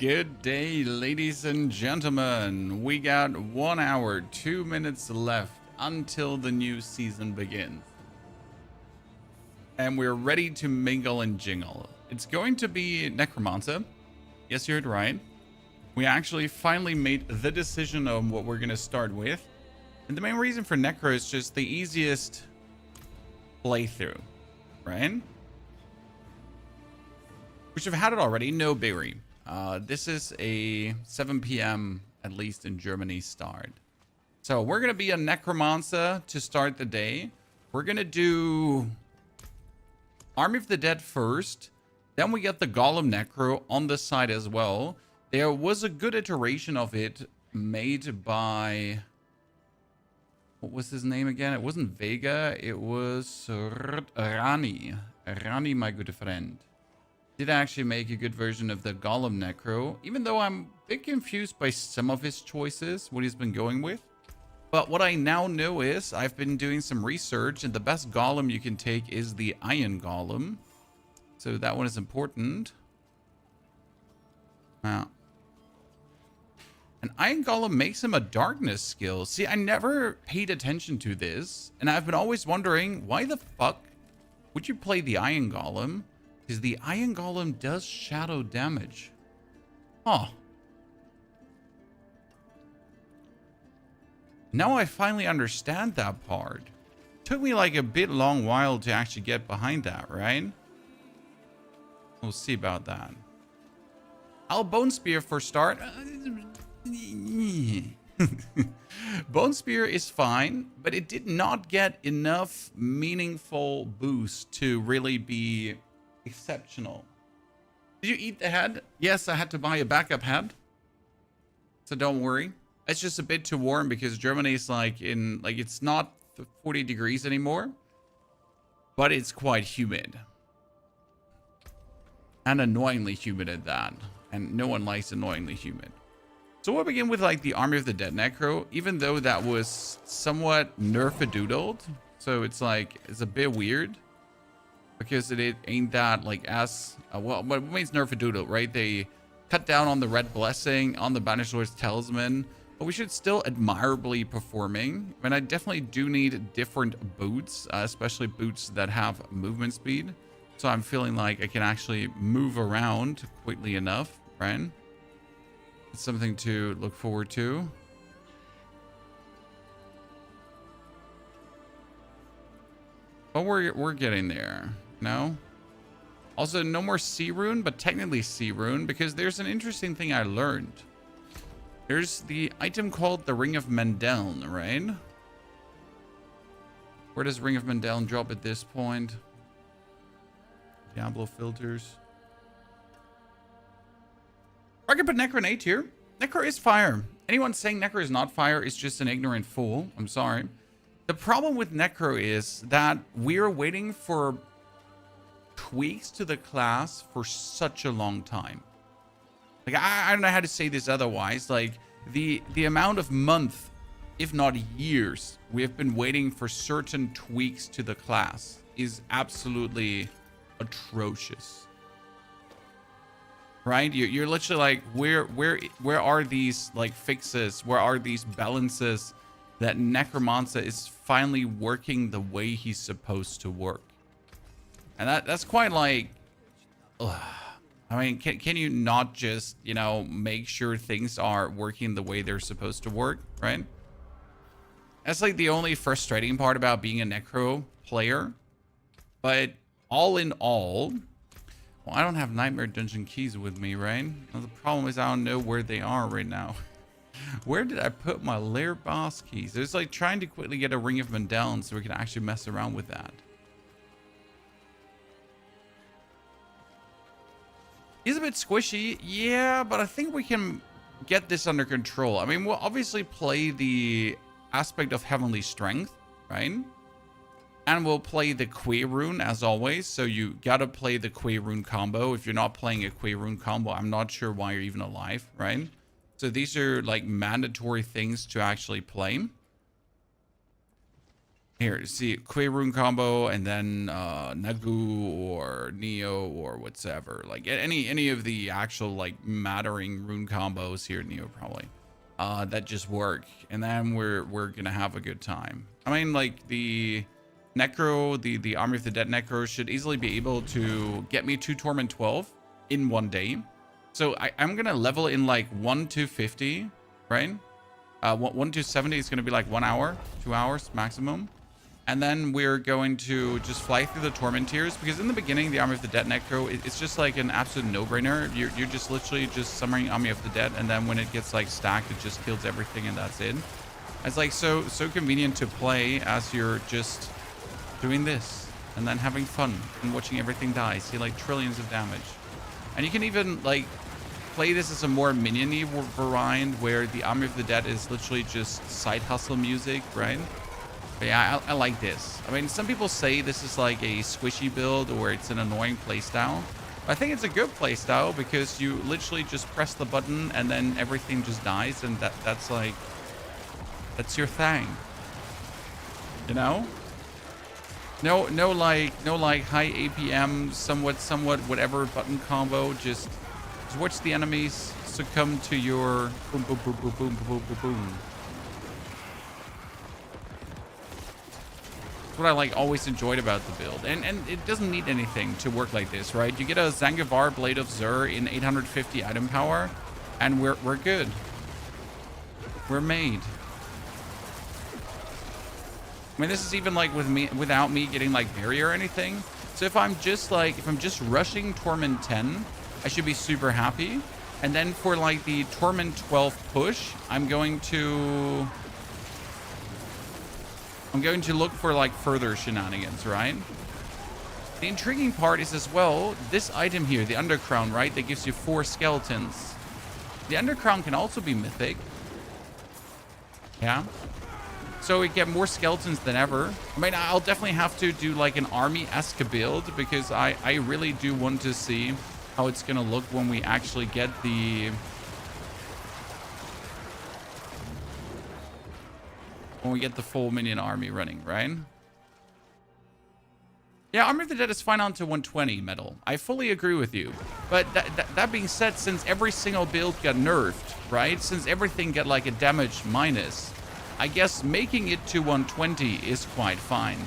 Good day, ladies and gentlemen. We got 1 hour, 2 minutes left until the new season begins. And we're ready to mingle and jingle. It's going to be Necromancer. Yes, you heard right. We actually finally made the decision on what we're going to start with. And the main reason for Necro is just the easiest playthrough, right? Which have had it already, no biggie. This is a 7 p.m. at least in Germany start. So we're gonna be a Necromancer to start the day. We're gonna do Army of the Dead first. Then we get the Golem Necro on the side as well. There was a good iteration of it made by, what was his name again? It wasn't Vega, it was Rani. Rani, my good friend. Did actually make a good version of the Golem Necro, even though I'm a bit confused by some of his choices, what he's been going with. But what I now know is I've been doing some research, and the best Golem you can take is the Iron Golem. So that one is important. Wow. An Iron Golem makes him a darkness skill. See, I never paid attention to this, and I've been always wondering, why the fuck would you play the Iron Golem? Because the Iron Golem does shadow damage. Huh. Now I finally understand that part. Took me like a bit long while to actually get behind that, right? We'll see about that. I'll Bone Spear for start. Bone Spear is fine, but it did not get enough meaningful boost to really be exceptional. Did you eat the head? Yes, I had to buy a backup head. So don't worry. It's just a bit too warm because Germany is it's not 40 degrees anymore, but it's quite humid. And annoyingly humid at that. And no one likes annoyingly humid. So we'll begin with like the Army of the Dead Necro, even though that was somewhat nerf-a-doodled. So it's like, it's a bit weird. Because it ain't that like as well, what means nerf-a-doodle, right? They cut down on the Red Blessing, on the Banished Lord's Talisman, but we should still admirably performing. I mean, I definitely do need different boots, especially boots that have movement speed. So I'm feeling like I can actually move around quickly enough, right? It's something to look forward to. But we're getting there. No? Also, no more Sea Rune, but technically Sea Rune, because there's an interesting thing I learned. There's the item called the Ring of Mendeln, right? Where does Ring of Mendeln drop at this point? Diablo filters. I can put Necro in A tier. Necro is fire. Anyone saying Necro is not fire is just an ignorant fool. I'm sorry. The problem with Necro is that we're waiting for tweaks to the class for such a long time. Like, I don't know how to say this otherwise. Like, the amount of months, if not years, we have been waiting for certain tweaks to the class is absolutely atrocious. Right? You're literally like, where are these like fixes? Where are these balances that Necromancer is finally working the way he's supposed to work? And that's quite like, ugh. I mean, can you not just, you know, make sure things are working the way they're supposed to work, right? That's like the only frustrating part about being a Necro player. But all in all, well, I don't have Nightmare Dungeon keys with me, right? Well, the problem is I don't know where they are right now. Where did I put my Lair Boss keys? It's like trying to quickly get a Ring of Mendeln so we can actually mess around with that. He's a bit squishy, yeah, but I think we can get this under control. I mean, we'll obviously play the aspect of Heavenly Strength, right? And we'll play the Quay Rune as always, so you gotta play the Quay Rune combo. If you're not playing a Quay Rune combo, I'm not sure why you're even alive, right? So these are like mandatory things to actually play. Here, see, Quay rune combo, and then Nagu or Neo or whatever. Like any of the actual like mattering rune combos here, Neo probably. That just work, and then we're gonna have a good time. I mean, like the Necro, the Army of the Dead Necro should easily be able to get me to Torment 12 in one day. So I'm gonna level in like 1 to 50, right? 1 to 70 is gonna be like 1 hour, 2 hours maximum. And then we're going to just fly through the Torment tiers, because in the beginning, the Army of the Dead Necro, it's just like an absolute no-brainer. You're just literally just summoning Army of the Dead, and then when it gets like stacked, it just kills everything, and that's it. It's like so convenient to play as you're just doing this, and then having fun and watching everything die. See like trillions of damage. And you can even like play this as a more minion-y variant, where the Army of the Dead is literally just side hustle music, right? But yeah, I like this. I mean, some people say this is like a squishy build or it's an annoying playstyle. I think it's a good playstyle because you literally just press the button and then everything just dies, and that's your thing. You know? No like high APM, somewhat whatever button combo. Just watch the enemies succumb to your boom boom boom boom boom boom boom boom. What I like always enjoyed about the build, and it doesn't need anything to work like this, right? You get a Zangivar Blade of Zur in 850 item power, and we're good. We're made. I mean, this is even like without me getting like barrier or anything. So if I'm just rushing Torment 10, I should be super happy. And then for like the Torment 12 push, I'm going to look for like further shenanigans, right? The intriguing part is as well, this item here, the Undercrown, right? That gives you 4 skeletons. The Undercrown can also be mythic. Yeah. So we get more skeletons than ever. I mean, I'll definitely have to do like an army-esque build, because I really do want to see how it's going to look when we actually get the... when we get the full minion army running, right? Yeah, Army of the Dead is fine on to 120 metal. I fully agree with you. But that being said, since every single build got nerfed, right? Since everything got like a damage minus, I guess making it to 120 is quite fine.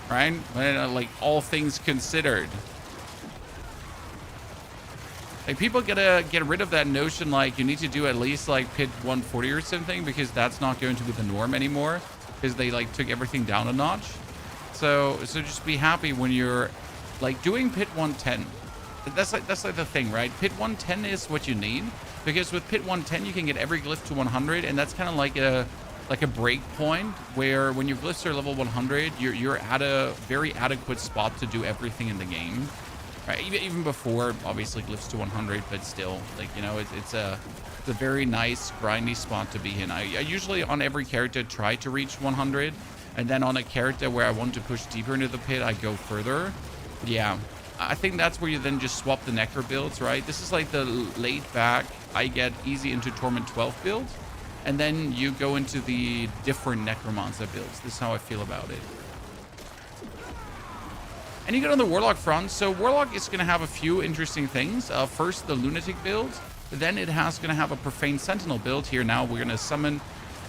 Right? Like, all things considered. Like, people gotta get rid of that notion, like, you need to do at least, like, pit 140 or something, because that's not going to be the norm anymore, because they, like, took everything down a notch. So just be happy when you're, like, doing pit 110. That's like the thing, right? Pit 110 is what you need, because with pit 110, you can get every glyph to 100, and that's kind of like a break point, where when your glyphs are level 100, you're at a very adequate spot to do everything in the game. Right, even before, obviously, glyphs to 100, but still, like, you know, it's a very nice, grindy spot to be in. I usually, on every character, try to reach 100, and then on a character where I want to push deeper into the pit, I go further. But yeah, I think that's where you then just swap the Necro builds, right? This is like the laid-back, I get easy into Torment 12 build, and then you go into the different Necromancer builds. This is how I feel about it. And you get on the Warlock front. So Warlock is going to have a few interesting things. First, the Lunatic build. Then it has going to have a Profane Sentinel build. Here now, we're going to summon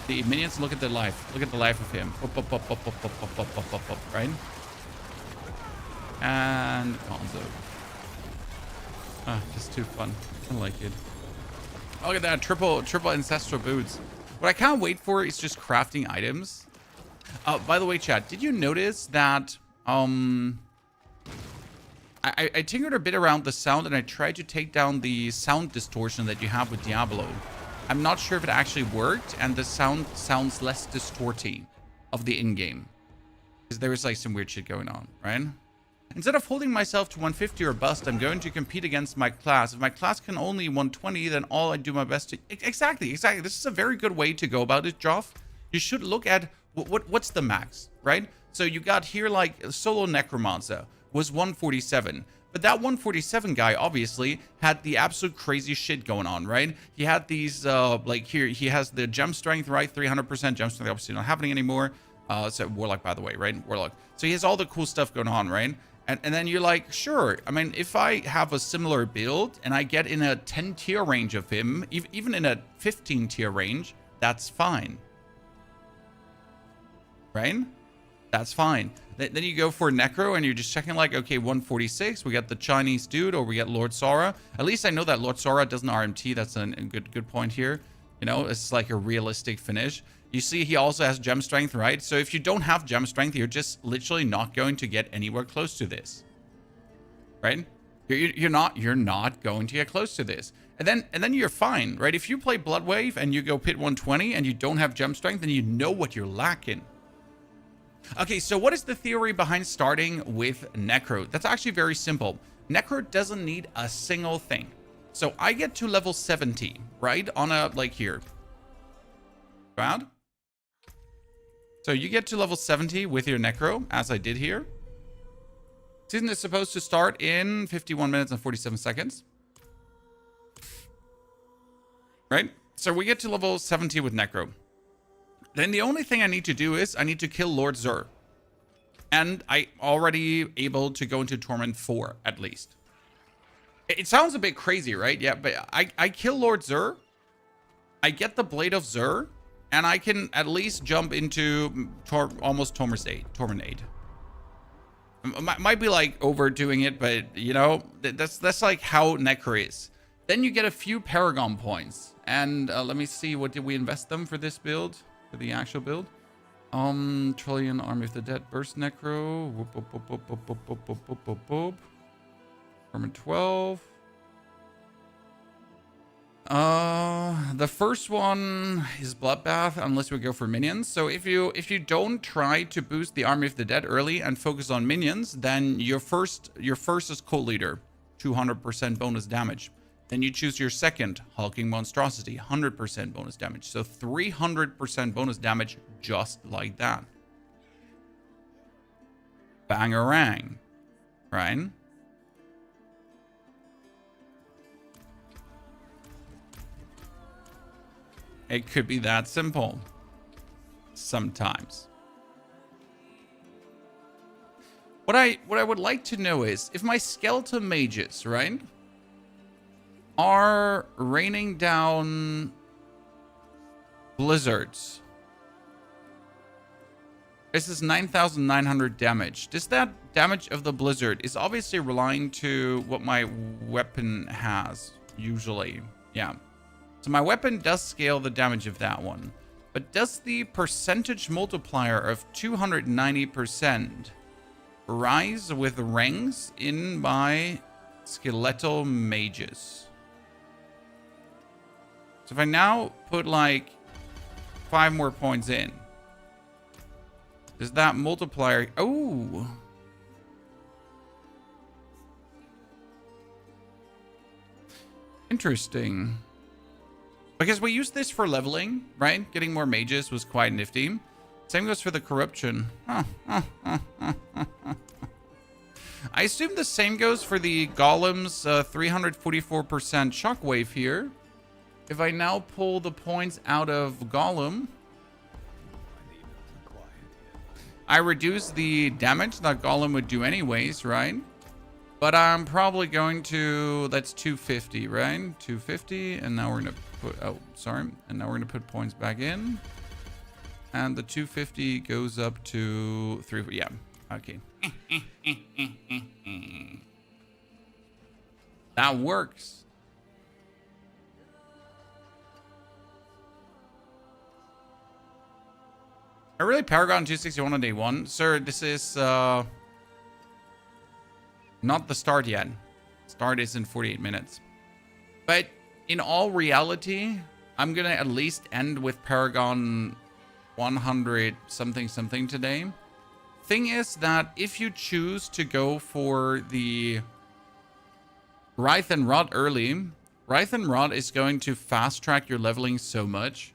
the minions. Look at the life. Look at the life of him. Right? And Gonzo. Ah, just too fun. I like it. Look at that. Triple Ancestral Boots. What I can't wait for is just crafting items. By the way, chat, did you notice that... I tinkered a bit around the sound, and I tried to take down the sound distortion that you have with Diablo. I'm not sure if it actually worked, and the sound sounds less distorty of the in-game. Because there is like some weird shit going on, right? Instead of holding myself to 150 or bust, I'm going to compete against my class. If my class can only 120, then all I do my best to... Exactly. This is a very good way to go about it, Joff. You should look at what's the max, right? So you got here like solo Necromancer was 147, But that 147 guy obviously had the absolute crazy shit going on, right? He had these, like here, he has the gem strength, right? 300% gem strength, obviously not happening anymore. So Warlock, by the way, right? Warlock. So he has all the cool stuff going on, right? And then you're like, sure. I mean, if I have a similar build and I get in a 10 tier range of him, even in a 15 tier range, that's fine. Right? That's fine. Then you go for Necro and you're just checking like, okay, 146, we got the Chinese dude, or we get Lord Sora. At least I know that Lord Sora doesn't RMT. That's a good point here. You know, it's like a realistic finish. You see he also has gem strength, right? So if you don't have gem strength, you're just literally not going to get anywhere close to this. Right? You're not going to get close to this. And then you're fine, right? If you play Blood Wave and you go pit 120 and you don't have gem strength, then you know what you're lacking. Okay, so what is the theory behind starting with Necro? That's actually very simple. Necro doesn't need a single thing. So I get to level 70, right? On a, like here. Round. So you get to level 70 with your Necro, as I did here. Season is supposed to start in 51 minutes and 47 seconds. Right? So we get to level 70 with Necro. Then the only thing I need to do is I need to kill Lord Zur. And I already able to go into Torment 4, at least. It sounds a bit crazy, right? Yeah, but I kill Lord Zur. I get the Blade of Zur. And I can at least jump into almost Torment 8. Might be like overdoing it, but you know, that's like how Necro is. Then you get a few paragon points. And let me see, what did we invest them for this build? For the actual build? Trillion, Army of the Dead, Burst Necro. Whoop, whoop, whoop, whoop, whoop, whoop, whoop, whoop, whoop, whoop, whoop. Torment 12. The first one is Bloodbath, unless we go for minions. So if you don't try to boost the Army of the Dead early and focus on minions, then your first is Cult Leader, 200% bonus damage. Then you choose your second, Hulking Monstrosity, 100% bonus damage. So 300% bonus damage just like that. Bangarang, right? It could be that simple. Sometimes. What I would like to know is if my skeleton mages, right, are raining down blizzards. This is 9,900 damage. Does that damage of the blizzard is obviously relying to what my weapon has, usually. Yeah. So my weapon does scale the damage of that one. But does the percentage multiplier of 290% rise with ranks in my skeletal mages? So if I now put like 5 more points in, does that multiplier... Oh! Interesting. Because we used this for leveling, right? Getting more mages was quite nifty. Same goes for the corruption. I assume the same goes for the golem's 344% shockwave here. If I now pull the points out of golem, I reduce the damage that golem would do anyways, right? But I'm probably going to... That's 250, right? 250, and now we're going to put... Oh, sorry. And now we're going to put points back in. And the 250 goes up to 3... Yeah, okay. That works. I really Paragon 261 on day 1. Sir, this is not the start yet. Start is in 48 minutes. But in all reality, I'm going to at least end with Paragon 100 something today. Thing is that if you choose to go for the Writhe and Rot early, Writhe and Rot is going to fast track your leveling so much.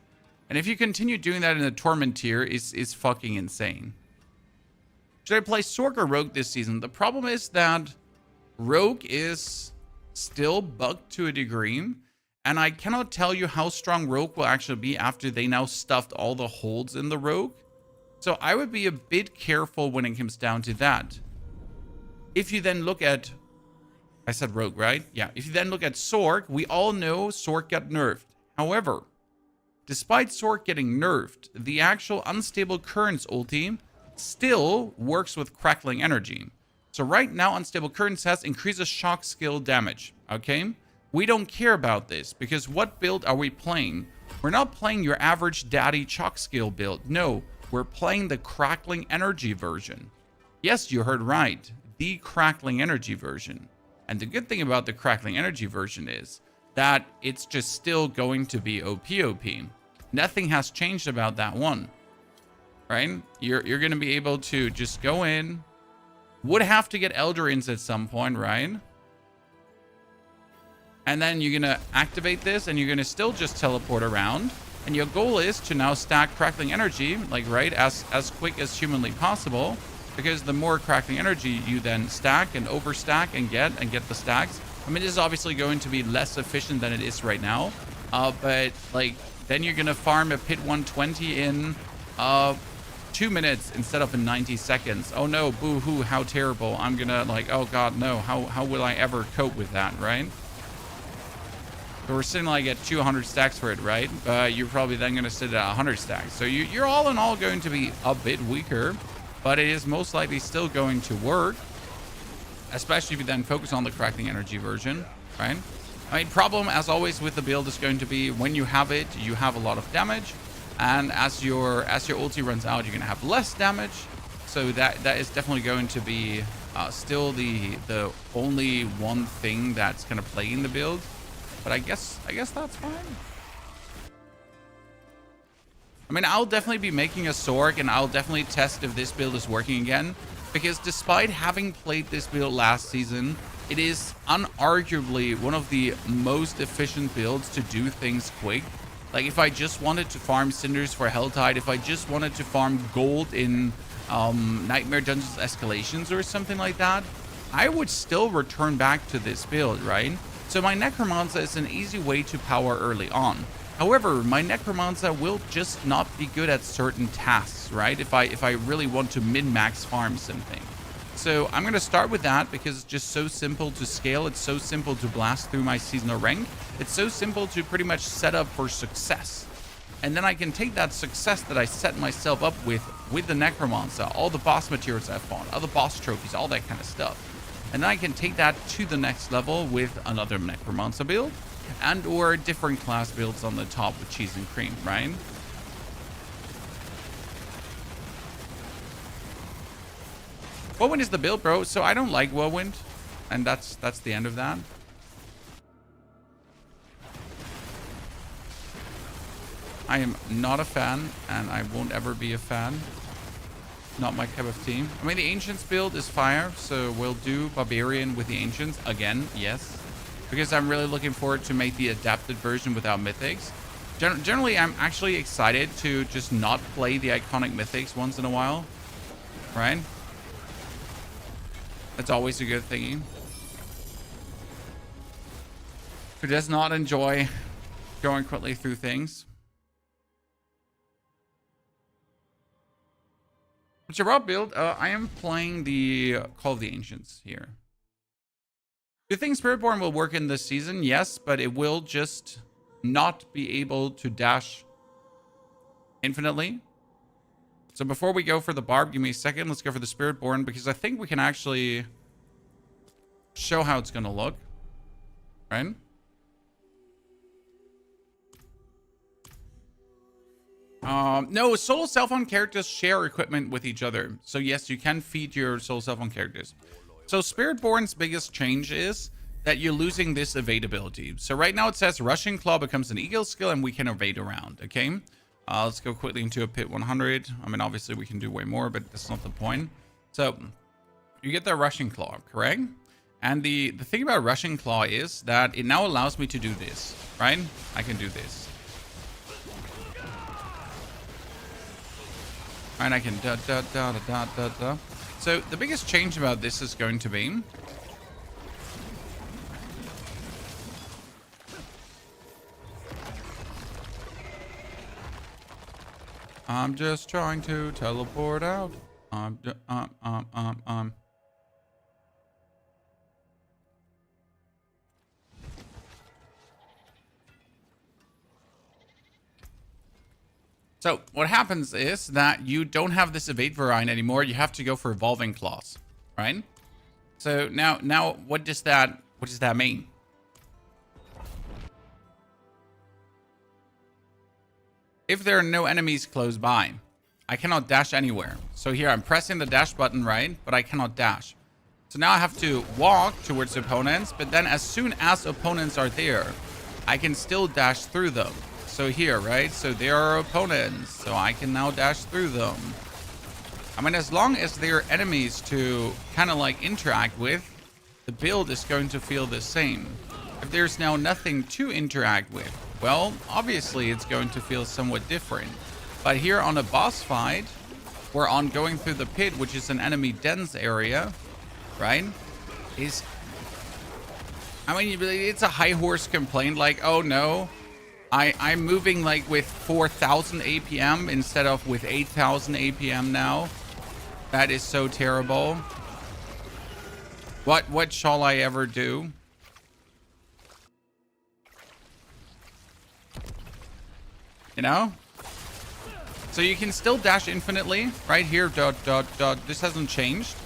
And if you continue doing that in the Torment tier, is fucking insane. Should I play Sorc or Rogue this season? The problem is that Rogue is still bugged to a degree, and I cannot tell you how strong Rogue will actually be after they now stuffed all the holes in the Rogue. So I would be a bit careful when it comes down to that. If you then look at, I said Rogue, right? Yeah. If you then look at Sorc, we all know Sorc got nerfed. However, despite Sorc getting nerfed, the actual Unstable Currents ulti still works with Crackling Energy. So right now, Unstable Currents has increases shock skill damage, okay? We don't care about this, because what build are we playing? We're not playing your average daddy shock skill build. No, we're playing the Crackling Energy version. Yes, you heard right. The Crackling Energy version. And the good thing about the Crackling Energy version is that it's just still going to be OP. Nothing has changed about that one, right? You're going to be able to just go in. Would have to get Eldrins at some point, right? And then you're going to activate this, and you're going to still just teleport around. And your goal is to now stack Crackling Energy, like, right, as quick as humanly possible. Because the more Crackling Energy you then stack and overstack and get the stacks. I mean, this is obviously going to be less efficient than it is right now. But, like, then you're going to farm a pit 120 in 2 minutes instead of in 90 seconds. Oh no, boo-hoo, how terrible. I'm gonna like, oh god, no. How will I ever cope with that, right? So we're sitting like at 200 stacks for it, right? But you're probably then gonna sit at 100 stacks. So you're all in all going to be a bit weaker, but it is most likely still going to work. Especially if you then focus on the Crackling Energy version, right? I mean, problem as always with the build is going to be when you have it, you have a lot of damage. And as your ulti runs out, you're gonna have less damage. So that is definitely going to be still the only one thing that's gonna play in the build. But I guess that's fine. I mean, I'll definitely be making a Sorc, and I'll definitely test if this build is working again. Because despite having played this build last season, it is unarguably one of the most efficient builds to do things quick. Like, if I just wanted to farm cinders for Helltide, if I just wanted to farm gold in Nightmare Dungeons Escalations or something like that, I would still return back to this build, right? So my Necromancer is an easy way to power early on. However, my Necromancer will just not be good at certain tasks, right? If I really want to min-max farm something. So I'm going to start with that because it's just so simple to scale. It's so simple to blast through my seasonal rank. It's so simple to pretty much set up for success. And then I can take that success that I set myself up with the Necromancer, all the boss materials I've fought, all the boss trophies, all that kind of stuff. And then I can take that to the next level with another Necromancer build and or different class builds on the top with cheese and cream, right? Whirlwind is the build, bro. So I don't like Whirlwind, and that's the end of that. I am not a fan, and I won't ever be a fan. Not my cup of tea. I mean, the Ancients build is fire, so we'll do Barbarian with the Ancients again, yes. Because I'm really looking forward to make the adapted version without Mythics. Generally, I'm actually excited to just not play the iconic Mythics once in a while, right? That's always a good thingy. Who does not enjoy going quickly through things. What's your raw build? I am playing the Call of the Ancients here. Do you think Spiritborn will work in this season? Yes, but it will just not be able to dash infinitely. So before we go for the Barb, give me a second. Let's go for the Spiritborn because I think we can actually show how it's going to look. Right? No, solo self-owned characters share equipment with each other. So yes, you can feed your solo self-owned characters. So Spiritborn's biggest change is that you're losing this evade ability. So right now it says Rushing Claw becomes an eagle skill and we can evade around, okay? Let's go quickly into a pit 100. I mean, obviously we can do way more, but that's not the point. So you get the Rushing Claw, correct? And the thing about Rushing Claw is that it now allows me to do this, right? I can do this. And I can da. So the biggest change about this is going to be I'm just trying to teleport out. So what happens is that you don't have this evade variant anymore. You have to go for evolving claws, right? So now what does that mean? If there are no enemies close by, I cannot dash anywhere. So here I'm pressing the dash button, right? But I cannot dash. So now I have to walk towards opponents, but then as soon as opponents are there, I can still dash through them. So here, right? So there are opponents, so I can now dash through them. I mean, as long as there are enemies to kind of like interact with, the build is going to feel the same. If there's now nothing to interact with, well, obviously it's going to feel somewhat different. But here on a boss fight, we're on going through the pit, which is an enemy dense area, right? I mean, it's a high horse complaint, like, oh no, I'm moving like with 4,000 APM instead of with 8,000 APM now. That is so terrible. What shall I ever do? You know? So you can still dash infinitely right here. This hasn't changed,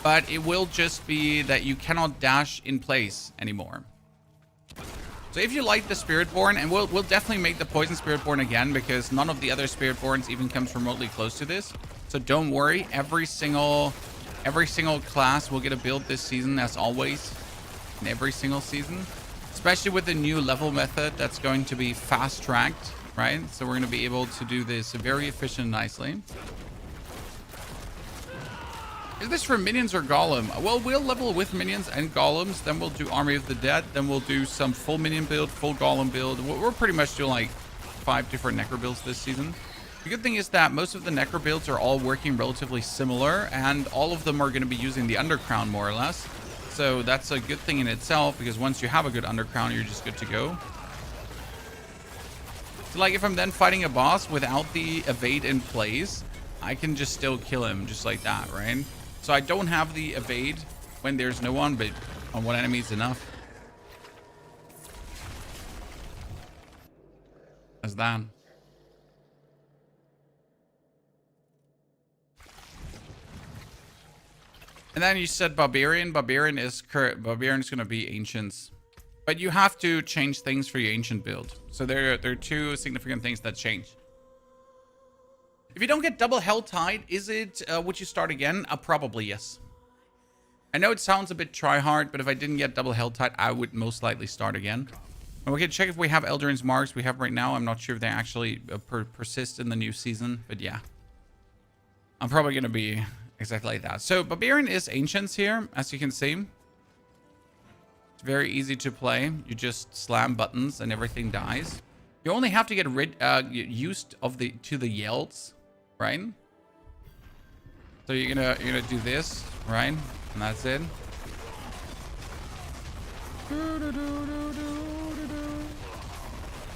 but it will just be that you cannot dash in place anymore. So if you like the Spiritborn, and we'll definitely make the Poison Spiritborn again, because none of the other Spiritborns even comes remotely close to this. So don't worry, every single class will get a build this season, as always, in every single season. Especially with the new level method that's going to be fast-tracked, right? So we're going to be able to do this very efficient and nicely. Is this for minions or golem? Well, we'll level with minions and golems. Then we'll do Army of the Dead. Then we'll do some full minion build, full golem build. We're pretty much doing like 5 different Necro builds this season. The good thing is that most of the Necro builds are all working relatively similar, and all of them are going to be using the Undercrown more or less. So that's a good thing in itself, because once you have a good Undercrown, you're just good to go. So like if I'm then fighting a boss without the evade in place, I can just still kill him just like that, right? So I don't have the evade when there's no one, but on one enemy is enough. As that. And then you said Barbarian. Barbarian is going to be Ancients. But you have to change things for your Ancient build. So there are 2 significant things that change. If you don't get double Helltide, would you start again? Probably yes. I know it sounds a bit try-hard, but if I didn't get double Helltide, I would most likely start again. And we can check if we have Eldrin's Marks. We have right now. I'm not sure if they actually persist in the new season, but yeah. I'm probably going to be exactly like that. So Barbarian is Ancients here, as you can see. It's very easy to play. You just slam buttons and everything dies. You only have to get used to the yells, right? So you're gonna do this, right? And that's it.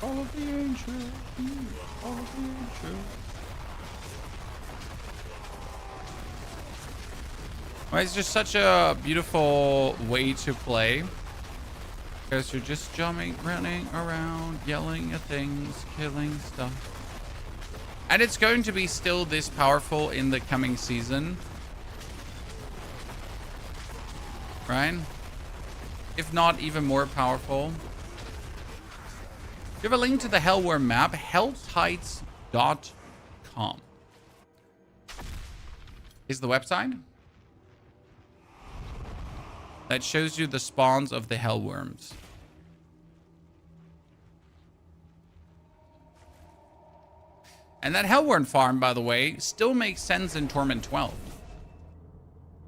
All of the ancient, all of the ancient. Well, it's just such a beautiful way to play. Because you're just jumping, running around, yelling at things, killing stuff. And it's going to be still this powerful in the coming season. Right? If not even more powerful. You have a link to the Hellworm map, helltides.com. Is the website that shows you the spawns of the Hellworms. And that Hellworm farm, by the way, still makes sense in Torment 12.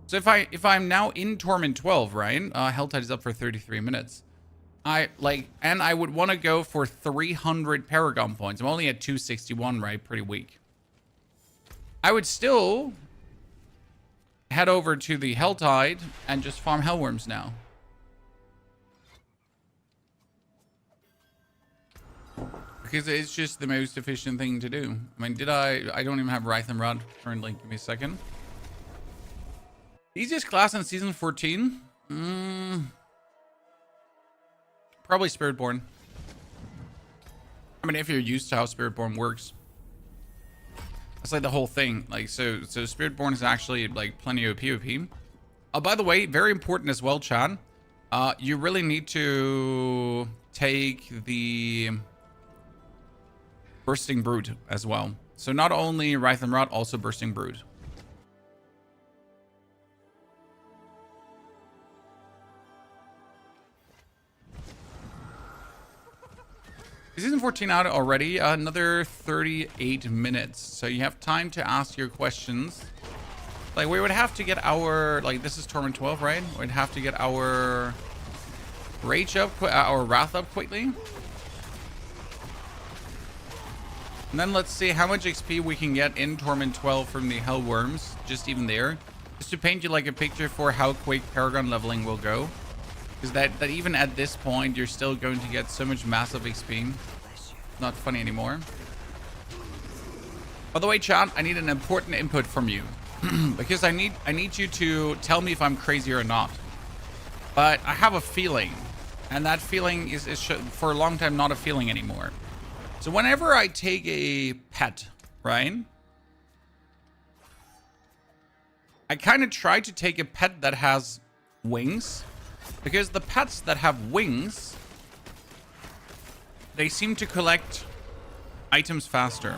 So if I'm now in Torment 12, right? Helltide is up for 33 minutes. I would want to go for 300 paragon points. I'm only at 261, right? Pretty weak. I would still head over to the Helltide and just farm Hellworms now. because it's just the most efficient thing to do. I mean, I don't even have Wrath and Rod currently. Give me a second. Easiest class in season 14? Probably Spiritborn. I mean, if you're used to how Spiritborn works. That's like the whole thing. Like, so Spiritborn is actually like plenty of PvP. Oh, by the way, very important as well, Chad. You really need to take the Bursting Brood as well. So not only Wrath and Rot, also Bursting Brood. Season 14 out already, another 38 minutes. So you have time to ask your questions. Like, we would have to get our, like, this is Torment 12, right? We'd have to get our Rage up, our Wrath up quickly. And then let's see how much XP we can get in Torment 12 from the Hellworms, just even there. Just to paint you like a picture for how quick Paragon leveling will go. Because that even at this point, you're still going to get so much massive XP. Not funny anymore. By the way, chat, I need an important input from you. Because I need you to tell me if I'm crazy or not. But I have a feeling. And that feeling is for a long time not a feeling anymore. So whenever I take a pet, right? I kind of try to take a pet that has wings. Because the pets that have wings, they seem to collect items faster.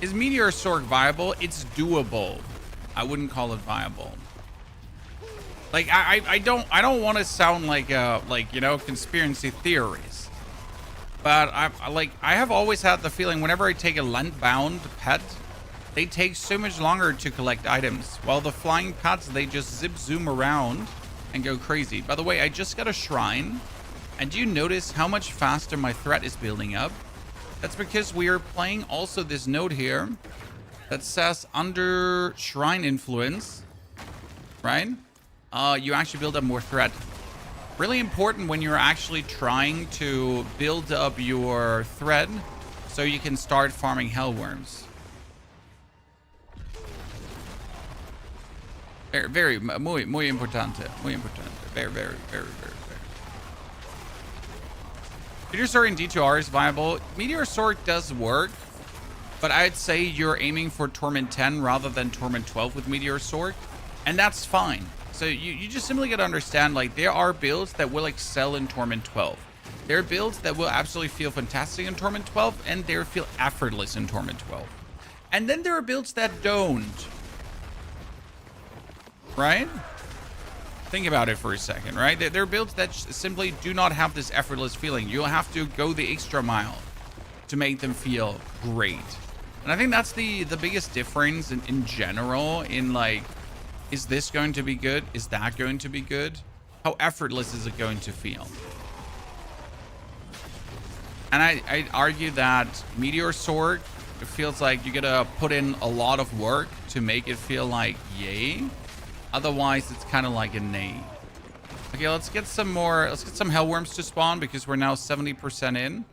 Is Meteor Sorc viable? It's doable. I wouldn't call it viable. Like I don't want to sound like you know, conspiracy theories. But I have always had the feeling whenever I take a land-bound pet, they take so much longer to collect items. While the flying pets, they just zip zoom around and go crazy. By the way, I just got a shrine. And do you notice how much faster my threat is building up? That's because we are playing also this node here that says under shrine influence, right? You actually build up more threat. Really important when you're actually trying to build up your thread so you can start farming hellworms. Very, muy importante. Muy importante. Very. Meteor Sorc in D2R is viable. Meteor Sorc does work, but I'd say you're aiming for Torment 10 rather than Torment 12 with Meteor Sorc, and that's fine. So you just simply gotta understand, like, there are builds that will excel in Torment 12. There are builds that will absolutely feel fantastic in Torment 12, and they feel effortless in Torment 12. And then there are builds that don't. Right? Think about it for a second, right? There are builds that simply do not have this effortless feeling. You'll have to go the extra mile to make them feel great. And I think that's the biggest difference in general in, like, is this going to be good? Is that going to be good? How effortless is it going to feel? And I'd argue that Meteor Sorc, it feels like you gotta put in a lot of work to make it feel like yay. Otherwise, it's kind of like a nay. Okay, let's get some hellworms to spawn because we're now 70% in.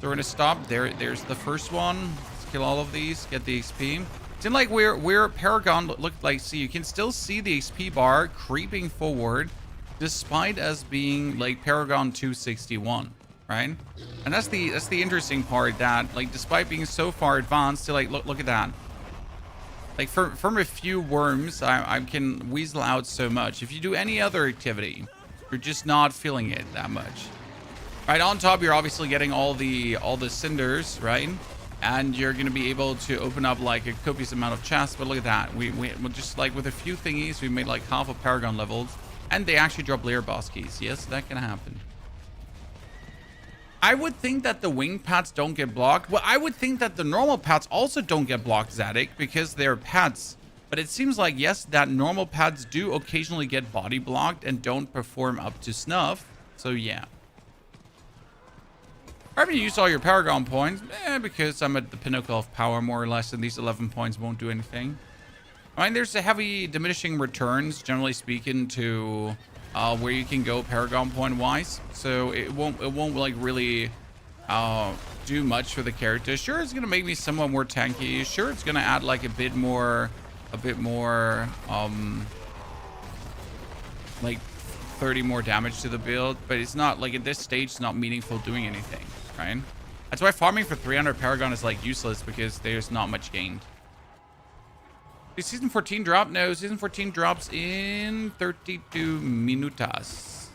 So we're gonna stop there. There's the first one. Let's kill all of these. Get the XP. It seems like we're paragon. Look, like, see, you can still see the XP bar creeping forward, despite us being like paragon 261, right? And that's the interesting part, that, like, despite being so far advanced, to, like, look at that. Like, from a few worms, I can weasel out so much. If you do any other activity, you're just not feeling it that much. Right, on top, you're obviously getting all the cinders, right? And you're going to be able to open up, like, a copious amount of chests. But look at that. We just, like, with a few thingies, we made, like, half of paragon levels. And they actually drop layer boss keys. Yes, that can happen. I would think that the wing pads don't get blocked. Well, I would think that the normal pads also don't get blocked, Zadik, because they're pads. But it seems like, yes, that normal pads do occasionally get body blocked and don't perform up to snuff. So, yeah. Why haven't you used all your paragon points? Because I'm at the pinnacle of power, more or less, and these 11 points won't do anything. I mean, there's a heavy diminishing returns, generally speaking, to where you can go paragon point wise. So it won't like really do much for the character. Sure, it's gonna make me somewhat more tanky. Sure, it's gonna add like a bit more like 30 more damage to the build, but it's not like at this stage it's not meaningful doing anything, right? That's why farming for 300 paragon is like useless, because there's not much gained. Did season 14 drop? No, season 14 drops in 32 minutas.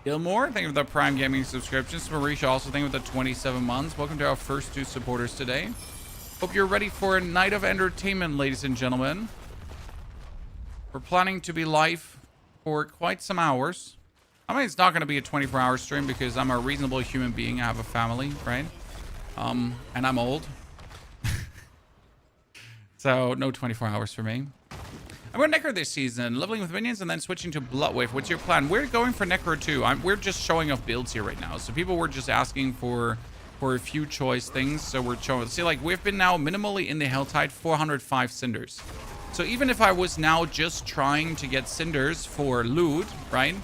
Gilmore, thank you for the Prime Gaming subscriptions. Marisha, also thank you for the 27 months. Welcome to our first 2 supporters today. Hope you're ready for a night of entertainment, ladies and gentlemen. We're planning to be live for quite some hours. I mean, it's not going to be a 24-hour stream because I'm a reasonable human being. I have a family, right? And I'm old. So, no 24 hours for me. I'm going Necro this season, leveling with minions and then switching to Bloodwave. What's your plan? We're going for Necro too. We're just showing off builds here right now. So people were just asking for a few choice things. So we're showing. See, like, we've been now minimally in the Helltide 405 cinders. So even if I was now just trying to get cinders for loot, right?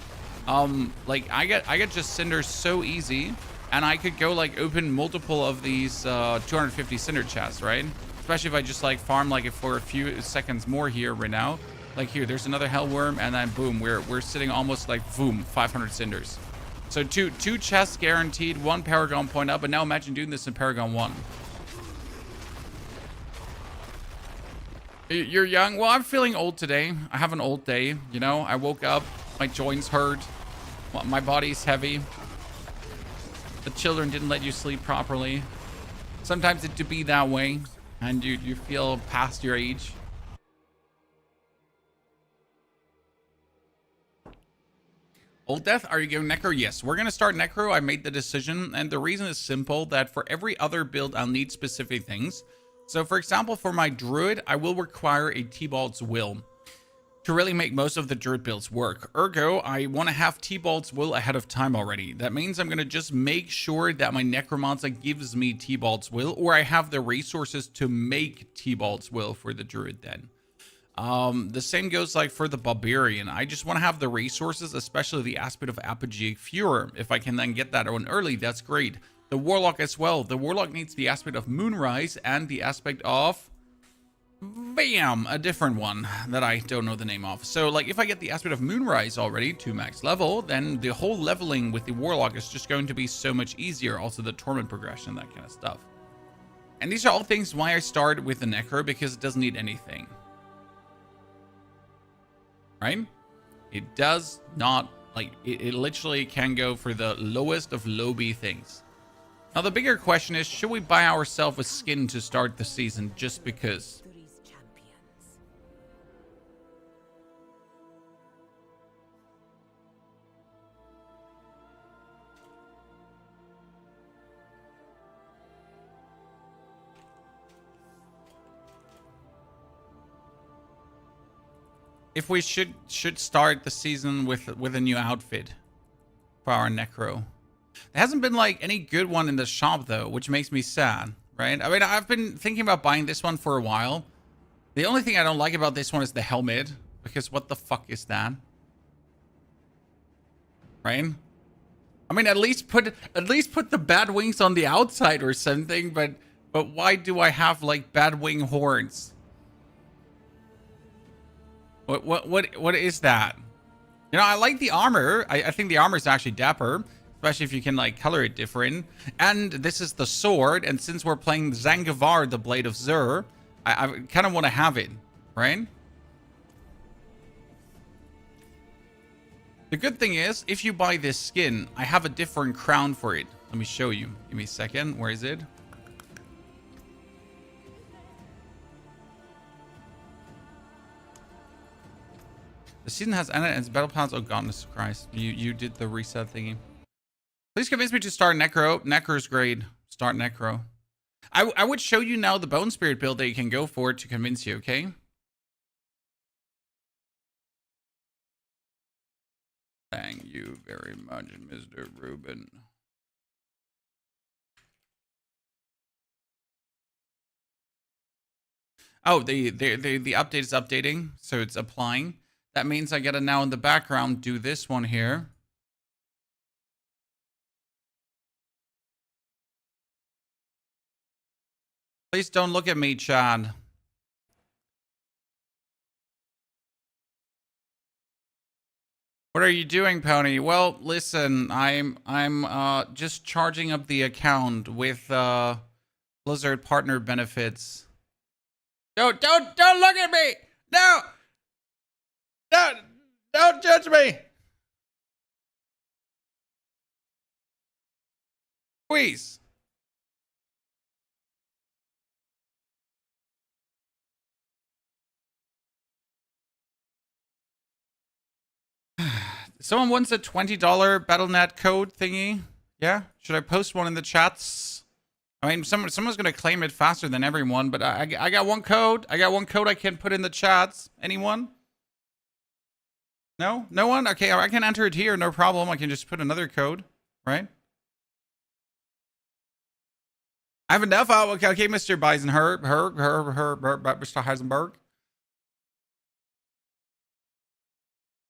Like I get just cinders so easy, and I could go like open multiple of these 250 cinder chests, right? Especially if I just like farm like it for a few seconds more here right now. Like here, there's another hellworm, and then boom, we're sitting almost like boom, 500 cinders. So two chests guaranteed, 1 paragon point up, and now imagine doing this in paragon 1. You're young? Well, I'm feeling old today. I have an old day, you know? I woke up, my joints hurt, my body's heavy. The children didn't let you sleep properly. Sometimes it to be that way, and you feel past your age. Old Death, are you going Necro? Yes, we're going to start Necro. I made the decision, and the reason is simple, that for every other build, I'll need specific things. So, for example, for my Druid, I will require a T-Bald's Will to really make most of the Druid builds work. Ergo, I want to have T-Bald's Will ahead of time already. That means I'm going to just make sure that my Necromancer gives me T-Bald's Will, or I have the resources to make T-Bald's Will for the Druid then. The same goes like for the Barbarian. I just want to have the resources, especially the aspect of Apogeic Furor. If I can then get that on early, that's great. The Warlock as well. The Warlock needs the aspect of Moonrise and the aspect of... Bam! A different one that I don't know the name of. So, like, if I get the aspect of Moonrise already to max level, then the whole leveling with the Warlock is just going to be so much easier. Also, the Torment progression, that kind of stuff. And these are all things why I started with the Necro, because it doesn't need anything. Right? It does not, like, it literally can go for the lowest of low B things. Now, the bigger question is, should we buy ourselves a skin to start the season just because? If we should start the season with a new outfit for our Necro. There hasn't been like any good one in the shop though, which makes me sad, right? I mean, I've been thinking about buying this one for a while. The only thing I don't like about this one is the helmet, because what the fuck is that? Right? I mean, at least put the bat wings on the outside or something, but why do I have like bat wing horns? What is that? You know, I like the armor. I think the armor is actually dapper, especially if you can like color it different. And this is the sword, and since we're playing Zangivar, the Blade of Zur, I kind of want to have it, right? The good thing is, if you buy this skin, I have a different crown for it. Let me show you. Give me a second. Where is it? The season has ended and its battle paths. Oh, goodness Christ. You did the reset thingy. Please convince me to start Necro. Necro's great. Start Necro. I would show you now the Bone Spirit build that you can go for to convince you, okay? Thank you very much, Mr. Ruben. Oh, the update is updating, so it's applying. That means I gotta now in the background do this one here. Please don't look at me, Chad. What are you doing, Pony? Well, listen, I'm just charging up the account with Blizzard partner benefits. Don't look at me! No! Don't judge me! Please. Someone wants a $20 BattleNet code thingy. Yeah? Should I post one in the chats? I mean, someone's going to claim it faster than everyone, but I got one code. I got one code I can put in the chats. Anyone? No? No one? Okay, I can enter it here. No problem. I can just put another code, right? I have enough. Oh, okay, Mr. Mr. Heisenberg.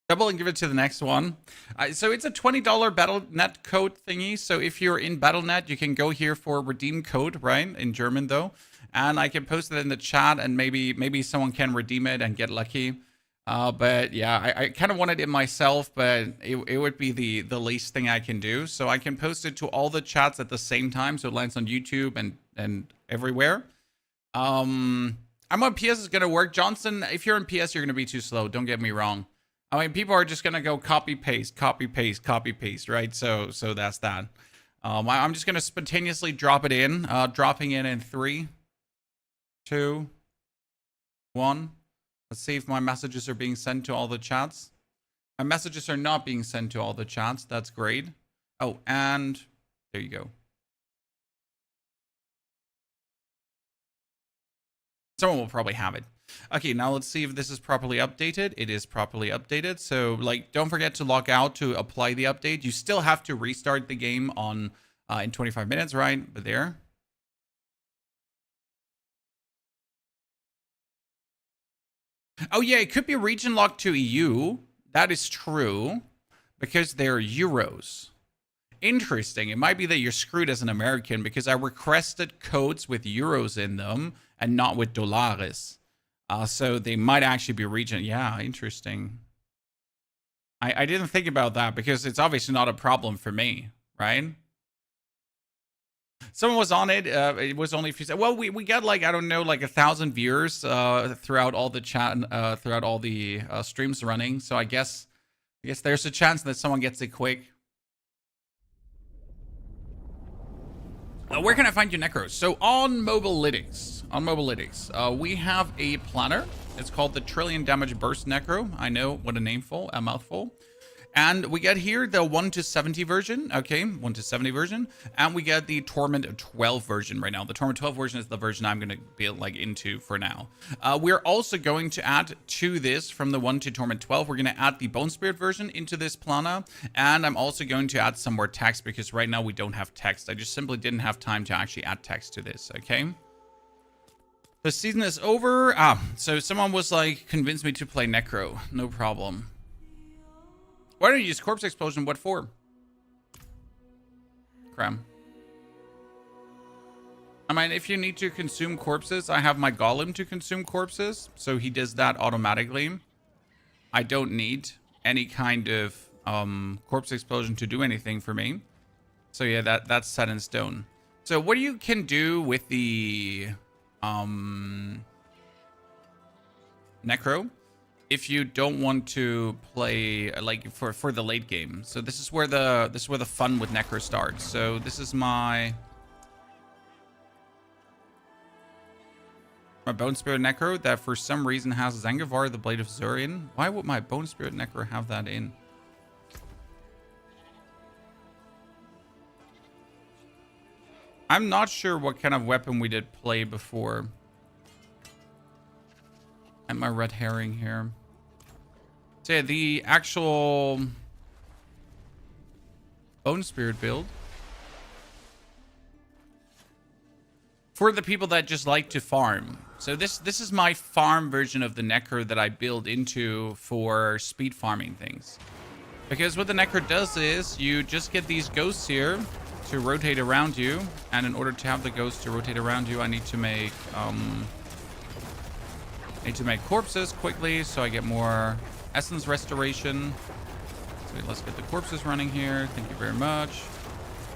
Double and give it to the next one. So it's a $20 BattleNet code thingy. So if you're in BattleNet, you can go here for redeem code, right? In German though. And I can post it in the chat and maybe someone can redeem it and get lucky. But yeah, I kind of wanted it myself, but it would be the least thing I can do. So I can post it to all the chats at the same time. So it lands on YouTube and everywhere. I'm on PS is going to work. Johnson, if you're in PS, you're going to be too slow. Don't get me wrong. I mean, people are just going to go copy, paste, right? So that's that. I'm just going to spontaneously drop it in. Dropping it in 3, 2, 1. Let's see if my messages are being sent to all the chats. My messages are not being sent to all the chats. That's great. Oh, and there you go. Someone will probably have it. Okay, now let's see if this is properly updated. It is properly updated. So, like, don't forget to log out to apply the update. You still have to restart the game on in 25 minutes, right? But there. Oh, yeah, it could be region locked to EU. That is true. Because they're euros. Interesting. It might be that you're screwed as an American because I requested codes with euros in them and not with dólares. So they might actually be region. Yeah, interesting. I didn't think about that because it's obviously not a problem for me, right? Someone was on it. It was only a few. Well, we got like, I don't know, like 1,000 viewers throughout all the chat, throughout all the streams running. So I guess there's a chance that someone gets it quick. Where can I find you, Necro? So on Mobilytics, we have a planner. It's called the Trillion Damage Burst Necro. I know, what a nameful, a mouthful. And we get here the 1 to 70 version. Okay, 1 to 70 version. And we get the Torment 12 version right now. The Torment 12 version is the version I'm going to be like into for now. We're also going to add to this from the 1 to Torment 12. We're going to add the Bone Spirit version into this planner. And I'm also going to add some more text because right now we don't have text. I just simply didn't have time to actually add text to this. Okay. The season is over. So someone was like, convinced me to play Necro. No problem. Why don't you use Corpse Explosion? What for? Cram. I mean, if you need to consume corpses, I have my Golem to consume corpses. So he does that automatically. I don't need any kind of Corpse Explosion to do anything for me. So yeah, that's set in stone. So what you can do with the Necro, if you don't want to play like for the late game. So this is where the fun with Necro starts. So this is my Bone Spirit Necro that for some reason has Zangivar, the Blade of Zurian. Why would my Bone Spirit Necro have that in? I'm not sure what kind of weapon we did play before. And my red herring here. So yeah, the actual Bone Spirit build. For the people that just like to farm. So this is my farm version of the Necro that I build into for speed farming things. Because what the Necro does is you just get these ghosts here to rotate around you, and in order to have the ghosts to rotate around you, I need to make corpses quickly so I get more essence restoration. So let's get the corpses running here. Thank you very much.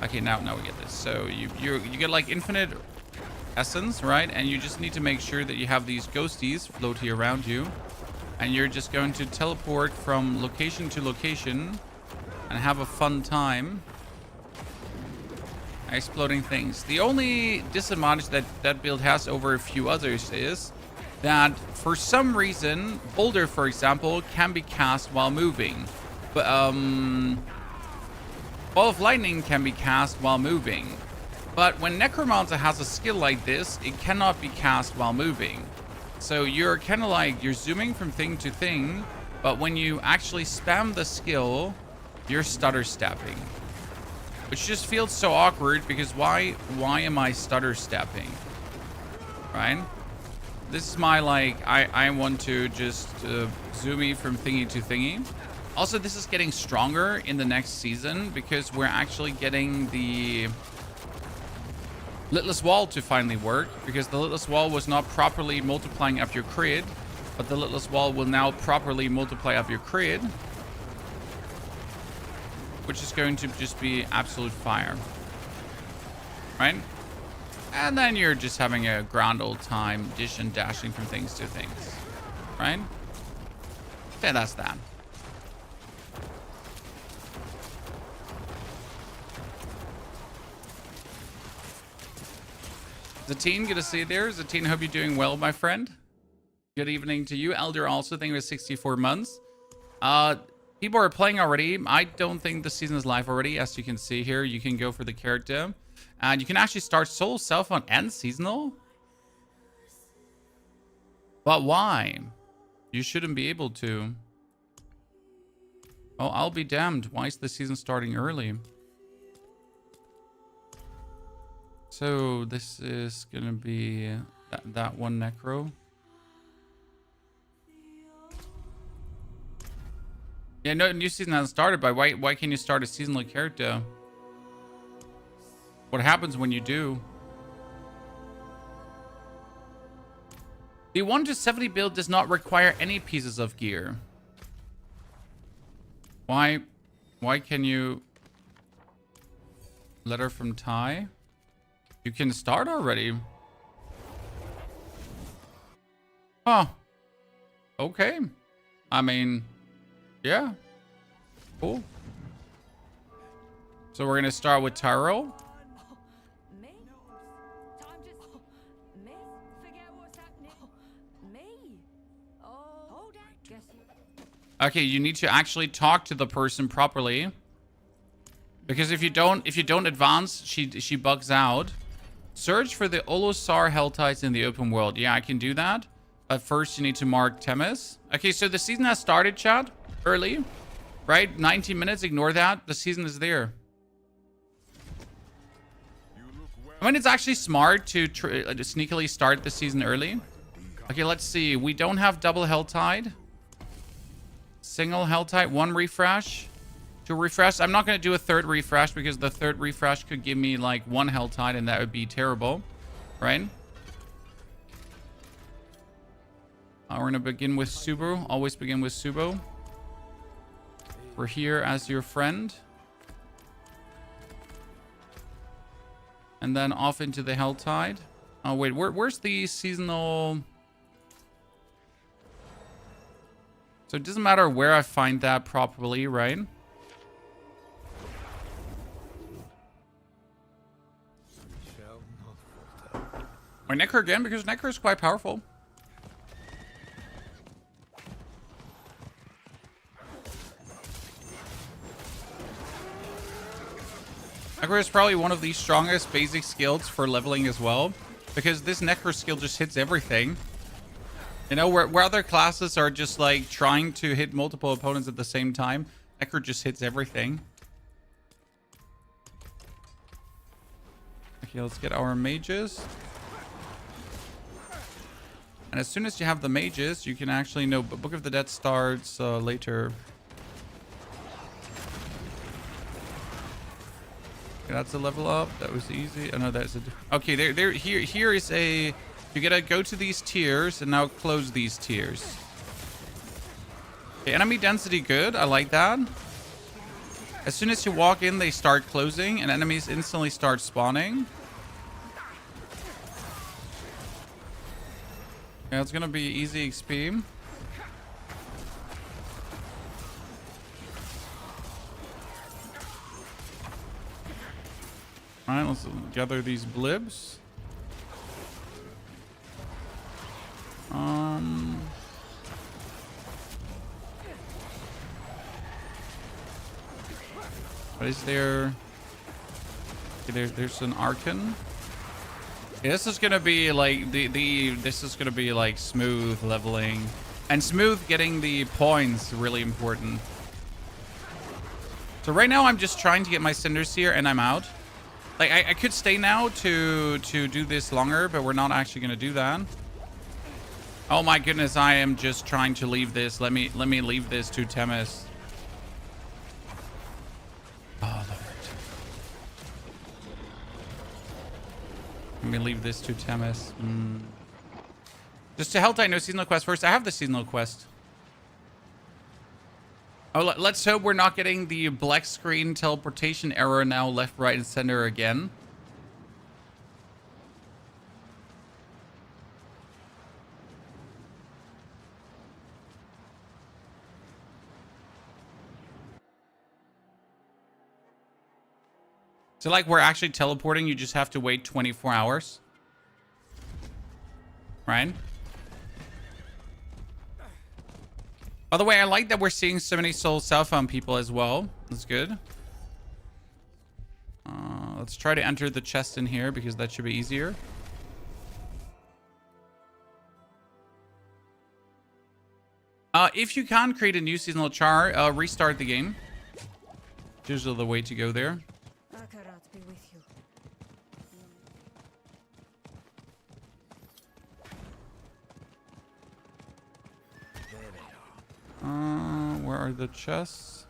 Okay, now we get this. So you get like infinite essence, right? And you just need to make sure that you have these ghosties floating around you, and you're just going to teleport from location to location and have a fun time exploding things. The only disadvantage that build has over a few others is that for some reason Boulder, for example, can be cast while moving, but Ball of Lightning can be cast while moving. But when Necromancer has a skill like this, it cannot be cast while moving. So you're kind of like, you're zooming from thing to thing, but when you actually spam the skill, you're stutter stepping. Which just feels so awkward, because why am I stutter stepping? Right? This is my, like, I want to just zoomy from thingy to thingy. Also, this is getting stronger in the next season, because we're actually getting the Litless Wall to finally work, because the Litless Wall was not properly multiplying up your crit, but the Litless Wall will now properly multiply up your crit, which is going to just be absolute fire, right? And then you're just having a grand old time dish and dashing from things to things, right? Yeah, that's that. Zatine, good to see you there. Zatine, hope you're doing well, my friend. Good evening to you. Elder also, thank you for 64 months. People are playing already. I don't think the season is live already. As you can see here, you can go for the character. And you can actually start solo self-on and seasonal. But why? You shouldn't be able to. Oh, I'll be damned. Why is the season starting early? So this is gonna be that one Necro. Yeah, no, new season hasn't started, but why can't you start a seasonal character? What happens when you do? The 1 to 70 build does not require any pieces of gear. Why can you? Letter from Ty. You can start already. Huh. Okay. I mean, yeah. Cool. So we're gonna start with Tyrell. Okay, you need to actually talk to the person properly, because if you don't advance, she bugs out. Search for the Olosar Helltides in the open world. Yeah, I can do that. But first, you need to mark Temis. Okay, so the season has started, chat. Early. Right? 19 minutes. Ignore that. The season is there. I mean, it's actually smart to sneakily start the season early. Okay, let's see. We don't have double Helltide. Single Helltide. 1 refresh. 2 refresh. I'm not going to do a 3rd refresh, because the 3rd refresh could give me like 1 Helltide, and that would be terrible. Right? We're going to begin with Subo. Always begin with Subo. We're here as your friend. And then off into the Helltide. Oh, wait. Where's the seasonal? So it doesn't matter where I find that properly, right? Or Necro again, because Necro is quite powerful. Necro is probably one of the strongest basic skills for leveling as well, because this Necro skill just hits everything. You know, where other classes are just like trying to hit multiple opponents at the same time, Necro just hits everything. Okay, let's get our mages. And as soon as you have the mages, you can actually know Book of the Dead starts later. Okay, that's a level up. That was easy. Oh no, that's a... Okay, here is a... You gotta go to these tiers and now close these tiers. Okay, enemy density good. I like that. As soon as you walk in, they start closing and enemies instantly start spawning. Yeah, it's gonna be easy XP. Alright, let's gather these blibs. What is there? Okay, there's an Archon. Okay, this is gonna be like this is gonna be like smooth leveling, and smooth getting the points really important. So right now I'm just trying to get my cinders here, and I'm out. Like I could stay now to do this longer, but we're not actually gonna do that. Oh my goodness, I am just trying to leave this. Let me leave this to Temis. Oh Lord. Let me leave this to Temis. Just to Helltide, no seasonal quest first. I have the seasonal quest. Oh, let's hope we're not getting the black screen teleportation error now, left, right, and center again. So like we're actually teleporting, you just have to wait 24 hours. Right? By the way, I like that we're seeing so many soul cell phone people as well. That's good. Let's try to enter the chest in here because that should be easier. If you can't create a new seasonal char, restart the game. It's usually the way to go there. Be with you. Where are the chests?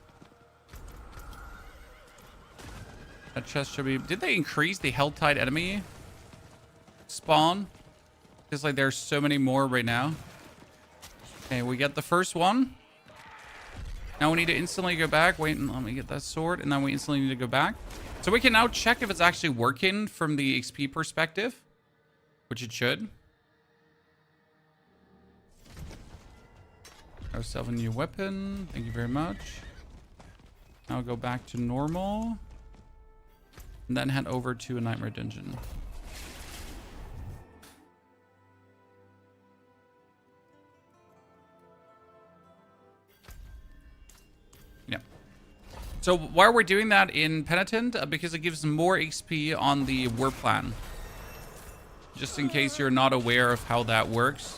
That chest should be... Did they increase the Helltide enemy spawn? Because like there's so many more right now. Okay, we get the first one. Now we need to instantly go back. Wait, let me get that sword. And then we instantly need to go back. So we can now check if it's actually working from the XP perspective. Which it should. Ourselves a new weapon. Thank you very much. Now go back to normal. And then head over to a nightmare dungeon. Yeah. So why we're doing that in Penitent? Because it gives more XP on the war plan. Just in case you're not aware of how that works.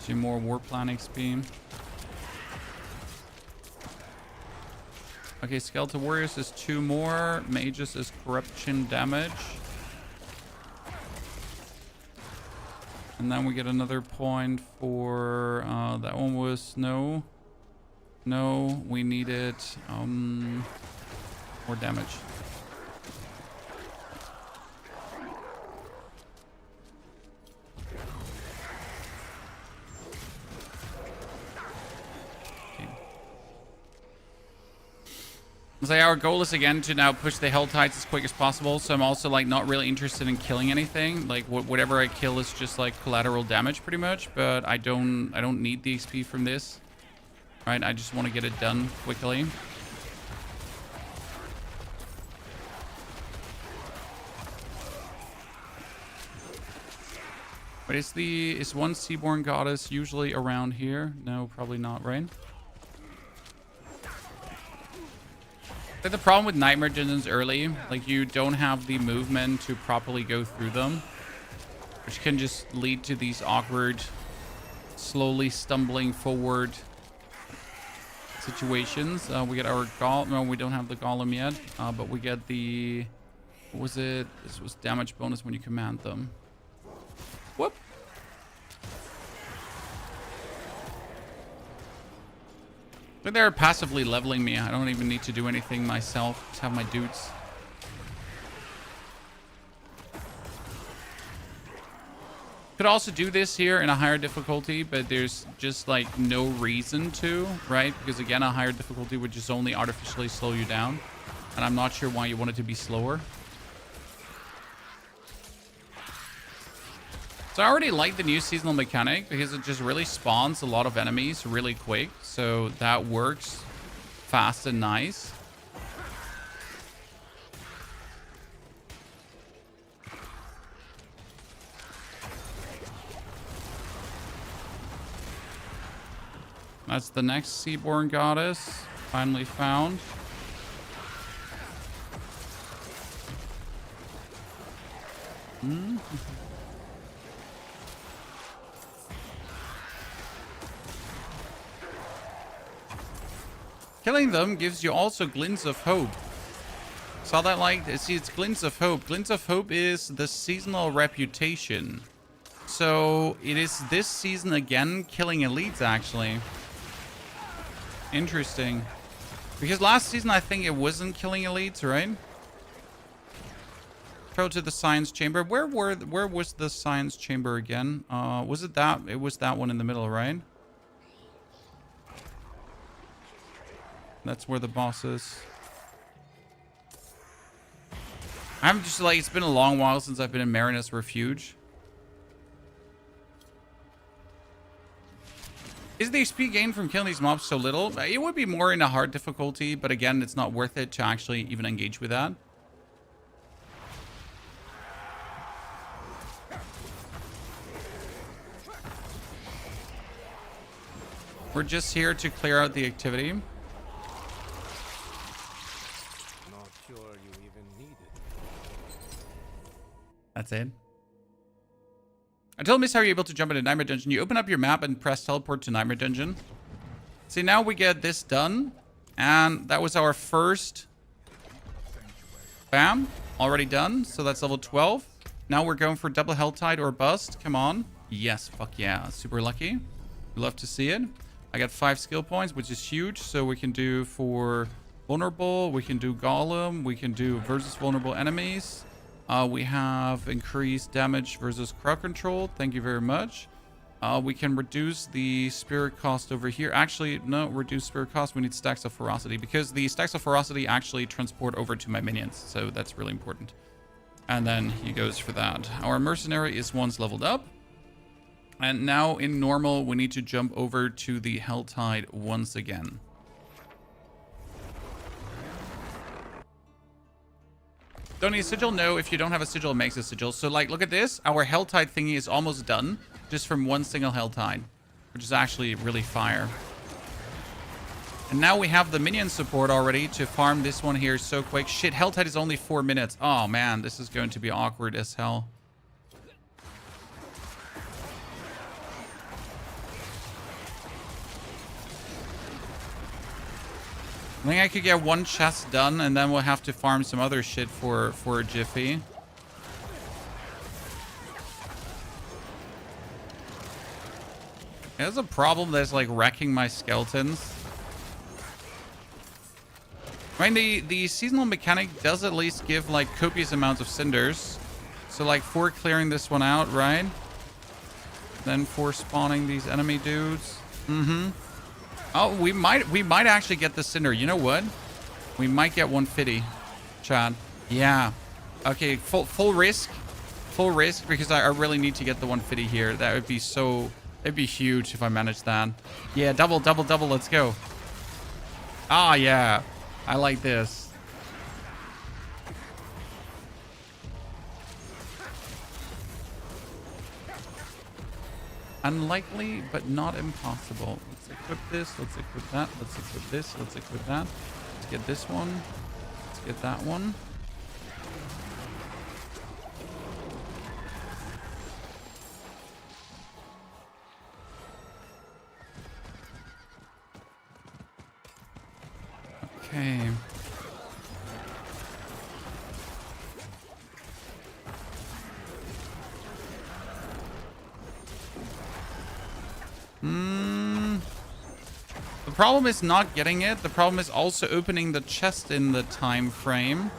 See more war plan XP. Okay, Skeletal Warriors is 2 more. Mages is corruption damage. And then we get another point for... that one was no. No, we needed more damage. So our goal is again to now push the Helltides as quick as possible. So I'm also like not really interested in killing anything. Like whatever I kill is just like collateral damage pretty much. But I don't need the XP from this. Right? I just want to get it done quickly. But is one Seaborn Goddess usually around here? No, probably not, right? Like the problem with nightmare dungeons early, like you don't have the movement to properly go through them, which can just lead to these awkward, slowly stumbling forward situations. We get our golem. No, we don't have the golem yet, but we get the... What was it? This was damage bonus when you command them. Whoop. But they're passively leveling me. I don't even need to do anything myself. Just have my dudes. Could also do this here in a higher difficulty, but there's just like no reason to, right? Because again, a higher difficulty would just only artificially slow you down. And I'm not sure why you want it to be slower. So I already like the new seasonal mechanic because it just really spawns a lot of enemies really quick. So that works fast and nice. That's the next Seaborn goddess. Finally found. Killing them gives you also glints of hope. Saw that like, see, it's glints of hope. Glints of hope is the seasonal reputation. So it is this season again killing elites actually. Interesting. Because last season I think it wasn't killing elites, right? Go to the science chamber. Where was the science chamber again? Was it that? It was that one in the middle, right? That's where the boss is. I'm just like, it's been a long while since I've been in Marinus Refuge. Is the XP gain from killing these mobs so little? It would be more in a hard difficulty, but again, it's not worth it to actually even engage with that. We're just here to clear out the activity. Not sure you even need it. That's it. I told Miss how you're able to jump into Nightmare Dungeon. You open up your map and press teleport to Nightmare Dungeon. See, now we get this done. And that was our first. Bam. Already done. So that's level 12. Now we're going for double Helltide or bust. Come on. Yes. Fuck yeah. Super lucky. Love to see it. I got 5 skill points, which is huge. So we can do for vulnerable. We can do golem. We can do versus vulnerable enemies. We have increased damage versus crowd control. Thank you very much. We can reduce the spirit cost over here. Actually, no, reduce spirit cost. We need stacks of ferocity because the stacks of ferocity actually transport over to my minions. So that's really important. And then he goes for that. Our mercenary is once leveled up. And now in normal, we need to jump over to the Helltide once again. Don't need a sigil? No, if you don't have a sigil, it makes a sigil. So, like, look at this. Our Helltide thingy is almost done. Just from one single Helltide. Which is actually really fire. And now we have the minion support already to farm this one here so quick. Shit, Helltide is only 4 minutes. Oh, man. This is going to be awkward as hell. I think I could get one chest done, and then we'll have to farm some other shit for a jiffy. There's a problem that's like wrecking my skeletons. I mean, the seasonal mechanic does at least give like copious amounts of cinders. So like for clearing this one out, right? Then for spawning these enemy dudes. Oh, we might actually get the cinder. You know what? We might get 150, Chad. Yeah. Okay, full risk. Full risk because I really need to get the 150 here. That would be so... It'd be huge if I managed that. Yeah, double. Let's go. Ah, yeah. I like this. Unlikely, but not impossible. Let's equip this. Let's equip that. Let's equip this. Let's equip that. Let's get this one. Let's get that one. Okay. The problem is not getting it. The problem is also opening the chest in the time frame.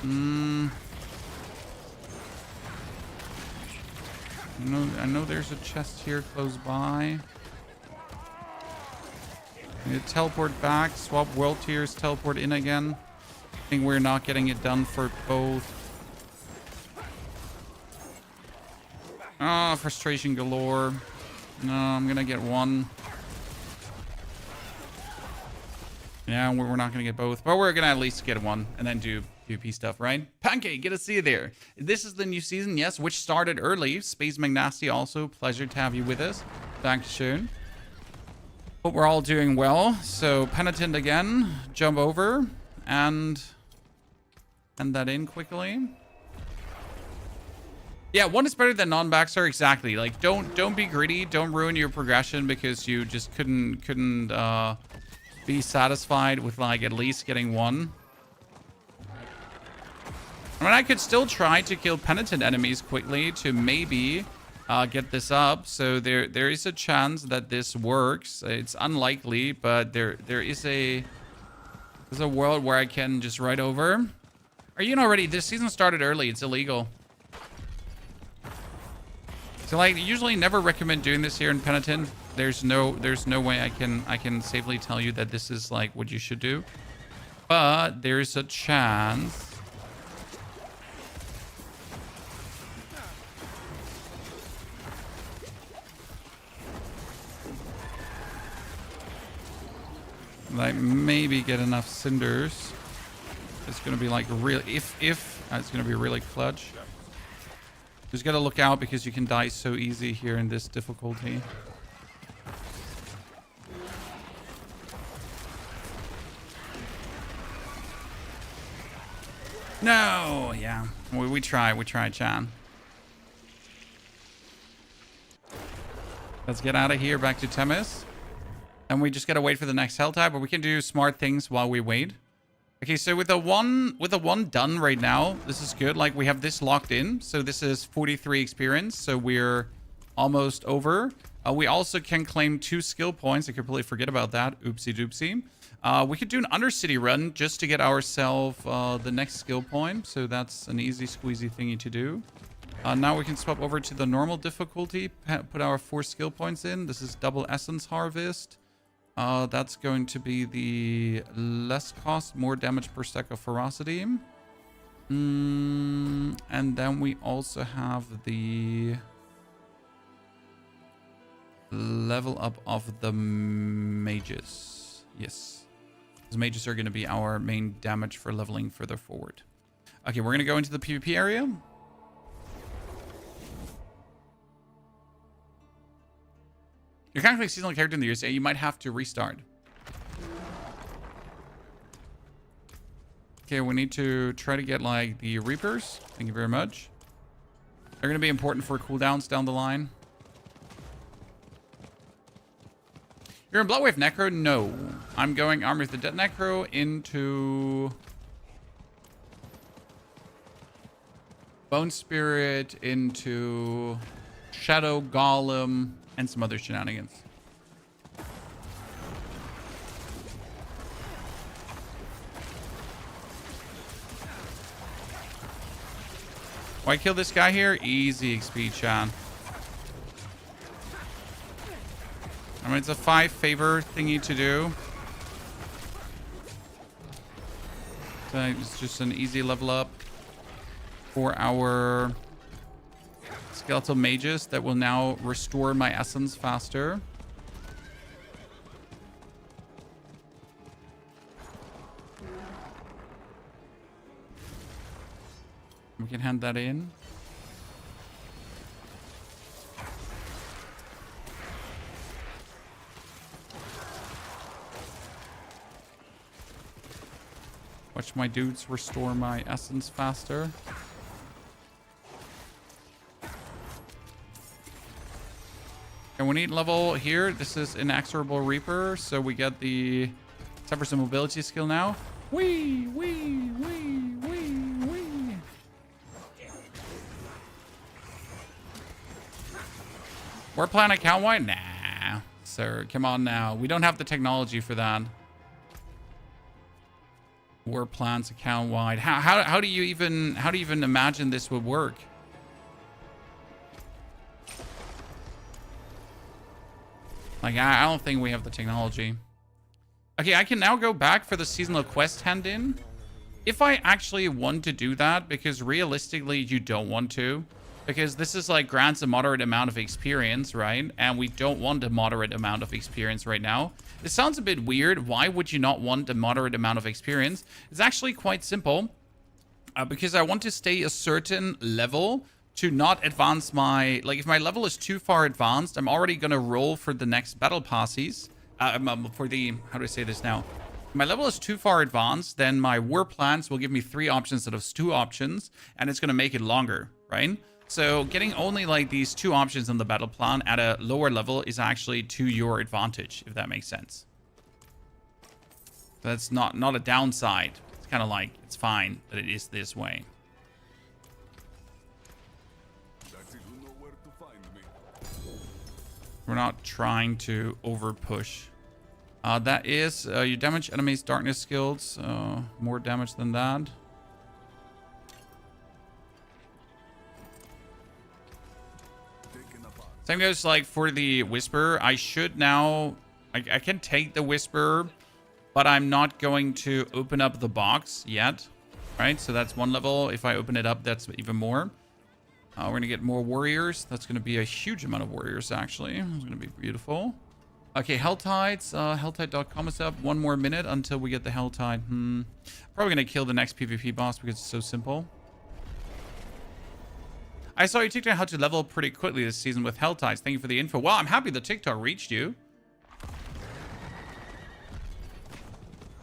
I know there's a chest here close by. I need to teleport back, swap world tiers, teleport in again. I think we're not getting it done for both. Ah, frustration galore. No, I'm gonna get one. Yeah, we're not gonna get both, but we're gonna at least get one and then do PvP stuff, right? Pancake, good to see you there. This is the new season, yes, which started early. Space McNasty also, pleasure to have you with us. Dankeschön. Hope we're all doing well. So Penitent again, jump over and end that in quickly. Yeah, one is better than non-backstar, exactly. Like, don't be greedy, don't ruin your progression because you just couldn't be satisfied with like at least getting one. I mean, I could still try to kill penitent enemies quickly to maybe get this up. So there is a chance that this works. It's unlikely, but there's a world where I can just ride over. Are you not ready? This season started early. It's illegal. So like, usually never recommend doing this here in Penitent. There's no way I can safely tell you that this is like what you should do. But there's a chance. Like maybe get enough cinders. It's gonna be like real if it's gonna be really clutch. Just gotta look out because you can die so easy here in this difficulty. No, yeah, we try, Chan. Let's get out of here, back to Temis. And we just gotta wait for the next Helltide, but we can do smart things while we wait. Okay, so with the one done right now, this is good. Like, we have this locked in. So this is 43 experience. So we're almost over. We also can claim 2 skill points. I completely forget about that. Oopsie doopsie. We could do an Undercity run just to get ourselves the next skill point. So that's an easy squeezy thingy to do. Now we can swap over to the normal difficulty. Put our 4 skill points in. This is double essence harvest. That's going to be the less cost, more damage per stack of ferocity. And then we also have the level up of the mages. Yes. Because mages are going to be our main damage for leveling further forward. Okay, we're going to go into the PvP area. You're kind of like a seasonal character in the USA. You might have to restart. Okay, we need to try to get like the Reapers. Thank you very much. They're going to be important for cooldowns down the line. You're in Bloodwave Necro? No. I'm going Army of the Dead Necro into Bone Spirit, into Shadow Golem, and some other shenanigans. Why kill this guy here? Easy XP, Chan. I mean, it's a 5 favor thingy to do. So it's just an easy level up for our skeletal mages that will now restore my essence faster. We can hand that in. Watch my dudes restore my essence faster. And we need level here. This is Inexorable Reaper, so we get the time for some mobility skill now. Wee, wee, wee, wee, wee. War plan account wide? Nah, sir. Come on now. We don't have the technology for that. War plans account wide. How do you even imagine this would work? Like, I don't think we have the technology. Okay, I can now go back for the seasonal quest hand-in. If I actually want to do that, because realistically you don't want to. Because this is like grants a moderate amount of experience, right? And we don't want a moderate amount of experience right now. It sounds a bit weird. Why would you not want a moderate amount of experience? It's actually quite simple. Because I want to stay a certain level to not advance my... Like, if my level is too far advanced, I'm already going to roll for the next battle passes. For the... How do I say this now? If my level is too far advanced, then my war plans will give me 3 options instead of 2 options. And it's going to make it longer, right? So getting only like these 2 options in the battle plan at a lower level is actually to your advantage, if that makes sense. That's not a downside. It's kind of like, it's fine that it is this way. We're not trying to over push. That is, you damage enemies' darkness skills. More damage than that. Same goes like for the Whisperer. I should now... I can take the Whisperer, but I'm not going to open up the box yet. Right? So that's 1 level. If I open it up, that's even more. We're going to get more warriors. That's going to be a huge amount of warriors, actually. It's going to be beautiful. Okay, Helltides. Helltide.com is up. 1 more minute until we get the Helltide. Probably going to kill the next PvP boss because it's so simple. I saw you TikTok how to level pretty quickly this season with Helltides. Thank you for the info. Well, I'm happy the TikTok reached you.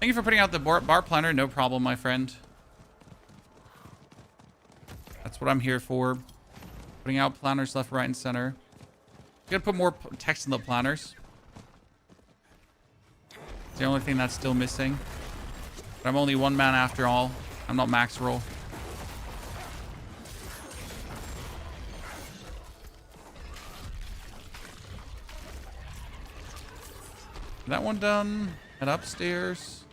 Thank you for putting out the bar planner. No problem, my friend. That's what I'm here for. Putting out planners left, right, and center. Gotta put more text in the planners. It's the only thing that's still missing. But I'm only 1 man after all. I'm not max roll. That one done. Head upstairs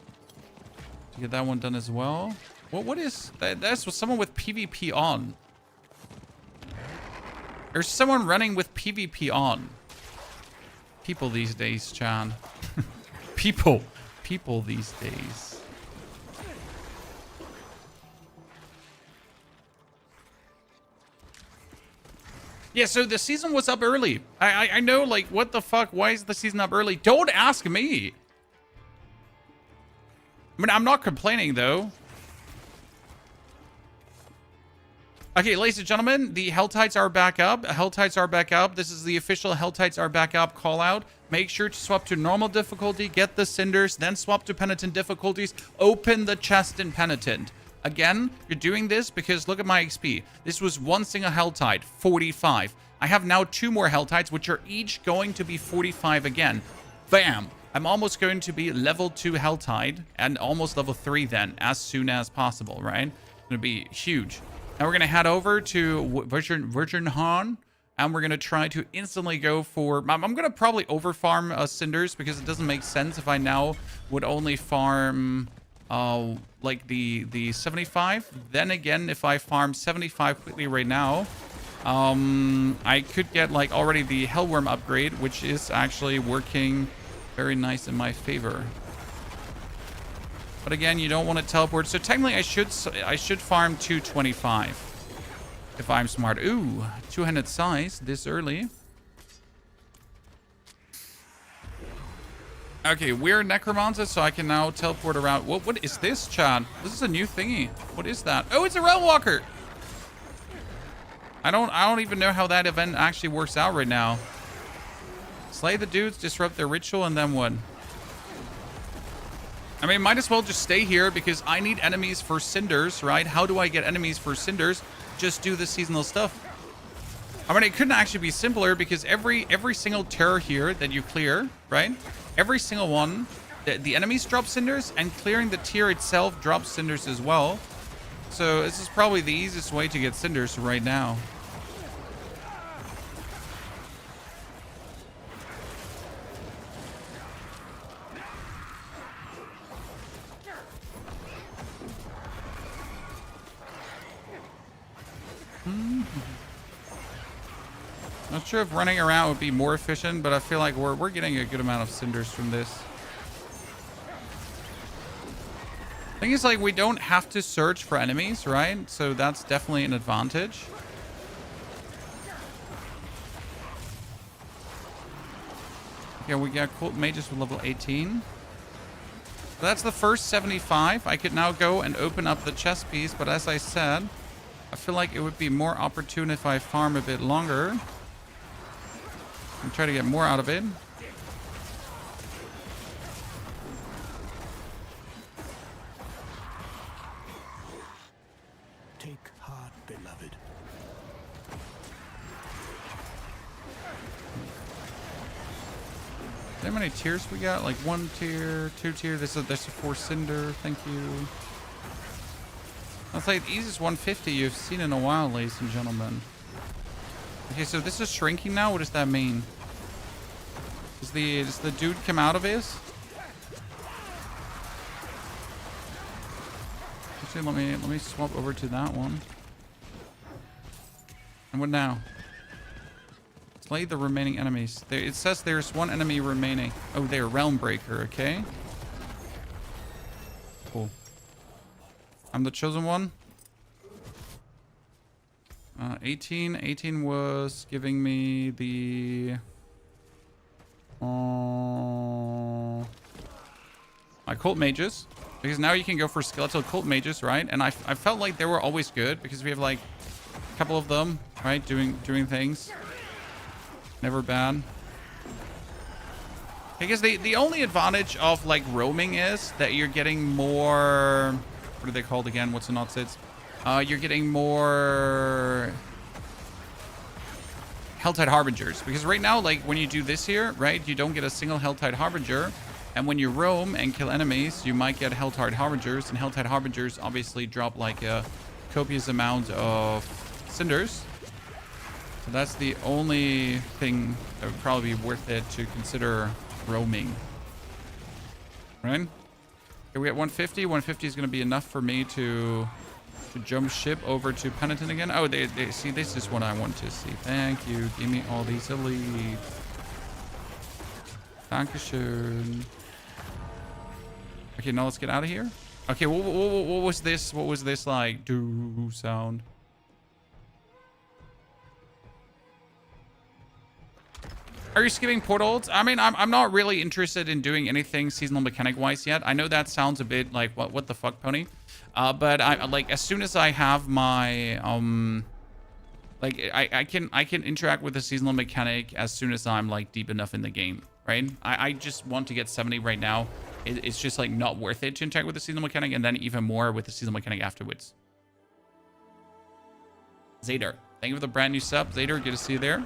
to get that one done as well. What is that? That's someone with PvP on. There's someone running with PvP on. People these days, Chan. People these days. Yeah, so the season was up early. I know, like, what the fuck? Why is the season up early? Don't ask me. I mean, I'm not complaining, though. Okay, ladies and gentlemen, the Helltides are back up. Helltides are back up. This is the official Helltides are back up call out. Make sure to swap to normal difficulty, get the cinders, then swap to penitent difficulties. Open the chest in penitent. Again, you're doing this because look at my XP. This was 1 single Helltide, 45. I have now 2 more Helltides, which are each going to be 45 again. Bam! I'm almost going to be level 2 Helltide and almost level 3 then, as soon as possible, right? It's going to be huge. Now we're going to head over to Virgin Han, and we're going to try to instantly go for... I'm going to probably overfarm cinders because it doesn't make sense if I now would only farm... like the 75. Then again, if I farm 75 quickly right now, I could get like already the Hellworm upgrade, which is actually working very nice in my favor. But again, you don't want to teleport. So technically I should farm 225 if I'm smart. Ooh, 200 size this early. Okay, we're Necromancer, so I can now teleport around. What is this, Chad? This is a new thingy. What is that? Oh, it's a Realm Walker. I don't even know how that event actually works out right now. Slay the dudes, disrupt their ritual, and then what? I mean, might as well just stay here because I need enemies for cinders, right? How do I get enemies for cinders? Just do the seasonal stuff. I mean, it couldn't actually be simpler because every single terror here that you clear, right? Every single one, the enemies drop cinders, and clearing the tier itself drops cinders as well. So this is probably the easiest way to get cinders right now. Not sure if running around would be more efficient, but I feel like we're getting a good amount of cinders from this. Thing is, like, we don't have to search for enemies, right? So that's definitely an advantage. Yeah, we got cult mages with level 18. So that's the first 75. I could now go and open up the chest piece, but as I said, I feel like it would be more opportune if I farm a bit longer and try to get more out of it. Take heart, beloved. How many tiers we got? Like 1 tier, 2 tier. There's a 4 cinder. Thank you. That's like the easiest 150 you've seen in a while, ladies and gentlemen. Okay, so this is shrinking now. What does that mean? Does the dude come out of his? Actually, let me swap over to that one. And what now? Slay the remaining enemies. There, it says there's 1 enemy remaining. Oh, they're Realm Breaker. Okay. Cool. I'm the chosen one. 18. 18 was giving me the... my cult mages. Because now you can go for skeletal cult mages, right? And I felt like they were always good because we have like a couple of them, right? Doing things. Never bad. I guess the only advantage of like roaming is that you're getting more... What are they called again? What's the not sits? You're getting more Helltide Harbingers. Because right now, like when you do this here, right, you don't get a single Helltide Harbinger. And when you roam and kill enemies, you might get Helltide Harbingers. And Helltide Harbingers obviously drop like a copious amount of cinders. So that's the only thing that would probably be worth it to consider roaming. Right? Okay, we got 150. 150 is going to be enough for me to jump ship over to Penitent again. Oh, they see, this is what I want to see. Thank you. Give me all these elite. Dankeschön. Okay, now let's get out of here. Okay, what was this? What was this like? Do sound. Are you skipping portals? I mean, I'm not really interested in doing anything seasonal mechanic wise yet. I know that sounds a bit like what the fuck, pony. But I like as soon as I have my like I can interact with the seasonal mechanic as soon as I'm like deep enough in the game, right? I just want to get 70 right now. It's just like not worth it to interact with the seasonal mechanic, and then even more with the seasonal mechanic afterwards. Zader, thank you for the brand new sub. Zader, good to see you there.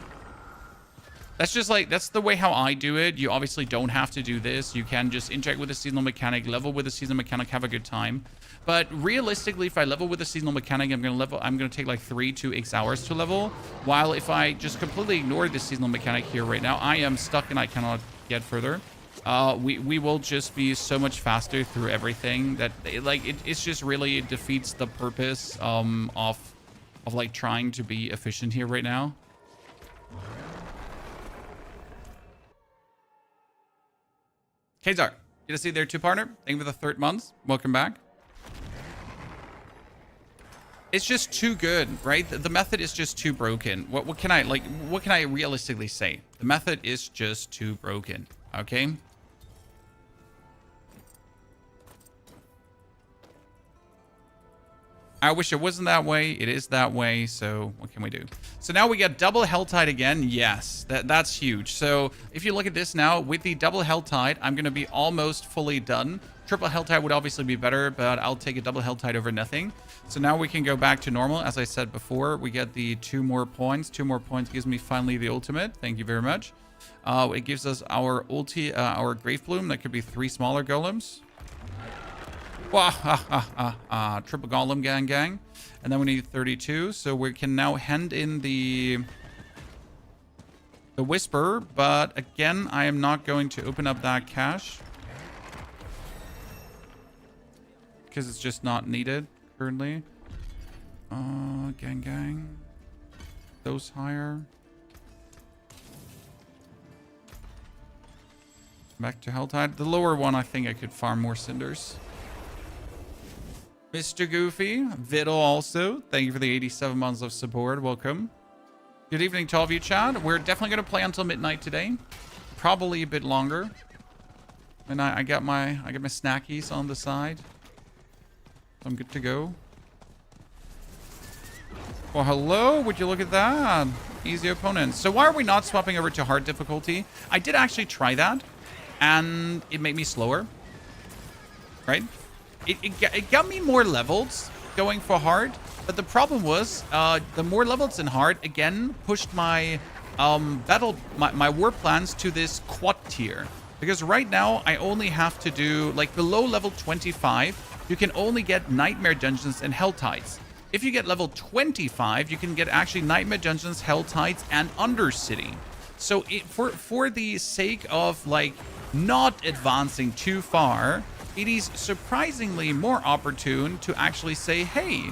That's just like, that's the way how I do it. You obviously don't have to do this. You can just interact with the seasonal mechanic, level with the seasonal mechanic, have a good time. But realistically, if I level with the seasonal mechanic, I'm gonna take like 3 to 8 hours to level. While if I just completely ignore the seasonal mechanic here right now, I am stuck and I cannot get further. We will just be so much faster through everything that it's just really defeats the purpose of like trying to be efficient here right now. Kazar, good to see you there too, partner. Thank you for the 3rd month. Welcome back. It's just too good, right? The method is just too broken. What can I realistically say? The method is just too broken. Okay. I wish it wasn't that way. It is that way. So what can we do? So now we get double Helltide again. Yes, that's huge. So if you look at this now with the double Helltide, I'm going to be almost fully done. Triple Helltide would obviously be better, but I'll take a double Helltide over nothing. So now we can go back to normal. As I said before, we get the 2 more points. 2 more points gives me finally the ultimate. Thank you very much. It gives us our ulti, our Grave Plume. That could be 3 smaller golems. Triple golem gang. And then we need 32. So we can now hand in the Whisper. But again, I am not going to open up that cache, because it's just not needed currently. Gang. Those higher. Back to Helltide. The lower one, I think I could farm more cinders. Mr. Goofy, Viddle also. Thank you for the 87 months of support. Welcome. Good evening to all of you, Chad. We're definitely going to play until midnight today. Probably a bit longer. And I got my snackies on the side. So I'm good to go. Well, hello. Would you look at that? Easy opponent. So why are we not swapping over to hard difficulty? I did actually try that. And it made me slower. Right? It got me more levels going for hard. But the problem was, the more levels in hard, again, pushed my my war plans to this quad tier. Because right now, I only have to do, like, below level 25, you can only get Nightmare Dungeons and Helltides. If you get level 25, you can get actually Nightmare Dungeons, Helltides, and Undercity. So for the sake of, like, not advancing too far, it is surprisingly more opportune to actually say, hey,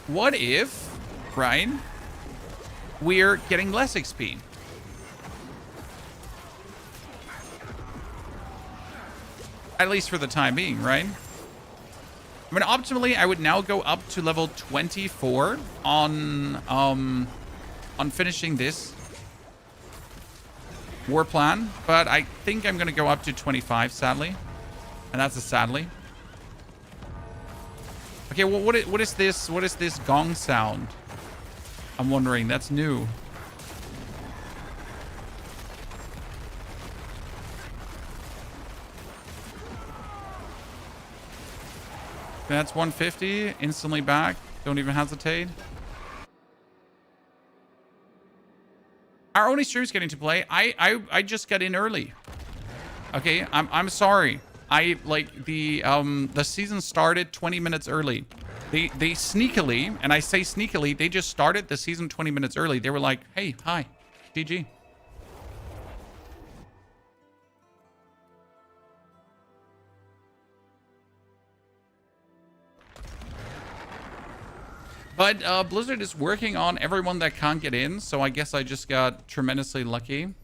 what if, right, we're getting less XP? At least for the time being, right? I mean, optimally, I would now go up to level 24 on finishing this war plan, but I think I'm gonna go up to 25, sadly, and that's a sadly. Okay, well, what is this? What is this gong sound? I'm wondering. That's new. That's 150. Instantly back. Don't even hesitate. Our only stream's getting to play. I just got in early. Okay, I'm sorry. The season started 20 minutes early. They sneakily, and I say sneakily, they just started the season 20 minutes early. They were like, hey, hi, GG. But Blizzard is working on everyone that can't get in, so I guess I just got tremendously lucky.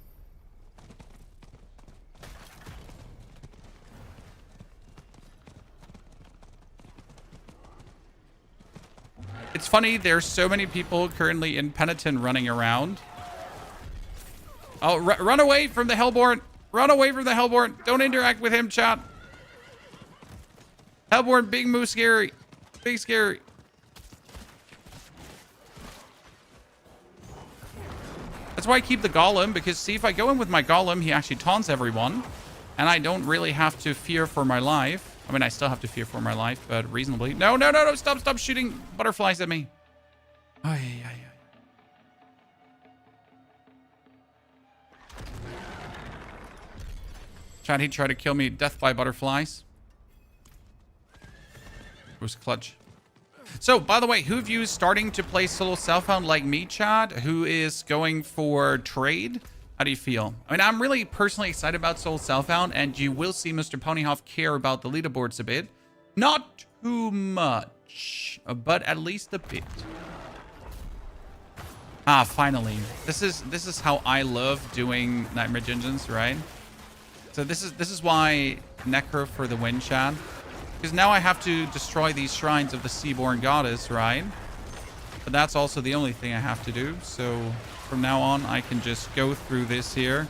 It's funny, there's so many people currently in Penitent running around. Oh, run away from the Hellborn! Run away from the Hellborn! Don't interact with him, chat! Hellborn, big move, scary. Big scary. That's why I keep the Golem, because see, if I go in with my Golem, he actually taunts everyone. And I don't really have to fear for my life. I mean, I still have to fear for my life, but reasonably. No, no, no, no, stop shooting butterflies at me. Ay, ay, ay. Chad, he tried to kill me. Death by butterflies. It was clutch. So, by the way, who of you is starting to play solo Southbound like me, Chad? Who is going for trade? How do you feel? I mean, I'm really personally excited about solo Southbound, and you will see Mr. Ponyhoff care about the leaderboards a bit. Not too much, but at least a bit. Ah, finally. This is how I love doing Nightmare Dungeons, right? So this is why Necro for the win, Chad. Because now I have to destroy these shrines of the Seaborn Goddess, right? But that's also the only thing I have to do. So from now on, I can just go through this here.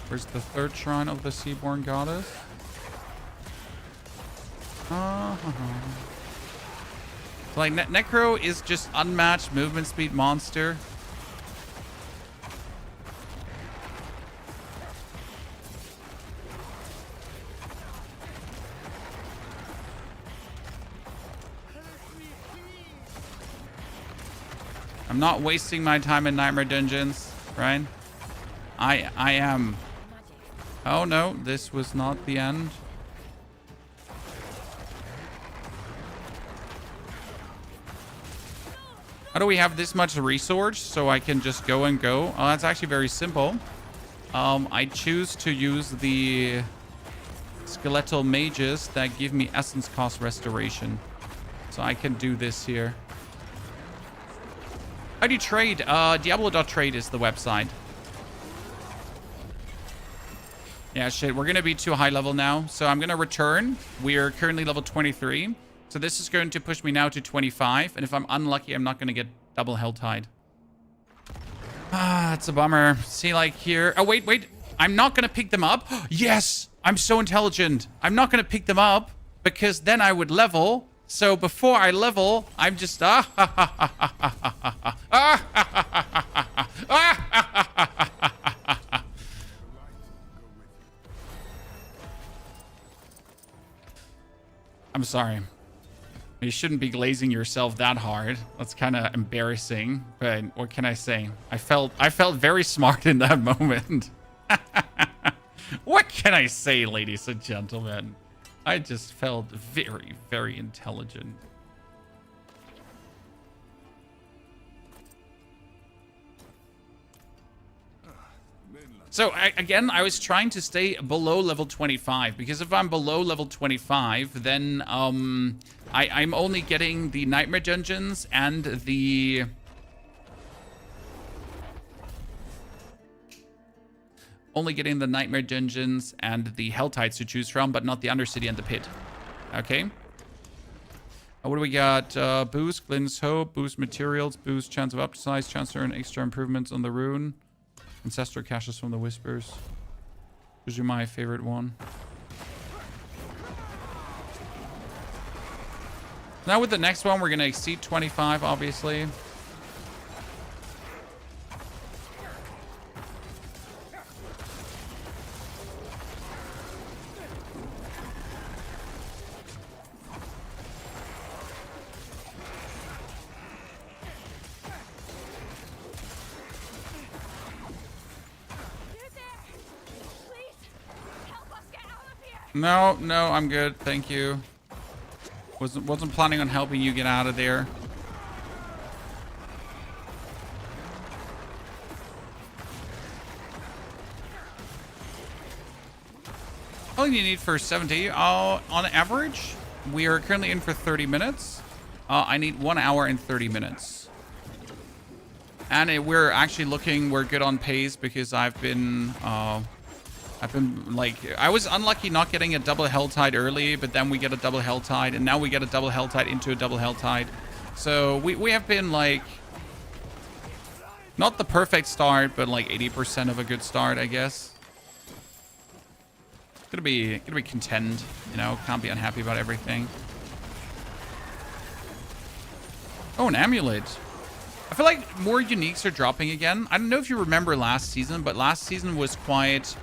Where's the third shrine of the Seaborn Goddess? Like, Necro is just unmatched movement speed monster. I'm not wasting my time in Nightmare Dungeons, right? I am. Oh no, this was not the end. How do we have this much resource so I can just go and go? Oh, that's actually very simple. I choose to use the skeletal mages that give me essence cost restoration. So I can do this here. How do you trade? Diablo.trade is the website. Yeah, shit. We're going to be too high level now. So I'm going to return. We are currently level 23. So this is going to push me now to 25. And if I'm unlucky, I'm not going to get double Helltide. Ah, it's a bummer. See, like here. Oh, wait. I'm not going to pick them up. Yes! I'm so intelligent. I'm not going to pick them up because then I would level. So before I level, I'm just... I'm sorry. You shouldn't be glazing yourself that hard. That's kind of embarrassing. But what can I say? I felt very smart in that moment. What can I say, ladies and gentlemen? I just felt very, very intelligent. So, again, I was trying to stay below level 25, because if I'm below level 25, then I'm only getting the Nightmare Dungeons and the... Only getting the Nightmare Dungeons and the Helltides to choose from, but not the Undercity and the Pit. Okay. What do we got? Boost, Glynn's Hope, boost materials, boost chance of upsize, chance to earn extra improvements on the rune. Ancestral caches from the Whispers. Those are my favorite one. Now with the next one, we're going to exceed 25, obviously. No, I'm good. Thank you. Wasn't planning on helping you get out of there. All you need for 70. On average, we are currently in for 30 minutes. I need 1 hour and 30 minutes. And we're actually we're good on pace because I've been like, I was unlucky not getting a double Helltide early, but then we get a double Helltide, and now we get a double Helltide into a double Helltide. So we have been like, not the perfect start, but like 80% of a good start, I guess. Gonna be content, you know, can't be unhappy about everything. Oh, an amulet. I feel like more uniques are dropping again. I don't know if you remember last season, but last season was quite...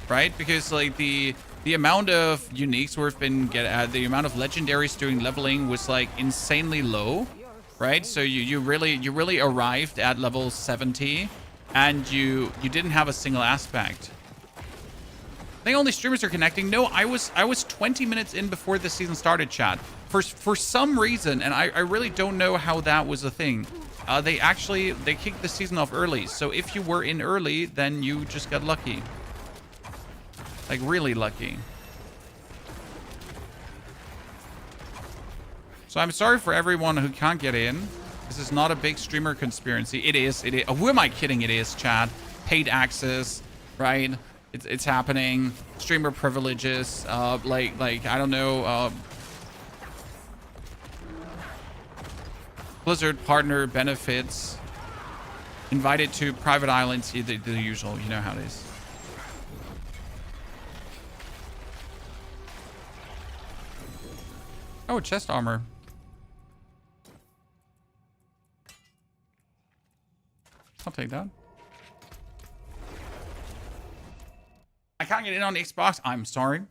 right? Because like the amount of uniques we've been the amount of legendaries doing leveling was like insanely low, right? So you really arrived at level 70 and you didn't have a single aspect. I think only streamers are connecting. No, I was 20 minutes in before the season started, chat. For some reason, and I really don't know how that was a thing. They kicked the season off early. So if you were in early, then you just got lucky. Like, really lucky. So I'm sorry for everyone who can't get in. This is not a big streamer conspiracy. It is. Who am I kidding? It is, Chad. Paid access, right? It's happening. Streamer privileges. Like I don't know. Blizzard partner benefits. Invited to private islands. The usual. You know how it is. Oh, chest armor. I'll take that. I can't get in on Xbox. I'm sorry.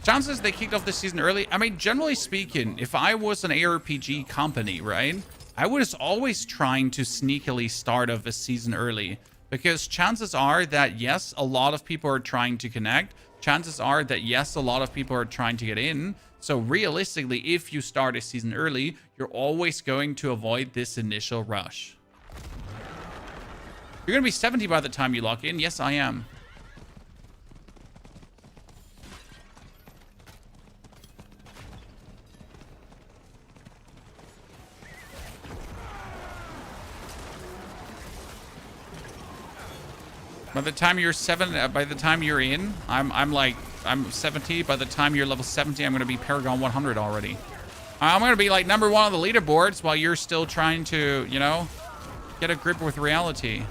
Chances they kicked off this season early. I mean, generally speaking, if I was an ARPG company, right, I was always trying to sneakily start off a season early. Because chances are that, yes, a lot of people are trying to connect. Chances are that, yes, a lot of people are trying to get in. So realistically, if you start a season early, you're always going to avoid this initial rush. You're going to be 70 by the time you lock in. Yes, I am. By the time you're by the time you're in, I'm 70. By the time you're level 70, I'm going to be Paragon 100 already. I'm going to be like number 1 on the leaderboards while you're still trying to, you know, get a grip with reality.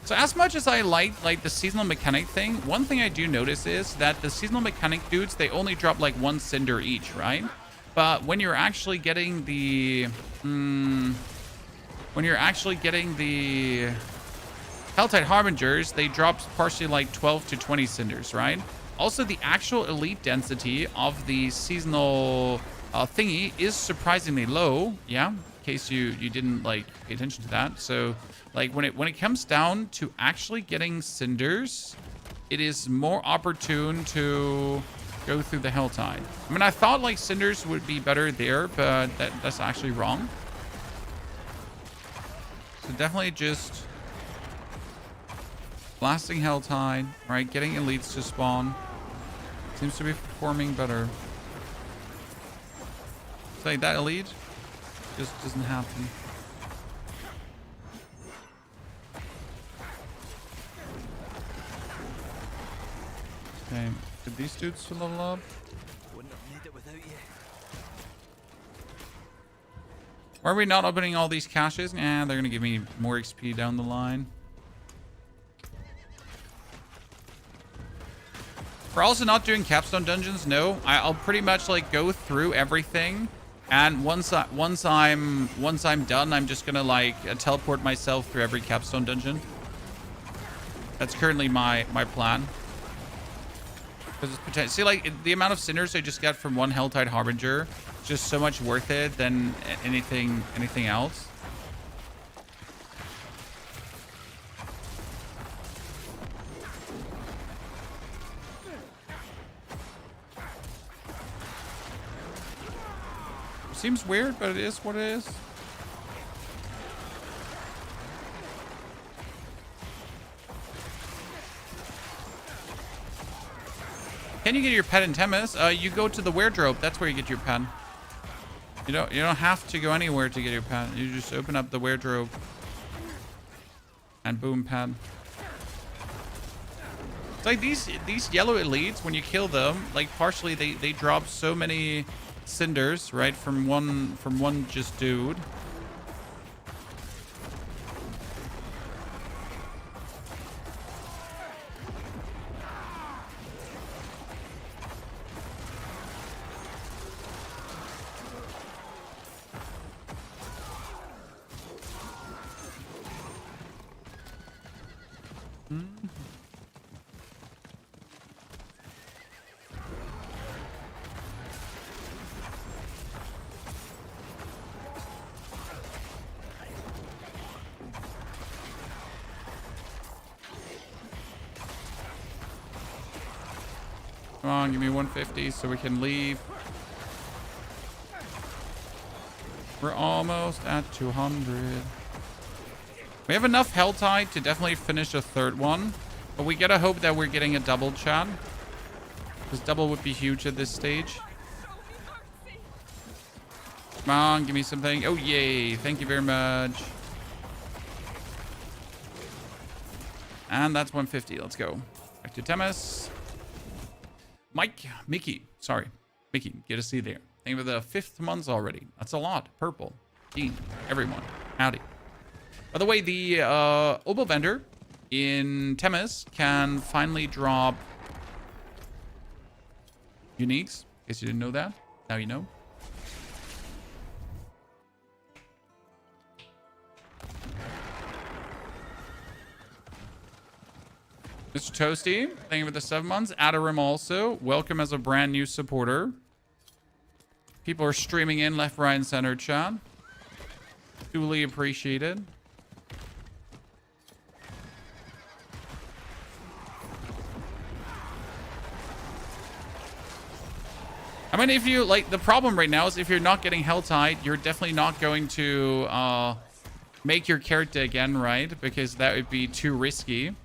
So as much as I like the seasonal mechanic thing, one thing I do notice is that the seasonal mechanic dudes, they only drop like 1 cinder each, right? But when you're actually getting the Helltide Harbingers, they drop partially like 12 to 20 cinders, right? Also, the actual elite density of the seasonal thingy is surprisingly low. Yeah, in case you didn't like pay attention to that. So, like when it comes down to actually getting cinders, it is more opportune to go through the Helltide. I mean, I thought like cinders would be better there, but that's actually wrong. So definitely just blasting Helltide, right? Getting elites to spawn seems to be performing better. It's like that elite just doesn't happen. Okay, did these dudes level up? Wouldn't have made it without you. Why are we not opening all these caches? Nah, they're gonna give me more XP down the line. We're also not doing capstone dungeons. No, I'll pretty much like go through everything, and once I'm done, I'm just gonna like teleport myself through every capstone dungeon. That's currently my plan. Because it's see, like the amount of cinders I just get from 1 Helltide Harbinger, just so much worth it than anything else. Seems weird, but it is what it is. Can you get your pet in Temis? You go to the wardrobe. That's where you get your pet. You don't have to go anywhere to get your pet. You just open up the wardrobe and boom, pet. It's like these yellow elites, when you kill them, like partially they drop so many cinders, right, from one just dude. Come on, give me 150 so we can leave. We're almost at 200. We have enough Helltide to definitely finish a 3rd one. But we gotta hope that we're getting a double, chat. Because double would be huge at this stage. Come on, give me something. Oh, yay. Thank you very much. And that's 150. Let's go. Back to Temis. Mickey, get a C there. Thank you for the 5th month already. That's a lot. Purple, Dean, everyone, howdy. By the way, the Opal vendor in Temis can finally drop uniques. In case you didn't know that, now you know. Mr. Toasty, thank you for the 7 months. Adarim also, welcome as a brand new supporter. People are streaming in left, right, and center, chat. Duly appreciated. I mean, if you, like, the problem right now is if you're not getting Helltide, you're definitely not going to make your character again, right? Because that would be too risky.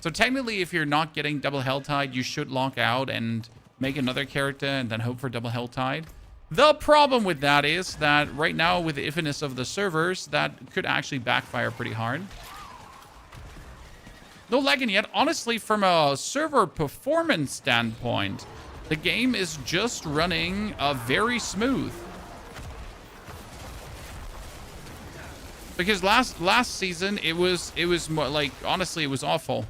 So technically, if you're not getting double Helltide, you should lock out and make another character and then hope for double Helltide. The problem with that is that right now, with the iffiness of the servers, that could actually backfire pretty hard. No lagging yet. Honestly, from a server performance standpoint, the game is just running very smooth. Because last season it was more like, honestly, it was awful.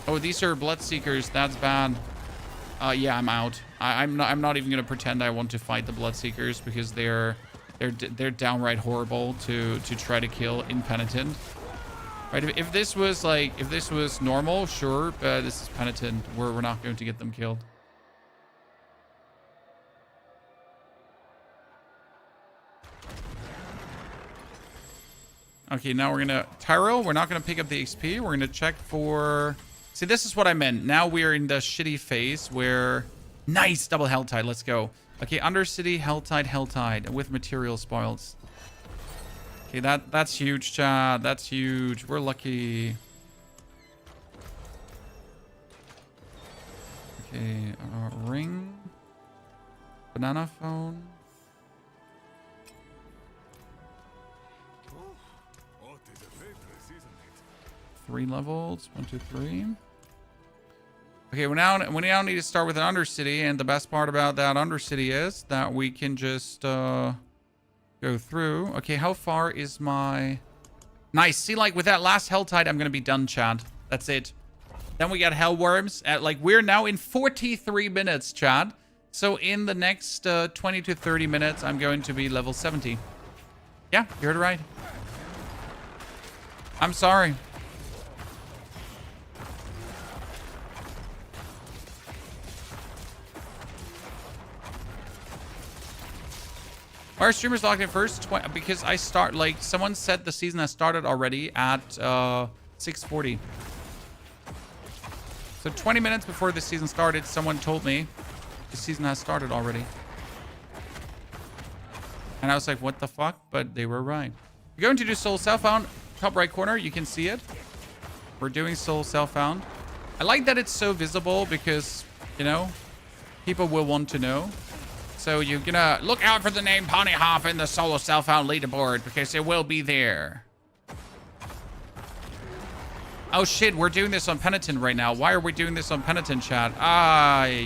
Oh, these are Bloodseekers. That's bad. Yeah, I'm out. I'm not even gonna pretend I want to fight the Bloodseekers because they're downright horrible to try to kill impenitent. Right? If this was normal, sure. This is penitent. We're not going to get them killed. Okay, now we're gonna Tyrell. We're not gonna pick up the XP. We're gonna check for. See, this is what I meant. Now we're in the shitty phase where. Nice double Helltide. Let's go. Okay, Undercity, Helltide with material spoils. Okay, that's huge, Chad. That's huge. We're lucky. Okay, ring. Banana phone. Three levels. 1, 2, 3. Okay, we now need to start with an Undercity, and the best part about that Undercity is that we can just go through. Okay, how far is my... Nice. See, like, with that last Helltide, I'm going to be done, Chad. That's it. Then we got Hellworms. Like, we're now in 43 minutes, Chad. So in the next 20 to 30 minutes, I'm going to be level 70. Yeah, you heard it right. I'm sorry. Our streamers logged in first because I start, like, someone said the season has started already at 6:40. So 20 minutes before the season started, someone told me the season has started already. And I was like, what the fuck? But they were right. We're going to do Soul Self-Found. Top right corner, you can see it. We're doing Soul Self-Found. I like that it's so visible because, you know, people will want to know. So you're gonna look out for the name Ponyhoff in the Solo Self-Found leaderboard because it will be there. Oh shit, we're doing this on Penitent right now. Why are we doing this on Penitent, chat?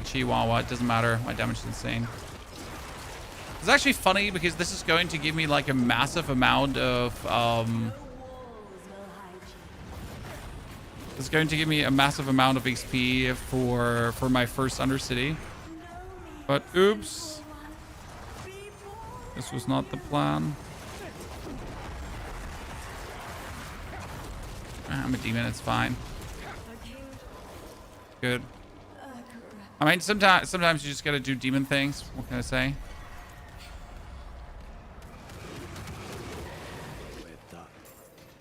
Chihuahua, it doesn't matter. My damage is insane. It's actually funny because this is going to give me like a massive amount of it's going to give me a massive amount of XP for my first Undercity. But oops. This was not the plan. I'm a demon, it's fine. Good. I mean, sometimes you just gotta do demon things. What can I say?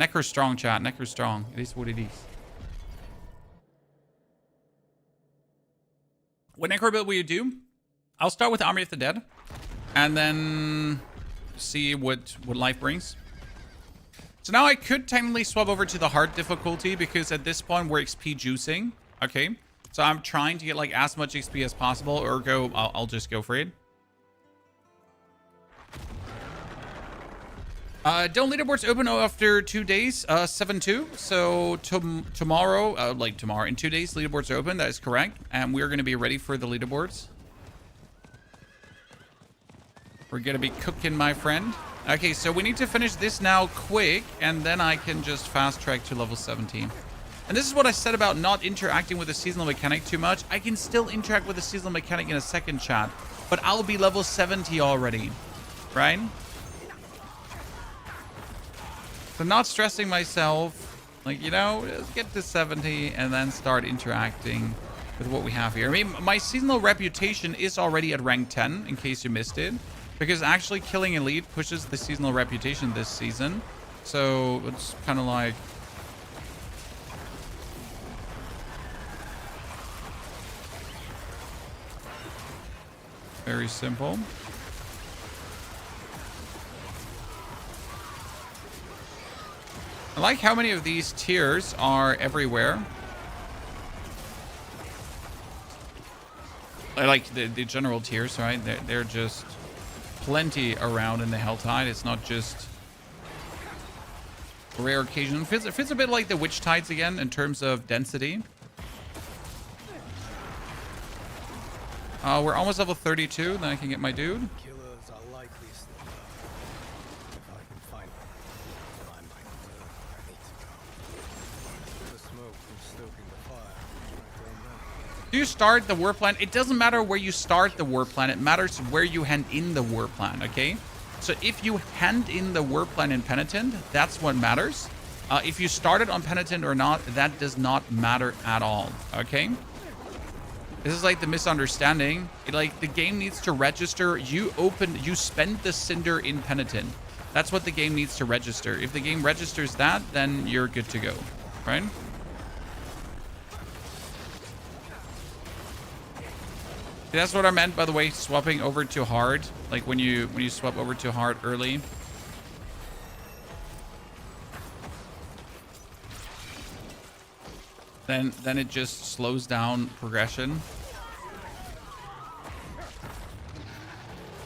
Necro's strong, chat. Necro's strong. It is what it is. What Necro build will you do? I'll start with Army of the Dead. And then see what life brings. So now I could technically swap over to the hard difficulty because at this point we're XP juicing. Okay. So I'm trying to get like as much XP as possible, or I'll just go for it. Don't leaderboards open after 2 days? 7-2. So tomorrow, in 2 days, leaderboards are open. That is correct. And we're going to be ready for the leaderboards. We're going to be cooking, my friend. Okay, so we need to finish this now quick, and then I can just fast track to level 17. And this is what I said about not interacting with the seasonal mechanic too much. I can still interact with the seasonal mechanic in a second, chat, but I'll be level 70 already, right? So not stressing myself, like, you know, let's get to 70 and then start interacting with what we have here. I mean, my seasonal reputation is already at rank 10, in case you missed it. Because actually killing elite pushes the seasonal reputation this season. So it's kind of like... very simple. I like how many of these tiers are everywhere. I like the general tiers, right? They're just... plenty around in the Helltide. It's not just rare occasion. It feels a bit like the Witch Tides again in terms of density. We're almost level 32. Then I can get my dude. Killers are likely still alive. If I can find them, I might know where I need to go. The smoke from stoking the fire. Do you start the war plan? It doesn't matter where you start the war plan. It matters where you hand in the war plan, okay? So if you hand in the war plan in Penitent, that's what matters. If you started on Penitent or not, that does not matter at all, okay? This is like the misunderstanding. Like the game needs to register. You spend the Cinder in Penitent. That's what the game needs to register. If the game registers that, then you're good to go, right? That's what I meant, by the way, swapping over to hard. Like when you swap over to hard early. Then it just slows down progression.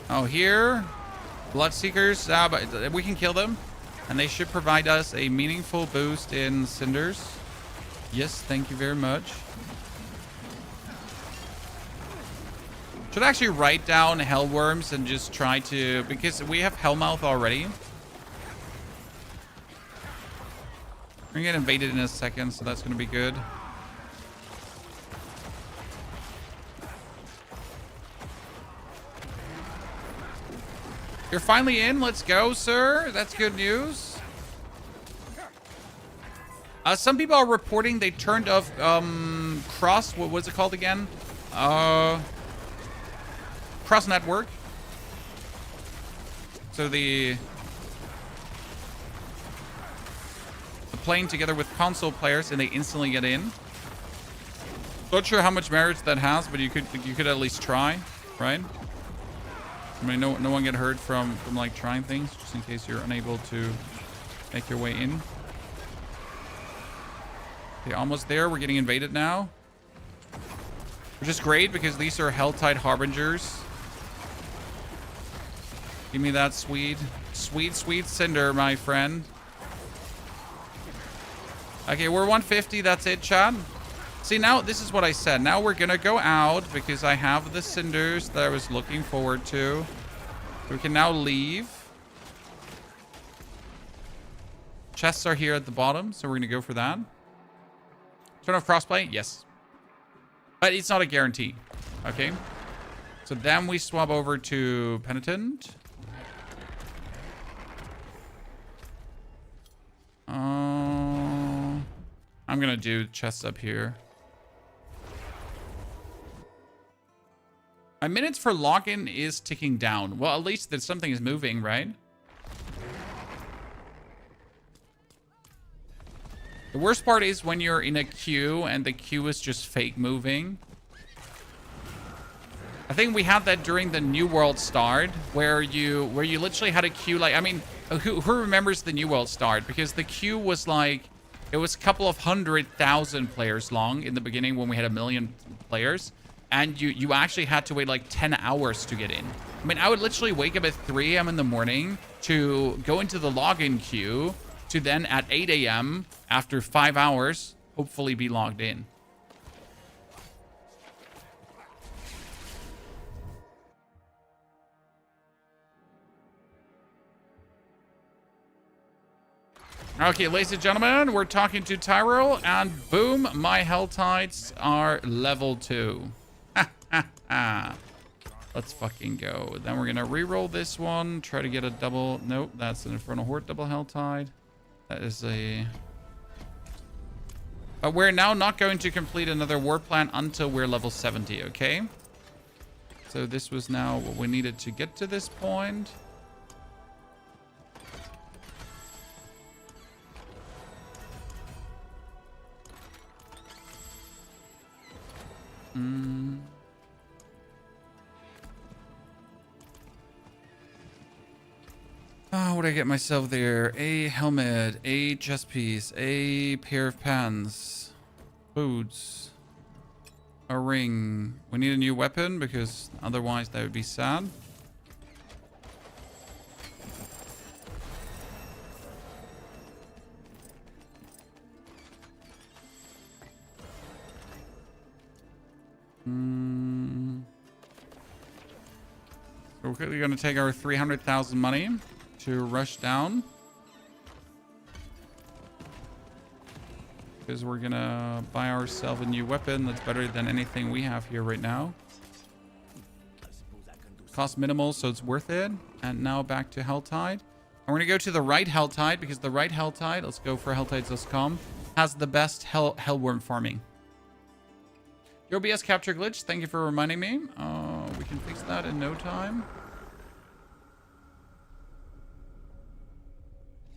Oh, here, Bloodseekers, but we can kill them, and they should provide us a meaningful boost in cinders. Yes, thank you very much. Should actually write down Hellworms and just try to, because we have Hellmouth already. We're gonna get invaded in a second, so that's gonna be good. You're finally in. Let's go, sir. That's good news. Some people are reporting they turned off cross. What was it called again? Cross network. So the playing together with console players and they instantly get in. Not sure how much merit that has, but you could at least try, right? I mean, no one get hurt from like trying things, just in case you're unable to make your way in. Okay, almost there. We're getting invaded now, which is great because these are Helltide Harbingers. Give me that sweet cinder, my friend. Okay, we're 150. That's it, chat. See, now this is what I said. Now we're gonna go out because I have the cinders that I was looking forward to. We can now leave. Chests are here at the bottom, so we're gonna go for that. Turn off crossplay? Yes. But it's not a guarantee. Okay. So then we swap over to Penitent. I'm gonna do chests up here. My minutes for login is ticking down. Well, at least that something is moving, right? The worst part is when you're in a queue and the queue is just fake moving. I think we had that during the New World start, where you literally had a queue. Like, I mean, who remembers the New World start? Because the queue was like, it was a couple of 100,000 players long in the beginning when we had 1 million players, and you actually had to wait like 10 hours to get in. I mean, I would literally wake up at 3 a.m. in the morning to go into the login queue, to then at 8 a.m. after 5 hours, hopefully be logged in. Okay, ladies and gentlemen, we're talking to Tyrell, and boom, my Helltides are level 2. Let's fucking go. Then we're gonna re-roll this one, try to get a double. Nope, that's an Infernal Horde double Helltide. That is a... But we're now not going to complete another war plan until we're level 70, okay? So this was now what we needed to get to this point. Oh, what did I get myself there? A helmet, a chest piece, a pair of pants, boots, a ring. We need a new weapon because otherwise that would be sad. We're quickly going to take our 300,000 money to rush down. Because we're going to buy ourselves a new weapon that's better than anything we have here right now. Cost minimal, so it's worth it. And now back to Helltide. And we're going to go to the right Helltide, because the right Helltide, let's go for Helltides.com, has the best hellworm farming. Your OBS capture glitch, thank you for reminding me. We can fix that in no time.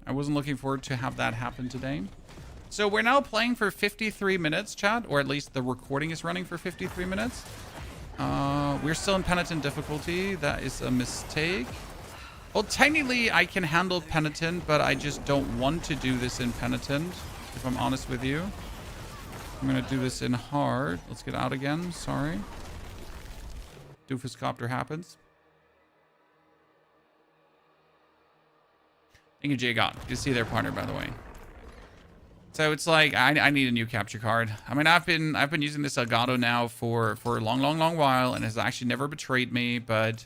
I wasn't looking forward to have that happen today. So we're now playing for 53 minutes, chat, or at least the recording is running for 53 minutes. We're still in Penitent difficulty. That is a mistake. Well, technically, I can handle Penitent, but I just don't want to do this in Penitent, if I'm honest with you. I'm going to do this in hard. Let's get out again. Sorry. Doofus Copter happens. Thank you, Jay God. Good to see their partner, by the way. So it's like I need a new capture card. I mean, I've been using this Elgato now for a long while, and has actually never betrayed me. But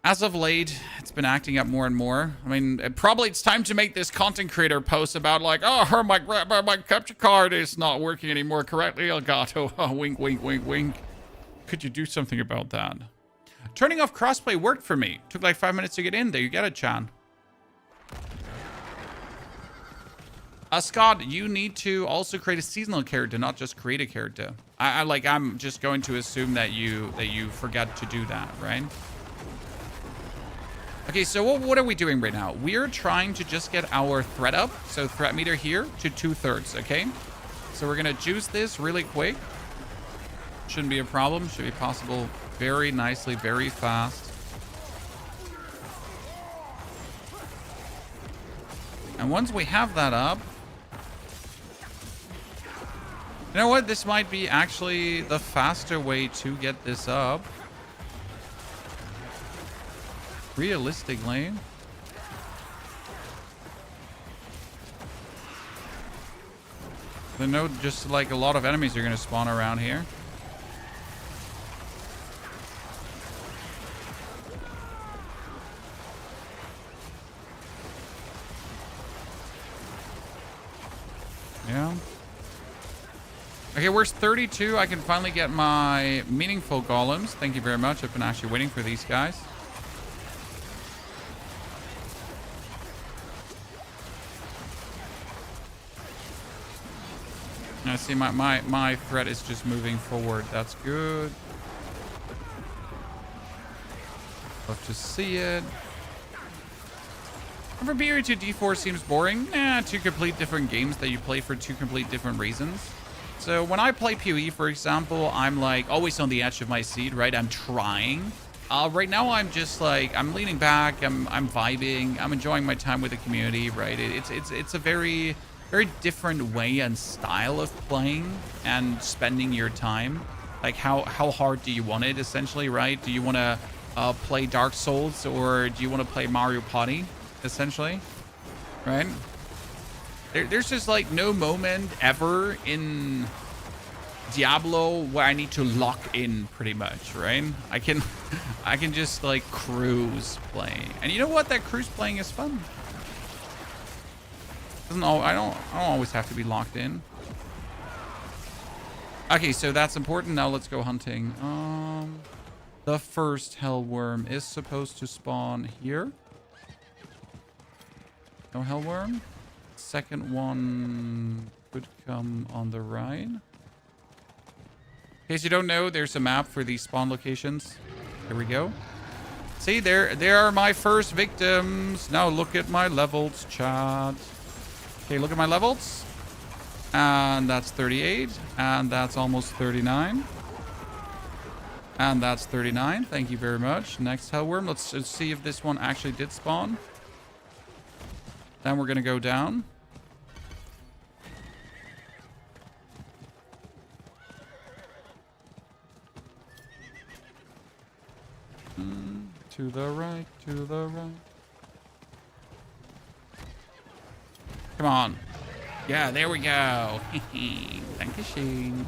as of late, it's been acting up more and more. I mean, probably it's time to make this content creator post about like, oh, my capture card is not working anymore correctly. Elgato, oh, wink, wink, wink, wink. Could you do something about that? Turning off crossplay worked for me. Took like 5 minutes to get in. There you get it, Chan. Scott, you need to also create a seasonal character, not just create a character. I'm just going to assume that you forget to do that, right? Okay, so what are we doing right now? We're trying to just get our threat up. So threat meter here to 2/3, okay? So we're gonna juice this really quick. Shouldn't be a problem. Should be possible very nicely, very fast. And once we have that up, you know what? This might be actually the faster way to get this up. Realistically. I know just like a lot of enemies are going to spawn around here. Yeah. Okay, where's 32? I can finally get my meaningful golems. Thank you very much. I've been actually waiting for these guys. I see my threat is just moving forward. That's good. Love to see it. From Period to D4 seems boring. Two complete different games that you play for two complete different reasons. So when I play PoE, for example, I'm like always on the edge of my seat, right? I'm trying. Right now, I'm just like, I'm leaning back. I'm vibing. I'm enjoying my time with the community, right? It's a very different way and style of playing and spending your time. Like how hard do you want it, essentially, right? Do you want to play Dark Souls, or do you want to play Mario Party, essentially, right? There's just like no moment ever in Diablo where I need to lock in, pretty much, right? I can just like cruise play, and you know what? That cruise playing is fun. I don't always have to be locked in. Okay, so that's important. Now let's go hunting. The first hellworm is supposed to spawn here. No hellworm. Second one could come on the right. In case you don't know, there's a map for these spawn locations. Here we go. See, there are my first victims. Now look at my levels, chat. Okay, look at my levels. And that's 38. And that's almost 39. And that's 39. Thank you very much. Next hellworm. Let's see if this one actually did spawn. Then we're going to go down. To the right, to the right. Come on. Yeah, there we go. Dankeschön.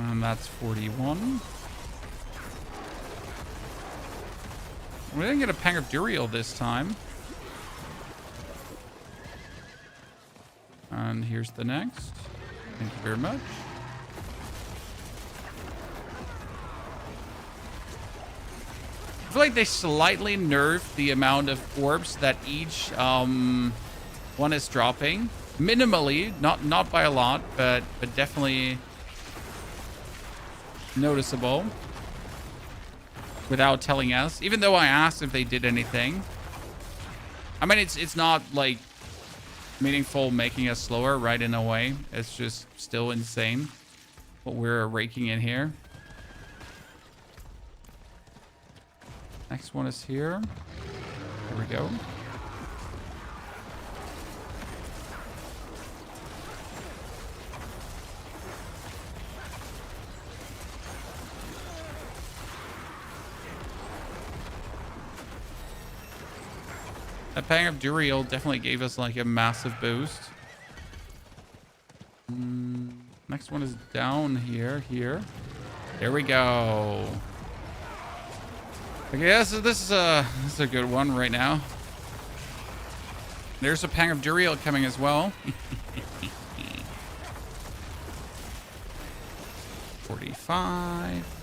And that's 41. We didn't get a Pang of Duriel this time. And here's the next. Thank you very much. I feel like they slightly nerfed the amount of orbs that each one is dropping. Minimally, not by a lot, but definitely noticeable. Without telling us, even though I asked if they did anything. I mean, it's not like meaningful making us slower, right? In a way, it's just still insane what we're raking in here. Next one is here. There we go. That Pang of Duriel definitely gave us like a massive boost. Next one is down here. There we go. Okay, this is a good one right now. There's a Pang of Duriel coming as well. 45.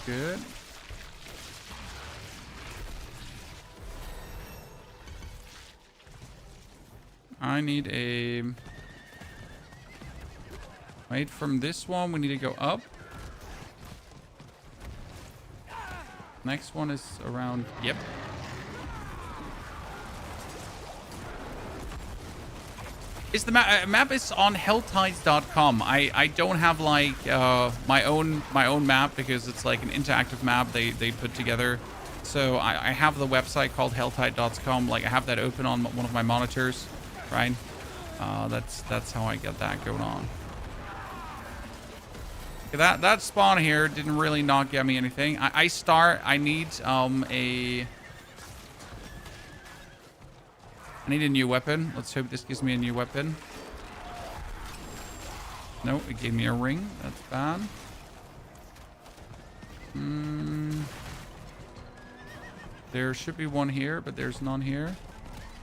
Good. I need a... Wait, from this one, we need to go up. Next one is around... Yep. Is the map is on Helltides.com. I don't have like my own map because it's like an interactive map they put together. So I have the website called Helltide.com. Like I have that open on one of my monitors, right? That's how I get that going on. Okay, that spawn here didn't really not get me anything. I need a new weapon. Let's hope this gives me a new weapon. No, it gave me a ring. That's bad. There should be one here, but there's none here.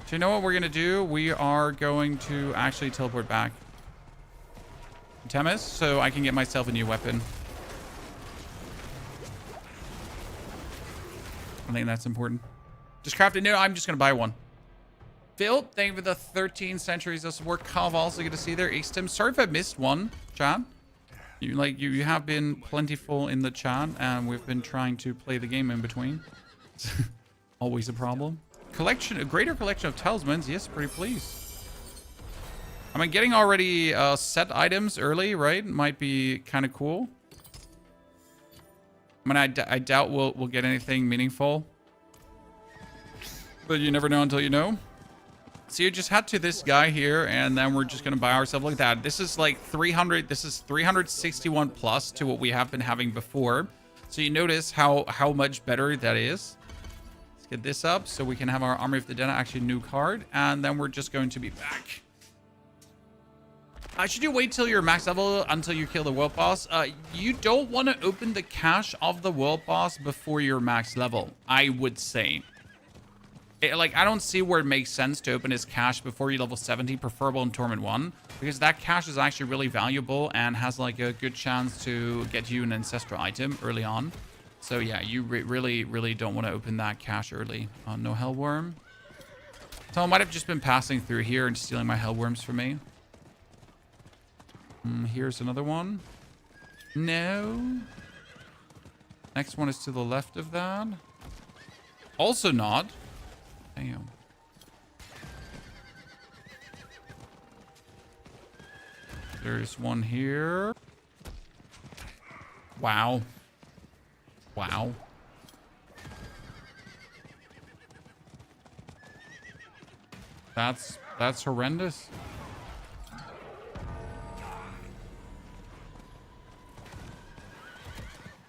So you know what we're going to do? We are going to actually teleport back to Temis so I can get myself a new weapon. I think that's important. Just craft it. No, I'm just going to buy one. Phil, thank you for the 13 centuries of support. Calv, also good to see there. Extim, sorry if I missed one, chat. You have been plentiful in the chat, and we've been trying to play the game in between. Always a problem. A greater collection of talismans. Yes, pretty pleased. I mean, getting already set items early, right? Might be kind of cool. I mean, I doubt we'll get anything meaningful. But you never know until you know. So you just head to this guy here, and then we're just going to buy ourselves. Look at that. This is like 300. This is 361 plus to what we have been having before. So you notice how much better that is. Let's get this up so we can have our Army of the Dead, actually new card. And then we're just going to be back. Should you wait till you're max level until you kill the world boss? You don't want to open the cache of the world boss before you're max level, I would say. Like, I don't see where it makes sense to open his cache before you level 70, preferable in Torment 1, because that cache is actually really valuable and has like a good chance to get you an ancestral item early on. So yeah, you really don't want to open that cache early. No Hellworm. So I might have just been passing through here and stealing my Hellworms for me. Here's another one. No. Next one is to the left of that. Also not. Damn. There's one here. Wow. Wow. That's horrendous.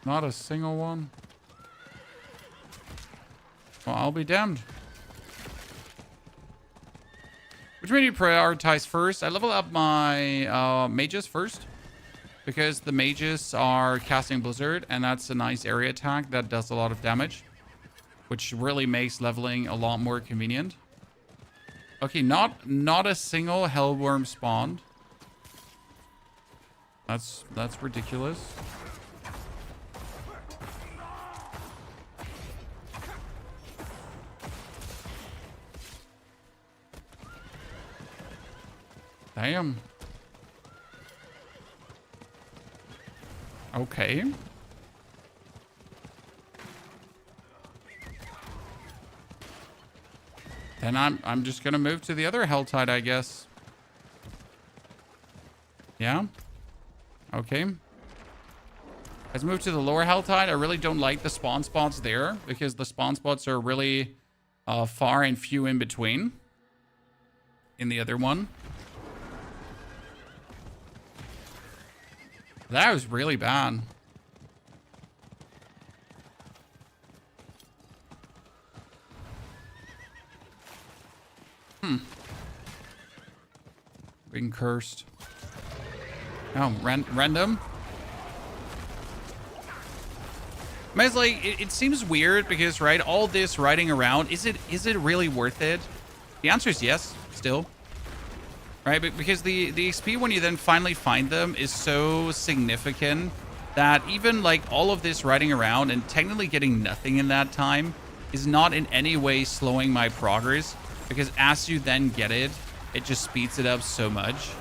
Not a single one. Well, I'll be damned. Which one do you prioritize first? I level up my mages first. Because the mages are casting Blizzard. And that's a nice area attack that does a lot of damage. Which really makes leveling a lot more convenient. Okay, not a single Hellworm spawned. That's ridiculous. Damn. Okay. Then I'm just gonna move to the other Helltide, I guess. Yeah. Okay. Let's move to the lower Helltide. I really don't like the spawn spots there because the spawn spots are really far and few in between. In the other one. That was really bad. Being cursed. Oh, random. I mean, it's like, it seems weird because, right, all this riding around, is it really worth it? The answer is yes, still. Right, but because the XP when you then finally find them is so significant that even like all of this riding around and technically getting nothing in that time is not in any way slowing my progress, because as you then get it, it just speeds it up so much.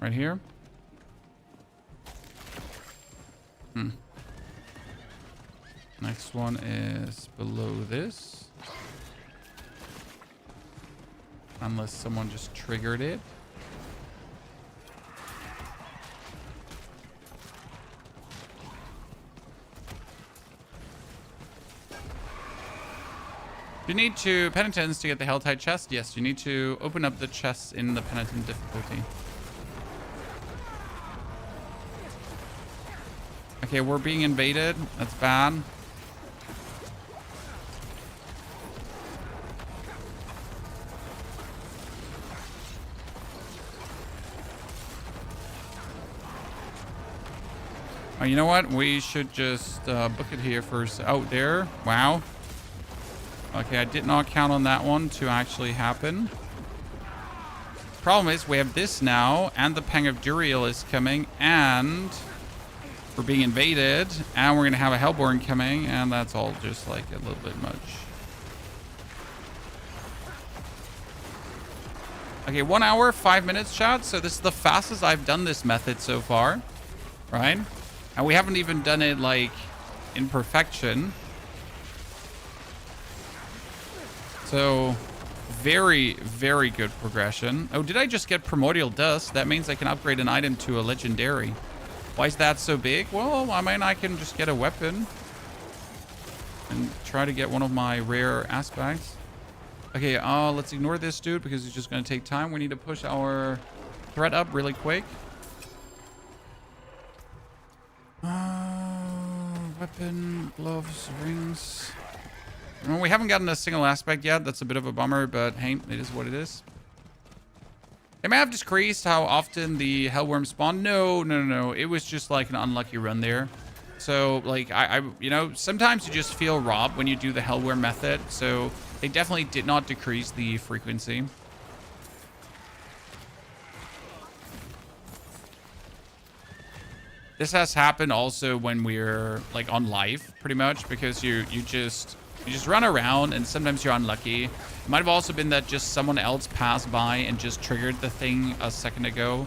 Right here. Next one is below this. Unless someone just triggered it. You need to penitence to get the Helltide chest. Yes, you need to open up the chests in the penitent difficulty. Okay, we're being invaded. That's bad. Oh, you know what? We should just book it here first. Oh, there. Wow. Okay, I did not count on that one to actually happen. Problem is, we have this now, and the Pang of Duriel is coming, and we're being invaded, and we're going to have a Hellborn coming, and that's all just like a little bit much. Okay, 1 hour, 5 minutes, chat. So this is the fastest I've done this method so far, right? And we haven't even done it like in perfection. So very, very good progression. Oh, did I just get Primordial Dust? That means I can upgrade an item to a Legendary. Why is that so big? Well, I mean, I can just get a weapon and try to get one of my rare aspects. Okay, let's ignore this dude because it's just going to take time. We need to push our threat up really quick. Weapon, gloves, rings. Well, we haven't gotten a single aspect yet. That's a bit of a bummer, but hey, it is what it is. They may have decreased how often the Hellworm spawn. No. It was just like an unlucky run there. So, like, you know, sometimes you just feel robbed when you do the Hellworm method. So, they definitely did not decrease the frequency. This has happened also when we're, like, on live, pretty much. Because you just run around and sometimes you're unlucky. It might have also been that just someone else passed by and just triggered the thing a second ago.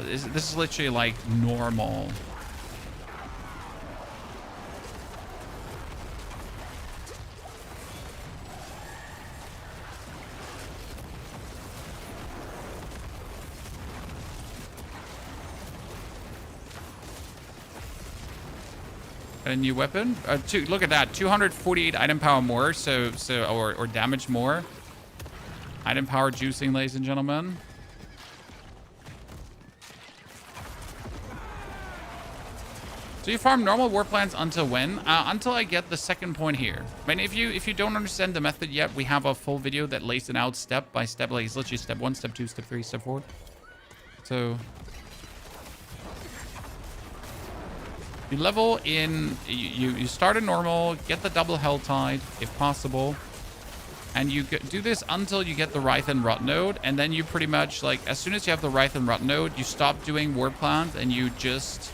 This is literally like normal. Got a new weapon. Look at that, 248 item power more, or damage more. Item power juicing, ladies and gentlemen. So you farm normal war plants until when? Until I get the second point here. I mean, if you don't understand the method yet, we have a full video that lays it out step by step. Like it's literally step 1, step 2, step 3, step 4. So you level in, you start a normal, get the double Helltide if possible, and you do this until you get the Writhe and Rot node, and then you pretty much, like, as soon as you have the Writhe and Rot node, you stop doing war plant and you just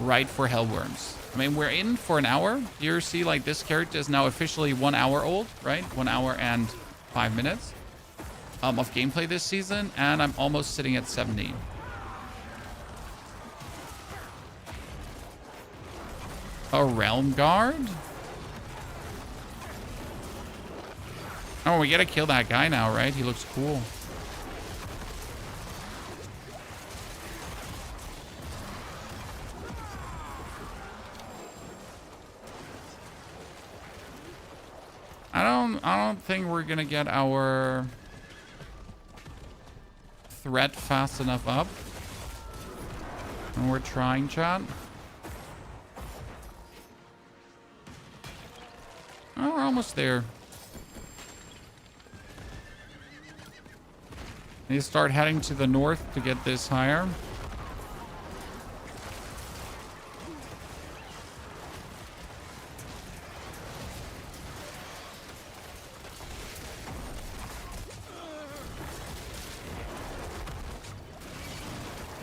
ride for Hellworms. I mean, we're in for an hour. You see, like, this character is now officially 1 hour old, right? 1 hour and 5 minutes of gameplay this season, and I'm almost sitting at 70. A Realm Guard? Oh, we gotta kill that guy now, right? He looks cool. I don't think we're gonna get our threat fast enough up. And we're trying, chat. Oh, we're almost there. Need to start heading to the north to get this higher.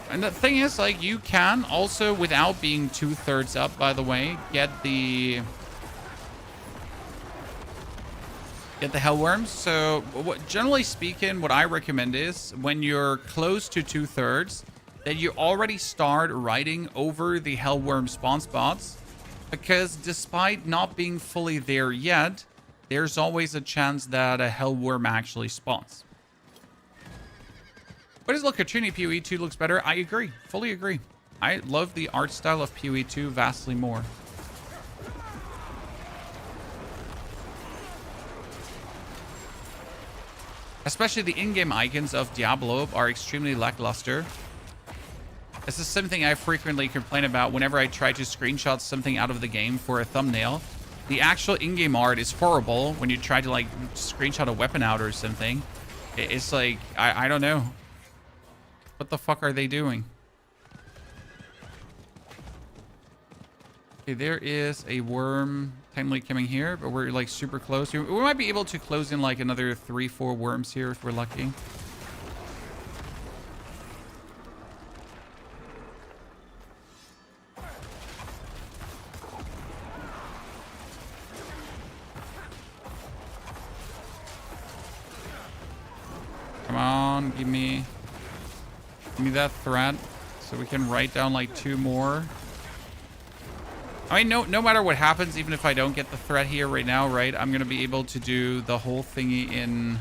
And the thing is, like, you can also, without being 2/3 up, by the way, get the Hellworms. So generally speaking, what I recommend is when you're close to 2/3, that you already start riding over the Hellworm spawn spots, because despite not being fully there yet, there's always a chance that a Hellworm actually spawns. But as look, Katrini PoE 2 looks better. I agree. Fully agree. I love the art style of PoE 2 vastly more. Especially the in-game icons of Diablo are extremely lackluster. This is something I frequently complain about whenever I try to screenshot something out of the game for a thumbnail. The actual in-game art is horrible when you try to, like, screenshot a weapon out or something. It's like, I don't know. What the fuck are they doing? Okay, there is a worm technically coming here, but we're, like, super close. We might be able to close in, like, another 3-4 worms here if we're lucky. Come on, give me that threat so we can write down, like, 2 more. I mean, no matter what happens, even if I don't get the threat here right now, right, I'm gonna be able to do the whole thingy in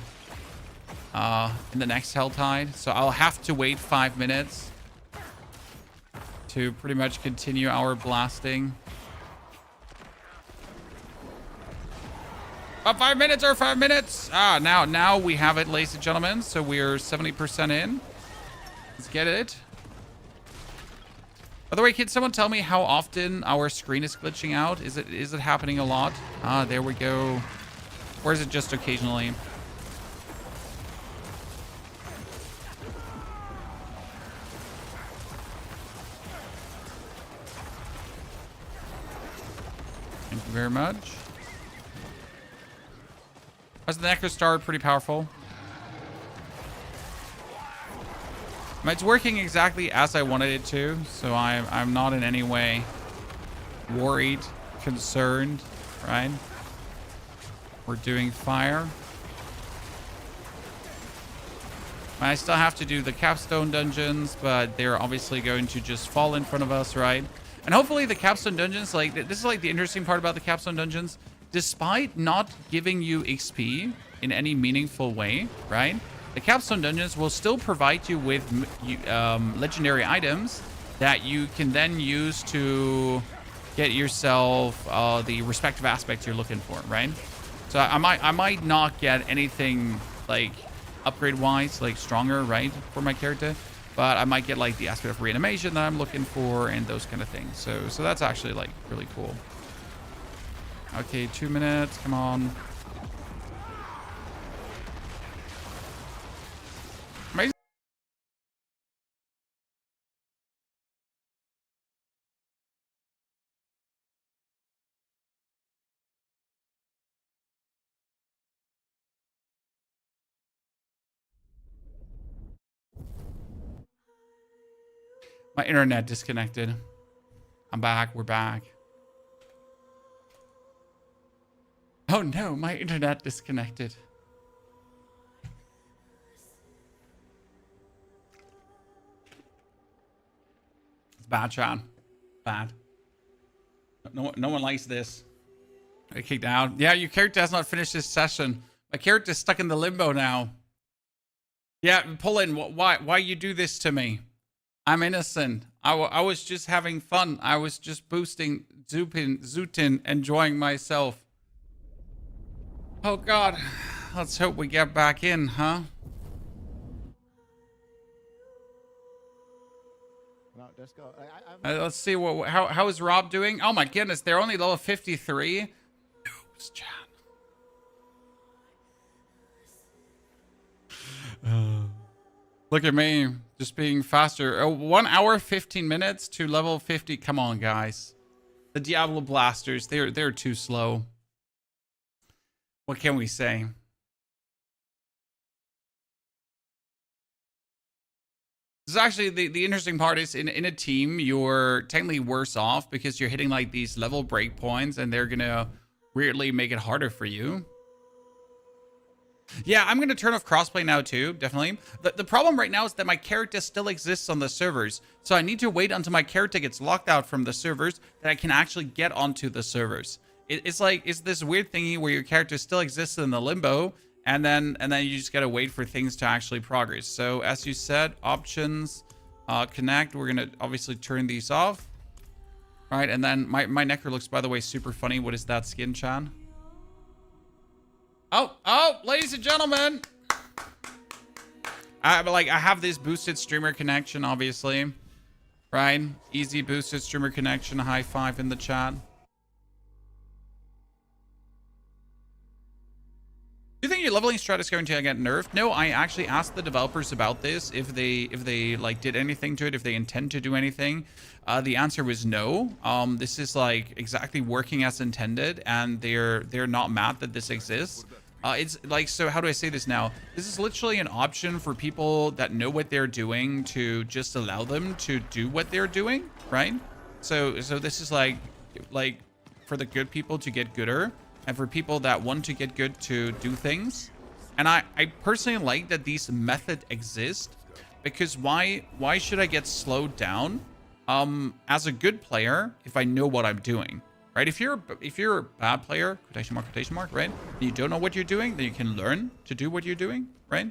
the next Helltide. So I'll have to wait 5 minutes to pretty much continue our blasting. 5 minutes or 5 minutes. Now we have it, ladies and gentlemen. So we're 70% in. Let's get it. By the way, can someone tell me how often our screen is glitching out? Is it happening a lot? There we go. Or is it just occasionally? Thank you very much. As the Necro started, pretty powerful. It's working exactly as I wanted it to, so I'm not in any way worried, concerned, right? We're doing fire. I still have to do the capstone dungeons, but they're obviously going to just fall in front of us, right? And hopefully the capstone dungeons, like, this is like the interesting part about the capstone dungeons. Despite not giving you XP in any meaningful way, right? The capstone dungeons will still provide you with legendary items that you can then use to get yourself the respective aspects you're looking for, right? So I might not get anything like upgrade wise, like stronger, right, for my character, but I might get like the aspect of reanimation that I'm looking for and those kind of things. So that's actually like really cool. Okay, 2 minutes, come on. Amazing. My internet disconnected. I'm back. We're back. Oh no, my internet disconnected. It's bad, Sean. Bad. No one likes this. I kicked out. Yeah, your character has not finished this session. My character's stuck in the limbo now. Yeah, pull in. Why you do this to me? I'm innocent. I was just having fun. I was just boosting, zooting, enjoying myself. Oh God, let's hope we get back in, huh? No, let's go. Let's see how is Rob doing? Oh my goodness, they're only level 53. Noobs, chat. Look at me, just being faster. 1 hour, 15 minutes to level 50. Come on, guys. The Diablo blasters, they're too slow. What can we say? This is actually the interesting part is in a team, you're technically worse off because you're hitting like these level breakpoints and they're gonna weirdly make it harder for you. Yeah, I'm going to turn off crossplay now too, definitely. The problem right now is that my character still exists on the servers. So I need to wait until my character gets locked out from the servers that I can actually get onto the servers. It's this weird thingy where your character still exists in the limbo and then you just got to wait for things to actually progress. So as you said, options, connect, we're going to obviously turn these off. All right, and then my Necro looks, by the way, super funny. What is that skin, Chan? Oh, ladies and gentlemen. I have this boosted streamer connection, obviously. Right? Easy boosted streamer connection. High five in the chat. Do you think your leveling strat is going to get nerfed? No, I actually asked the developers about this, if they like did anything to it, if they intend to do anything. The answer was no. This is like exactly working as intended, and they're not mad that this exists. It's like, so how do I say this now? This is literally an option for people that know what they're doing to just allow them to do what they're doing, right? So this is like for the good people to get gooder, and for people that want to get good to do things. And I personally like that these methods exist, because why should I get slowed down as a good player if I know what I'm doing? Right? If you're a bad player, quotation mark, right? And you don't know what you're doing, then you can learn to do what you're doing, right?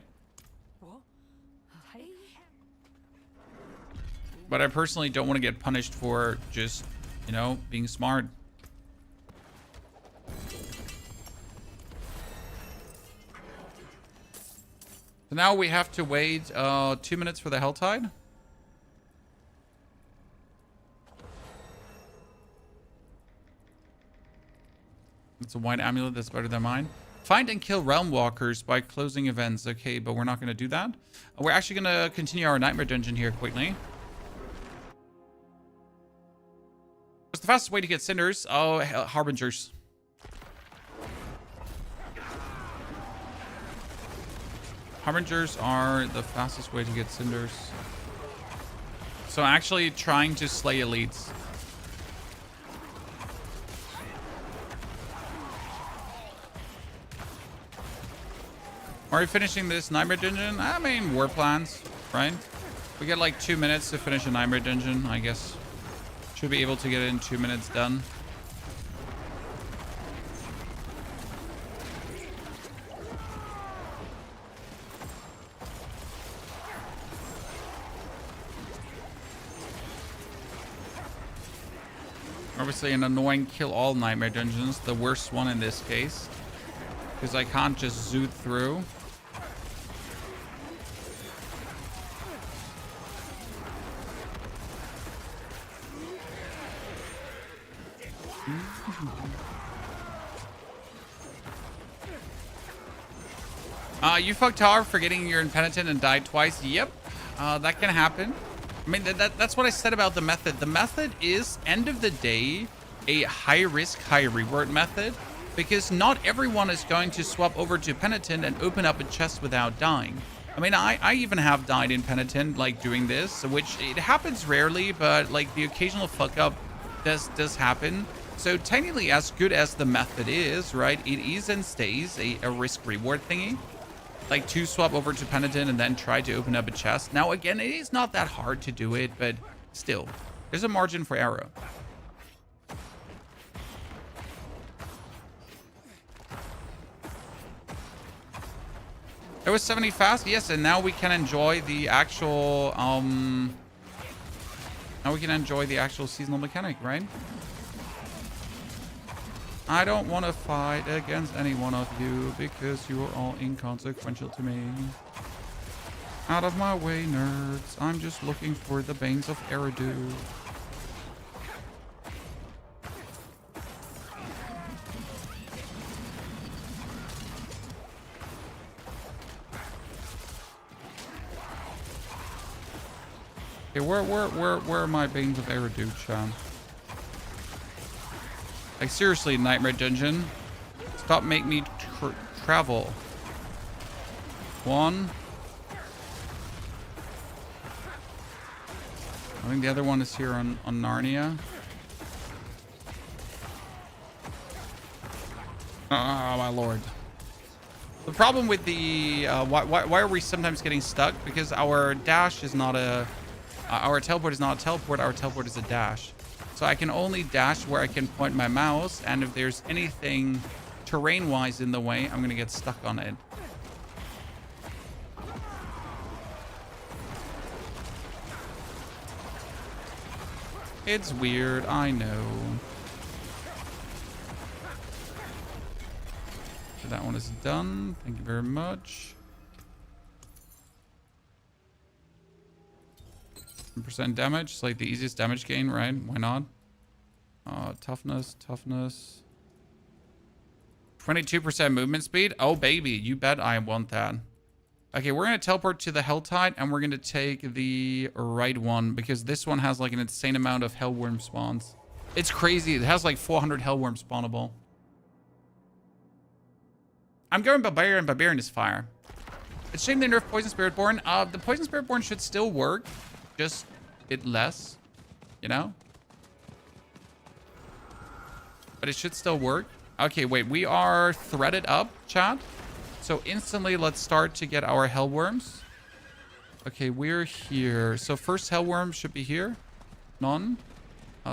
But I personally don't want to get punished for just, you know, being smart. So now we have to wait 2 minutes for the Helltide. It's a white amulet that's better than mine. Find and kill realm walkers by closing events. Okay, but we're not going to do that. We're actually going to continue our nightmare dungeon here quickly. What's the fastest way to get cinders? Oh, harbingers. Harbingers are the fastest way to get cinders. So actually trying to slay elites. Are we finishing this nightmare dungeon? I mean, war plans, right? We get like 2 minutes to finish a nightmare dungeon, I guess. Should be able to get it in 2 minutes done. Obviously an annoying kill all nightmare dungeons, the worst one in this case. Because I can't just zoot through. You fucked tower forgetting you're impenitent and died twice. Yep, that can happen. I mean, that's what I said about the method. The method is, end of the day, a high risk, high reward method, because not everyone is going to swap over to penitent and open up a chest without dying. I mean, I even have died in penitent, like doing this, which it happens rarely, but like the occasional fuck up does happen. So technically, as good as the method is, right, it is and stays a risk reward thingy. Like to swap over to penitent and then try to open up a chest. Now, again, it is not that hard to do it, but still, there's a margin for error. It was 70 fast, yes, and now we can enjoy the actual seasonal mechanic, right? I don't want to fight against any one of you because you are all inconsequential to me. Out of my way, nerds. I'm just looking for the Banes of Eridu. Okay, where are my Banes of Eridu, Chan? Like, seriously, Nightmare Dungeon. Stop making me travel. One. I think the other one is here on Narnia. Oh, my lord. The problem with the... why are we sometimes getting stuck? Because our dash is not a... our teleport is not a teleport. Our teleport is a dash. So I can only dash where I can point my mouse, and if there's anything terrain-wise in the way, I'm gonna get stuck on it. It's weird, I know. So that one is done. Thank you very much. 10% damage, it's like the easiest damage gain, right? Why not? Toughness. 22% movement speed. Oh, baby, you bet I want that. Okay, we're going to teleport to the Helltide, and we're going to take the right one, because this one has like an insane amount of Hellworm spawns. It's crazy. It has like 400 Hellworm spawnable. I'm going Barbarian. Barbarian is fire. It's a shame they nerfed Poison Spiritborn. The Poison Spiritborn should still work. Just a bit less, you know? But it should still work. Okay, wait, we are threaded up, chat. So instantly, let's start to get our Hellworms. Okay, we're here. So first Hellworm should be here. None.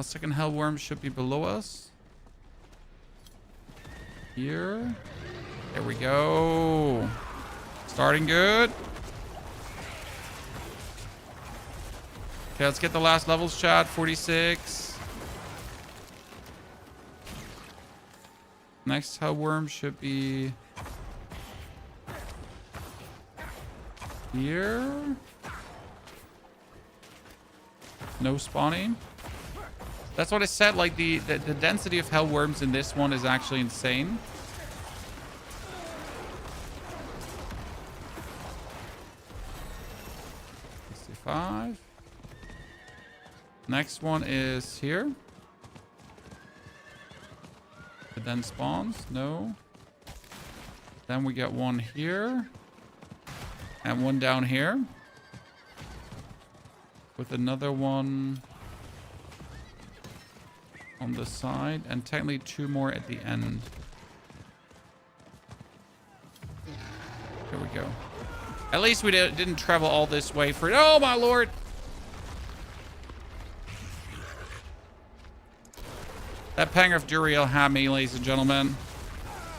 Second Hellworm should be below us. Here. There we go. Starting good. Okay, let's get the last levels, chat. 46. Next Hellworm should be here. No spawning. That's what I said. Like the density of Hellworms in this one is actually insane. $65. Next one is here. It then spawns. No. Then we get one here. And one down here. With another one on the side. And technically two more at the end. There we go. At least we didn't travel all this way for it. Oh, my lord. That Pang of Duriel had me, ladies and gentlemen.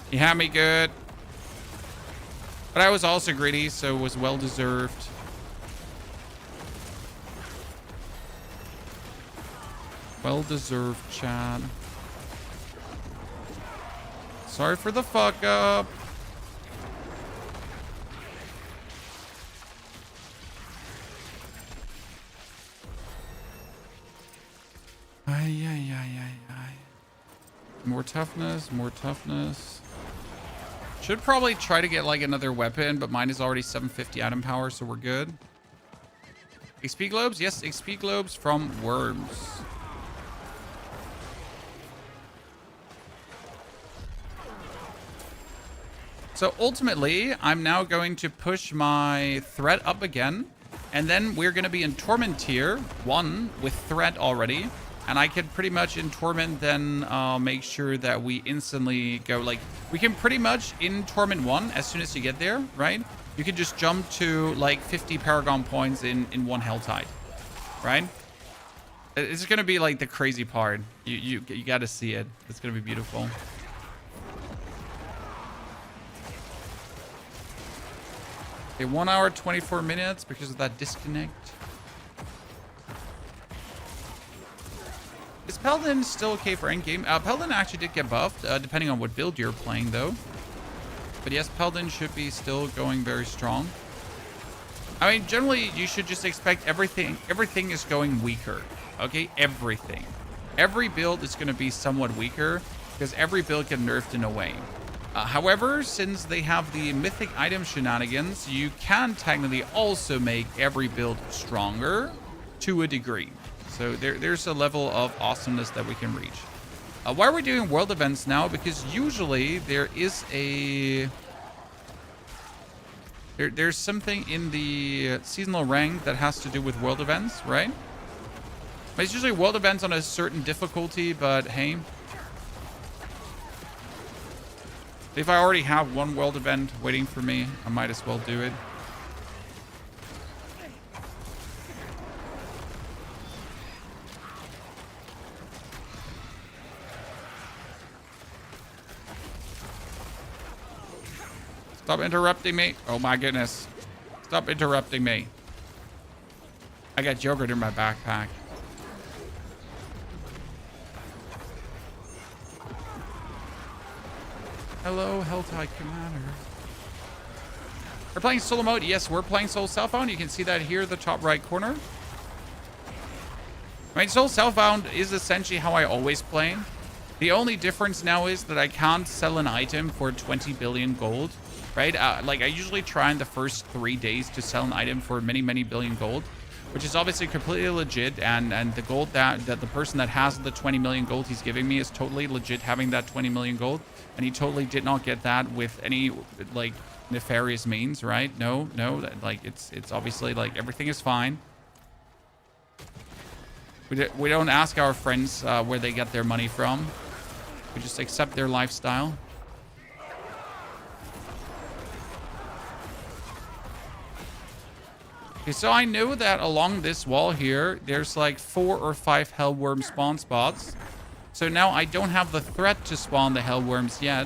He had me good. But I was also greedy, so it was well deserved. Well deserved, Chad. Sorry for the fuck up. Ay, ay, ay, ay, ay. More toughness, more toughness. Should probably try to get like another weapon, but mine is already 750 item power, so we're good. XP globes? Yes, XP globes from worms. So ultimately, I'm now going to push my threat up again. And then we're going to be in Torment tier 1 with threat already. And I can pretty much in Torment then make sure that we instantly go like... We can pretty much in Torment 1, as soon as you get there, right? You can just jump to like 50 paragon points in one Helltide, right? It's going to be like the crazy part. You got to see it. It's going to be beautiful. Okay, 1 hour, 24 minutes because of that disconnect. Is Paladin still okay for endgame? Paladin actually did get buffed, depending on what build you're playing, though. But yes, Paladin should be still going very strong. I mean, generally, you should just expect everything. Everything is going weaker, okay? Everything. Every build is going to be somewhat weaker because every build get nerfed in a way. However, since they have the mythic item shenanigans, you can technically also make every build stronger to a degree. So there's a level of awesomeness that we can reach. Why are we doing world events now? Because usually there is a... There's something in the seasonal rank that has to do with world events, right? It's usually world events on a certain difficulty, but hey... If I already have one world event waiting for me, I might as well do it. Stop interrupting me. Oh my goodness. Stop interrupting me. I got yogurt in my backpack. Hello, Helltide Commander. We're playing solo mode. Yes, we're playing solo Southbound. You can see that here in the top right corner. I mean, solo Southbound is essentially how I always play. The only difference now is that I can't sell an item for 20 billion gold, right? Like, I usually try in the first 3 days to sell an item for many, many billion gold, which is obviously completely legit. And the gold that the person that has the 20 million gold he's giving me is totally legit having that 20 million gold. And he totally did not get that with any, like, nefarious means, right? No, like, it's obviously, like, everything is fine. We don't ask our friends where they get their money from. We just accept their lifestyle. Okay, so I know that along this wall here, there's, like, 4 or 5 hellworm spawn spots. So now I don't have the threat to spawn the hellworms yet,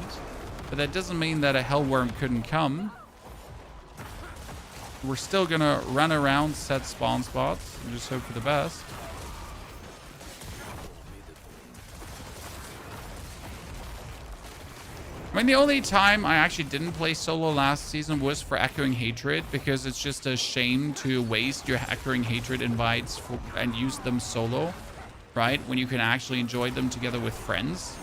but that doesn't mean that a hellworm couldn't come. We're still gonna run around, set spawn spots, and just hope for the best. I mean, the only time I actually didn't play solo last season was for Echoing Hatred, because it's just a shame to waste your Echoing Hatred invites and use them solo. Right? When you can actually enjoy them together with friends.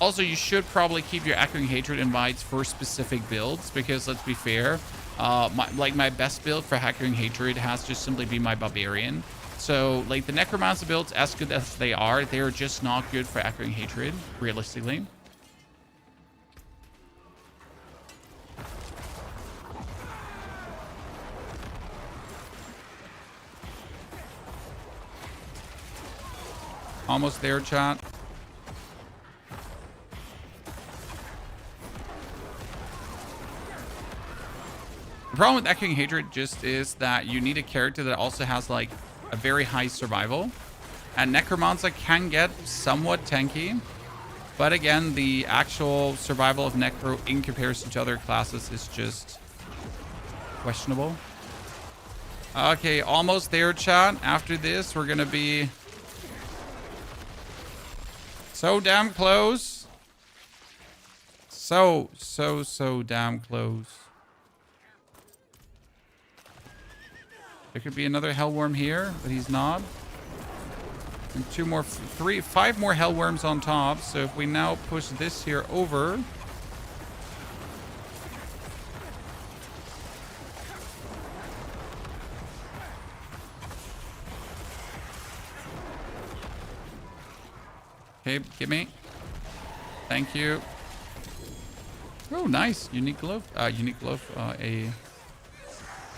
Also, you should probably keep your Echoing Hatred invites for specific builds, because let's be fair, my best build for Echoing Hatred has to simply be my Barbarian. So, like, the Necromancer builds, as good as they are, they're just not good for Echoing Hatred, realistically. Almost there, chat. The problem with Echoing Hatred just is that you need a character that also has, like, a very high survival. And Necromancer can get somewhat tanky. But again, the actual survival of Necro in comparison to other classes is just questionable. Okay, almost there, chat. After this, we're going to be So damn close. So damn close. There could be another hellworm here, but he's not. And 5 more hellworms on top. So if we now push this here over. Okay, give me. Thank you. Oh, nice. Unique glove. A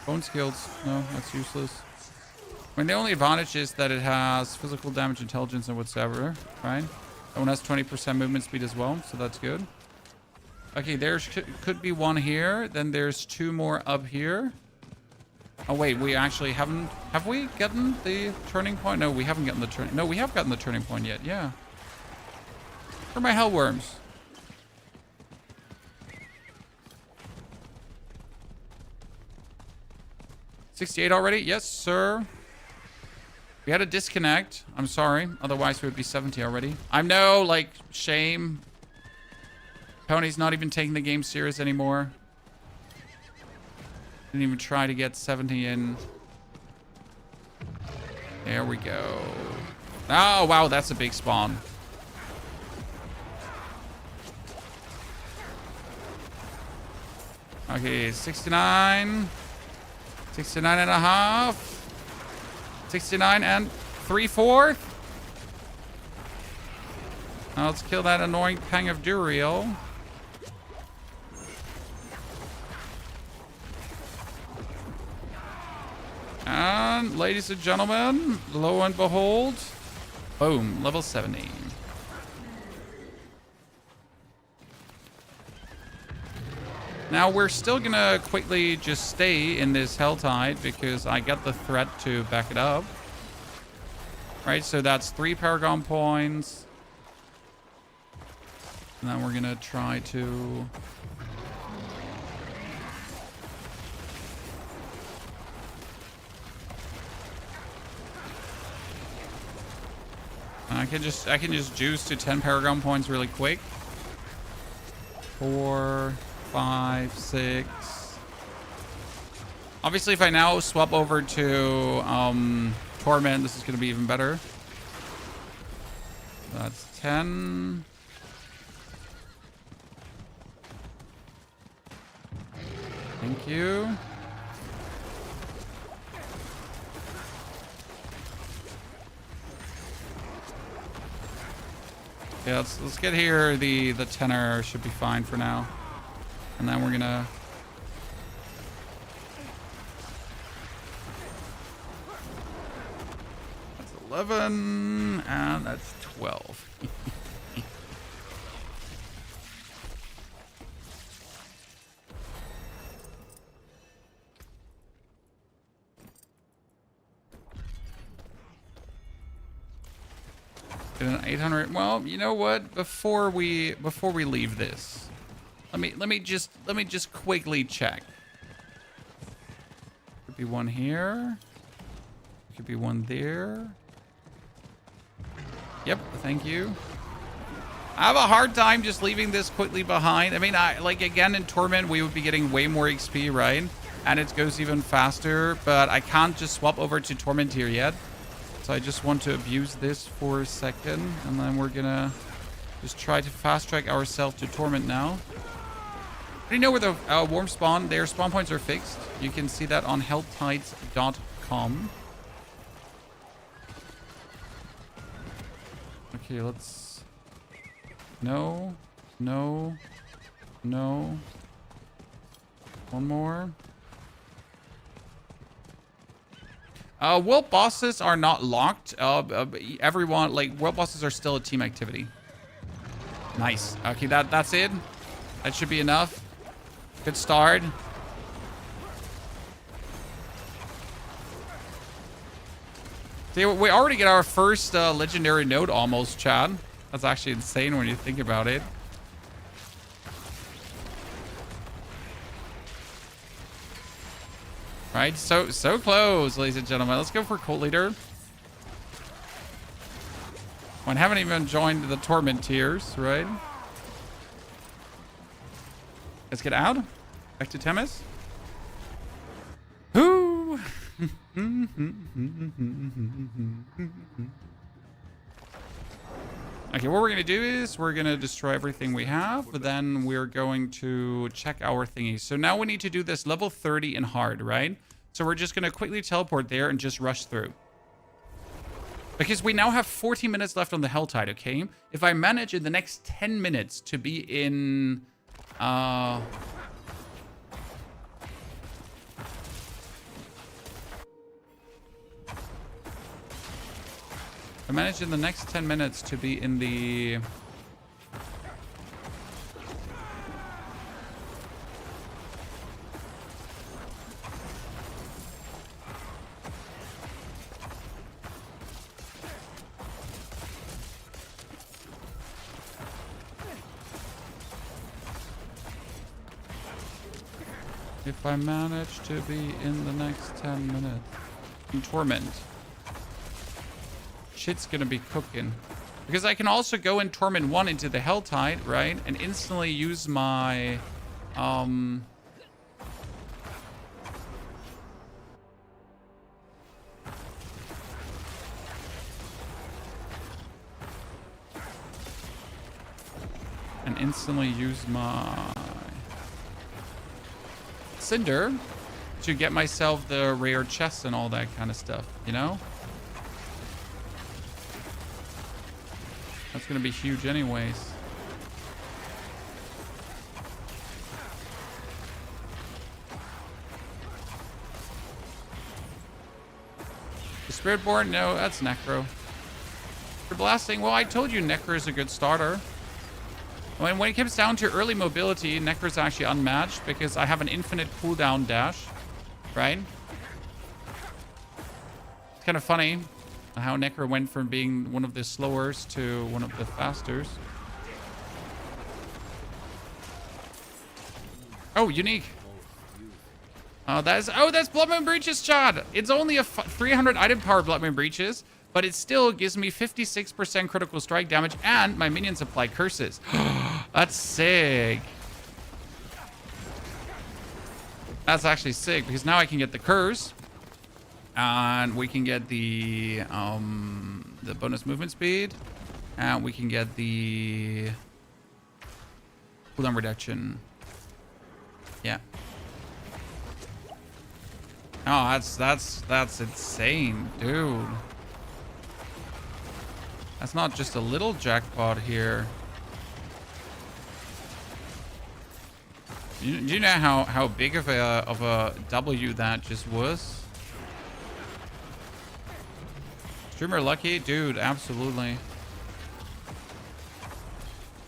bone skills. No, that's useless. I mean, the only advantage is that it has physical damage, intelligence, and whatsoever, right? That one has 20% movement speed as well, so that's good. Okay, there could be one here. Then there's 2 more up here. Oh, wait, we actually haven't... Have we gotten the turning point? No, we haven't gotten the turning... No, we have gotten the turning point yet, yeah. Where are my hellworms? $68 already? Yes, sir. We had a disconnect. I'm sorry. Otherwise, we would be 70 already. I know, like, shame. Tony's not even taking the game serious anymore. Didn't even try to get 70 in. There we go. Oh, wow, that's a big spawn. Okay, 69. 69 and a half. 69 and 3/4. Now let's kill that annoying Pang of Duriel. And ladies and gentlemen, lo and behold, boom, level 70. Now we're still gonna quickly just stay in this Helltide because I got the threat to back it up. Right, so that's 3 paragon points. And then we're gonna try to... I can just juice to 10 paragon points really quick. 4, 5, 6. Obviously, if I now swap over to Torment, this is going to be even better. That's 10. Thank you. Yeah, let's get here. The tenor should be fine for now. And then we're gonna... That's 11, and that's 12. An 800. Well, you know what? Before we leave this, let me just quickly check. Could be one here. Could be one there. Yep. Thank you. I have a hard time just leaving this quickly behind. I mean, like again in Torment, we would be getting way more XP, right? And it goes even faster. But I can't just swap over to Torment here yet. So I just want to abuse this for a second, and then we're gonna just try to fast track ourselves to Torment now. You know where the worm spawn? Their spawn points are fixed. You can see that on helltides.com. Okay, let's... No. No. No. One more. World bosses are not locked. Everyone, like, world bosses are still a team activity. Nice. Okay, that's it. That should be enough. Good start. See, we already get our first legendary node almost, Chad. That's actually insane when you think about it. Right, so close, ladies and gentlemen. Let's go for cult leader. I haven't even joined the Torment tiers, right? Let's get out. Back to Temis. Whoo! Okay, what we're going to do is we're going to destroy everything we have, but then we're going to check our thingies. So now we need to do this level 30 in hard, right? So we're just going to quickly teleport there and just rush through. Because we now have 40 minutes left on the Helltide, okay? If I manage in the next 10 minutes to be in... I managed in the next 10 minutes to be in the... If I manage to be in the next 10 minutes in Torment, shit's gonna be cooking. Because I can also go in Torment 1 into the Helltide, right? And instantly use my... And instantly use my... Cinder to get myself the rare chests and all that kind of stuff, you know? That's gonna be huge anyways. The Spiritborn? No, that's Necro. For blasting, well, I told you Necro is a good starter. When it comes down to early mobility, Necro is actually unmatched because I have an infinite cooldown dash, right? It's kind of funny how Necro went from being one of the slowers to one of the fasters. Oh, unique. That's Blood Moon Breaches, Chad. It's only a 300 item power Blood Moon Breaches, but it still gives me 56% critical strike damage and my minions apply curses. That's sick. That's actually sick because now I can get the curse. And we can get the bonus movement speed. And we can get the cooldown reduction. Yeah. Oh, that's insane, dude. That's not just a little jackpot here. Do you know how big of a W that just was? Streamer lucky, dude. Absolutely.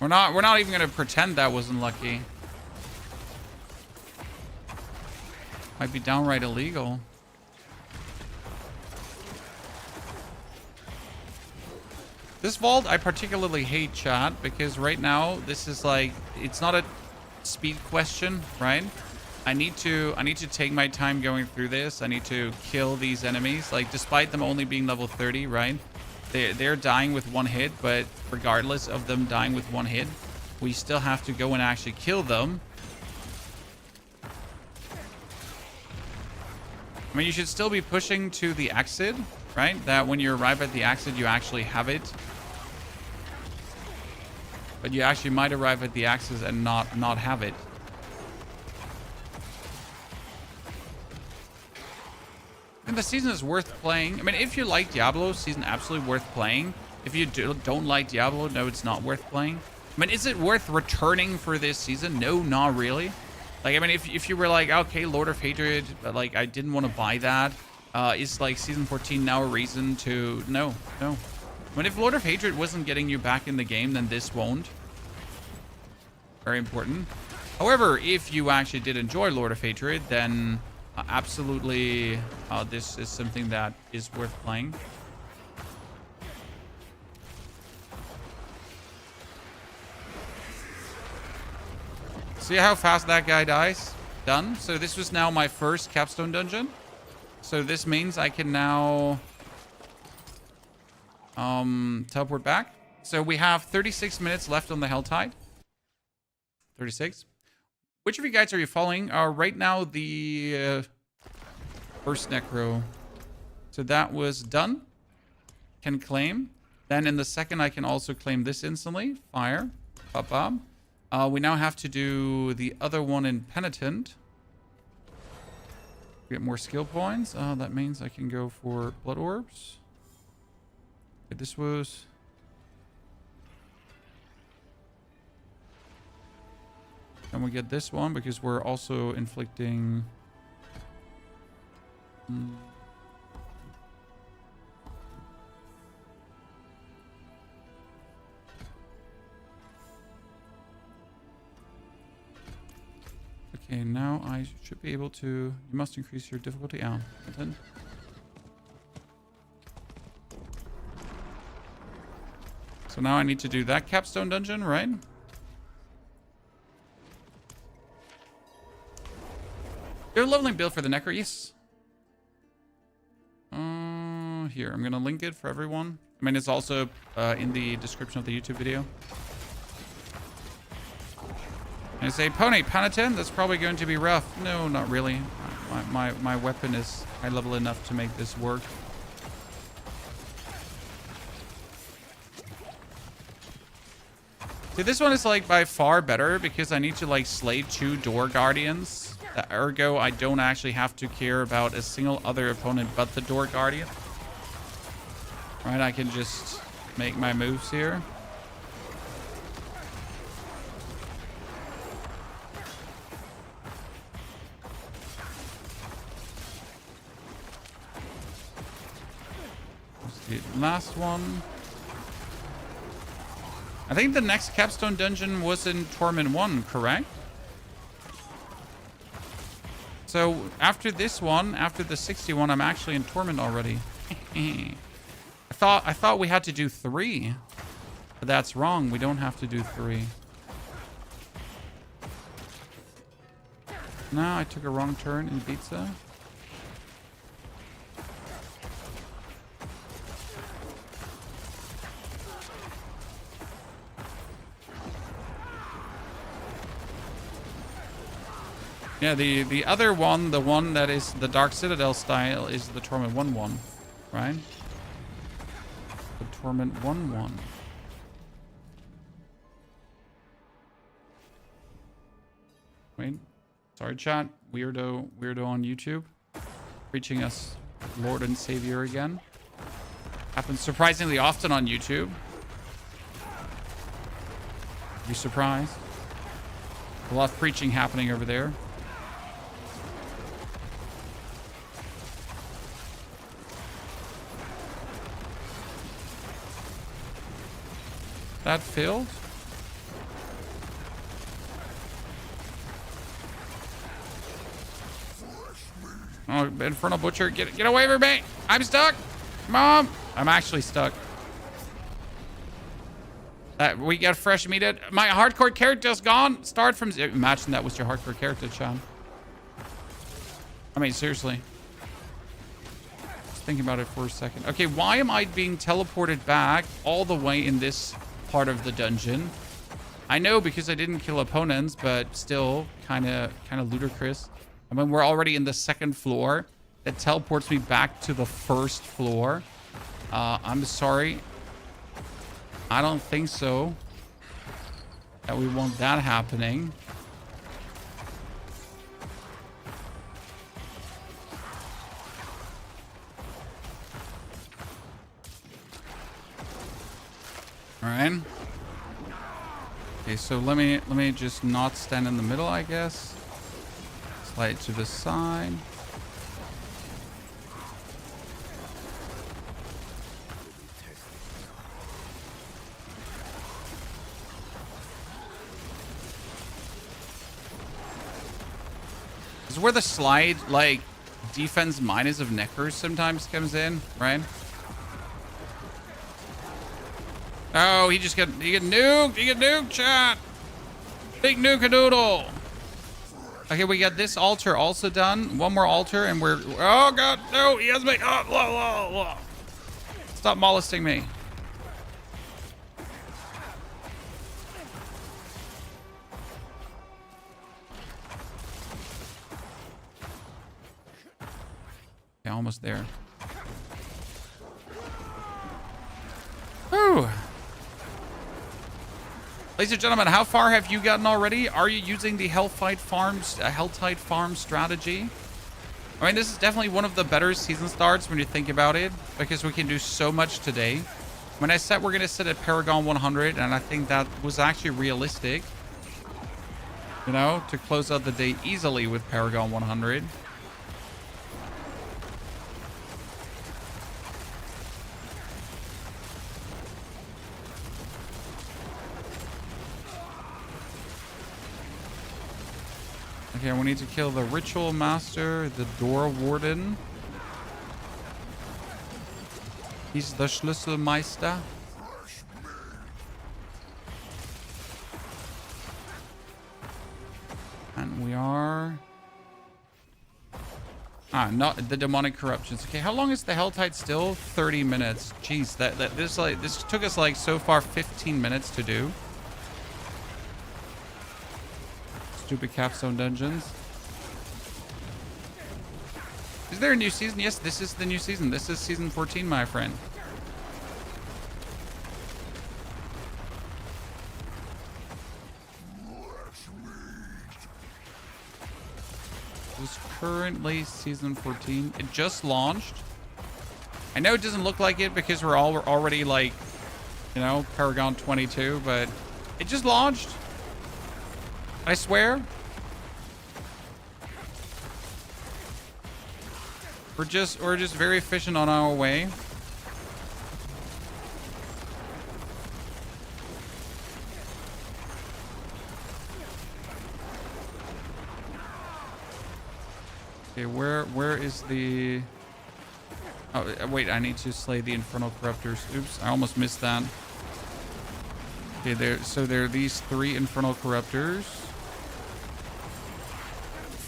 We're not even gonna pretend that wasn't lucky. Might be downright illegal. This vault I particularly hate, chat, because right now this is like, it's not a speed question, right? I need to take my time going through this. I need to kill these enemies, like despite them only being level 30, right? They're dying with one hit, but regardless of them dying with one hit, we still have to go and actually kill them. I mean, you should still be pushing to the exit, right? That when you arrive at the exit, you actually have it. But you actually might arrive at the axis and not have it. And the season is worth playing. I mean, if you like Diablo, season absolutely worth playing. If you don't like Diablo, no, it's not worth playing. I mean, is it worth returning for this season? No, not really. Like, I mean, if you were like, okay, Lord of Hatred, but like, I didn't want to buy that. Is like season 14 now a reason to... No. I mean, if Lord of Hatred wasn't getting you back in the game, then this won't. Very important. However, if you actually did enjoy Lord of Hatred, then absolutely this is something that is worth playing. See how fast that guy dies? Done. So this was now my first capstone dungeon. So this means I can now teleport back. So we have 36 minutes left on the Helltide. 36. Which of you guys are you following? Right now, the first Necro. So that was done. Can claim. Then in the second, I can also claim this instantly. Fire. Pop. We now have to do the other one in Penitent. Get more skill points. That means I can go for Blood Orbs. Okay, this was... And we get this one because we're also inflicting... Okay, now I should be able to... You must increase your difficulty. So now I need to do that capstone dungeon, right? You're leveling build for the Necro, yes. Here, I'm going to link it for everyone. I mean, it's also in the description of the YouTube video. I say, Pony, Penitent, that's probably going to be rough. No, not really. My weapon is high level enough to make this work. See, this one is like by far better because I need to like slay 2 door guardians. Ergo, I don't actually have to care about a single other opponent but the door guardian. Right, I can just make my moves here. The last one. I think the next capstone dungeon was in Torment 1, correct? So after this one, after the 61, I'm actually in Torment already. I thought we had to do 3. But that's wrong. We don't have to do 3. No, I took a wrong turn in Pizza. Yeah, the other one, the one that is the Dark Citadel style, is the Torment 1-1, right? The Torment 1-1. Wait, sorry chat, weirdo on YouTube, preaching us Lord and Savior again. Happens surprisingly often on YouTube. Be surprised. A lot of preaching happening over there. That failed. Oh, Infernal Butcher, get away from me! I'm stuck! Mom! I'm actually stuck. We get fresh meat. My hardcore character's gone. Start from... Imagine that was your hardcore character, Sean. I mean, seriously. Just thinking about it for a second. Okay, why am I being teleported back all the way in this part of the dungeon? I know because I didn't kill opponents, but still kind of ludicrous. I mean, we're already in the 2nd floor. It teleports me back to the 1st floor. I'm sorry. I don't think so. That we want that happening. All right. Okay, so let me just not stand in the middle, I guess. Slide to the side. This is where the slide, like, defense minus of Necros sometimes comes in, right? Oh, he get nuked. He get nuked, chat. Big nuke-a-doodle. Okay, we got this altar also done. One more altar, and we're... Oh, God. No, he has me. Oh, Stop molesting me. almost there. Whew. Ladies and gentlemen, how far have you gotten already? Are you using the Helltide farm strategy? I mean, this is definitely one of the better season starts when you think about it, because we can do so much today. When I said we're going to sit at Paragon 100, and I think that was actually realistic, you know, to close out the day easily with Paragon 100. Okay, we need to kill the Ritual Master, the Door Warden. He's the Schlüsselmeister. And we are... not the demonic corruptions. Okay, how long is the Helltide still? 30 minutes. Jeez, this took us like so far 15 minutes to do. Stupid capstone dungeons. Is there a new season? Yes, this is the new season. This is season 14, my friend. This is currently season 14. It just launched. I know it doesn't look like it because we're already like, you know, Paragon 22, but it just launched. I swear. We're just very efficient on our way. Okay, where is the... Oh, wait, I need to slay the Infernal Corruptors. Oops, I almost missed that. Okay, there are these 3 Infernal Corruptors.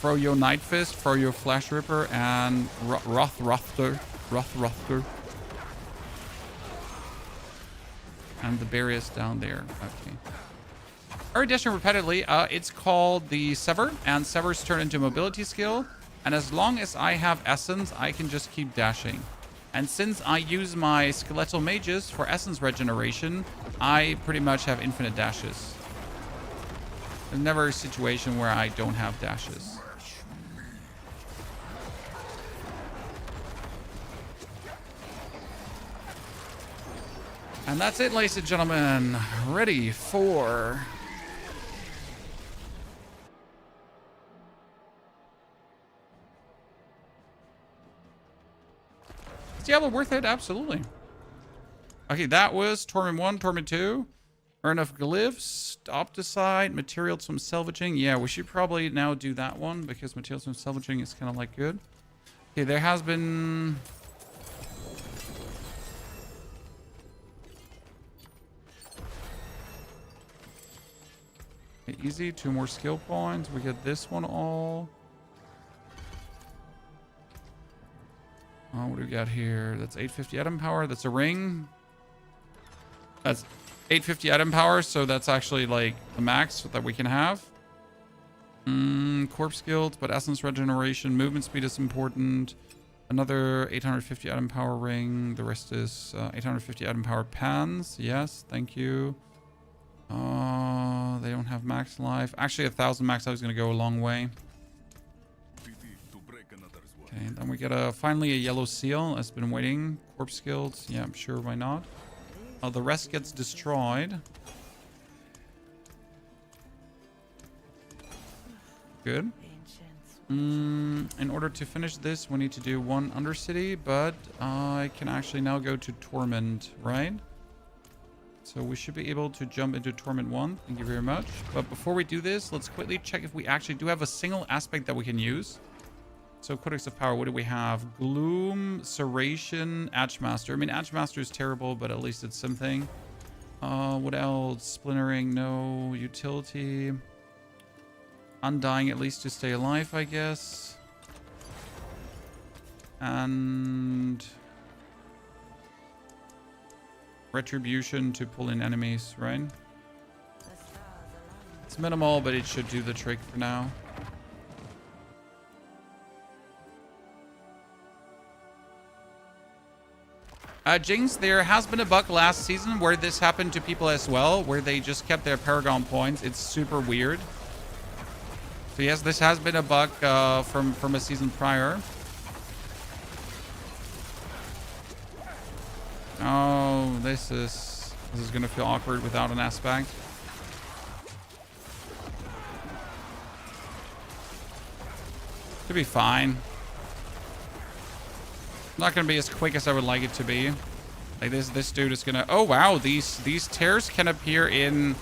Froyo Night Fist, Froyo Flash Ripper, and Rothrothter. And the Barius down there. Okay. Alright, dashing repeatedly. It's called the Sever, and Severs turn into mobility skill. And as long as I have Essence, I can just keep dashing. And since I use my Skeletal Mages for Essence regeneration, I pretty much have infinite dashes. There's never a situation where I don't have dashes. And that's it, ladies and gentlemen. Ready for... Is Diablo worth it? Absolutely. Okay, that was Torment 1, Torment 2. Earn of glyphs, Opticide, materials from salvaging. Yeah, we should probably now do that one because materials from salvaging is kind of like good. Okay, there has been... Okay, easy, 2 more skill points. We get this one all. Oh, what do we got here? That's 850 item power. That's a ring. That's 850 item power, so that's actually like the max that we can have. Corpse guild, but essence regeneration. Movement speed is important. Another 850 item power ring. The rest is 850 item power pans. Yes, thank you. They don't have max life. Actually, 1,000 max life is going to go a long way. Okay, then we get finally a yellow seal. I've been waiting. Corpse guilds. Yeah, I'm sure, why not? The rest gets destroyed. Good. In order to finish this, we need to do 1 Undercity, but I can actually now go to Torment, right? So we should be able to jump into Torment 1. Thank you very much. But before we do this, let's quickly check if we actually do have a single aspect that we can use. So Codex of Power, what do we have? Gloom, Serration, Edgemaster. I mean, Edgemaster is terrible, but at least it's something. What else? Splintering, no. Utility. Undying, at least to stay alive, I guess. And... Retribution to pull in enemies, right? It's minimal, but it should do the trick for now. Jinx, there has been a bug last season where this happened to people as well, where they just kept their paragon points. It's super weird. So yes, this has been a bug from a season prior. Oh, this is gonna feel awkward without an aspect. Should be fine. Not gonna be as quick as I would like it to be. Like this dude is gonna. Oh wow, these tears can appear in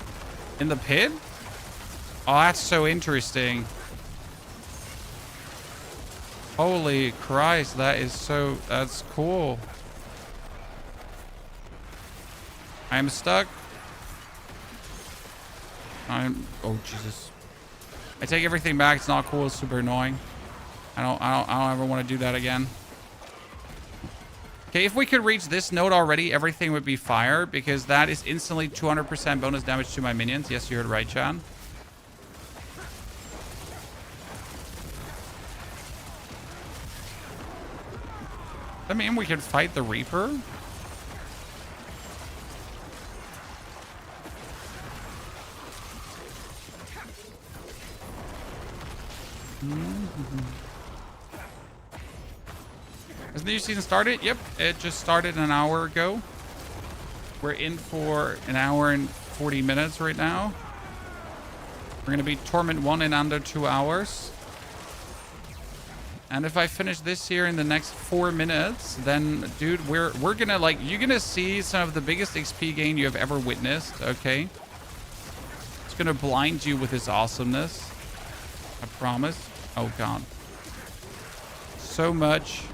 the pit. Oh, that's so interesting. Holy Christ, that's cool. I'm stuck. Oh Jesus. I take everything back. It's not cool. It's super annoying. I don't ever want to do that again. Okay, if we could reach this node already, everything would be fire, because that is instantly 200% bonus damage to my minions. Yes, you heard right, Chan. Does that mean we can fight the Reaper? Has the new season started? Yep, it just started an hour ago. We're in for an hour and 40 minutes right now. We're gonna be Torment 1 in under 2 hours. And if I finish this here in the next 4 minutes, then dude, we're gonna you're gonna see some of the biggest XP gain you have ever witnessed, okay? It's gonna blind you with his awesomeness. I promise. Oh god. So much.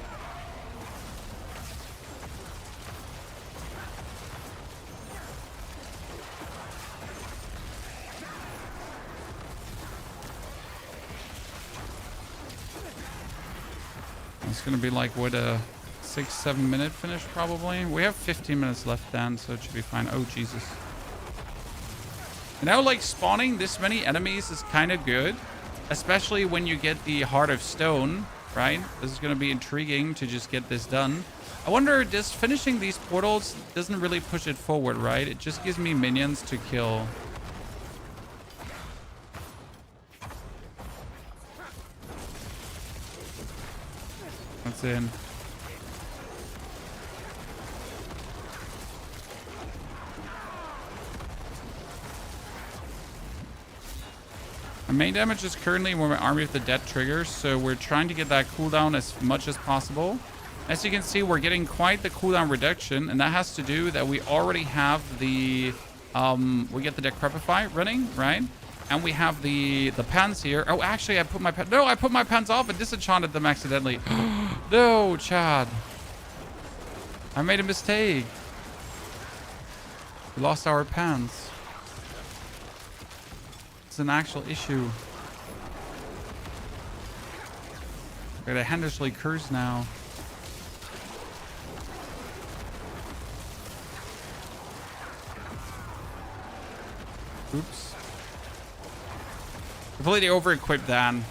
It's gonna be like what, a 6-7 minute finish probably. We have 15 minutes left then, so it should be fine. Oh Jesus. You know, like spawning this many enemies is kind of good, especially when you get the Heart of Stone, right? This is gonna be intriguing to just get this done. I wonder, just finishing these portals doesn't really push it forward, right? It just gives me minions to kill. That's in. My main damage is currently when my Army of the Dead triggers, so we're trying to get that cooldown as much as possible. As you can see, we're getting quite the cooldown reduction, and that has to do that we already have the we get the Decrepify running, right? And we have the pans here. Oh, actually, I put my pans off and disenchanted them accidentally. No, Chad. I made a mistake. We lost our pans. It's an actual issue. We're gonna Hendersley curse now. Oops. Completely over-equipped then.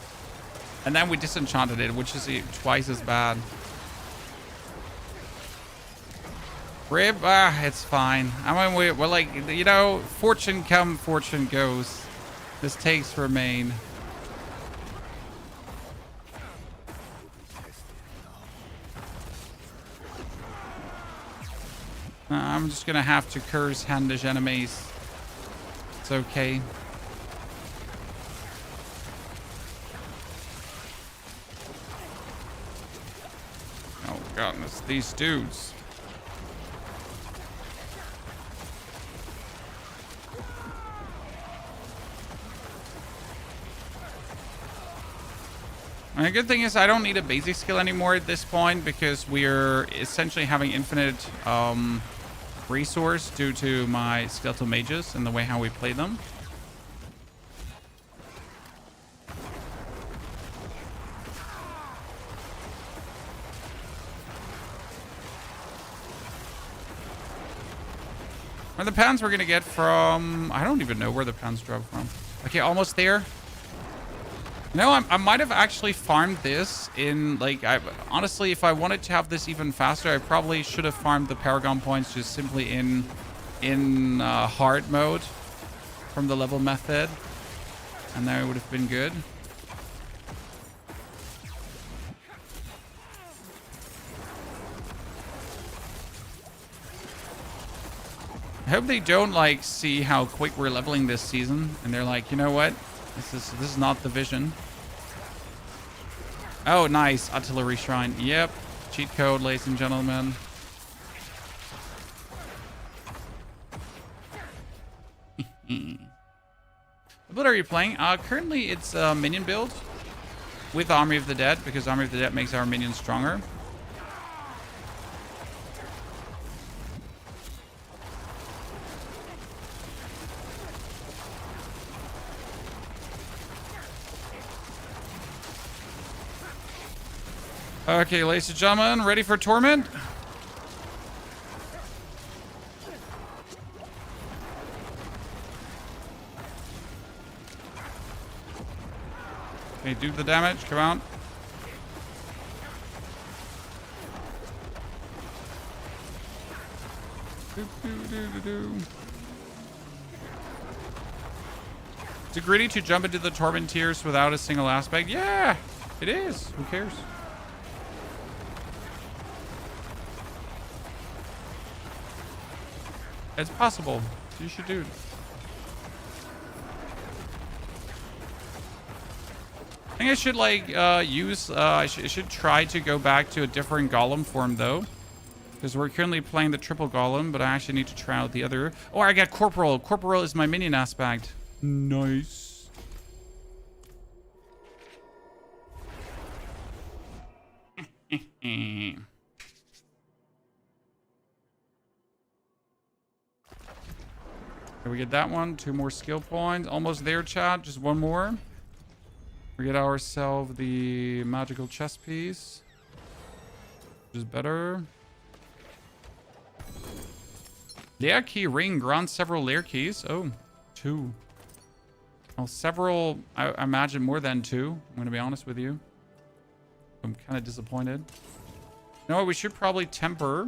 And then we disenchanted it, which is twice as bad. Rib, it's fine. I mean, we're like, you know, fortune come, fortune goes. Mistakes remain. I'm just gonna have to curse Handish enemies. It's okay. Oh goodness, these dudes. And the good thing is I don't need a basic skill anymore at this point, because we're essentially having infinite resource due to my skeletal mages and the way how we play them. And the pans we're gonna get from, I don't even know where the pans drop from. Okay, almost there. No, I might have actually farmed this in, like, honestly, if I wanted to have this even faster, I probably should have farmed the paragon points just simply in hard mode from the level method. And there it would have been good. I hope they don't, like, see how quick we're leveling this season. And they're like, you know what? This is not the vision. Oh, nice. Artillery Shrine. Yep. Cheat code, ladies and gentlemen. What build are you playing? Currently, it's a minion build with Army of the Dead, because Army of the Dead makes our minions stronger. Okay, ladies and gentlemen, ready for Torment? Okay, do the damage. Come on. Is it greedy to jump into the Torment tiers without a single aspect? Yeah, it is. Who cares? It's possible. You should do it. I think I should, like, I should try to go back to a different golem form, though. Because we're currently playing the triple golem, but I actually need to try out the other. Oh, I got corporal. Corporal is my minion aspect. Nice. We get that one. 2 more skill points. Almost there, chat. Just 1 more. We get ourselves the magical chest piece, which is better. Lair key ring grants several lair keys. Oh, 2. Well, several. I imagine more than 2. I'm going to be honest with you. I'm kind of disappointed. No, we should probably temper.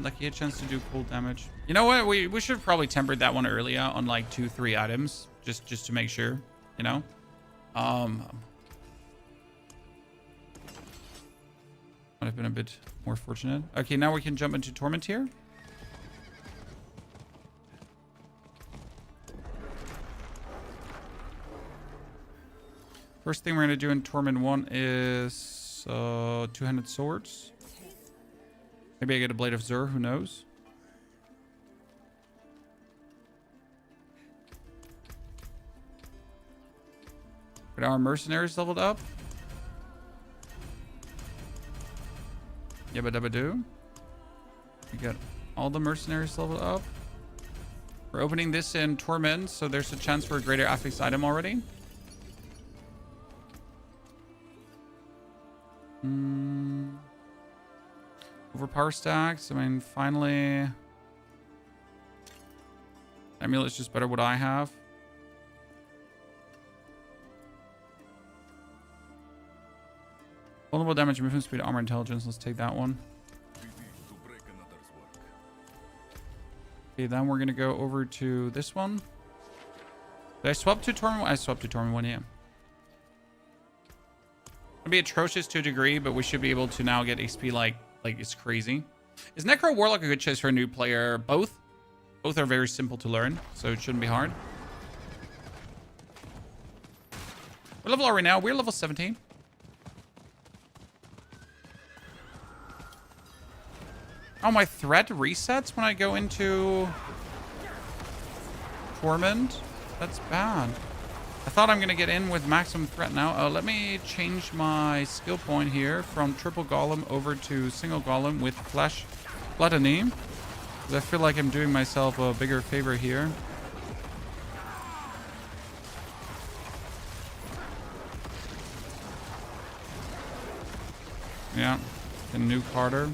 Lucky a chance to do cool damage. You know what? We should have probably tempered that one earlier on like 2-3 items. Just to make sure, you know? Might have been a bit more fortunate. Okay, now we can jump into Torment here. First thing we're going to do in Torment 1 is 2-handed swords. Maybe I get a Blade of Zur, who knows? But our mercenaries leveled up. Yabba dabba do. We got all the mercenaries leveled up. We're opening this in Torment, so there's a chance for a greater affix item already. Overpower stacks. I mean, finally, Amulet's just better what I have. Vulnerable damage, movement speed, armor, intelligence. Let's take that one. Okay, then we're gonna go over to this one. Did I swap to Torment 1? I swapped to Torment 1, yeah. It'll be atrocious to a degree, but we should be able to now get XP like it's crazy. Is Necro Warlock a good choice for a new player? Both. Both are very simple to learn, so it shouldn't be hard. What level are we now? We're level 17. Oh, my threat resets when I go into Torment? That's bad. I thought I'm going to get in with maximum threat now. Let me change my skill point here from triple golem over to single golem with flesh gluttony. Because I feel like I'm doing myself a bigger favor here. Yeah, can nuke harder.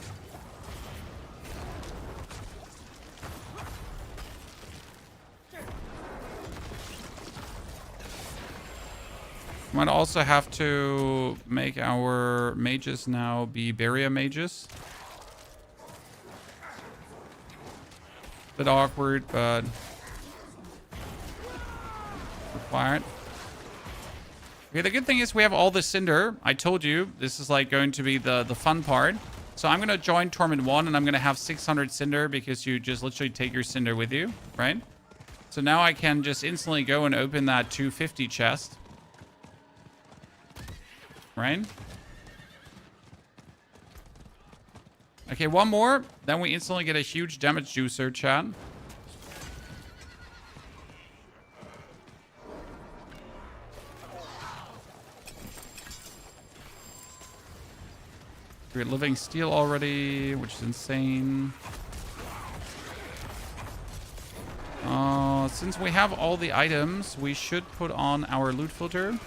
Might also have to make our mages now be barrier mages. Bit awkward, but required. Okay, the good thing is we have all the cinder. I told you this is like going to be the fun part. So I'm gonna join Torment 1 and I'm gonna have 600 cinder because you just literally take your cinder with you, right? So now I can just instantly go and open that 250 chest. Right? Okay, one more. Then we instantly get a huge damage juicer, chat. We're living steel already, which is insane. Since we have all the items, we should put on our loot filter.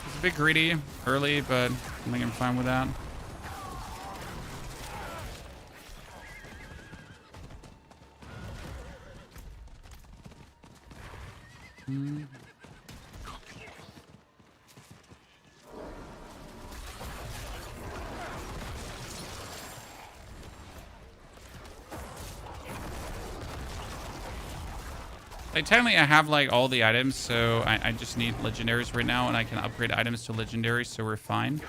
It's a bit greedy early, but I think I'm fine with that. Like, technically, I have, like, all the items, so I just need legendaries right now, and I can upgrade items to legendaries, so we're fine.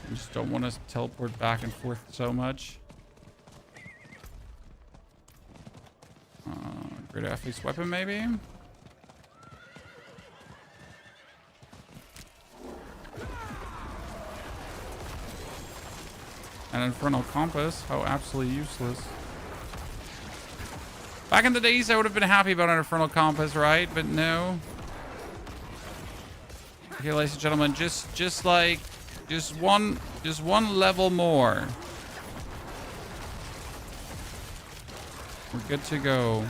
I just don't want to teleport back and forth so much. Greater athlete's weapon, maybe? An infernal compass? How absolutely useless. Back in the days, I would have been happy about an infernal compass, right? But no. Okay, ladies and gentlemen, just one level more. We're good to go.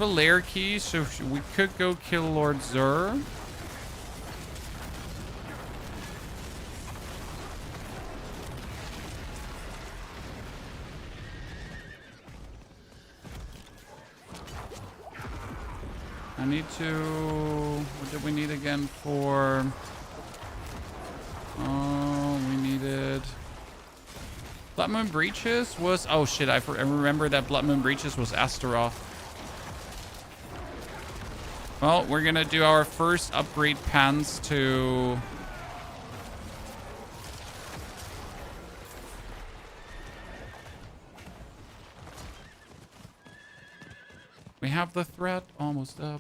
A lair key, so we could go kill Lord Zur. I need to... What did we need again for... Oh, we needed... Blood Moon Breaches was... Oh shit, I remember that Blood Moon Breaches was Astaroth. Well, we're gonna do our first upgrade pants to... We have the threat almost up.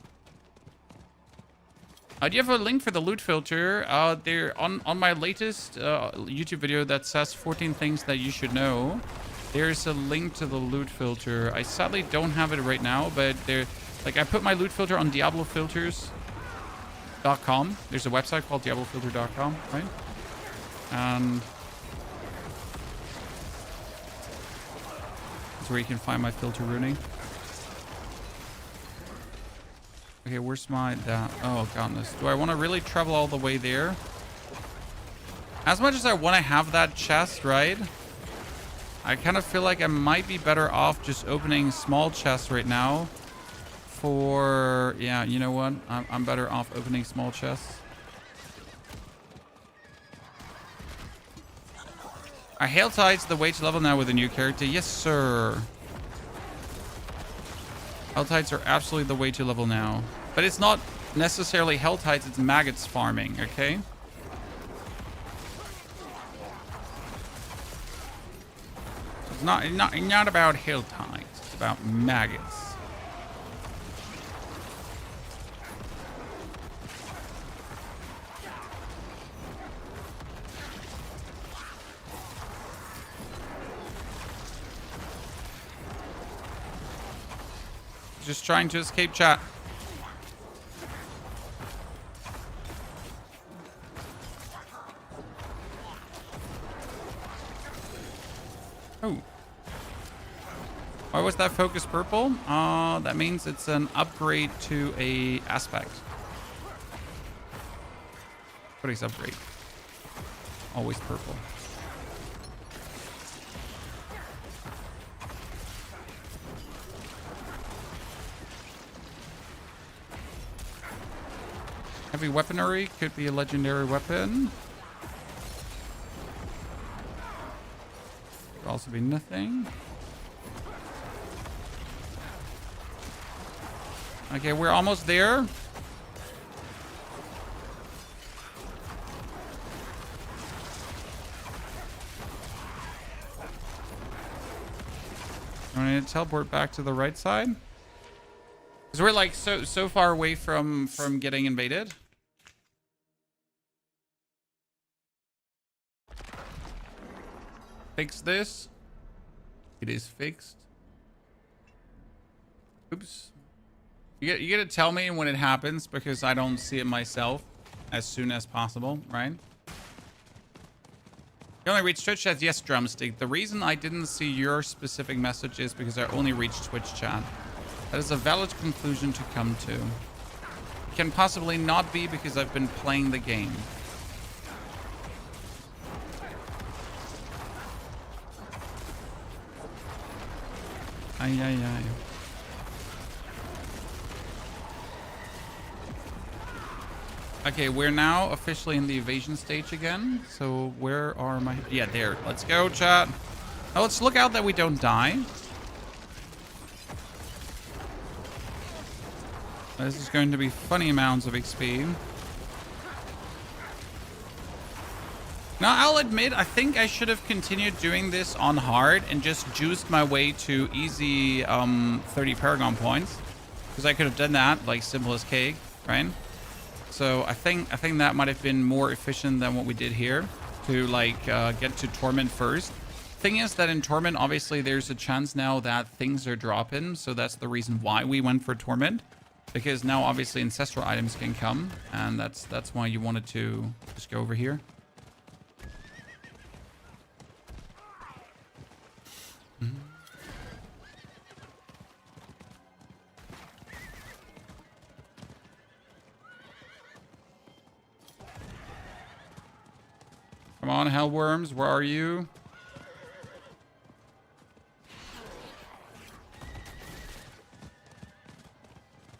Do you have a link for the loot filter? There on my latest YouTube video that says 14 things that you should know. There's a link to the loot filter. I sadly don't have it right now, but there... Like, I put my loot filter on diablofilters.com. There's a website called diablofilter.com, right? And that's where you can find my filter ruining. Okay, where's my... Oh, goodness. Do I want to really travel all the way there? As much as I want to have that chest, right? I kind of feel like I might be better off just opening small chests right now. For... Yeah, you know what? I'm better off opening small chests. Are Helltides the way to level now with a new character? Yes, sir. Helltides are absolutely the way to level now. But it's not necessarily Helltides, it's maggots farming, okay? It's not about Helltides, it's about maggots. Just trying to escape chat. Oh. Why was that focus purple? That means it's an upgrade to a aspect. What is upgrade? Always purple. Heavy weaponry could be a legendary weapon. Could also be nothing. Okay, we're almost there. I need to teleport back to the right side. Because we're like so far away from getting invaded. Fix this. It is fixed. Oops. You gotta tell me when it happens because I don't see it myself as soon as possible, right? You only reached Twitch chat? Yes, Drumstick. The reason I didn't see your specific message is because I only reached Twitch chat. That is a valid conclusion to come to. It can possibly not be because I've been playing the game. Ay, ay, ay. Okay, we're now officially in the evasion stage again. So where are my... Yeah, there. Let's go, chat. Now let's look out that we don't die. This is going to be funny amounts of XP. Now, I'll admit, I think I should have continued doing this on hard and just juiced my way to easy 30 paragon points. Because I could have done that, like, simple as cake, right? So I think that might have been more efficient than what we did here to, like, get to Torment first. Thing is that in Torment, obviously, there's a chance now that things are dropping. So that's the reason why we went for Torment. Because now, obviously, ancestral items can come. And that's why you wanted to just go over here. Come on, Hellworms, where are you?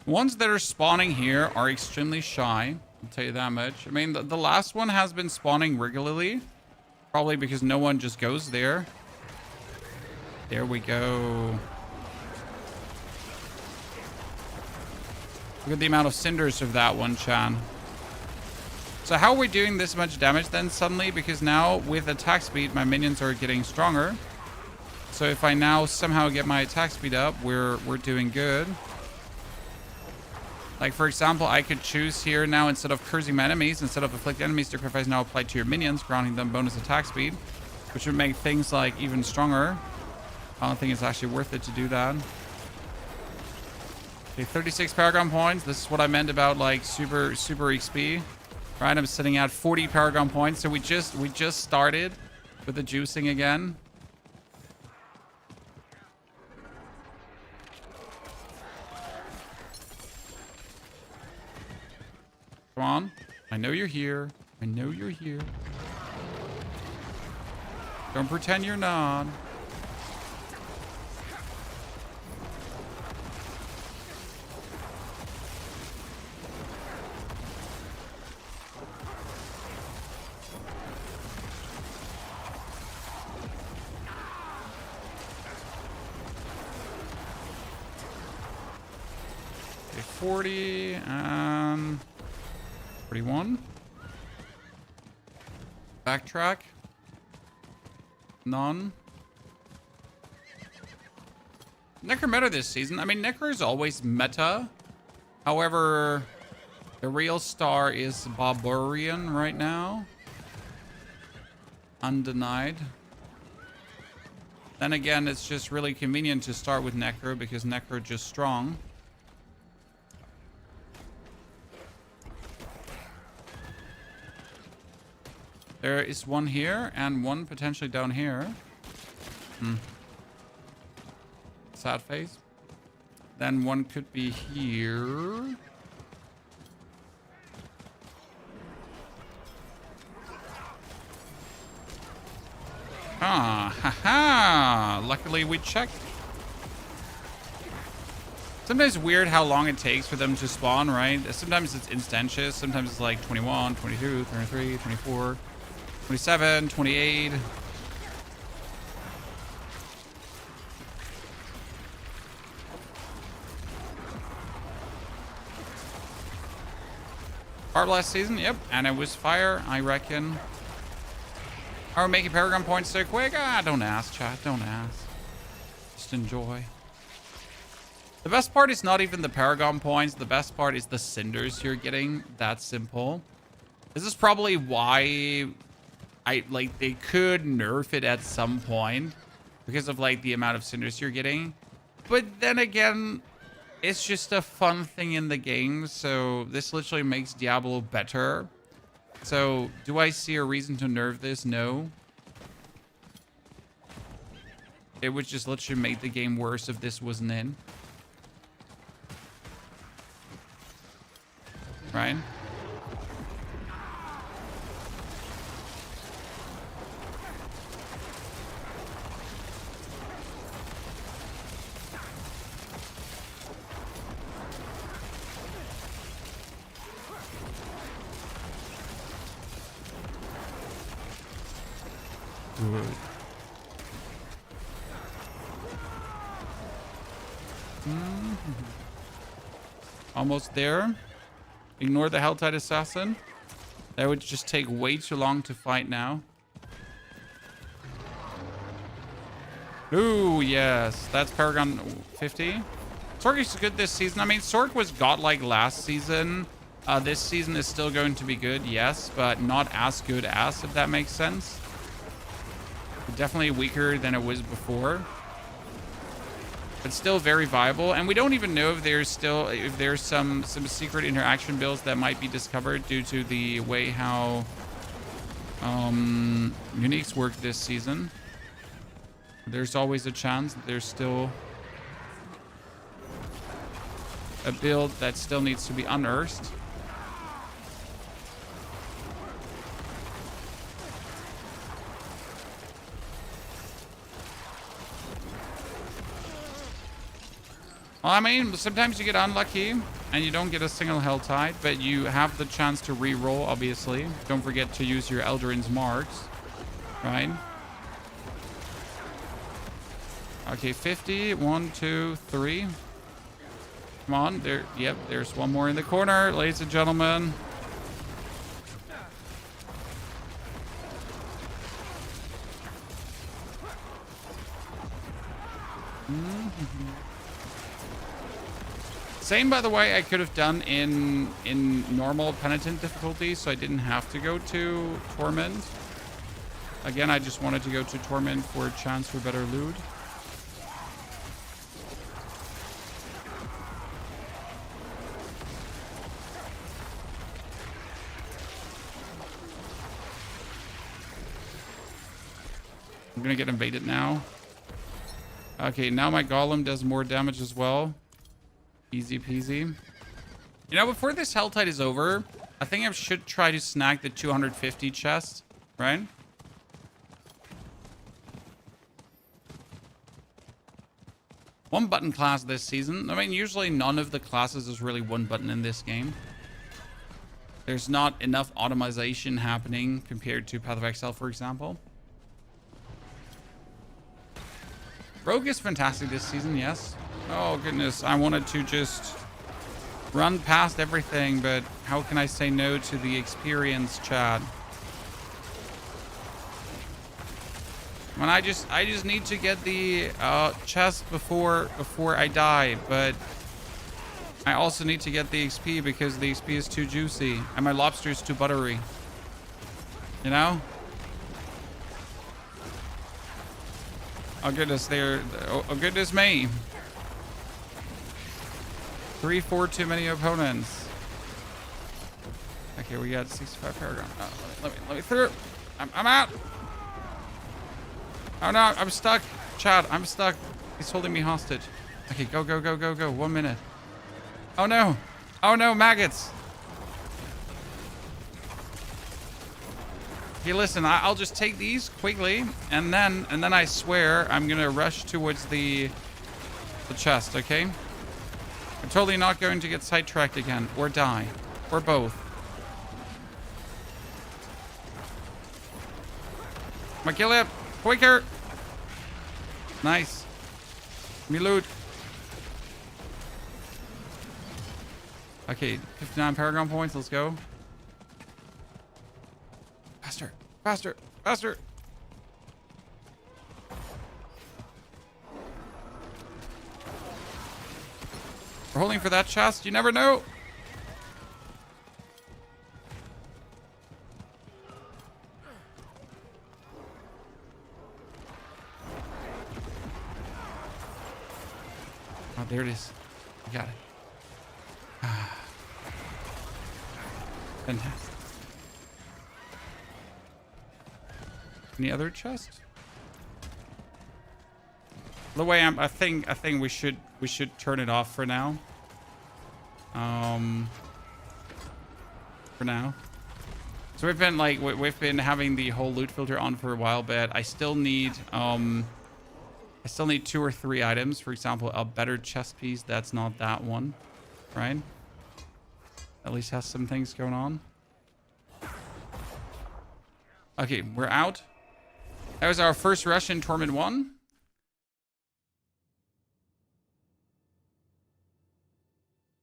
Ones that are spawning here are extremely shy. I'll tell you that much. I mean, the last one has been spawning regularly. Probably because no one just goes there. There we go. Look at the amount of cinders of that one, Chan. So how are we doing this much damage then suddenly? Because now with attack speed, my minions are getting stronger. So if I now somehow get my attack speed up, we're doing good. Like, for example, I could choose here now, instead of cursing my enemies, instead of afflict enemies, sacrifice now applied to your minions, granting them bonus attack speed, which would make things like even stronger. I don't think it's actually worth it to do that. Okay, 36 paragon points. This is what I meant about like super XP. Right, I'm sitting at 40 paragon points. So we just started with the juicing again. Come on. I know you're here. I know you're here. Don't pretend you're not. Okay, 40 and 41. Backtrack. None. Necro meta this season. I mean, Necro is always meta. However, the real star is Barbarian right now. Undenied. Then again, it's just really convenient to start with Necro because Necro is just strong. There is one here and one potentially down here. Sad face. Then one could be here. Ah, haha. Luckily we checked. Sometimes weird how long it takes for them to spawn, right? Sometimes it's instantaneous. Sometimes it's like 21, 22, 23, 24, 27, 28. Our last season, yep. And it was fire, I reckon. Are we making paragon points so quick? Ah, don't ask, chat. Don't ask. Just enjoy. The best part is not even the paragon points. The best part is the cinders you're getting. That's simple. This is probably why they could nerf it at some point because of like the amount of cinders you're getting. But then again, it's just a fun thing in the game. So this literally makes Diablo better. So do I see a reason to nerf this? No. It would just literally make the game worse if this wasn't in. Right? Good. Almost there. Ignore the Helltide Assassin. That would just take way too long to fight now. Ooh, yes. That's Paragon 50. Sorc is good this season. I mean, Sorc was godlike last season. This season is still going to be good, yes, but not as good as, if that makes sense. Definitely weaker than it was before. But still very viable. And we don't even know if there's some secret interaction builds that might be discovered due to the way how uniques work this season. There's always a chance that there's still a build that still needs to be unearthed. Well, I mean, sometimes you get unlucky and you don't get a single Helltide, but you have the chance to re-roll, obviously. Don't forget to use your Eldarin's marks, right? Okay, 50. 1, 2, 3. Come on. There. Yep, there's one more in the corner, ladies and gentlemen. Same, by the way, I could have done in normal penitent difficulty, so I didn't have to go to Torment. Again, I just wanted to go to Torment for a chance for better loot. I'm gonna get invaded now. Okay, now my golem does more damage as well. Easy peasy. You know, before this Helltide is over, I think I should try to snag the 250 chest, right? One button class this season. I mean, usually none of the classes is really one button in this game. There's not enough automation happening compared to Path of Exile, for example. Rogue is fantastic this season, yes. Oh, goodness. I wanted to just run past everything, but how can I say no to the experience, chat? When I just need to get the chest before I die, but I also need to get the XP because the XP is too juicy and my lobster is too buttery. You know? Oh, goodness. Oh, goodness me. 3, 4 too many opponents. Okay, we got 65 paragon. Oh, let me through. I'm out. Oh no, I'm stuck. Chad, I'm stuck. He's holding me hostage. Okay, go, go, go, go, go. 1 minute. Oh no. Oh no, maggots. Okay, listen, I'll just take these quickly, and then I swear I'm gonna rush towards the chest, okay? I'm totally not going to get sidetracked again, or die, or both. Come on, kill him! Quicker! Nice. Give me loot. Okay, 59 paragon points, let's go. Faster, faster, faster. We're holding for that chest. You never know. Oh, there it is. You got it. Fantastic. Any other chest? The way I think we should turn it off for now. For now. So we've been having the whole loot filter on for a while, but I still need 2 or 3 items. For example, a better chest piece that's not that one, right? At least has some things going on. Okay, we're out. That was our first rush in Torment 1.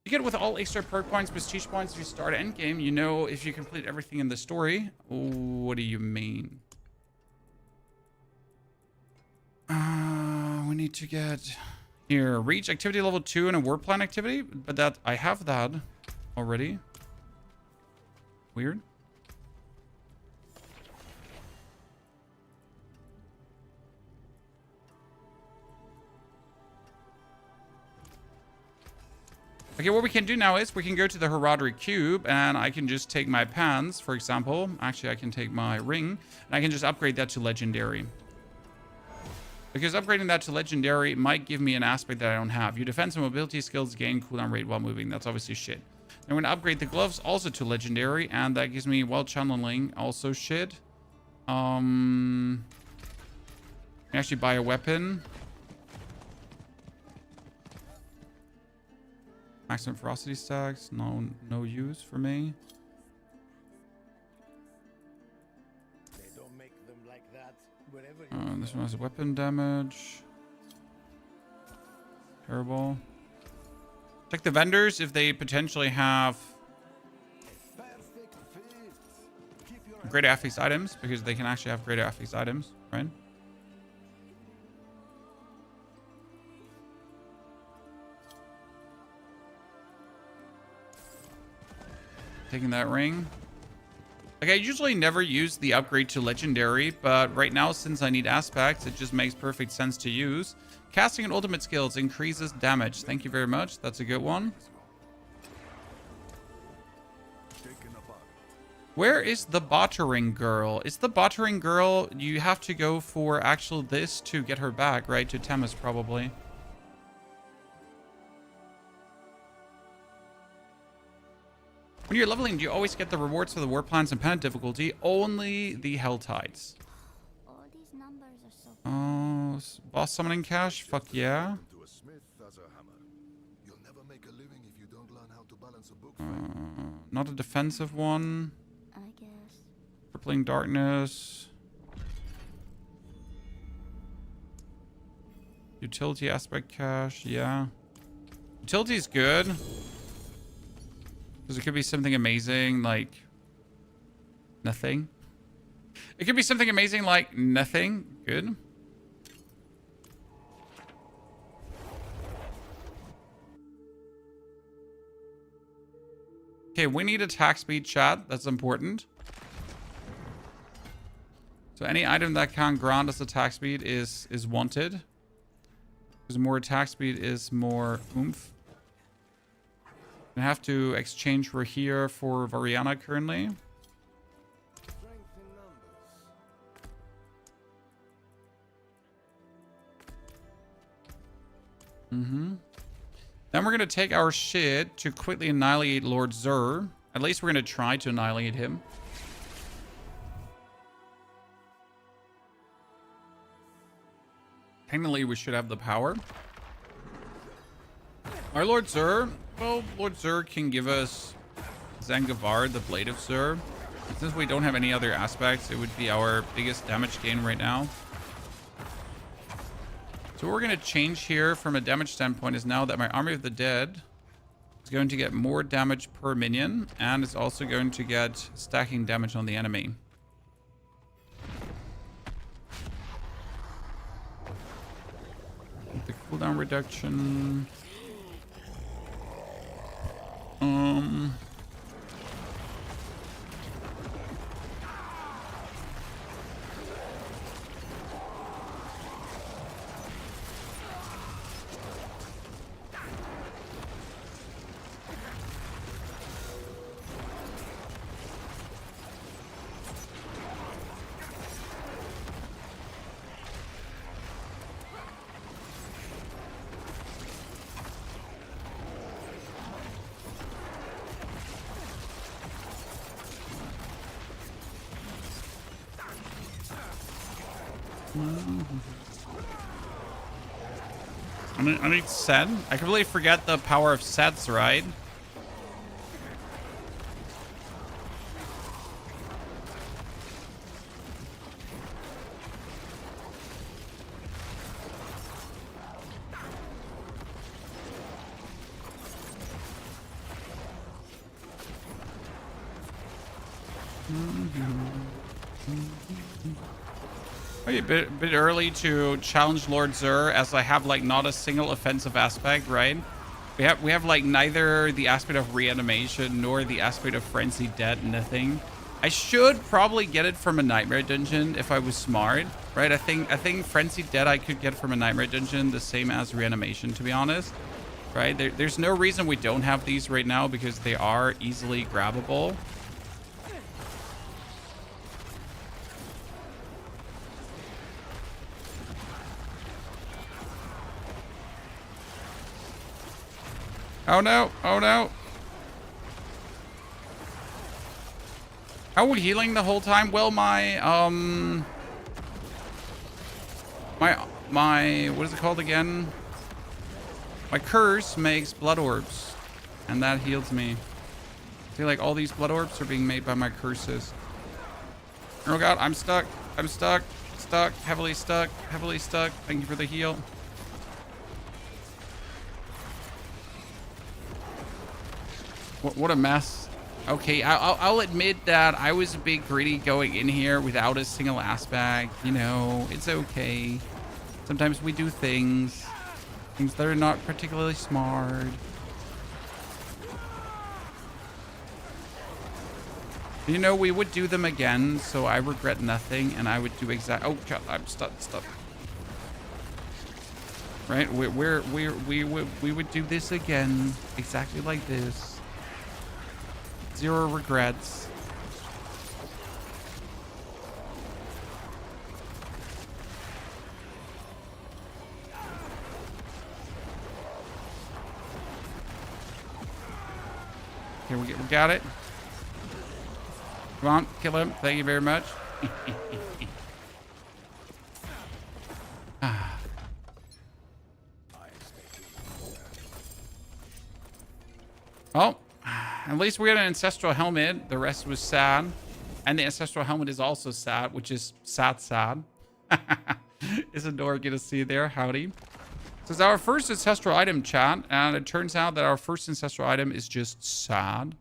You get with all extra perk points, prestige points if you start endgame. You know if you complete everything in the story. What do you mean? We need to get here. Reach activity level 2 and a war plan activity. But that I have that already. Weird. Okay, what we can do now is we can go to the Horadric Cube and I can just take my pants, for example. Actually, I can take my ring and I can just upgrade that to legendary. Because upgrading that to legendary might give me an aspect that I don't have. Your defense and mobility skills gain cooldown rate while moving. That's obviously shit. I'm going to upgrade the gloves also to legendary and that gives me well channeling, also shit. I can actually buy a weapon. Maximum ferocity stacks, no use for me. They don't make them like that. This one has weapon damage. Terrible. Check the vendors if they potentially have great affix items, because they can actually have great affix items, right? Taking that ring. Like, I usually never use the upgrade to legendary, but right now, since I need aspects, it just makes perfect sense to use. Casting and ultimate skills increases damage. Thank you very much. That's a good one. Where is the bottering girl? Is the bottering girl, you have to go for actual this to get her back, right? To Temis, probably. When you're leveling, do you always get the rewards for the war plans and pennant difficulty? Only the Helltides. All these numbers are so Oh, boss summoning cash? Fuck yeah. Not a defensive one. I guess. Crippling darkness. Utility aspect cash, yeah. Utility's good. Because it could be something amazing like nothing. It could be something amazing like nothing. Good. Okay, we need attack speed, chat. That's important. So any item that can grant us attack speed is wanted. Because more attack speed is more oomph. I have to exchange Rahir for Variana currently. Then we're going to take our shit to quickly annihilate Lord Zur. At least we're going to try to annihilate him. Technically, we should have the power. Our Lord Zur, well, Lord Zur can give us Zangavar, the Blade of Zur. Since we don't have any other aspects, it would be our biggest damage gain right now. So what we're going to change here from a damage standpoint is now that my Army of the Dead is going to get more damage per minion, and it's also going to get stacking damage on the enemy. The cooldown reduction. I need Set. I completely forget the power of Sets, right? A bit early to challenge Lord Zur, as I have like not a single offensive aspect, right? We have like neither the aspect of reanimation nor the aspect of frenzied death, nothing. I should probably get it from a nightmare dungeon if I was smart, right? I think frenzied death I could get from a nightmare dungeon, the same as reanimation, to be honest, right? There's no reason we don't have these right now because they are easily grabbable. Oh no, oh no. How are we healing the whole time? Well, my, what is it called again? My curse makes blood orbs, and that heals me. I feel like all these blood orbs are being made by my curses. Oh god, I'm stuck. I'm stuck. Stuck. Heavily stuck. Heavily stuck. Thank you for the heal. What a mess. Okay, I'll admit that I was a bit greedy going in here without a single aspect. You know, it's okay. Sometimes we do things that are not particularly smart. You know, we would do them again, so I regret nothing, and I would do oh god, I'm stuck. Right? We would do this again, exactly like this. Zero regrets. Okay, we got it. Come on, kill him. Thank you very much. Oh. At least we had an ancestral helmet. The rest was sad. And the ancestral helmet is also sad, which is sad. Isadora, get to see there. Howdy. So it's our first ancestral item, chat. And it turns out that our first ancestral item is just sad.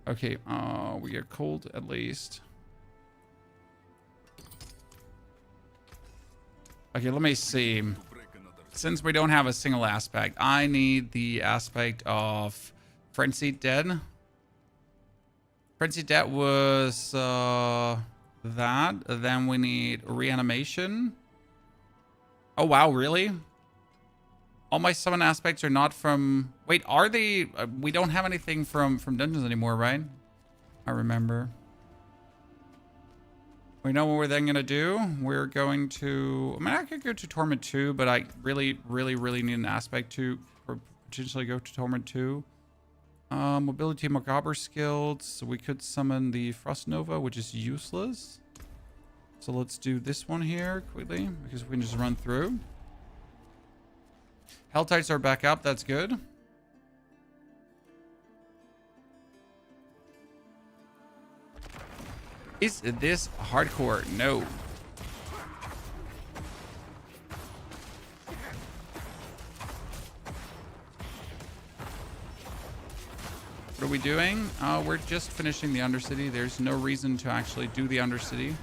Okay, we get cold at least. Okay, let me see. Since we don't have a single aspect, I need the aspect of Frenzied Dead. Frenzied Dead was that. Then we need Reanimation. Oh, wow, really? All my summon aspects are not from... Wait, are they... we don't have anything from dungeons anymore, right? I remember. We know what we're then going to do. We're going to... I mean, I could go to Torment 2, but I really need an aspect to potentially go to Torment 2. Mobility Macabre skilled. So we could summon the Frost Nova, which is useless. So let's do this one here quickly, because we can just run through. Helltides are back up. That's good. Is this hardcore? No. What are we doing? We're just finishing the Undercity. There's no reason to actually do the Undercity.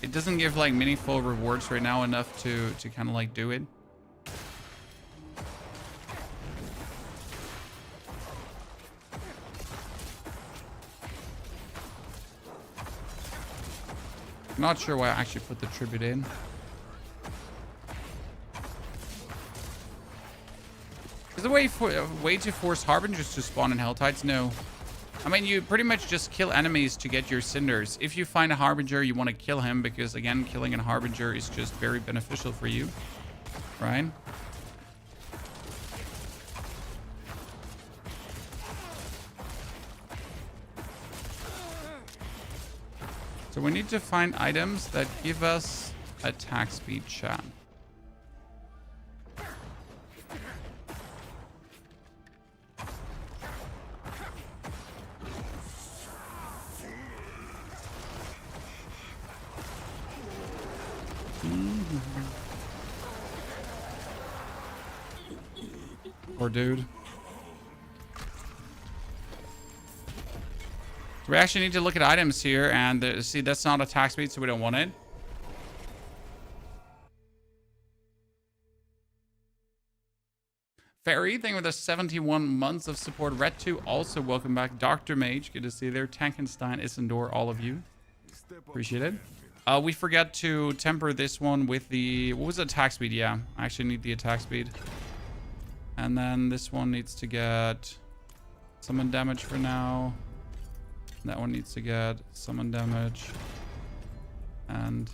It doesn't give like meaningful rewards right now enough to kind of like do it. Not sure why I actually put the tribute in. Is the way to force Harbingers to spawn in Helltides? No. I mean, you pretty much just kill enemies to get your cinders. If you find a Harbinger, you want to kill him because, again, killing a Harbinger is just very beneficial for you. Right? So we need to find items that give us attack speed, chat. Poor dude. So we actually need to look at items here, and see, that's not attack speed, so we don't want it. Fairy, thank you for the 71 months of support. Red 2, also welcome back. Dr. Mage, good to see you there. Tankenstein, Isendor, all of you. Appreciate it. We forgot to temper this one with the... What was the attack speed? Yeah, I actually need the attack speed. And then this one needs to get summon damage for now. That one needs to get summon damage. And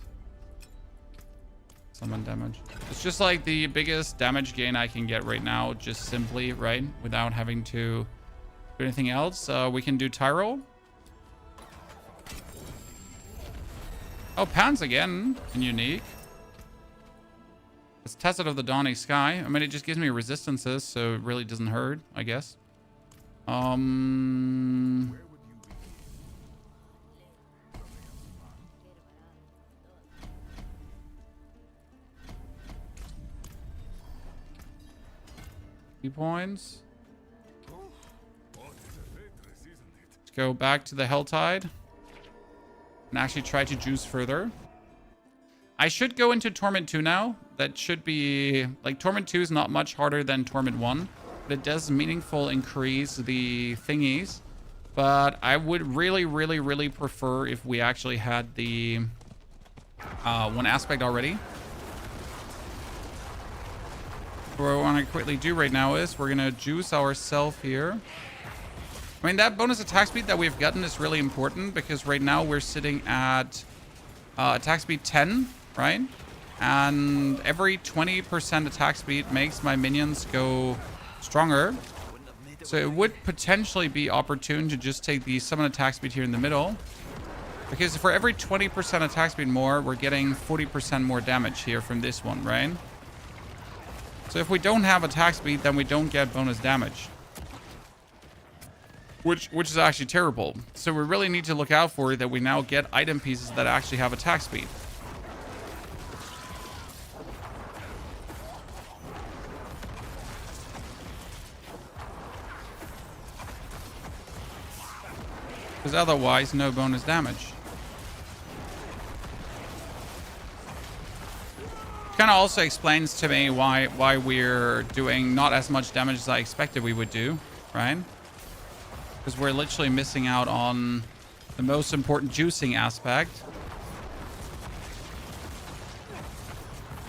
summon damage. It's just like the biggest damage gain I can get right now, just simply, right? Without having to do anything else. We can do Tyrol. Oh, Pans again. And unique. It's Tacit of the Dawning Sky. I mean, it just gives me resistances, so it really doesn't hurt, I guess. Points. Let's go back to the Helltide and actually try to juice further. I should go into Torment 2 now. That should be like Torment 2 is not much harder than Torment 1, but it does meaningful increase the thingies. But I would really prefer if we actually had the one aspect already. What I want to quickly do right now is we're going to juice ourselves here. I mean, that bonus attack speed that we've gotten is really important because right now we're sitting at attack speed 10, right? And every 20% attack speed makes my minions go stronger. So it would potentially be opportune to just take the summon attack speed here in the middle. Because for every 20% attack speed more, we're getting 40% more damage here from this one, right? So if we don't have attack speed, then we don't get bonus damage. Which is actually terrible. So we really need to look out for that we now get item pieces that actually have attack speed. Because otherwise, no bonus damage. Kind of also explains to me why we're doing not as much damage as I expected we would do, right? Because we're literally missing out on the most important juicing aspect.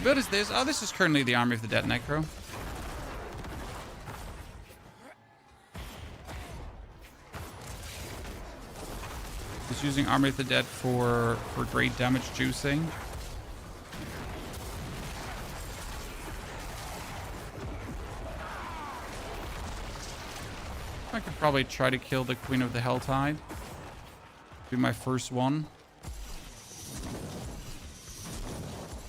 What is this? Oh, this is currently the Army of the Dead Necro. Just using Army of the Dead for great damage juicing. I could probably try to kill the Queen of the Helltide. Be my first one.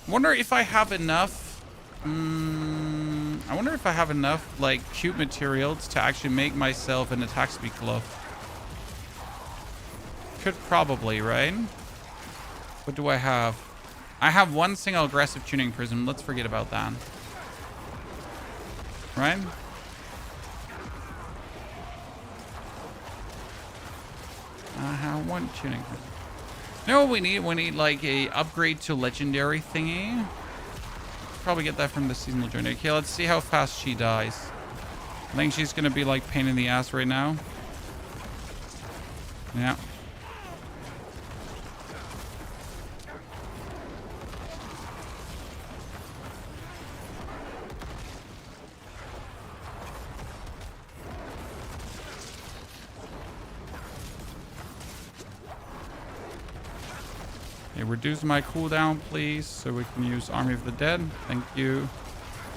Wonder if I have enough. I wonder if I have enough like cube materials to actually make myself an attack speed glove. Could probably, right? What do I have? I have one single aggressive tuning prism. Let's forget about that. Right? I have one tuning prism. No, we need like a upgrade to legendary thingy. Probably get that from the seasonal journey. Okay, let's see how fast she dies. I think she's gonna be like pain in the ass right now. Yeah. Okay, reduce my cooldown, please, so we can use Army of the Dead. Thank you.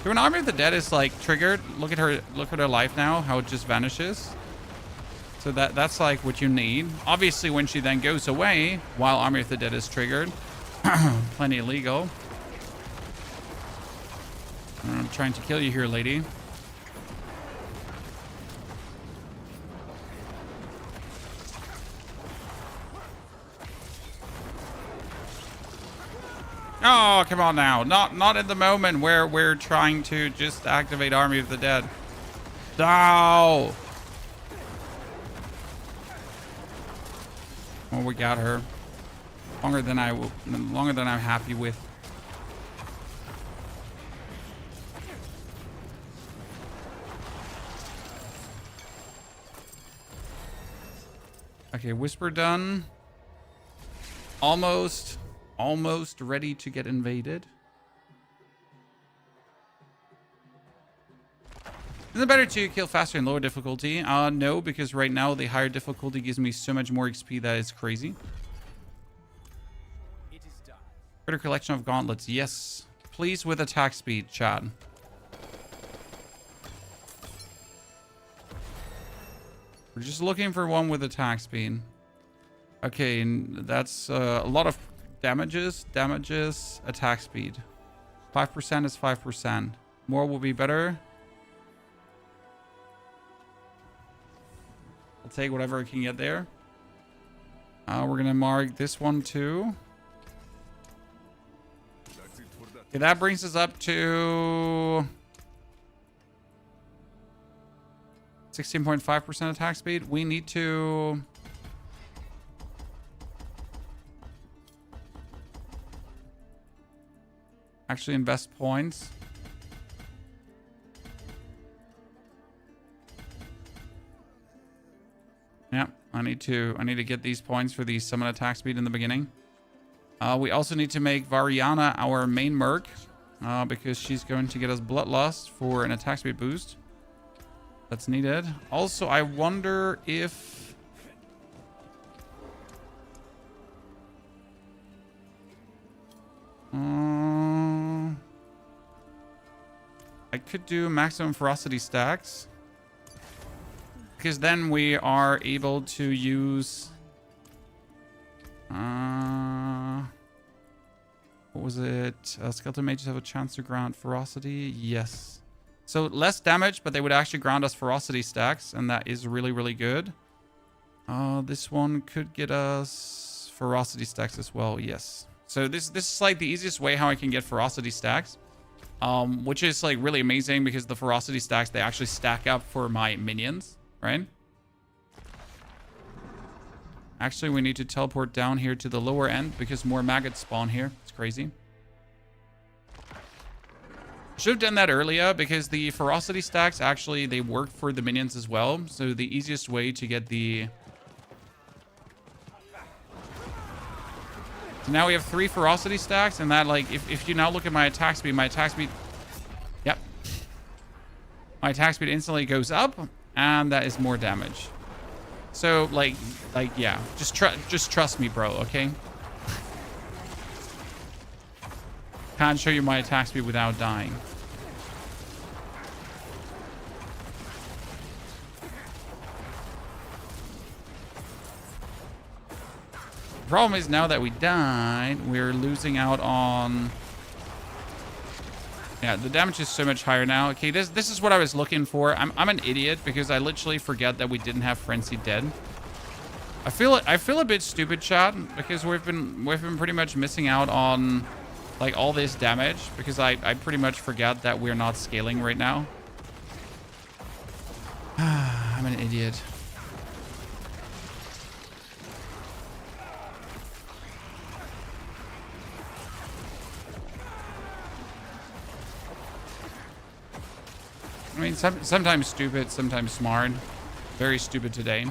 So when Army of the Dead is like triggered, look at her life now, how it just vanishes. So that's like what you need. Obviously, when she then goes away while Army of the Dead is triggered, plenty illegal. I'm trying to kill you here, lady. Oh, come on now. Not at the moment where we're trying to just activate Army of the Dead. No. Oh, we got her. Longer than I'm happy with. Okay, Whisper done. Almost ready to get invaded. Is it better to kill faster in lower difficulty? No, because right now the higher difficulty gives me so much more XP that it's crazy. It is done. Better collection of gauntlets. Yes. Please with attack speed, chat. We're just looking for one with attack speed. Okay, and that's a lot of damages, attack speed. 5% is 5%. More will be better. I'll take whatever I can get there. We're gonna mark this one too. Okay, that brings us up to 16.5% attack speed. We need to actually invest points. Yeah, I need to get these points for the summon attack speed in the beginning. We also need to make Variana our main merc, because she's going to get us Bloodlust for an attack speed boost. That's needed. Also, I wonder if I could do maximum ferocity stacks, because then we are able to use what was it? Skeleton mages have a chance to grant ferocity. Yes. So less damage, but they would actually grant us ferocity stacks, and that is really, really good. This one could get us ferocity stacks as well. Yes. So this is like the easiest way how I can get ferocity stacks, which is like really amazing because the ferocity stacks, they actually stack up for my minions, right? Actually, we need to teleport down here to the lower end because more maggots spawn here. It's crazy. Should have done that earlier because the ferocity stacks actually, they work for the minions as well. So the easiest way to get the... So now we have 3 ferocity stacks, and that, like, if you now look at my attack speed, yep. My attack speed instantly goes up, and that is more damage. So like yeah, just trust me, bro. Okay. Can't show you my attack speed without dying. The problem is now that we died, we're losing out on... Yeah, the damage is so much higher now. Okay, this is what I was looking for. I'm an idiot because I literally forget that we didn't have Frenzy dead. I feel a bit stupid, chat, because we've been pretty much missing out on like all this damage because I pretty much forget that we're not scaling right now. I'm an idiot. I mean, sometimes stupid, sometimes smart. Very stupid today.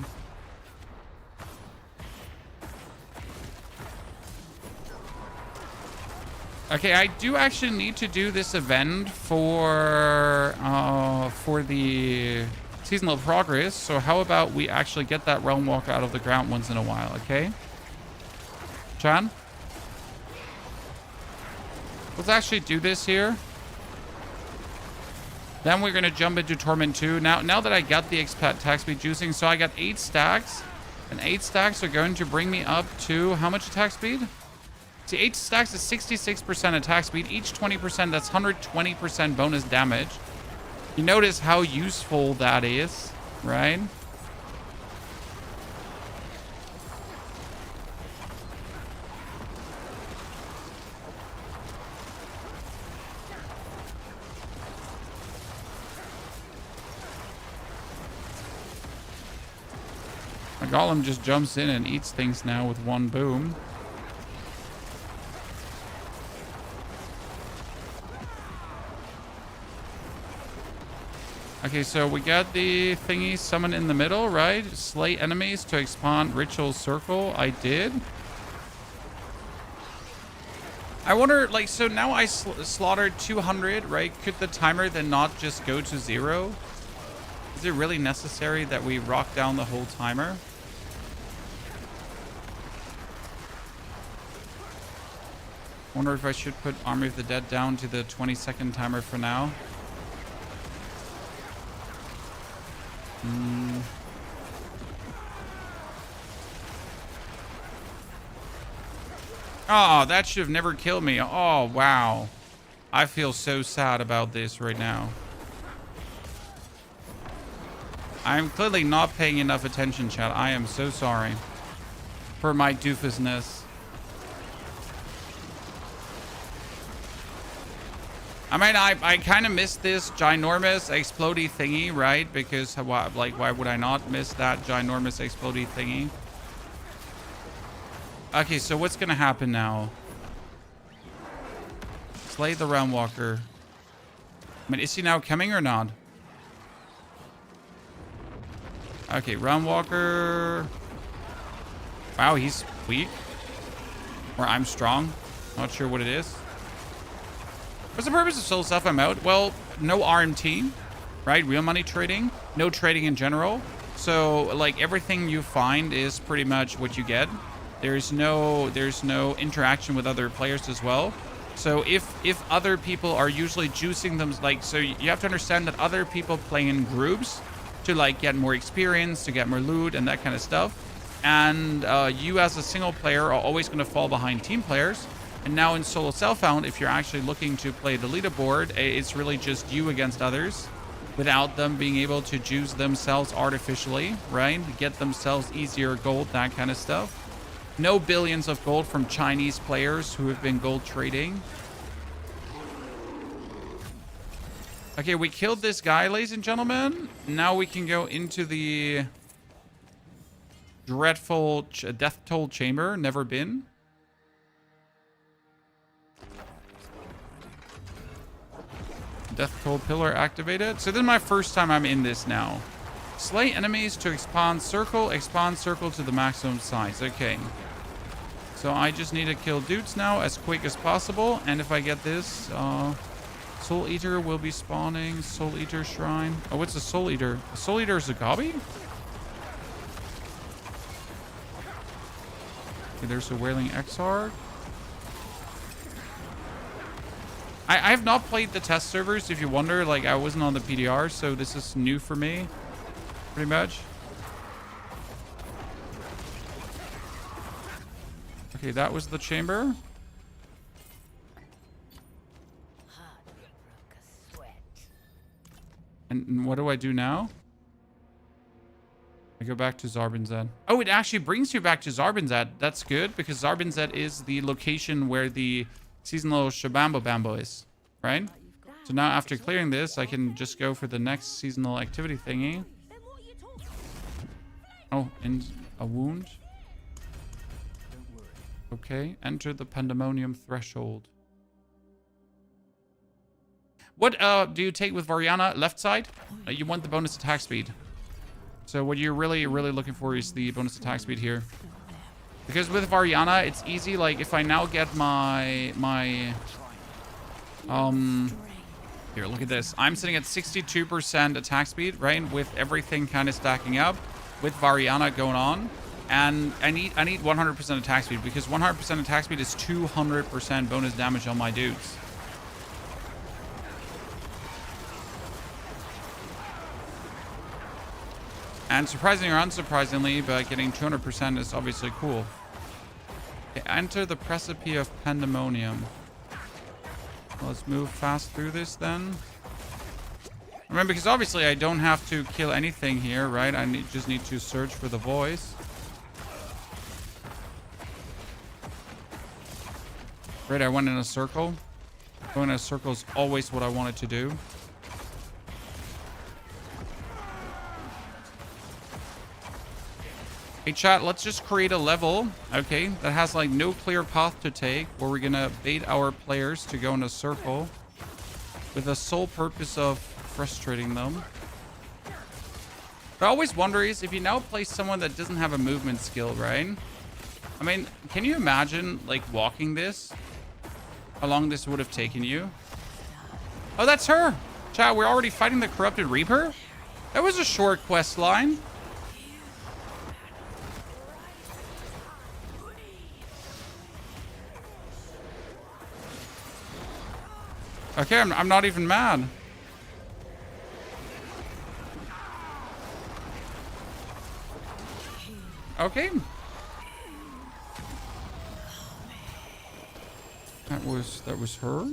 Okay, I do actually need to do this event for the seasonal progress. So how about we actually get that realm walk out of the ground once in a while, okay? Chan? Let's actually do this here. Then we're going to jump into Torment 2. Now that I got the attack speed juicing, so I got 8 stacks. And 8 stacks are going to bring me up to how much attack speed? See, 8 stacks is 66% attack speed. Each 20%, that's 120% bonus damage. You notice how useful that is, right? My golem just jumps in and eats things now with one boom. Okay, so we got the thingy summon in the middle, right? Slay enemies to expand ritual circle. I did. I wonder, like, so now I slaughtered 200, right? Could the timer then not just go to 0? Is it really necessary that we rock down the whole timer? Wonder if I should put Army of the Dead down to the 20-second timer for now. Oh, that should have never killed me. Oh, wow. I feel so sad about this right now. I'm clearly not paying enough attention, chat. I am so sorry for my doofusness. I mean, I kind of missed this ginormous explodey thingy, right? Because, like, why would I not miss that ginormous explodey thingy? Okay, so what's going to happen now? Slay the Realm Walker. I mean, is he now coming or not? Okay, Realm Walker. Wow, he's weak. Or I'm strong. Not sure what it is. What's the purpose of Soul Self? I'm out. Well, no RMT, right? Real money trading. No trading in general. So, like, everything you find is pretty much what you get. There's no interaction with other players as well. So if other people are usually juicing them, like, so you have to understand that other people play in groups to, like, get more experience, to get more loot and that kind of stuff. And you as a single player are always going to fall behind team players. And now in solo self-found, if you're actually looking to play the leaderboard, it's really just you against others without them being able to juice themselves artificially, right? Get themselves easier gold, that kind of stuff. No billions of gold from Chinese players who have been gold trading. Okay, we killed this guy, ladies and gentlemen. Now we can go into the dreadful death toll chamber. Never been. Death toll pillar activated. So this is my first time I'm in this now. Slay enemies to expand circle to the maximum size. Okay. So I just need to kill dudes now as quick as possible. And if I get this, Soul Eater will be spawning. Soul Eater Shrine. Oh, what's a Soul Eater? A Soul Eater is a Gobby? Okay, there's a Wailing Exarch. I have not played the test servers, if you wonder. Like, I wasn't on the PDR, so this is new for me. Pretty much. Okay, that was the chamber. And what do I do now? I go back to Zarbinzad. Oh, it actually brings you back to Zarbinzad. That's good, because Zarbinzad is the location where the seasonal Shabambo Bambo is, right? So now after clearing this, I can just go for the next seasonal activity thingy. Oh, and a wound. Okay, enter the Pandemonium Threshold. What do you take with Variana? Left side? You want the bonus attack speed. So what you're really looking for is the bonus attack speed here. Because with Variana, it's easy. Like, if I now get my here, look at this. I'm sitting at 62% attack speed, right? With everything kind of stacking up, with Variana going on. And I need 100% attack speed, because 100% attack speed is 200% bonus damage on my dudes. And surprisingly or unsurprisingly, but getting 200% is obviously cool. Okay, enter the Precipice of Pandemonium. Let's move fast through this then. Remember, because obviously I don't have to kill anything here, right? I just need to search for the voice. Great, I went in a circle. Going in a circle is always what I wanted to do. Hey chat, let's just create a level, okay, that has like no clear path to take, where we're gonna bait our players to go in a circle with the sole purpose of frustrating them. What I always wonder is, if you now play someone that doesn't have a movement skill, right? I mean, can you imagine like walking this? How long this would have taken you? Oh, that's her! Chat, we're already fighting the Corrupted Reaper? That was a short quest line. Okay, I'm not even mad. Okay. That was her.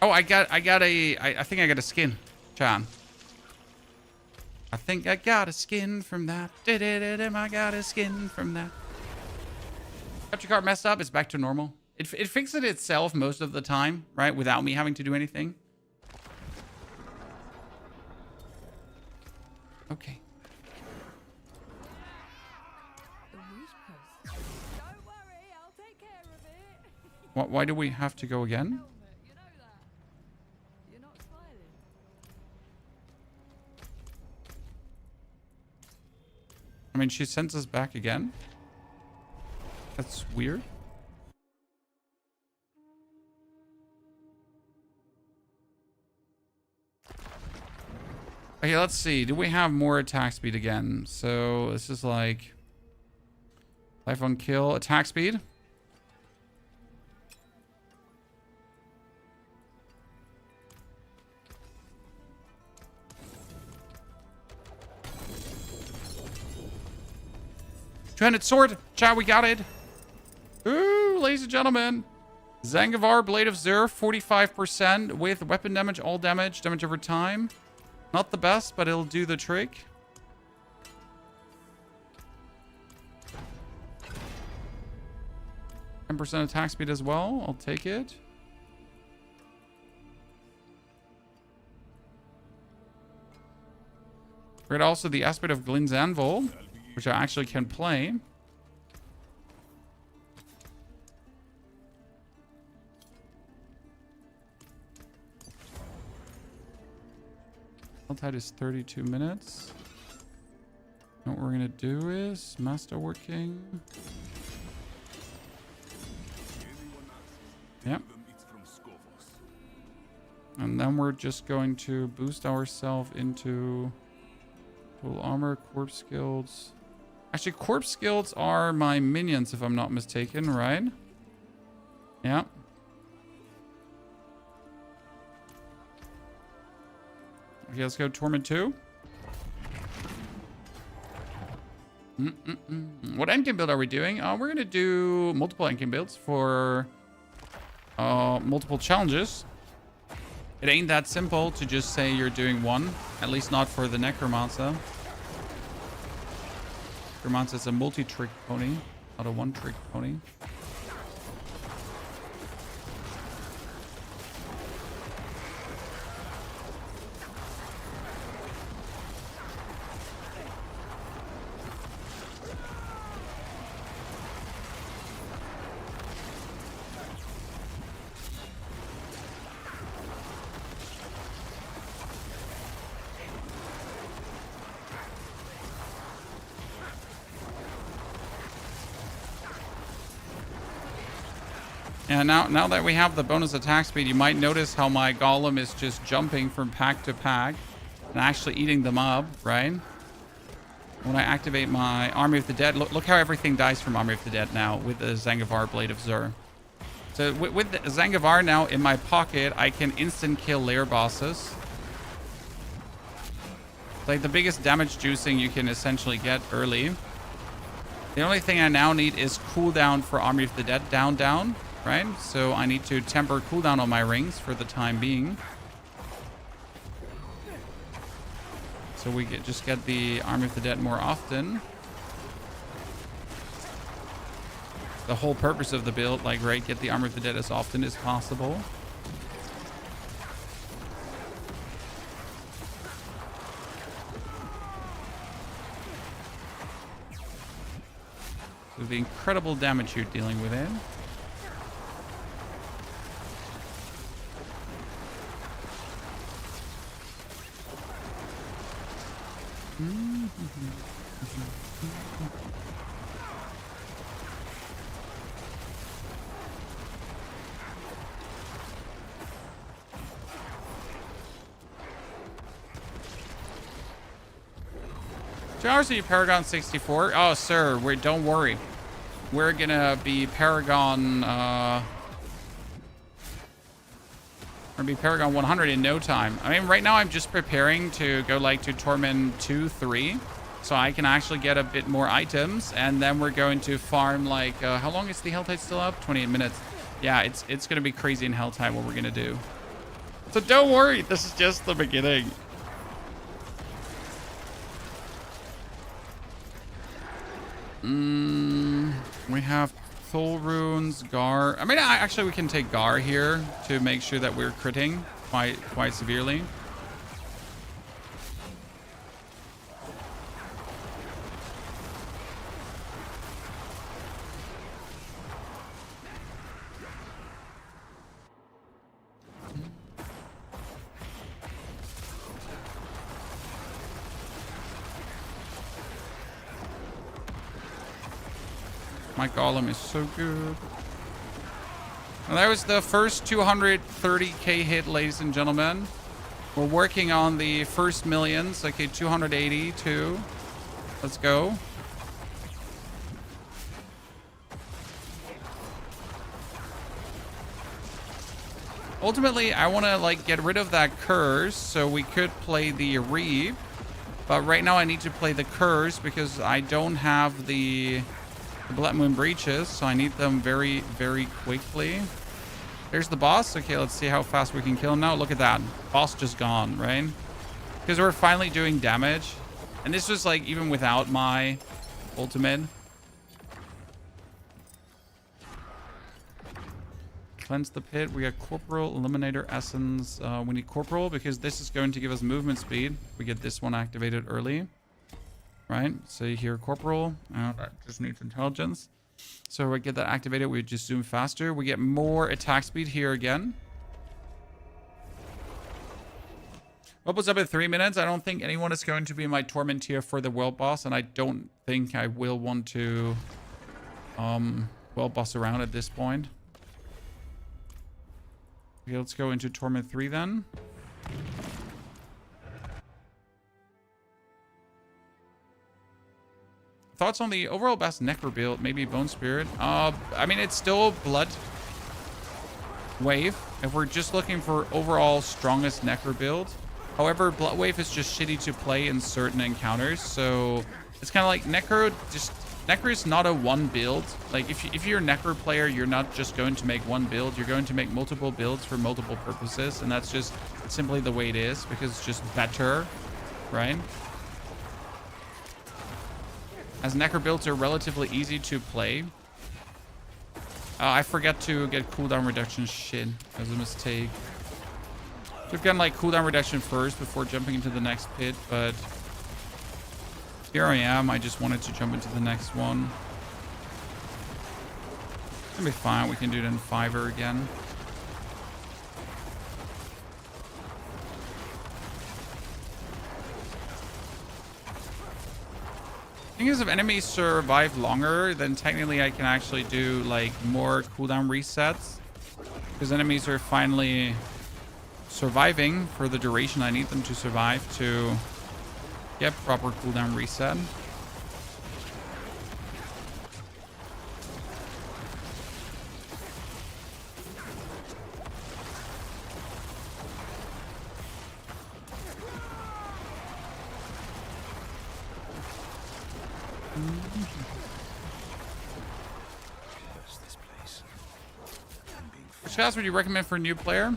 Oh, I think I got a skin, Chan. I think I got a skin from that. I got a skin from that. Capture card messed up. It's back to normal. It fixes it itself most of the time, right? Without me having to do anything. Okay. Don't worry, I'll take care of it. Why do we have to go again? You know that. You're not smiling. I mean, she sends us back again. That's weird. Okay, let's see. Do we have more attack speed again? So this is like life on kill, attack speed. Two-handed sword. Chat, we got it. Ooh, ladies and gentlemen. Zangivar, Blade of Zur, 45% with weapon damage, all damage, damage over time. Not the best, but it'll do the trick. %10 attack speed as well. I'll take it. Great, also the aspect of Glin's Anvil, which I actually can play. Helltide is 32 minutes. What we're gonna do is master working. Yep. And then we're just going to boost ourselves into Full armor, corpse guilds. Actually, corpse guilds are my minions, if I'm not mistaken, right? Yeah. Okay, let's go Torment 2. What endgame build are we doing? We're going to do multiple endgame builds for multiple challenges. It ain't that simple to just say you're doing one. At least not for the Necromancer. Necromancer is a multi-trick pony, not a one-trick pony. And now that we have the bonus attack speed, you might notice how my golem is just jumping from pack to pack and actually eating them up, right? When I activate my Army of the Dead, look how everything dies from Army of the Dead now with the Zangivar Blade of Zur. So with the Zangivar now in my pocket, I can instant kill lair bosses. Like the biggest damage juicing you can essentially get early. The only thing I now need is cooldown for Army of the Dead down. Right? So I need to temper cooldown on my rings for the time being. So we just get the Army of the Dead more often. The whole purpose of the build, like, right, get the Army of the Dead as often as possible. So the incredible damage you're dealing with it. Hours are you Paragon 64? Oh, sir, don't worry. We're gonna be Paragon, we're gonna be Paragon 100 in no time. I mean, right now I'm just preparing to go like to Torment 2, 3. So I can actually get a bit more items. And then we're going to farm like, how long is the Helltide still up? 28 minutes. Yeah, it's gonna be crazy in Helltide what we're gonna do. So don't worry, this is just the beginning. We have Soul Runes, Gar. I mean, actually, we can take Gar here to make sure that we're critting quite severely. My golem is so good. Well, that was the first 230k hit, ladies and gentlemen. We're working on the first millions. Okay, 282. Let's go. Ultimately, I want to like get rid of that curse so we could play the Reap. But right now I need to play the curse because I don't have the Blood Moon Breaches, so I need them very, very quickly. There's the boss. Okay, let's see how fast we can kill him now. Look at that. Boss just gone, right? Because we're finally doing damage. And this was like even without my ultimate. Cleanse the pit. We got Corporal, Eliminator, Essence. We need Corporal because this is going to give us movement speed. We get this one activated early. Right, so here Corporal, that just needs intelligence. So we get that activated, we just zoom faster. We get more attack speed here again. What was up at 3 minutes? I don't think anyone is going to be my Torment tier for the world boss, and I don't think I will want to world boss around at this point. Okay, let's go into Torment 3 then. thoughts on the overall best Necro build? Maybe Bone Spirit. I mean, it's still Blood Wave if we're just looking for overall strongest Necro build. However, Blood Wave is just shitty to play in certain encounters, so it's kind of like Necro is not a one build. Like if you're a Necro player, you're not just going to make one build, you're going to make multiple builds for multiple purposes, and that's just simply the way it is because it's just better, right? As Necro builds are relatively easy to play. I forgot to get cooldown reduction. Shit, that was a mistake. Should have gotten like cooldown reduction first before jumping into the next pit, but here I am. I just wanted to jump into the next one. It's gonna be fine. We can do it in Fiverr again. Thing is, if enemies survive longer, then technically I can actually do like more cooldown resets because enemies are finally surviving for the duration I need them to survive to get proper cooldown reset. Which class would you recommend for a new player?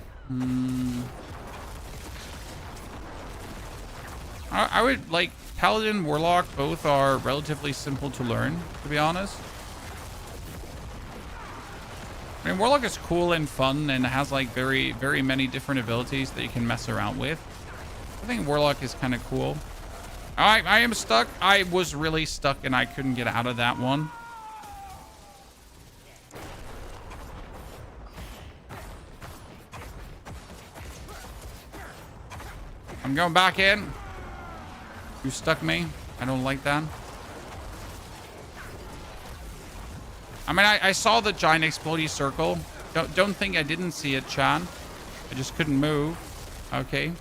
I would like Paladin, Warlock, both are relatively simple to learn, to be honest. I mean, Warlock is cool and fun and has like very, very many different abilities that you can mess around with. I think Warlock is kind of cool. I am stuck. I was really stuck and I couldn't get out of that one. I'm going back in. You stuck me. I don't like that. I mean, I saw the giant explodey circle. Don't think I didn't see it, Chan. I just couldn't move. Okay.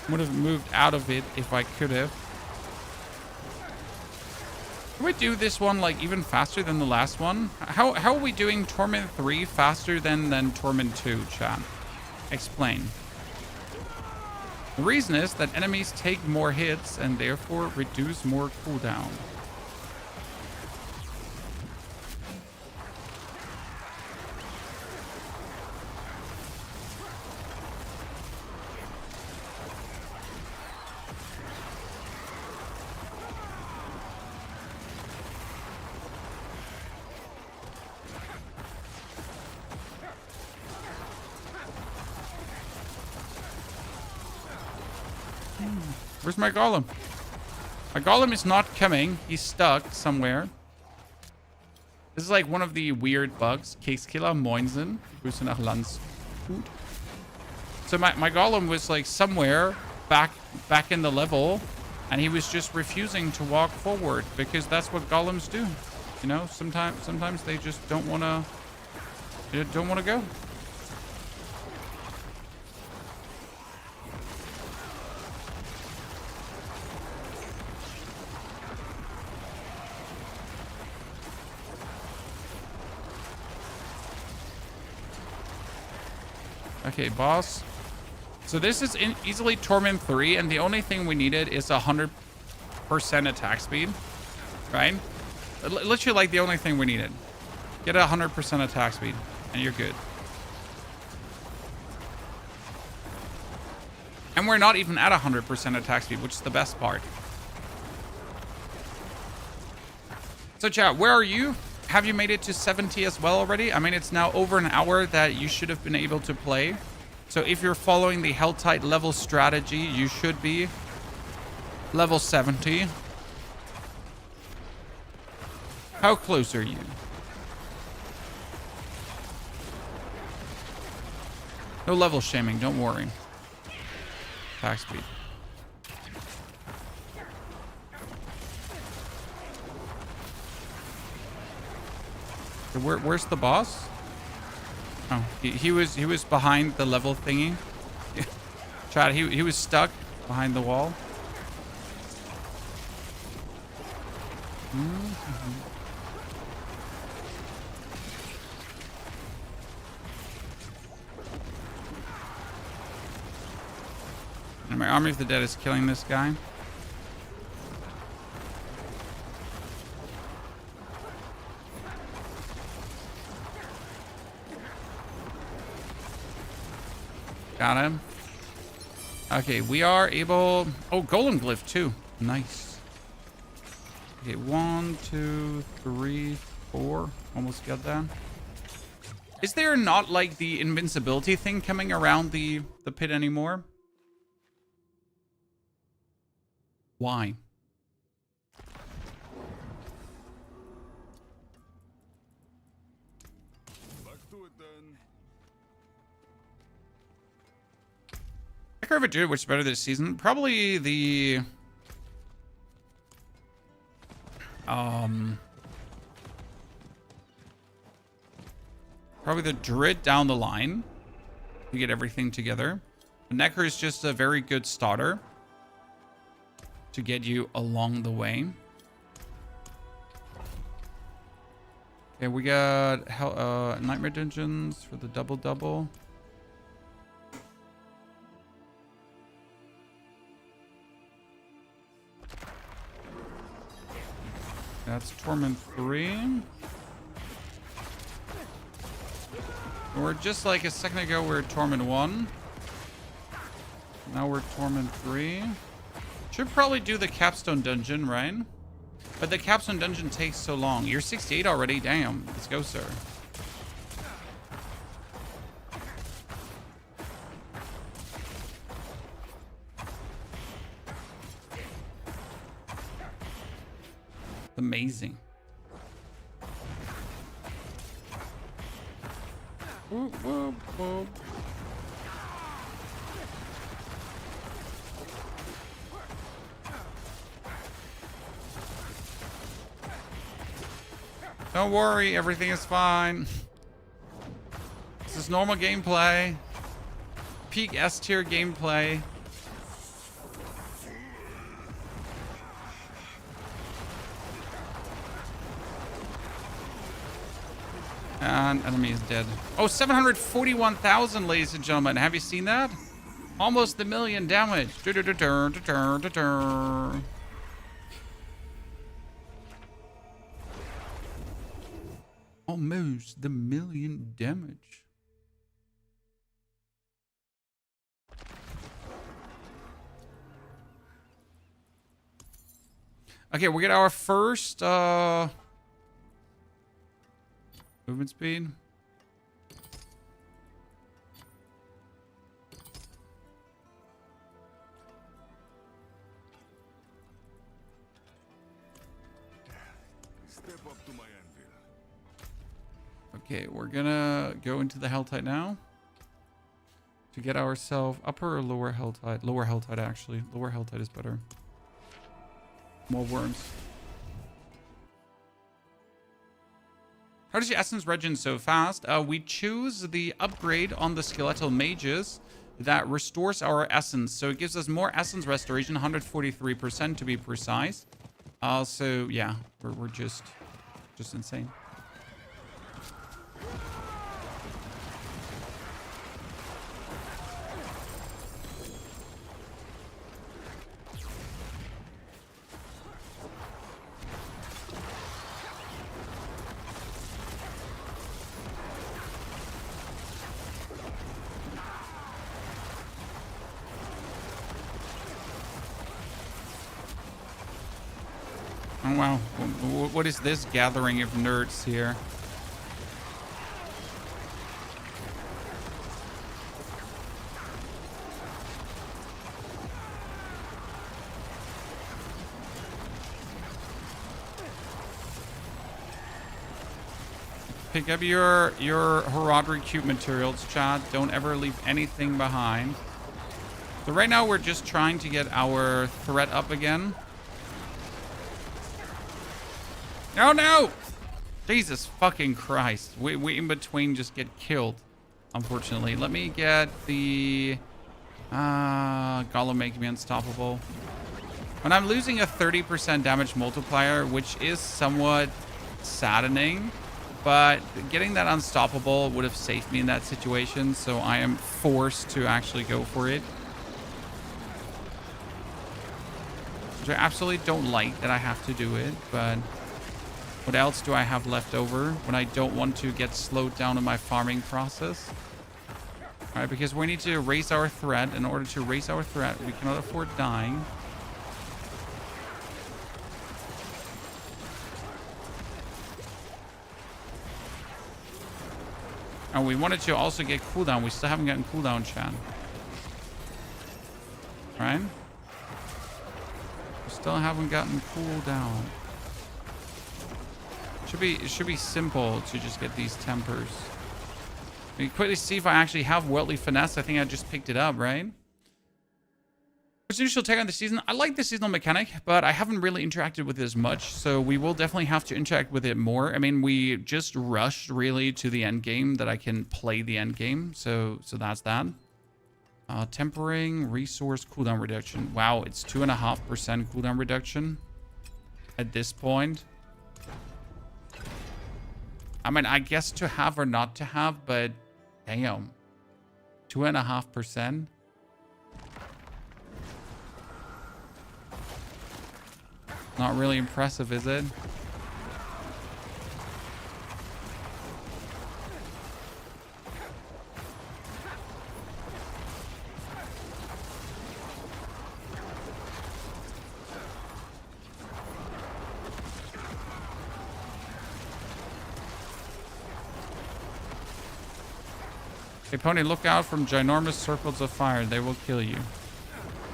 Would have moved out of it if I could have. Can we do this one like even faster than the last one? How are we doing Torment 3 faster than Torment 2, Chan? Explain. The reason is that enemies take more hits and therefore reduce more cooldown. Where's my golem? My golem is not coming. He's stuck somewhere. This is like one of the weird bugs. Kekskiller Moinsen. Grüße nach Landshut. So my golem was like somewhere back in the level, and he was just refusing to walk forward because that's what golems do. You know, sometimes they just don't wanna go. Okay, boss. So this is easily Torment 3, and the only thing we needed is 100% attack speed, right? Literally, like, the only thing we needed. Get 100% attack speed, and you're good. And we're not even at 100% attack speed, which is the best part. So, chat, where are you? Have you made it to 70 as well already? I mean, it's now over an hour that you should have been able to play. So if you're following the Helltide level strategy, you should be level 70. How close are you? No level shaming, don't worry. Attack speed. Where's the boss? Oh, he was behind the level thingy. Chad, he was stuck behind the wall. And my Army of the Dead is killing this guy. Got him. Okay, we are able... Oh, golem glyph too. Nice. Okay, 1, 2, 3, 4. Almost got that. Is there not like the invincibility thing coming around the pit anymore? Why? I can't do which is better this season. Probably the probably the Druid down the line to get everything together. The Necro is just a very good starter to get you along the way. Okay, we got Nightmare Dungeons for the double. That's Torment 3. We're just like a second ago, we're Torment 1. Now we're Torment 3. Should probably do the Capstone Dungeon, right? But the Capstone Dungeon takes so long. You're 68 already? Damn. Let's go, sir. Amazing. Whoop, whoop, whoop. Don't worry, everything is fine. This is normal gameplay. Peak S tier gameplay. And enemy is dead. Oh, 741,000, ladies and gentlemen. Have you seen that? Almost the million damage. Almost the million damage. Okay, we get our first movement speed. Step up to my anvil. Okay, we're gonna go into the Helltide now to get ourselves upper or lower Helltide. Lower Helltide, actually. Lower Helltide is better. More worms. How does your essence regen so fast? We choose the upgrade on the skeletal mages that restores our essence. So it gives us more essence restoration, 143% to be precise. So yeah, we're just insane. Oh wow, what is this gathering of nerds here? Pick up your Horadric Cube materials, Chad. Don't ever leave anything behind. So right now we're just trying to get our threat up again. Oh no! Jesus fucking Christ. We in between just get killed, unfortunately. Let me get the Golem making me unstoppable. When I'm losing a 30% damage multiplier, which is somewhat saddening, but getting that unstoppable would have saved me in that situation, so I am forced to actually go for it. Which I absolutely don't like that I have to do it, but what else do I have left over when I don't want to get slowed down in my farming process? All right, because we need to raise our threat. In order to raise our threat, we cannot afford dying. And we wanted to also get cooldown. We still haven't gotten cooldown, chat. Right? We still haven't gotten cooldown. It should be simple to just get these tempers. Let me quickly see if I actually have Worldly Finesse. I think I just picked it up, right? What's the initial take on the season? I like the seasonal mechanic, but I haven't really interacted with it as much, so we will definitely have to interact with it more. I mean, we just rushed really to the end game that I can play the end game, so that's that. Tempering, resource, cooldown reduction. Wow, it's 2.5% cooldown reduction at this point. I mean, I guess to have or not to have, but damn, 2.5%. Not really impressive, is it? Hey, Pony, look out from ginormous circles of fire. They will kill you.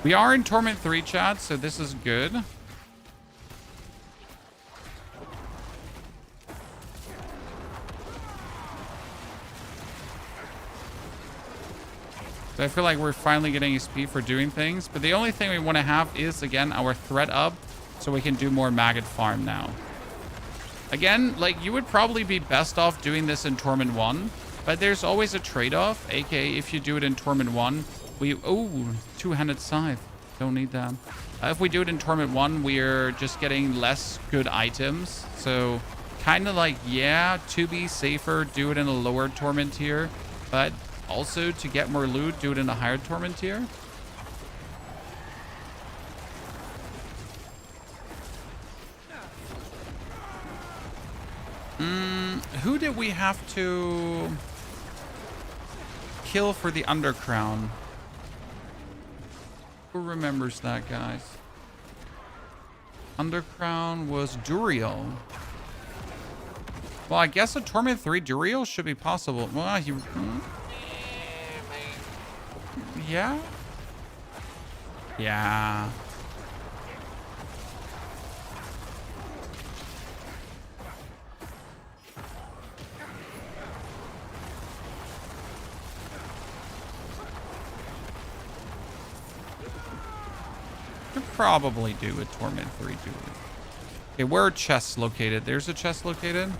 We are in Torment 3, chat, so this is good. So I feel like we're finally getting XP for doing things. But the only thing we want to have is, again, our threat up so we can do more maggot farm now. Again, like, you would probably be best off doing this in Torment 1. But there's always a trade-off, aka if you do it in Torment 1, two-handed scythe. Don't need that. If we do it in Torment 1, we're just getting less good items. So kind of like, yeah, to be safer, do it in a lower Torment tier. But also to get more loot, do it in a higher Torment tier. Who did we have to kill for the Undercrown? Who remembers that, guys? Undercrown was Duriel. Well, I guess a Torment 3 Duriel should be possible. Well, yeah? Yeah. Probably do a Torment 3 Duel. Okay, where are chests located? There's a chest located.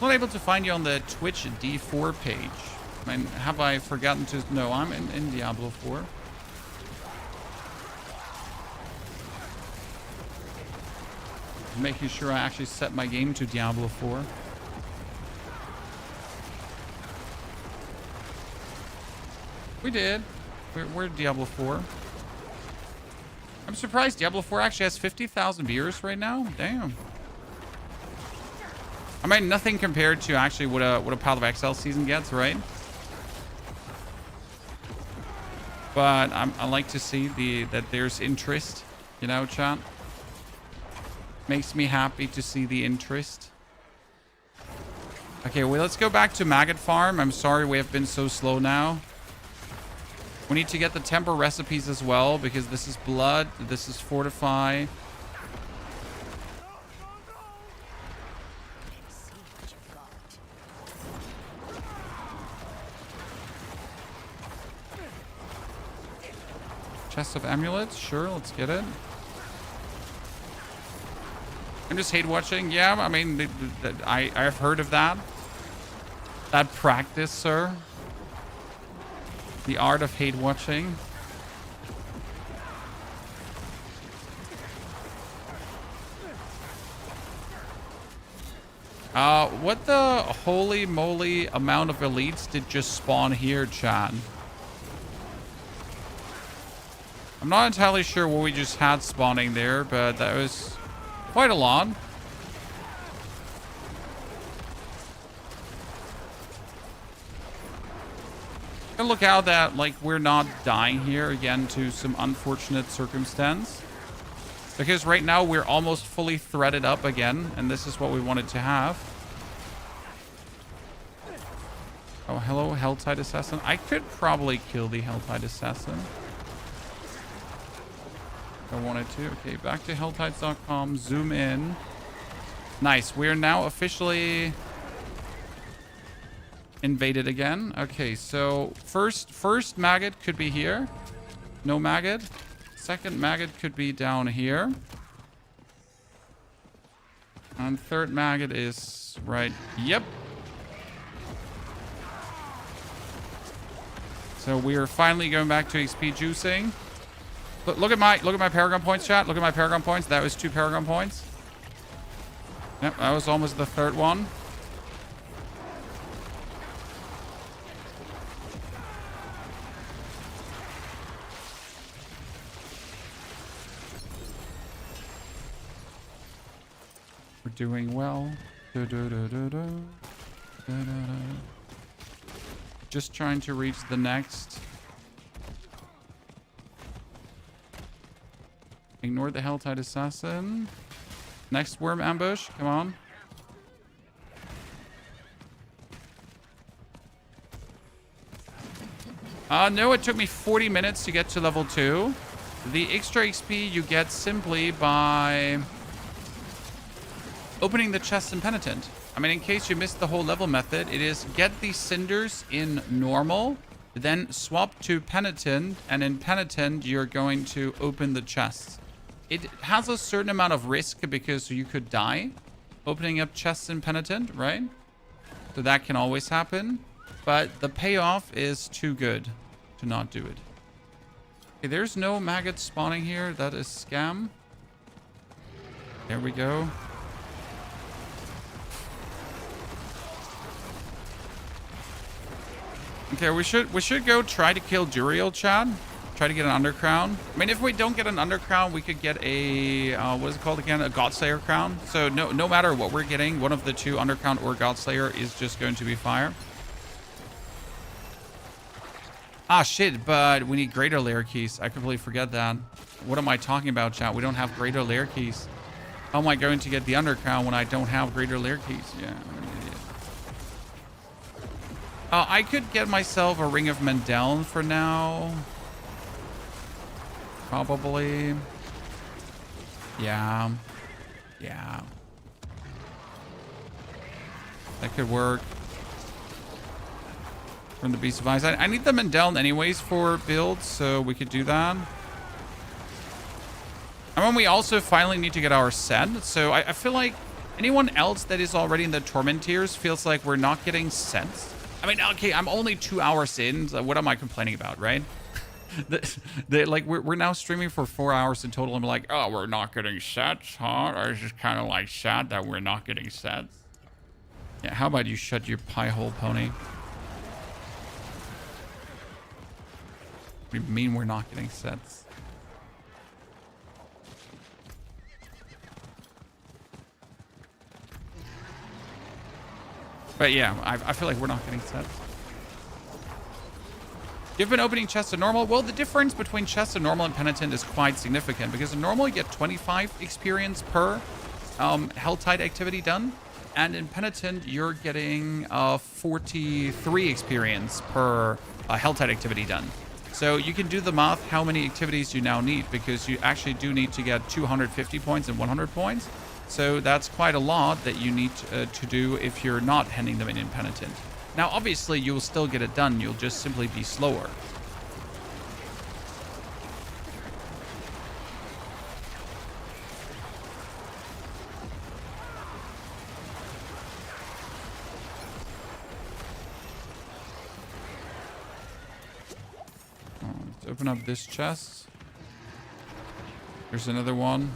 Not able to find you on the Twitch D4 page. I mean, have I forgotten to... No, I'm in Diablo 4. Making sure I actually set my game to Diablo 4. We did. We're Diablo 4. I'm surprised Diablo 4 actually has 50,000 viewers right now. Damn. I mean, nothing compared to actually what a Path of Exile season gets, right? But I like to see that there's interest, you know, chat. Makes me happy to see the interest. Okay, well, let's go back to Maggot Farm. I'm sorry we have been so slow now. We need to get the temper recipes as well, because this is blood, this is fortify. Chest of amulets, sure, let's get it. I'm just hate watching. Yeah, I mean, I've heard of that. That practice, sir. The art of hate watching. What the holy moly amount of elites did just spawn here, chat? I'm not entirely sure what we just had spawning there, but that was quite a lot. Gonna look out that, like, we're not dying here again to some unfortunate circumstance. Because right now we're almost fully threaded up again, and this is what we wanted to have. Oh, hello, Helltide Assassin. I could probably kill the Helltide Assassin. If I wanted to. Okay, back to helltides.com. Zoom in. Nice. We're now officially invaded again. Okay, so first maggot could be here. No maggot. Second maggot could be down here. And third maggot is right. Yep. So we are finally going back to XP juicing. Look at my paragon points, chat. Look at my paragon points. That was 2 paragon points. Yep, that was almost the third one. We're doing well. Just trying to reach the next. Ignore the Helltide Assassin. Next worm ambush. Come on. No, it took me 40 minutes to get to level 2. The extra XP you get simply by opening the chest in Penitent. I mean, in case you missed the whole level method, it is get the cinders in normal, then swap to Penitent, and in Penitent, you're going to open the chest. It has a certain amount of risk because you could die opening up chests in Penitent, right? So that can always happen, but the payoff is too good to not do it. Okay, there's no maggots spawning here. That is scam. There we go. Okay, we should go try to kill Duriel, Chad. Try to get an undercrown. I mean, if we don't get an undercrown, we could get a what is it called again? A Godslayer crown. So no matter what we're getting, one of the 2, undercrown or Godslayer, is just going to be fire. Ah, shit, but we need greater layer keys. I completely forget that. What am I talking about, chat? We don't have greater layer keys. How am I going to get the undercrown when I don't have greater layer keys? Yeah, I'm an idiot. I could get myself a Ring of Mendeln for now. Probably. Yeah. Yeah. That could work. From the Beast of Ice. I need the Mendeln anyways for builds, so we could do that. And then we also finally need to get our set. So I feel like anyone else that is already in the Torment tiers feels like we're not getting sets. I mean, okay, I'm only 2 hours in. So what am I complaining about, right? Like we're now streaming for 4 hours in total. I'm like, oh, we're not getting sets, huh? Or it's just kind of like sad that we're not getting sets. Yeah, how about you shut your pie hole, pony? What do you mean we're not getting sets? But yeah, I feel like we're not getting sets. You've been opening chests to normal. Well, the difference between chests to normal and Penitent is quite significant because in normal you get 25 experience per Helltide activity done. And in Penitent, you're getting 43 experience per Helltide activity done. So you can do the math how many activities you now need because you actually do need to get 250 points and 100 points. So that's quite a lot that you need to do if you're not handing them in Penitent. Now, obviously, you'll still get it done. You'll just simply be slower. Let's open up this chest. There's another one.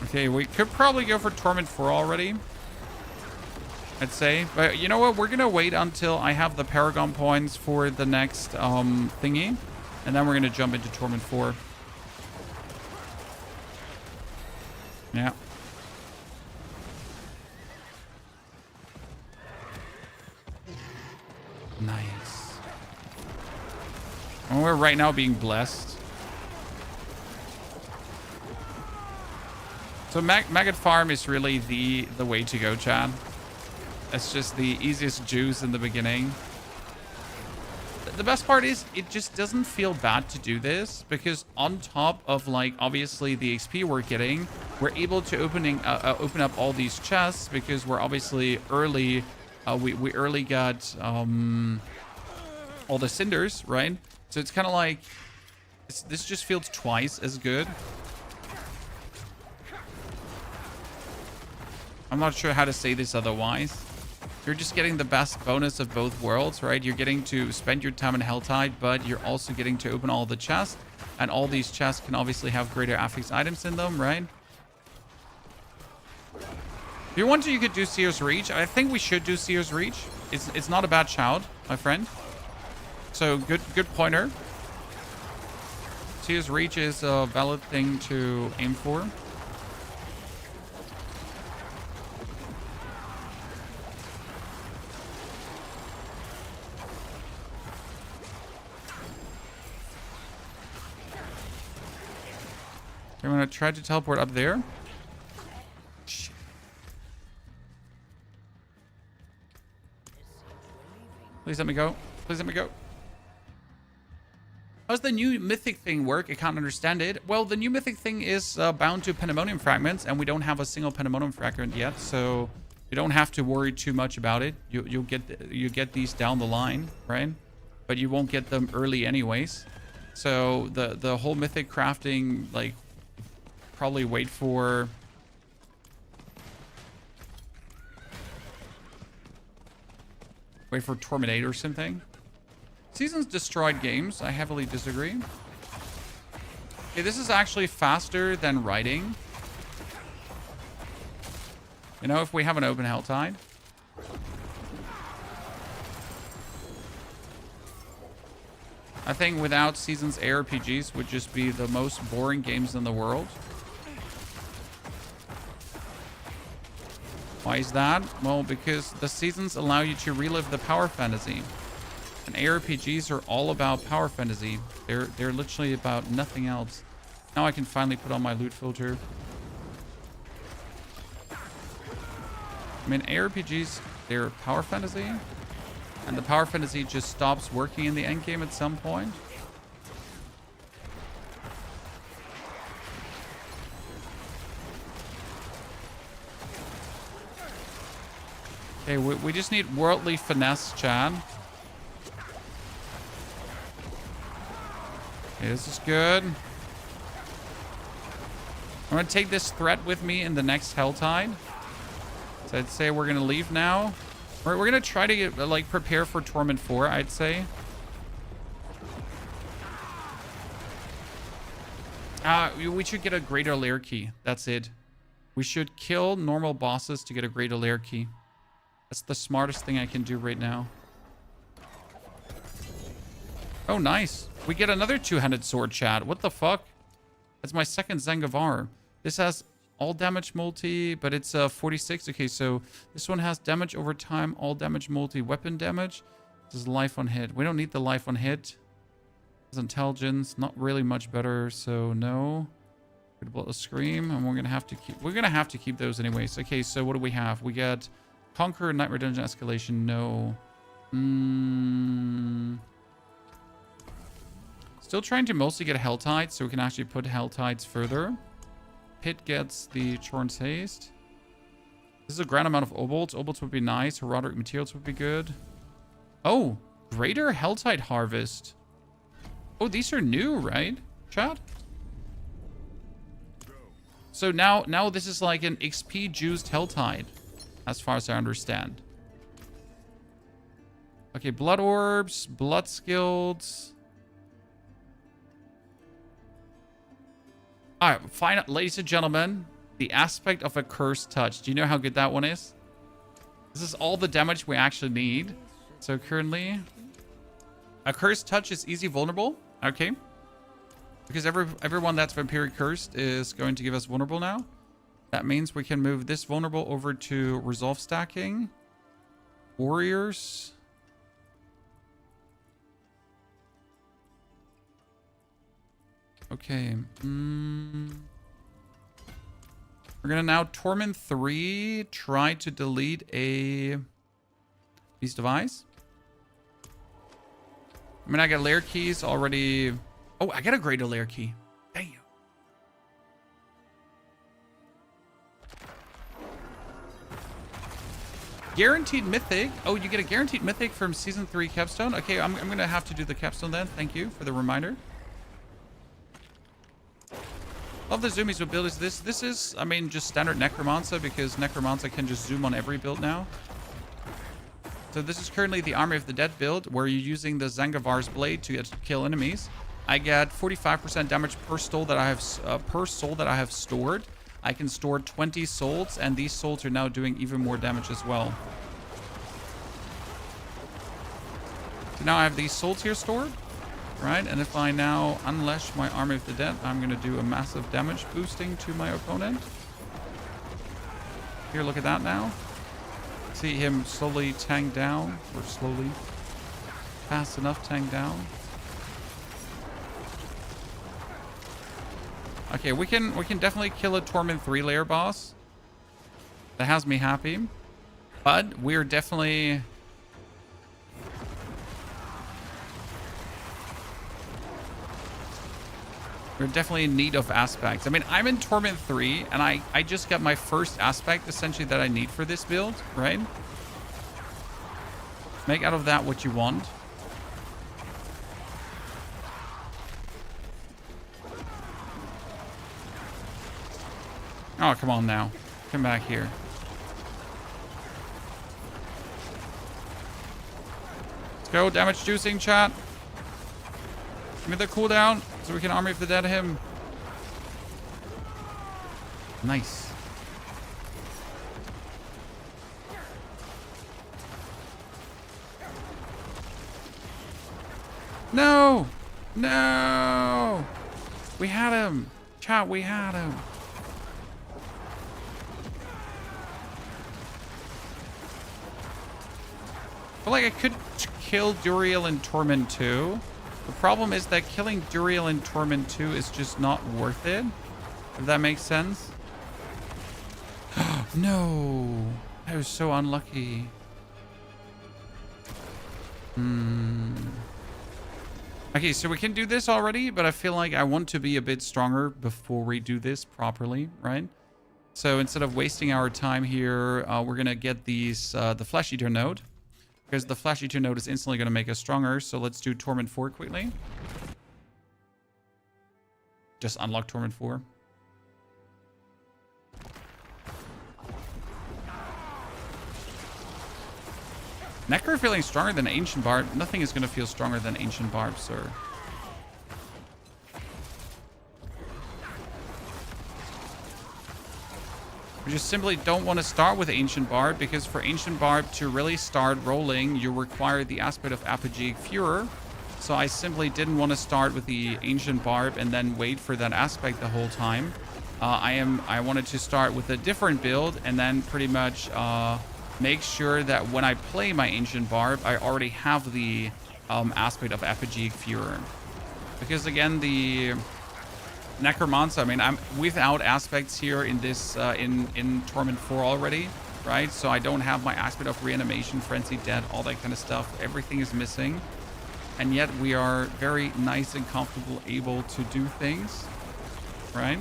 Okay, we could probably go for Torment 4 already, I'd say. But you know what? We're going to wait until I have the paragon points for the next thingy. And then we're going to jump into Torment 4. Yeah. Nice. And we're right now being blessed. So Maggot Farm is really the way to go, Chad. It's just the easiest juice in the beginning. The best part is it just doesn't feel bad to do this, because on top of, like, obviously the XP we're getting, we're able to open up all these chests because we're obviously early. We early got all the cinders, right? So it's kind of like this just feels twice as good. I'm not sure how to say this otherwise. You're just getting the best bonus of both worlds, right? You're getting to spend your time in Helltide, but you're also getting to open all the chests. And all these chests can obviously have greater affix items in them, right? If you want to, you could do Seer's Reach. I think we should do Seer's Reach. It's not a bad shout, my friend. So good pointer. Seer's Reach is a valid thing to aim for. I'm gonna try to teleport up there. Shit. Please let me go. Please let me go. How does the new mythic thing work? I can't understand it. Well, the new mythic thing is bound to Pandemonium Fragments, and we don't have a single Pandemonium Fragment yet, so you don't have to worry too much about it. You get these down the line, right? But you won't get them early anyways. So the whole mythic crafting, like, probably wait for Torment 8 or something. Seasons destroyed games. I heavily disagree. Okay, this is actually faster than writing. You know, if we have an open Helltide. I think without Seasons ARPGs would just be the most boring games in the world. Why is that? Well, because the Seasons allow you to relive the power fantasy. And ARPGs are all about power fantasy. They're literally about nothing else. Now I can finally put on my loot filter. I mean, ARPGs, they're power fantasy. And the power fantasy just stops working in the endgame at some point. Okay, we just need worldly finesse, Chad. Okay, this is good. I'm going to take this threat with me in the next Helltide. So I'd say we're going to leave now. We're going to try to get, like, prepare for Torment 4, I'd say. We should get a greater lair key. That's it. We should kill normal bosses to get a greater lair key. That's the smartest thing I can do right now. Oh, nice. We get another two-handed sword, Chad. What the fuck? That's my second Zangavar. This has all damage multi, but it's 46. Okay, so this one has damage over time, all damage multi, weapon damage. This is life on hit. We don't need the life on hit. This intelligence, not really much better, so no. Critical scream, and we're gonna have to keep those anyways. Okay, so what do we have? We get Conquer, Nightmare Dungeon Escalation, no. Still trying to mostly get Helltides, so we can actually put Helltides further. Pit gets the Chorn's Haste. This is a grand amount of Obolts. Obolts would be nice. Horadric Materials would be good. Oh, Greater Helltide Harvest. Oh, these are new, right, Chad? So now this is like an XP juiced Helltide, as far as I understand. Okay, blood orbs, blood skills. All right, fine, ladies and gentlemen, the aspect of a cursed touch. Do you know how good that one is? This is all the damage we actually need. So currently, a cursed touch is easy vulnerable. Okay. Because everyone that's vampiric cursed is going to give us vulnerable now. That means we can move this vulnerable over to resolve stacking. Warriors. Okay. We're going to now Torment 3. Try to delete a Beast Device. I mean, I got lair keys already. Oh, I got a greater lair key. Damn. Guaranteed mythic. Oh, you get a guaranteed mythic from season 3 capstone. Okay, I'm going to have to do the capstone then. Thank you for the reminder. Love the zoomies abilities. This is, I mean, just standard Necromancer because Necromancer can just zoom on every build now. So this is currently the Army of the Dead build where you're using the Zangavar's blade to kill enemies. I get 45% damage per soul that I have stored. I can store 20 souls, and these souls are now doing even more damage as well. So now I have these souls here stored, right? And if I now unleash my Army of the Dead, I'm going to do a massive damage boosting to my opponent. Here, look at that now. See him slowly tank down, or slowly, fast enough tank down. Okay, we can definitely kill a Torment 3 layer boss. That has me happy. But we're definitely in need of aspects. I mean, I'm in Torment 3, and I just got my first aspect, essentially, that I need for this build, right? Make out of that what you want. Oh, come on now. Come back here. Let's go. Damage juicing, chat. Give me the cooldown so we can Army of the Dead him. Nice. No! No! We had him. Chat, we had him. I feel like I could kill Duriel in Torment 2. The problem is that killing Duriel in Torment 2 is just not worth it. If that makes sense. No. I was so unlucky. Okay, so we can do this already, but I feel like I want to be a bit stronger before we do this properly, right? So instead of wasting our time here, we're going to get these the Flesh Eater node. Because the Flesh Eater node is instantly going to make us stronger. So let's do Torment 4 quickly. Just unlock Torment 4. Necro feeling stronger than Ancient Barb. Nothing is going to feel stronger than Ancient Barb, sir. We just simply don't want to start with Ancient Barb, because for Ancient Barb to really start rolling, you require the aspect of Apogeic Furor. So I simply didn't want to start with the Ancient Barb and then wait for that aspect the whole time. I wanted to start with a different build and then pretty much make sure that when I play my Ancient Barb, I already have the aspect of Apogeic Furor. Because again, the Necromancer, I mean, I'm without aspects here in this in Torment 4 already, right? So I don't have my aspect of Reanimation, Frenzy, Dead, all that kind of stuff. Everything is missing. And yet we are very nice and comfortable able to do things, right?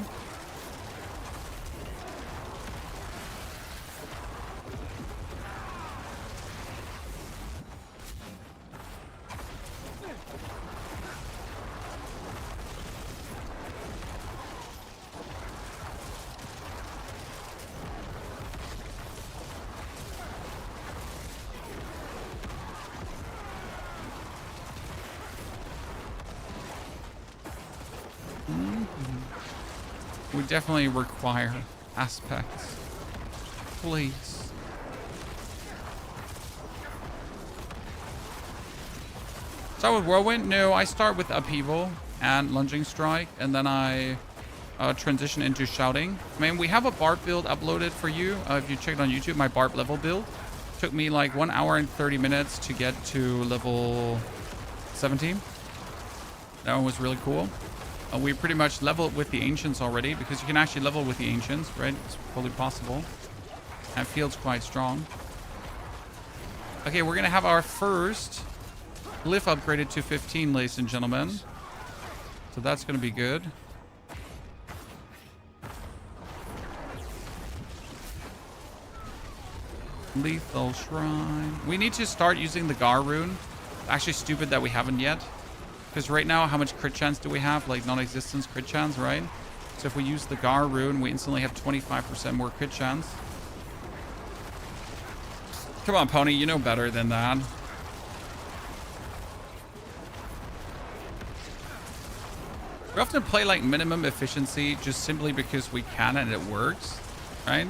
We definitely require aspects. Please. Start with Whirlwind? No, I start with Upheaval and Lunging Strike, and then I transition into Shouting. I mean, we have a Barb build uploaded for you. If you checked on YouTube, my Barb level build. Took me like 1 hour and 30 minutes to get to level 17. That one was really cool. We pretty much leveled with the Ancients already, because you can actually level with the Ancients, right? It's fully possible. And feels quite strong. Okay, we're going to have our first glyph upgraded to 15, ladies and gentlemen. So that's going to be good. Lethal Shrine. We need to start using the Gar rune. Actually stupid that we haven't yet. Because right now, how much crit chance do we have? Like non-existence crit chance, right? So if we use the Gar rune, we instantly have 25% more crit chance. Come on, Pony, you know better than that. We often play like minimum efficiency just simply because we can and it works, right?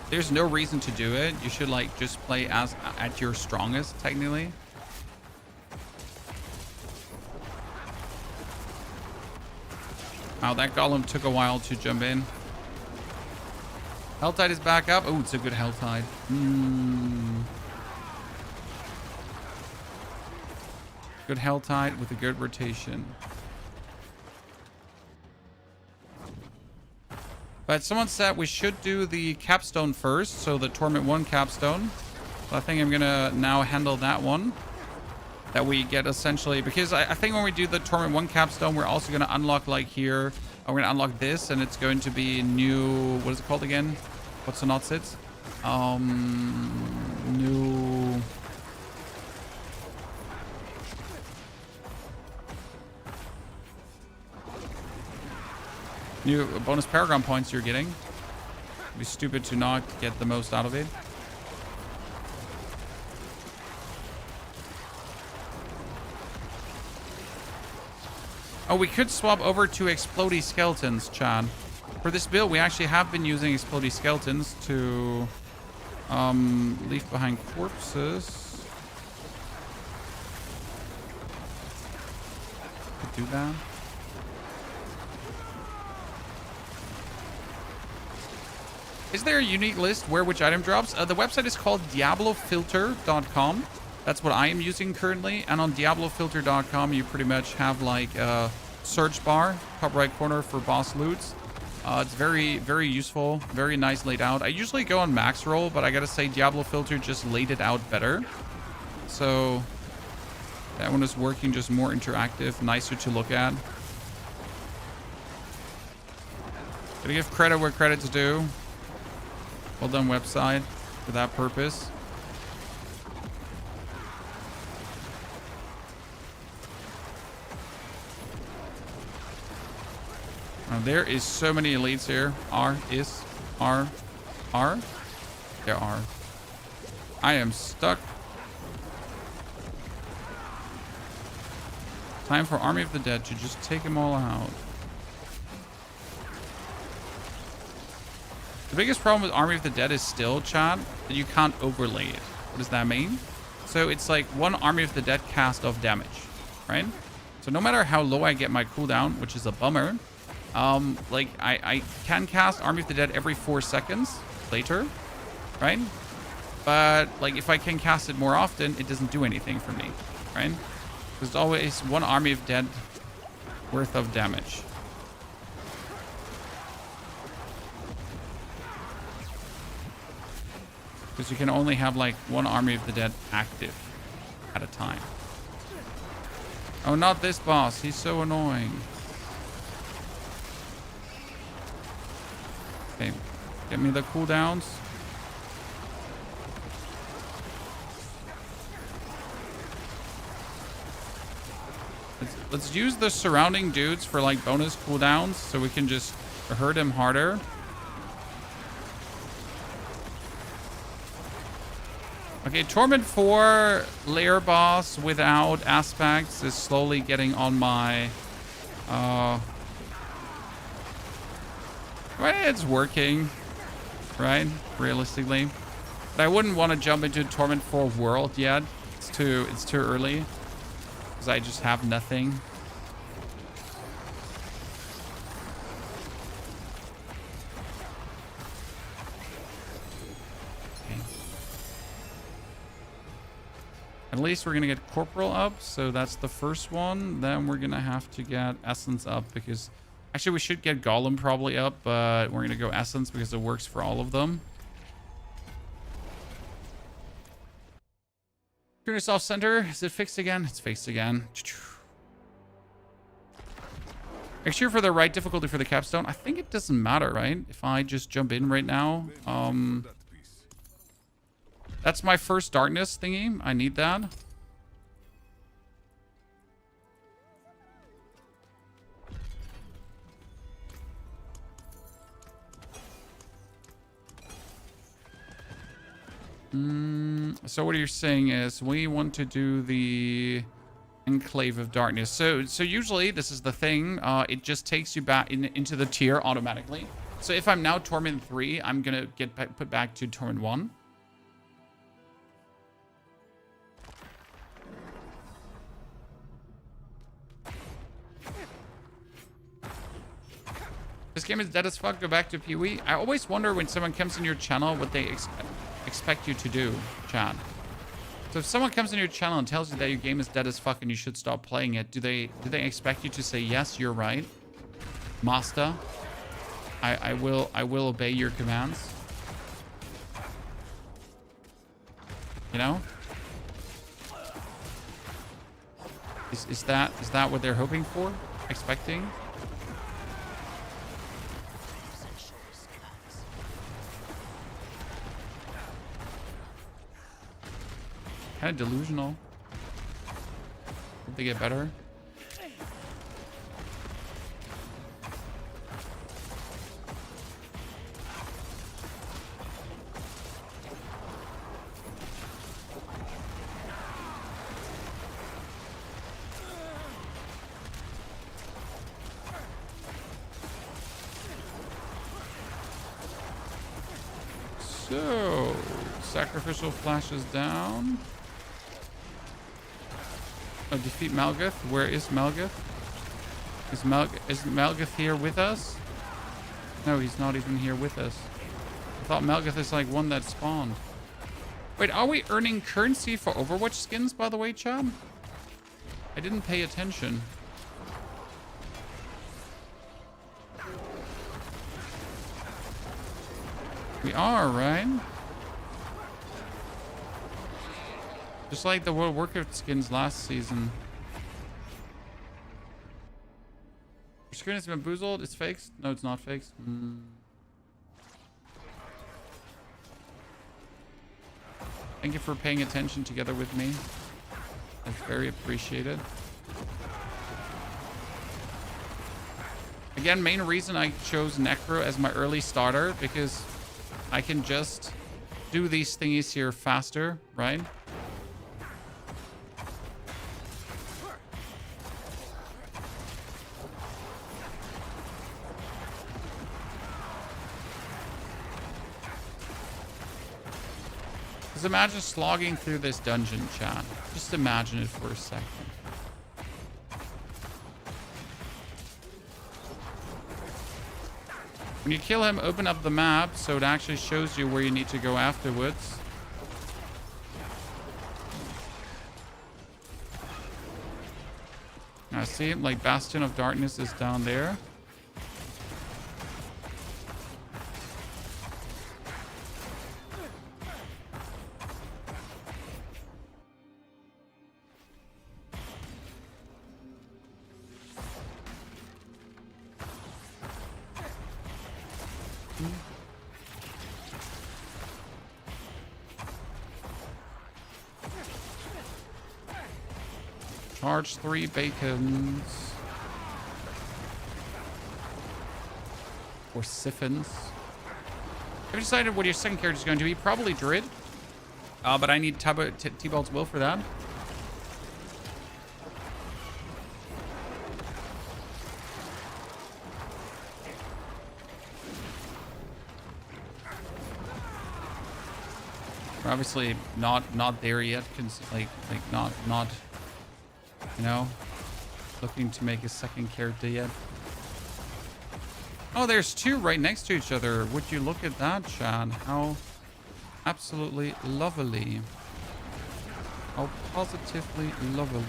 There's no reason to do it. You should like just play as at your strongest, technically. Wow, that golem took a while to jump in. Helltide is back up. Oh, it's a good Helltide. Good Helltide with a good rotation. But someone said we should do the capstone first, so the Torment 1 capstone. So I think I'm gonna now handle that one. That we get essentially, because I think when we do the Torment 1 capstone, we're also gonna unlock like here. We're gonna unlock this, and it's going to be new. What is it called again? What's the not sits? New. New bonus paragon points you're getting. It'd be stupid to not get the most out of it. Oh, we could swap over to Explodey Skeletons, Chan. For this build, we actually have been using Explodey Skeletons to leave behind corpses. Could do that. Is there a unique list where which item drops? The website is called diablofilter.com. That's what I am using currently. And on diablofilter.com, you pretty much have like a search bar, top right corner for boss loots. It's very, very useful, very nice laid out. I usually go on max roll, but I gotta say Diablo Filter just laid it out better. So that one is working just more interactive, nicer to look at. Gotta give credit where credit's due. Well done website for that purpose. There is so many elites here. R. There are. I am stuck. Time for Army of the Dead to just take them all out. The biggest problem with Army of the Dead is still, chat, that you can't overlay it. What does that mean? So it's like one Army of the Dead cast of damage, right? So no matter how low I get my cooldown, which is a bummer, like I can cast Army of the Dead every 4 seconds later, right? But like if I can cast it more often, it doesn't do anything for me, right? There's always one Army of Dead worth of damage. Because you can only have like one Army of the Dead active at a time. Oh, not this boss. He's so annoying. Okay, get me the cooldowns. Let's use the surrounding dudes for like bonus cooldowns so we can just hurt him harder. Okay, Torment 4 layer boss without aspects is slowly getting on my Well, it's working, right? Realistically. But I wouldn't want to jump into Torment for World yet. It's too early. Because I just have nothing. At least we're going to get Corporal up, so that's the first one. Then we're going to have to get Essence up because... Actually, we should get Golem probably up, but we're going to go Essence because it works for all of them. Turn yourself center. Is it fixed again? It's fixed again. Make sure for the right difficulty for the capstone. I think it doesn't matter, right? If I just jump in right now. That's my first darkness thingy. I need that. So what you're saying is we want to do the Enclave of Darkness. So usually this is the thing. It just takes you back into the tier automatically. So if I'm now Torment 3, I'm going to get put back to Torment 1. This game is dead as fuck. Go back to Pee-wee. I always wonder when someone comes in your channel what they expect you to do, Chad. So if someone comes in your channel and tells you that your game is dead as fuck and you should stop playing it, do they expect you to say, yes, you're right, master? I will obey your commands. You know? Is that what they're hoping for? Expecting? Kind of delusional. Hope they get better. So, sacrificial flashes down. Oh, defeat Malgath. Where is Malgath? Is Malgath here with us? No, he's not even here with us. I thought Malgath is like one that spawned. Wait, are we earning currency for Overwatch skins, by the way, Chad? I didn't pay attention. We are, right? Just like the World of Warcraft skins last season. Your screen has been bamboozled. It's fakes? No, it's not fakes. Thank you for paying attention together with me. That's very appreciated. Again, main reason I chose Necro as my early starter because I can just do these thingies here faster, right? Just imagine slogging through this dungeon, chat. Just imagine it for a second. When you kill him, open up the map so it actually shows you where you need to go afterwards. I see, like Bastion of Darkness is down there. Charge 3 bacons. Or siphons. Have you decided what your second character is going to be? Probably Druid. But I need T-Balt's Will for that. obviously not there yet. Like not you know, looking to make a second character yet. Oh, there's two right next to each other. Would you look at that, Chad? How absolutely lovely. How positively lovely.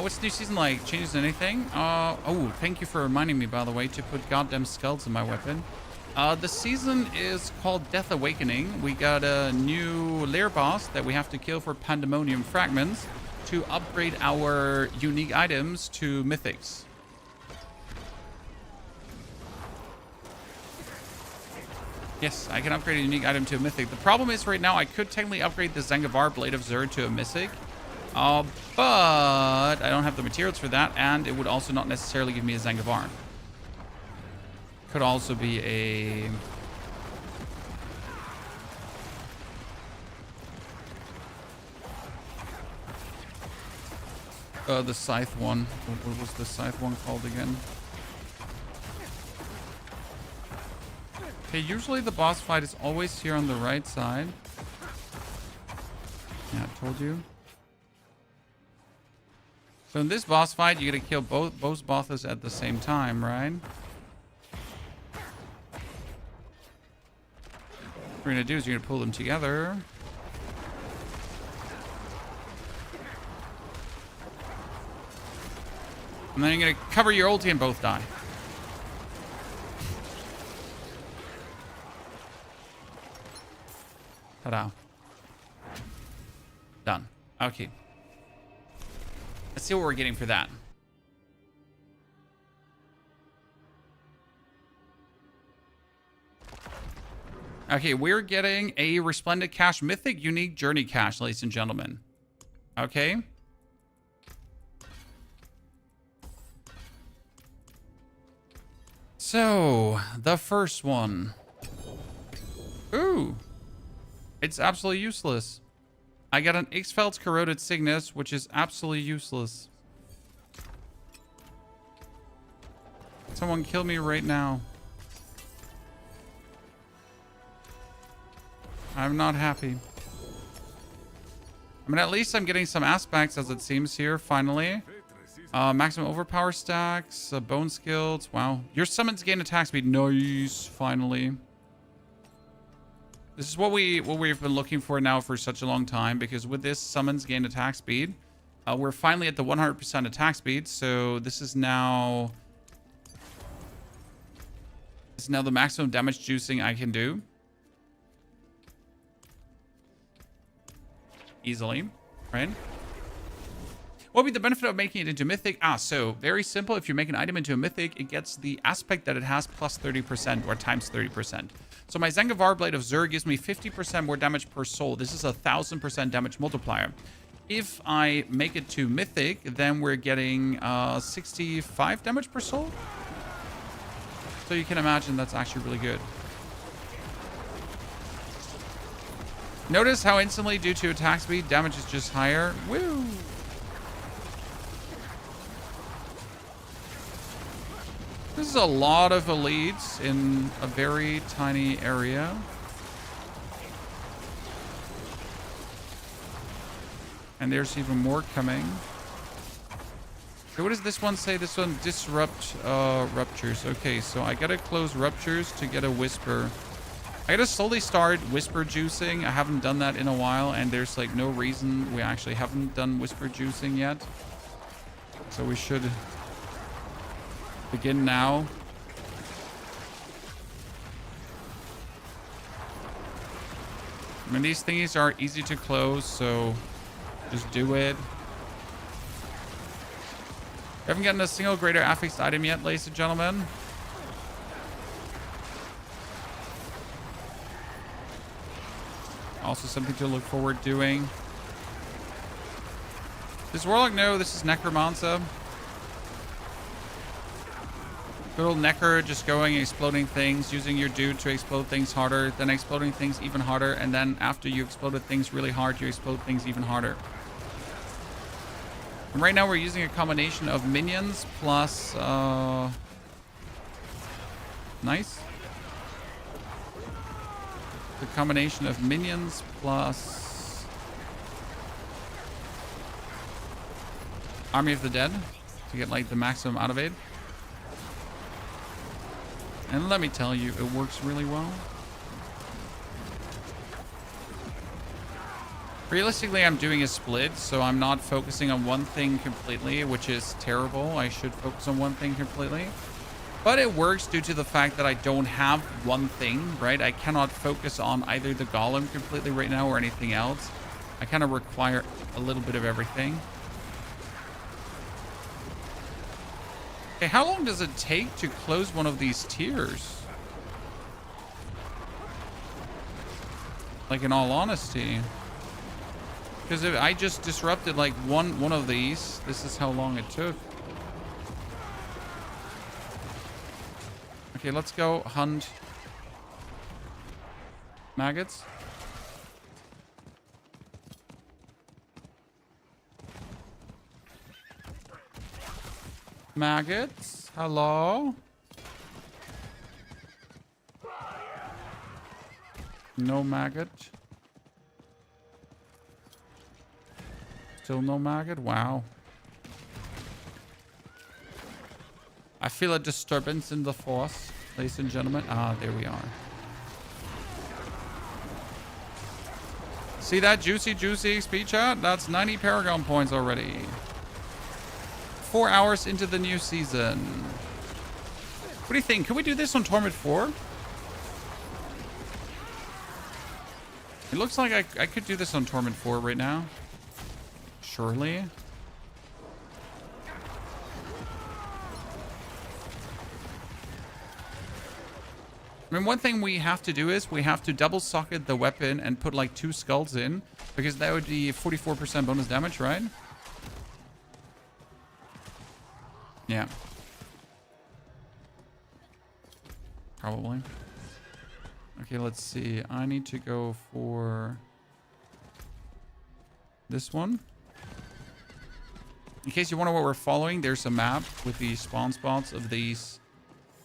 What's new season like? Changes anything? Oh, thank you for reminding me, by the way, to put goddamn skulls in my weapon. The season is called Death Awakening. We got a new lair boss that we have to kill for Pandemonium Fragments to upgrade our unique items to mythics. Yes, I can upgrade a unique item to a mythic. The problem is right now I could technically upgrade the Zangavar Blade of Zur to a mythic. But I don't have the materials for that, and it would also not necessarily give me a Zangavar. Could also be a... the Scythe one. What was the Scythe one called again? Okay, usually the boss fight is always here on the right side. Yeah, I told you. So in this boss fight, you gotta kill both bosses at the same time, right? What you're gonna do is you're gonna pull them together. And then you're gonna cover your ulti and both die. Ta-da. Done. Okay. Let's see what we're getting for that. Okay, we're getting a Resplendent Cache Mythic Unique Journey Cache, ladies and gentlemen. Okay. So, the first one. Ooh. It's absolutely useless. I got an Ixfeld's Corroded Cygnus, which is absolutely useless. Someone kill me right now. I'm not happy. I mean, at least I'm getting some aspects, as it seems here, finally. Maximum overpower stacks, bone skills. Wow. Your summons gain attack speed. Nice, finally. This is what we've been looking for now for such a long time, because with this summons gain attack speed, we're finally at the 100% attack speed. So this is now the maximum damage juicing I can do easily, right? What would be the benefit of making it into mythic? So very simple. If you make an item into a mythic, it gets the aspect that it has plus 30% or times 30%. So my Zangavar Blade of Zur gives me 50% more damage per soul. This is a 1000% damage multiplier. If I make it to mythic, then we're getting 65 damage per soul. So you can imagine that's actually really good. Notice how instantly, due to attack speed, damage is just higher. Woo! This is a lot of elites in a very tiny area. And there's even more coming. Okay, what does this one say? This one, disrupt ruptures. Okay, so I gotta close ruptures to get a whisper. I gotta slowly start whisper juicing. I haven't done that in a while, and there's like no reason we actually haven't done whisper juicing yet. So we should begin now. I mean, these thingies are easy to close, so just do it. We haven't gotten a single greater affixed item yet, ladies and gentlemen. Also something to look forward doing. Does Warlock know this is Necromancer? Good old Necro, just going, exploding things, using your dude to explode things harder, then exploding things even harder, and then after you exploded things really hard, you explode things even harder. And right now we're using a combination of minions plus... nice. The combination of minions plus... Army of the Dead to get like the maximum out of it. And let me tell you, it works really well. Realistically, I'm doing a split, so I'm not focusing on one thing completely, which is terrible. I should focus on one thing completely. But it works due to the fact that I don't have one thing, right? I cannot focus on either the golem completely right now or anything else. I kind of require a little bit of everything. Okay, how long does it take to close one of these tiers? Like, in all honesty. Because if I just disrupted like one of these, this is how long it took. Okay, let's go hunt maggots. Maggots, hello? No maggot. Still no maggot? Wow. I feel a disturbance in the force, ladies and gentlemen. Ah, there we are. See that juicy XP chat? That's 90 paragon points already. 4 hours into the new season. What do you think? Can we do this on Torment 4? It looks like I could do this on Torment 4 right now. Surely. I mean, one thing we have to do is we have to double socket the weapon and put like 2 skulls in, because that would be 44% bonus damage, right? Yeah. Probably. Okay, let's see. I need to go for this one. In case you wonder what we're following, there's a map with the spawn spots of these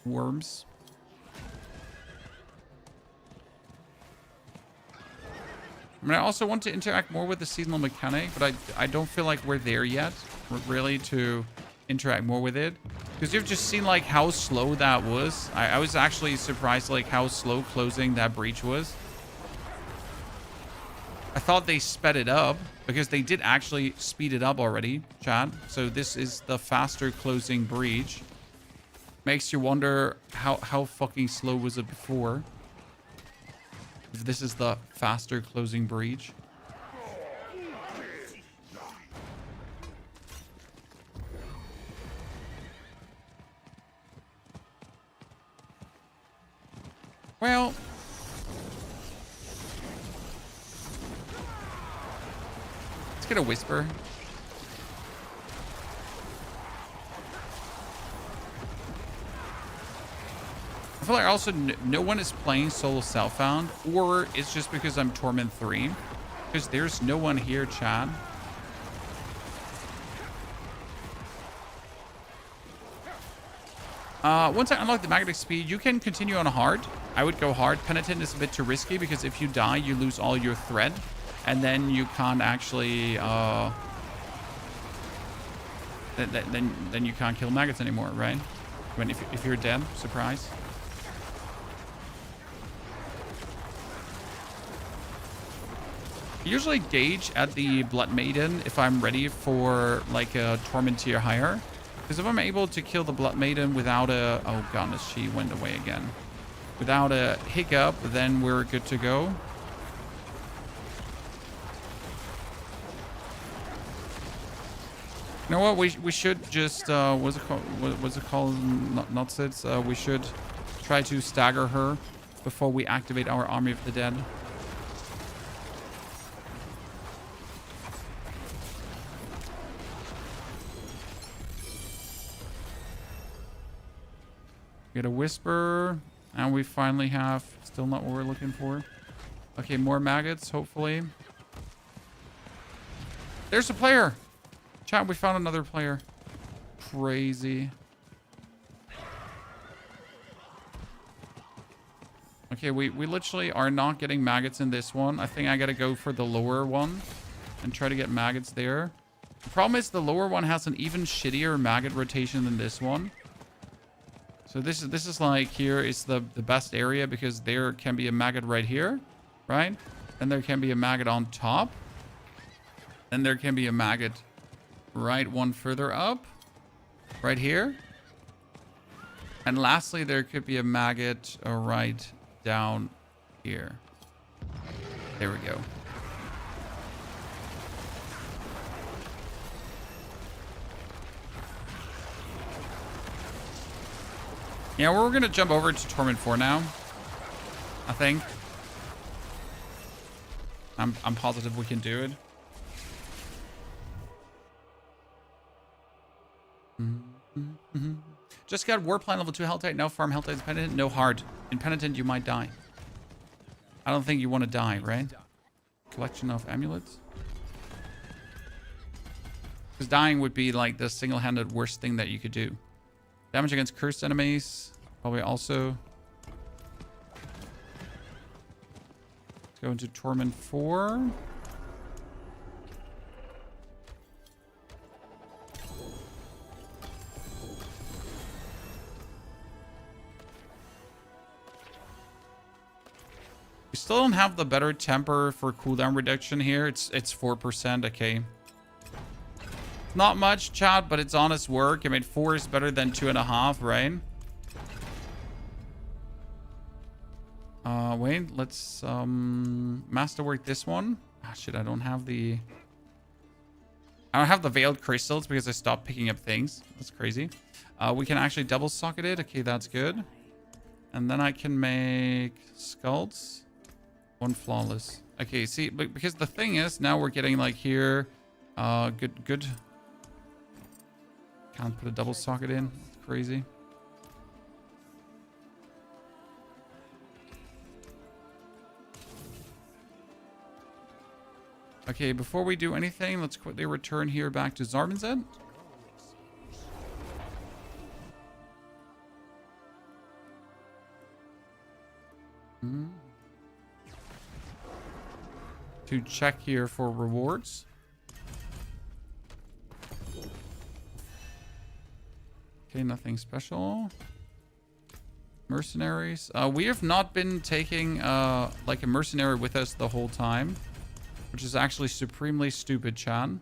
worms. I mean, I also want to interact more with the seasonal mechanic, but I don't feel like we're there yet, really, to interact more with it. Because you've just seen, like, how slow that was. I was actually surprised, like, how slow closing that breach was. I thought they sped it up, because they did actually speed it up already, chat. So this is the faster closing breach. Makes you wonder how fucking slow was it before. If this is the faster closing breach. Well, let's get a whisper. I feel like also no one is playing solo Southbound, or it's just because I'm Torment 3. Because there's no one here, Chad. Once I unlock the magnetic speed, you can continue on hard. I would go hard. Penitent is a bit too risky because if you die, you lose all your thread. And then you can't actually... Then you can't kill maggots anymore, right? I mean, if you're dead, surprise. I usually gauge at the Blood Maiden if I'm ready for like a Torment tier higher. Because if I'm able to kill the Blood Maiden without a... Oh goodness, she went away again. Without a hiccup, then we're good to go. You know what? We should just... what's it called? Not sits. We should try to stagger her before we activate our Army of the Dead. Get a whisper, and we finally have still not what we're looking for. Okay, more maggots, hopefully. There's a player. Chat, we found another player. Crazy. Okay, we literally are not getting maggots in this one. I think I gotta go for the lower one and try to get maggots there. The problem is the lower one has an even shittier maggot rotation than this one. So this is like, here is the best area because there can be a maggot right here, right? And there can be a maggot on top. And there can be a maggot right one further up, right here. And lastly, there could be a maggot right down here. There we go. Yeah, we're gonna jump over to Torment 4 now. I think. I'm positive we can do it. Just got Warpline level 2 Helltide. Now farm Helltides Penitent. No hard. In Penitent, you might die. I don't think you want to die, right? Collection of amulets. Because dying would be like the single-handed worst thing that you could do. Damage against cursed enemies. Probably also. Let's go into Torment 4. We still don't have the better temper for cooldown reduction here. It's 4%, okay. Not much, chat, but it's honest work. I mean, 4 is better than 2.5, right? Wait, let's masterwork this one. Ah, shit, I don't have the veiled crystals because I stopped picking up things. That's crazy. We can actually double socket it. Okay, that's good. And then I can make skulls. 1 flawless. Okay, see, because the thing is, now we're getting like here. Good. Can't put a double socket in. That's crazy. Okay, before we do anything, let's quickly return here back to Zarbanzet. To check here for rewards. Okay, nothing special. Mercenaries. We have not been taking like a mercenary with us the whole time, which is actually supremely stupid, Chan.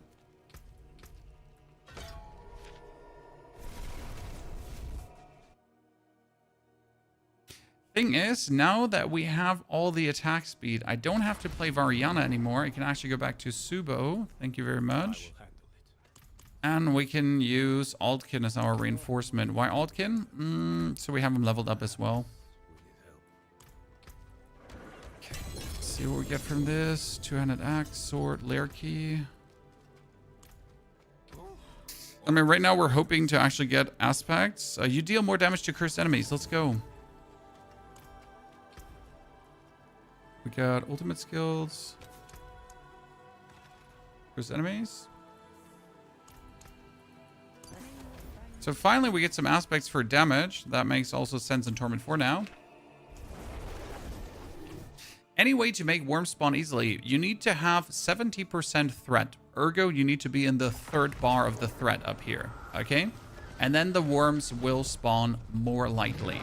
Thing is, now that we have all the attack speed, I don't have to play Variana anymore. I can actually go back to Subo. Thank you very much. And we can use Altkin as our reinforcement. Why Altkin? So we have him leveled up as well. Okay, let's see what we get from this. 200 axe, sword, lair key. I mean, right now we're hoping to actually get aspects. You deal more damage to cursed enemies. Let's go. We got ultimate skills. Cursed enemies. So finally we get some aspects for damage. That makes also sense in Torment 4 now. Any way to make worms spawn easily, you need to have 70% threat. Ergo, you need to be in the 3rd bar of the threat up here. Okay? And then the worms will spawn more likely.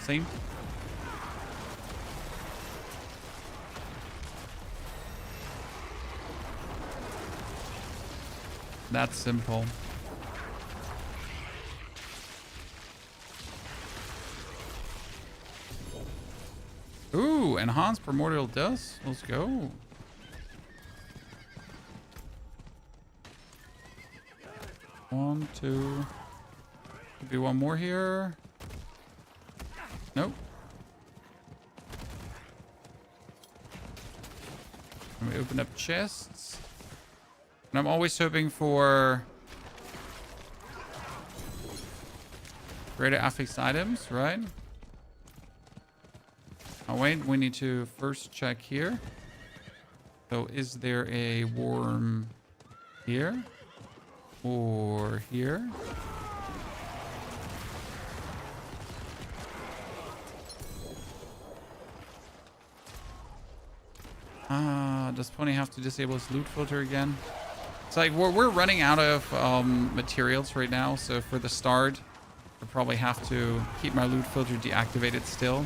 See? That's simple. Ooh, enhanced primordial dust. Let's go. One, two. Could be one more here. Nope. Let me open up chests. And I'm always hoping for greater affix items, right? Oh wait, we need to first check here. So is there a worm here? Or here. Does Pony have to disable his loot filter again? It's like we're running out of materials right now, so for the start, I'll probably have to keep my loot filter deactivated still.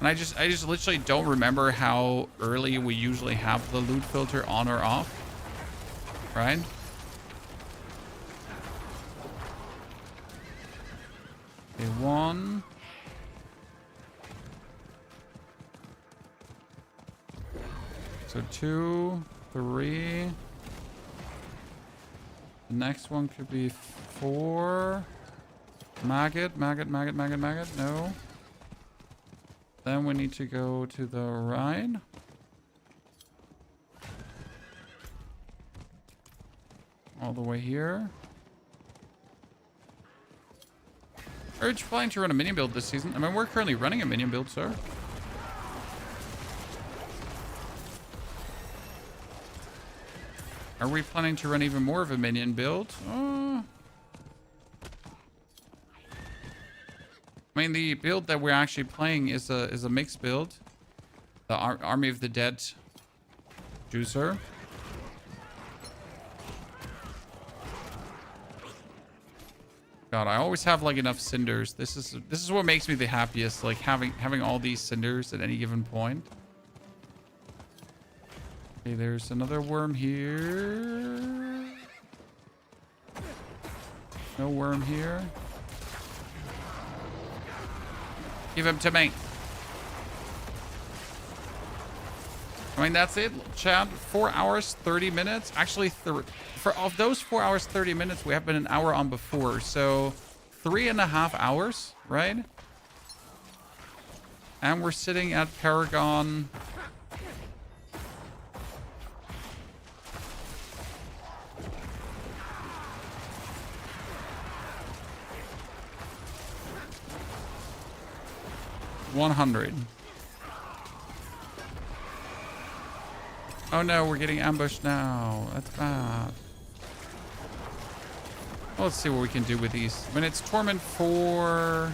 And I just literally don't remember how early we usually have the loot filter on or off, right? Okay, 1. So 2, 3. The next one could be 4. Maggot. No. Then we need to go to the right. All the way here. Are you planning to run a minion build this season? I mean, we're currently running a minion build, sir. Are we planning to run even more of a minion build? I mean, the build that we're actually playing is a mixed build. The Army of the Dead juicer. God, I always have like enough cinders. This is what makes me the happiest, like having all these cinders at any given point. Okay, there's another worm here. No worm here. Give him to me. I mean, that's it, chat. 4 hours, 30 minutes. Actually, of those 4 hours, 30 minutes, we have been an hour on before. So 3.5 hours, right? And we're sitting at Paragon. $100. Oh no, we're getting ambushed now. That's bad. Well, let's see what we can do with these. When it's Torment 4,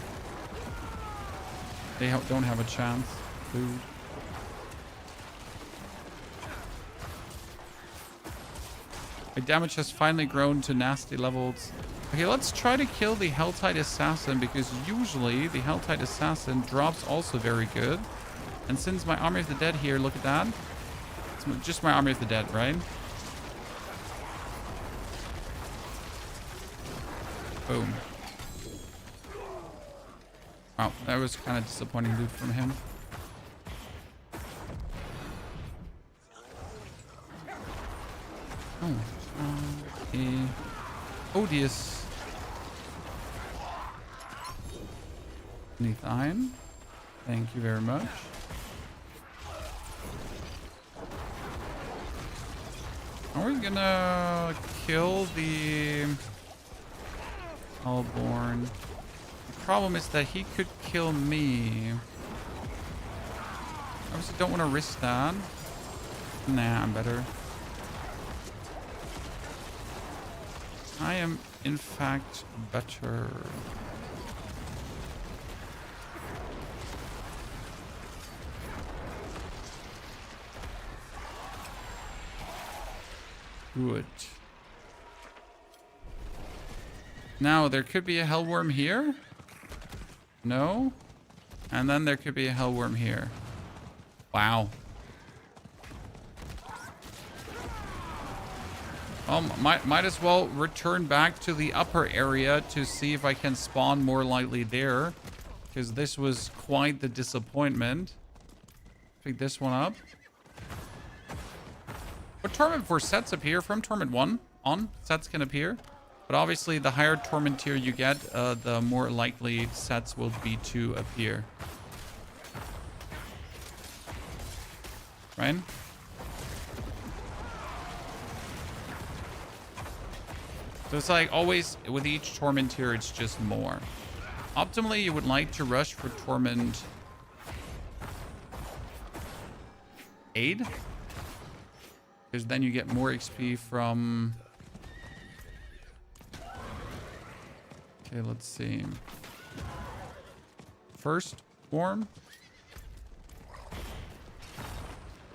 they don't have a chance. Food. My damage has finally grown to nasty levels. Okay, let's try to kill the Helltide Assassin, because usually the Helltide Assassin drops also very good. And since my Army of the Dead here, look at that. It's just my Army of the Dead, right? Boom. Wow, that was kind of disappointing loot from him. Oh, okay. Odious. Beneath iron. Thank you very much. Are we gonna kill the Hellborn? The problem is that he could kill me. Obviously don't want to risk that. Nah, I'm better. I am, in fact, better. Good. Now, there could be a hellworm here. No. And then there could be a hellworm here. Wow. Might as well return back to the upper area to see if I can spawn more lightly there. Because this was quite the disappointment. Pick this one up. But Torment 4 sets appear from Torment 1 on. Sets can appear. But obviously, the higher Torment tier you get, the more likely sets will be to appear. Right? So it's like always, with each Torment tier, it's just more. Optimally, you would like to rush for Torment 8. Because then you get more XP from... Okay, let's see. First worm.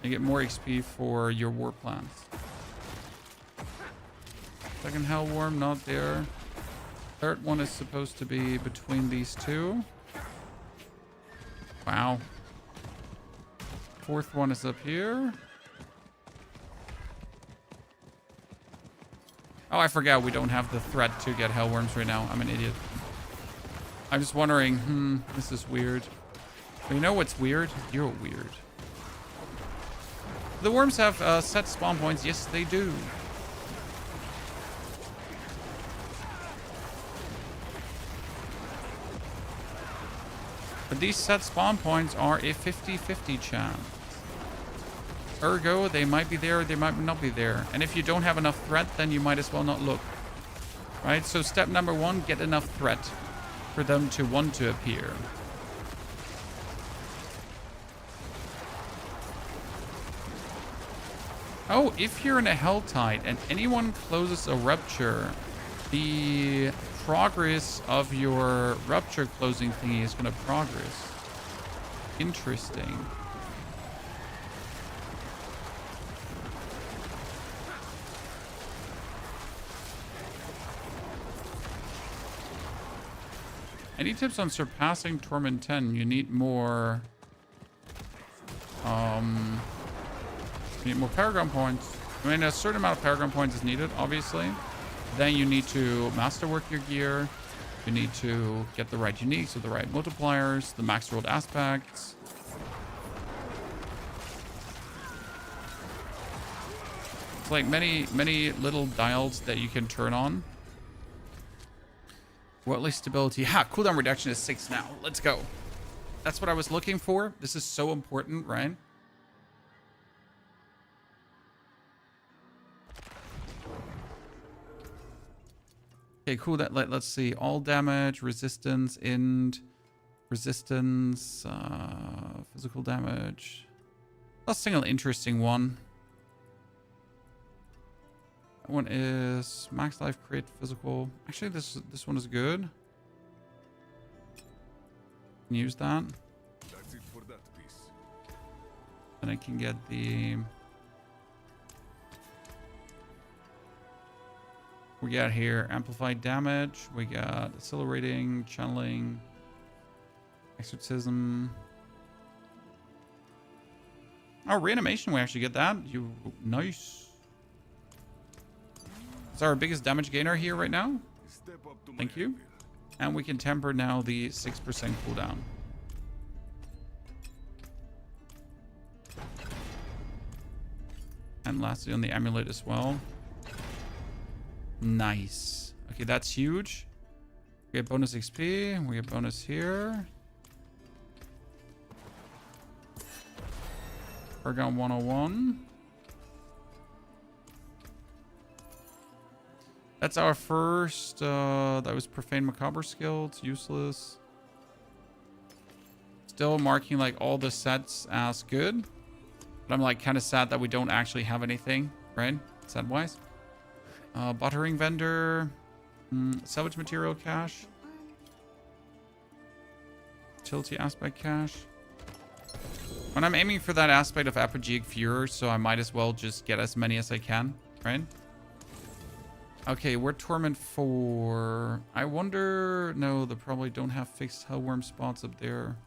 You get more XP for your war plants. Second hell worm, not there. Third one is supposed to be between these two. Wow. Fourth one is up here. Oh, I forgot we don't have the threat to get hellworms right now. I'm an idiot. I'm just wondering, this is weird. But you know what's weird? You're weird. The worms have set spawn points. Yes, they do. But these set spawn points are a 50-50 chance. Ergo, they might be there, they might not be there. And if you don't have enough threat, then you might as well not look. Right? So step number 1, get enough threat for them to want to appear. Oh, if you're in a Helltide and anyone closes a rupture, the progress of your rupture closing thingy is going to progress. Interesting. Any tips on surpassing Torment 10? You need more... you need more paragon points. I mean, a certain amount of paragon points is needed, obviously. Then you need to masterwork your gear. You need to get the right uniques with the right multipliers, the max rolled aspects. It's like many little dials that you can turn on. Worldly stability. Ha! Cooldown reduction is 6 now. Let's go. That's what I was looking for. This is so important, right? Okay, cool. Let's see. All damage, resistance, resistance, physical damage. A single interesting one. That one is max life, crit, physical. Actually, this one is good. Can use that. That's it for that piece. Then I can get the... We got here amplified damage. We got accelerating, channeling, exorcism. Oh, reanimation. We actually get that. Nice. It's our biggest damage gainer here right now. Step up to my Thank you. anvil. And we can temper now the 6% cooldown. And lastly on the amulet as well. Nice. Okay, that's huge. We get bonus XP. We get bonus here. Paragon 101. That's our first, that was Profane Macabre skill. It's useless. Still marking like all the sets as good. But I'm like kind of sad that we don't actually have anything, right? Set-wise. Buttering vendor. Salvage material cache. Utility aspect cache. When I'm aiming for that aspect of Apogeic Furor, so I might as well just get as many as I can, right? Okay, we're Torment 4. I wonder... No, they probably don't have fixed Hellworm spots up there.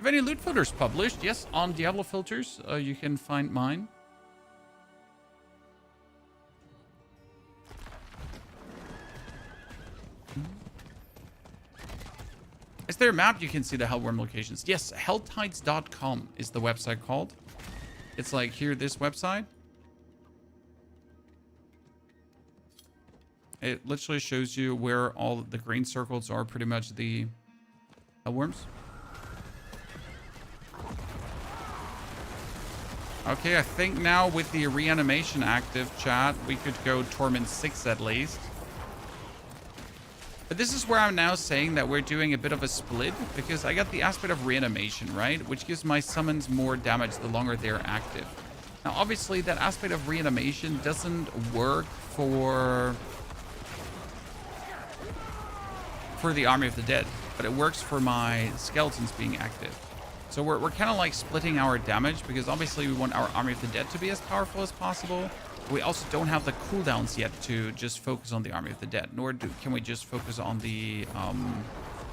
If any loot filters published, yes, on Diablo filters, you can find mine. Is there a map you can see the Hellworm locations? Yes, Helltides.com is the website called. It's like here, this website. It literally shows you where all the green circles are pretty much the Hellworms. Okay, I think now with the reanimation active, chat, we could go Torment 6 at least. But this is where I'm now saying that we're doing a bit of a split, because I got the aspect of reanimation, right? Which gives my summons more damage the longer they're active. Now, obviously, that aspect of reanimation doesn't work for the Army of the Dead, but it works for my skeletons being active. So we're kind of like splitting our damage, because obviously we want our Army of the Dead to be as powerful as possible. We also don't have the cooldowns yet to just focus on the Army of the Dead, nor can we just focus on the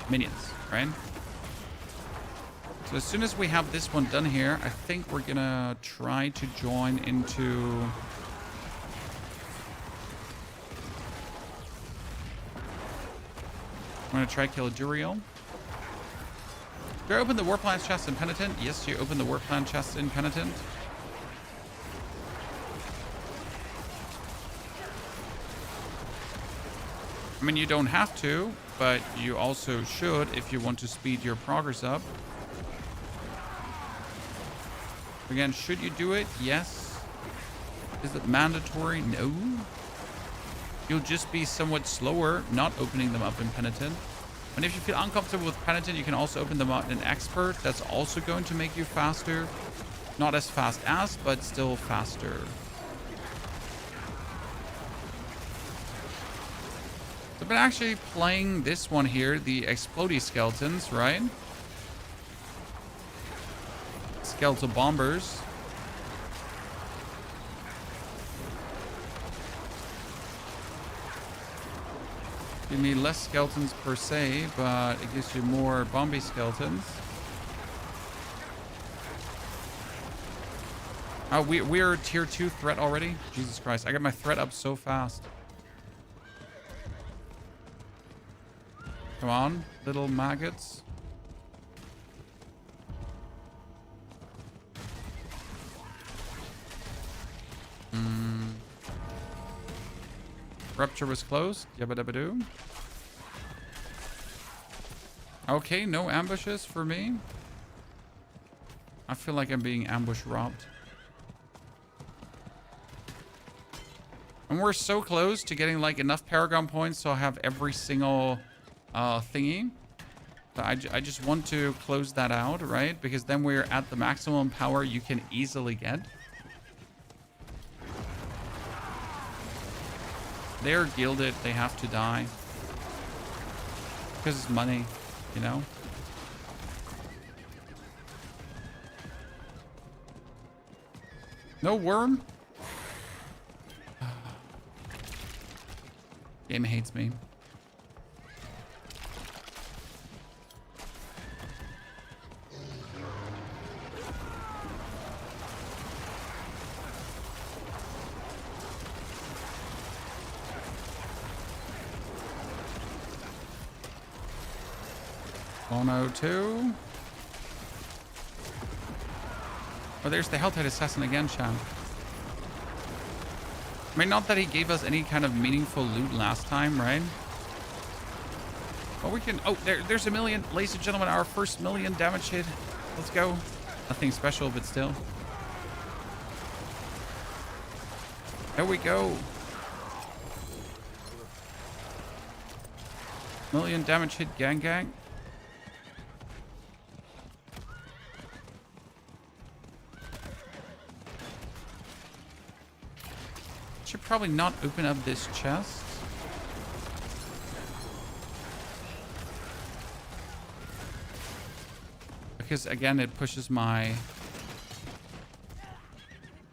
minions, right? So as soon as we have this one done here, I think we're gonna try to join into... I'm gonna try kill a Duriel. Do I open the Warplant chest in Penitent? Yes, you open the Warplant chest in Penitent. I mean, you don't have to, but you also should if you want to speed your progress up. Again, should you do it? Yes. Is it mandatory? No. You'll just be somewhat slower not opening them up in Penitent. And if you feel uncomfortable with Penitent, you can also open them up in Expert. That's also going to make you faster. Not as fast as, but still faster. I've been actually playing this one here, the Explodey Skeletons, right? Skeletal Bombers. Give me less skeletons per se, but it gives you more Bomby Skeletons. Oh, we're tier 2 threat already? Jesus Christ, I got my threat up so fast. Come on, little maggots. Rupture was close. Yabba dabba doo. Okay, no ambushes for me. I feel like I'm being ambush robbed. And we're so close to getting like enough paragon points so I have every single thingy. But I just want to close that out, right? Because then we're at the maximum power you can easily get. They're gilded. They have to die. Because it's money, you know? No worm? Game hates me. Oh, 2. Oh, there's the Helltide Assassin again, champ. I mean, not that he gave us any kind of meaningful loot last time, right? But we can... Oh, there's a million. Ladies and gentlemen, our first million damage hit. Let's go. Nothing special, but still. There we go. Million damage hit, gang gang. Should probably not open up this chest. Because again, it pushes my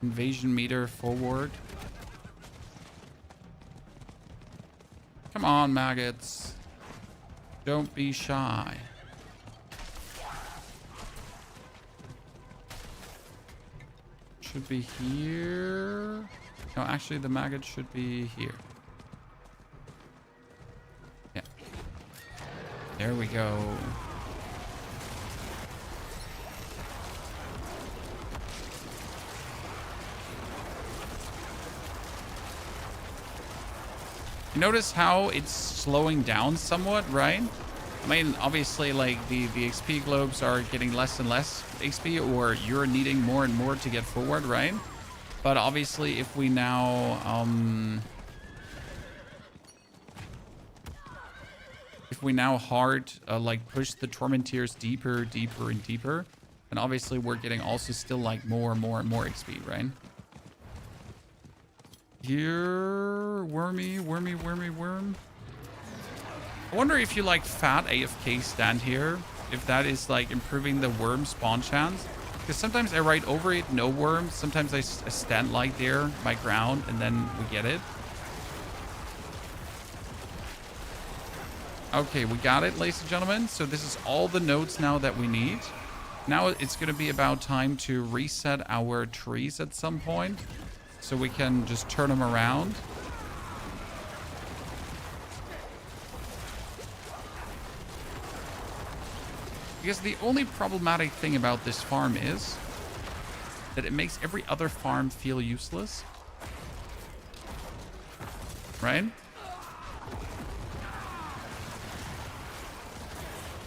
invasion meter forward. Come on, maggots. Don't be shy. Should be here. No, actually, the maggot should be here. Yeah. There we go. You notice how it's slowing down somewhat, right? I mean, obviously, like, the XP globes are getting less and less XP, or you're needing more and more to get forward, right? But obviously, if we now, hard, like, push the Tormenteers deeper, deeper, and deeper, And obviously we're getting also still like more and more XP, right? Here, worm. I wonder if you like fat AFK stand here, if that is like improving the worm spawn chance. Because sometimes I ride over it, no worms. Sometimes I stand like there, my ground, and then we get it. Okay, we got it, ladies and gentlemen. So this is all the nodes now that we need. Now it's going to be about time to reset our trees at some point, so we can just turn them around. Because the only problematic thing about this farm is that it makes every other farm feel useless. Right?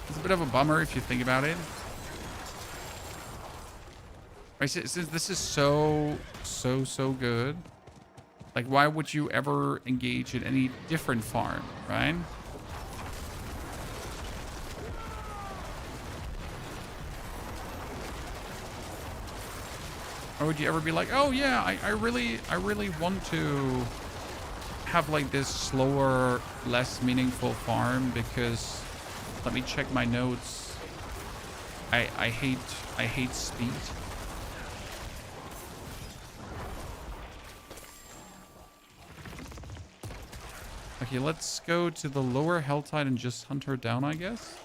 It's a bit of a bummer if you think about it. Right, since this is so good, like, why would you ever engage in any different farm, right? Or would you ever be like, oh yeah, I really want to have like this slower, less meaningful farm because, let me check my notes. I hate speed. Okay, let's go to the lower Helltide and just hunt her down, I guess.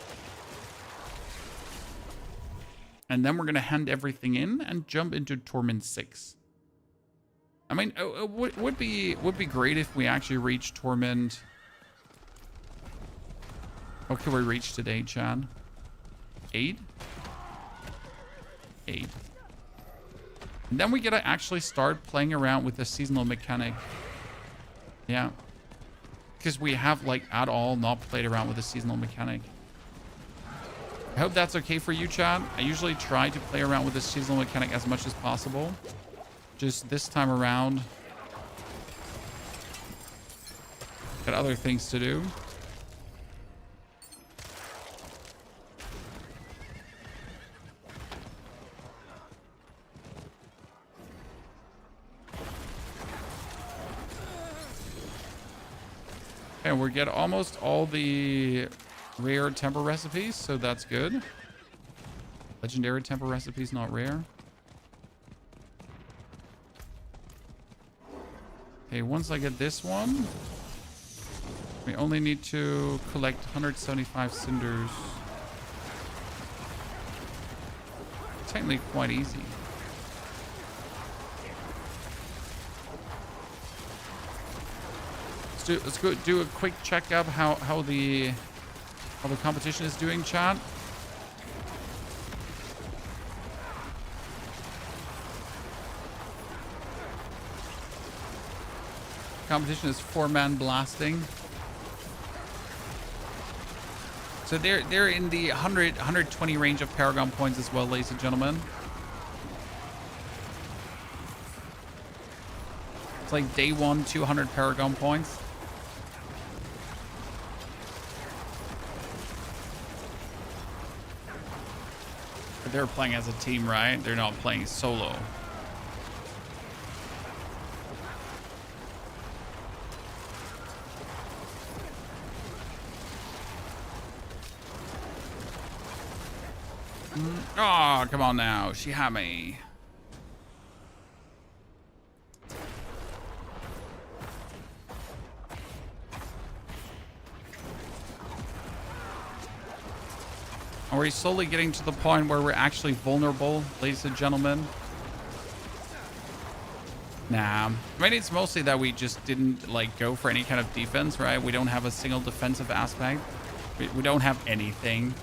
And then we're going to hand everything in and jump into Torment 6. I mean, it would be great if we actually reach Torment. What can we reach today, Chad? 8? 8. And then we got to actually start playing around with the seasonal mechanic. Yeah. Because we have, like, at all not played around with the seasonal mechanic. I hope that's okay for you, Chad. I usually try to play around with the seasonal mechanic as much as possible. Just this time around, got other things to do. And we get almost all the rare temper recipes, so that's good. Legendary temper recipes, not rare. Okay, once I get this one, we only need to collect 175 cinders. Technically quite easy. Let's go do a quick checkup how the competition is doing, chat. Competition is 4-man blasting. So they're in the 120 range of paragon points as well, ladies and gentlemen. It's like day 1, 200 paragon points. But they're playing as a team, right? They're not playing solo. Oh, come on now. She had me. Are we slowly getting to the point where we're actually vulnerable, ladies and gentlemen? Nah. I mean, it's mostly that we just didn't, like, go for any kind of defense, right? We don't have a single defensive aspect. We don't have anything.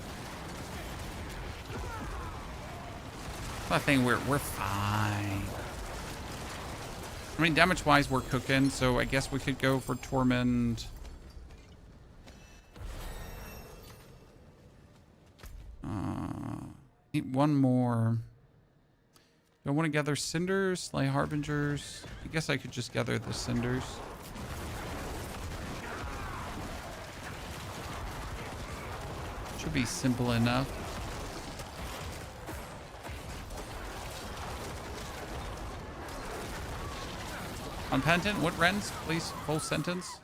I think we're fine. I mean, damage-wise, we're cooking, so I guess we could go for Torment. Need one more. Do I want to gather cinders, slay harbingers? I guess I could just gather the cinders. Should be simple enough. Unpenitent, what rends? Please, full sentence.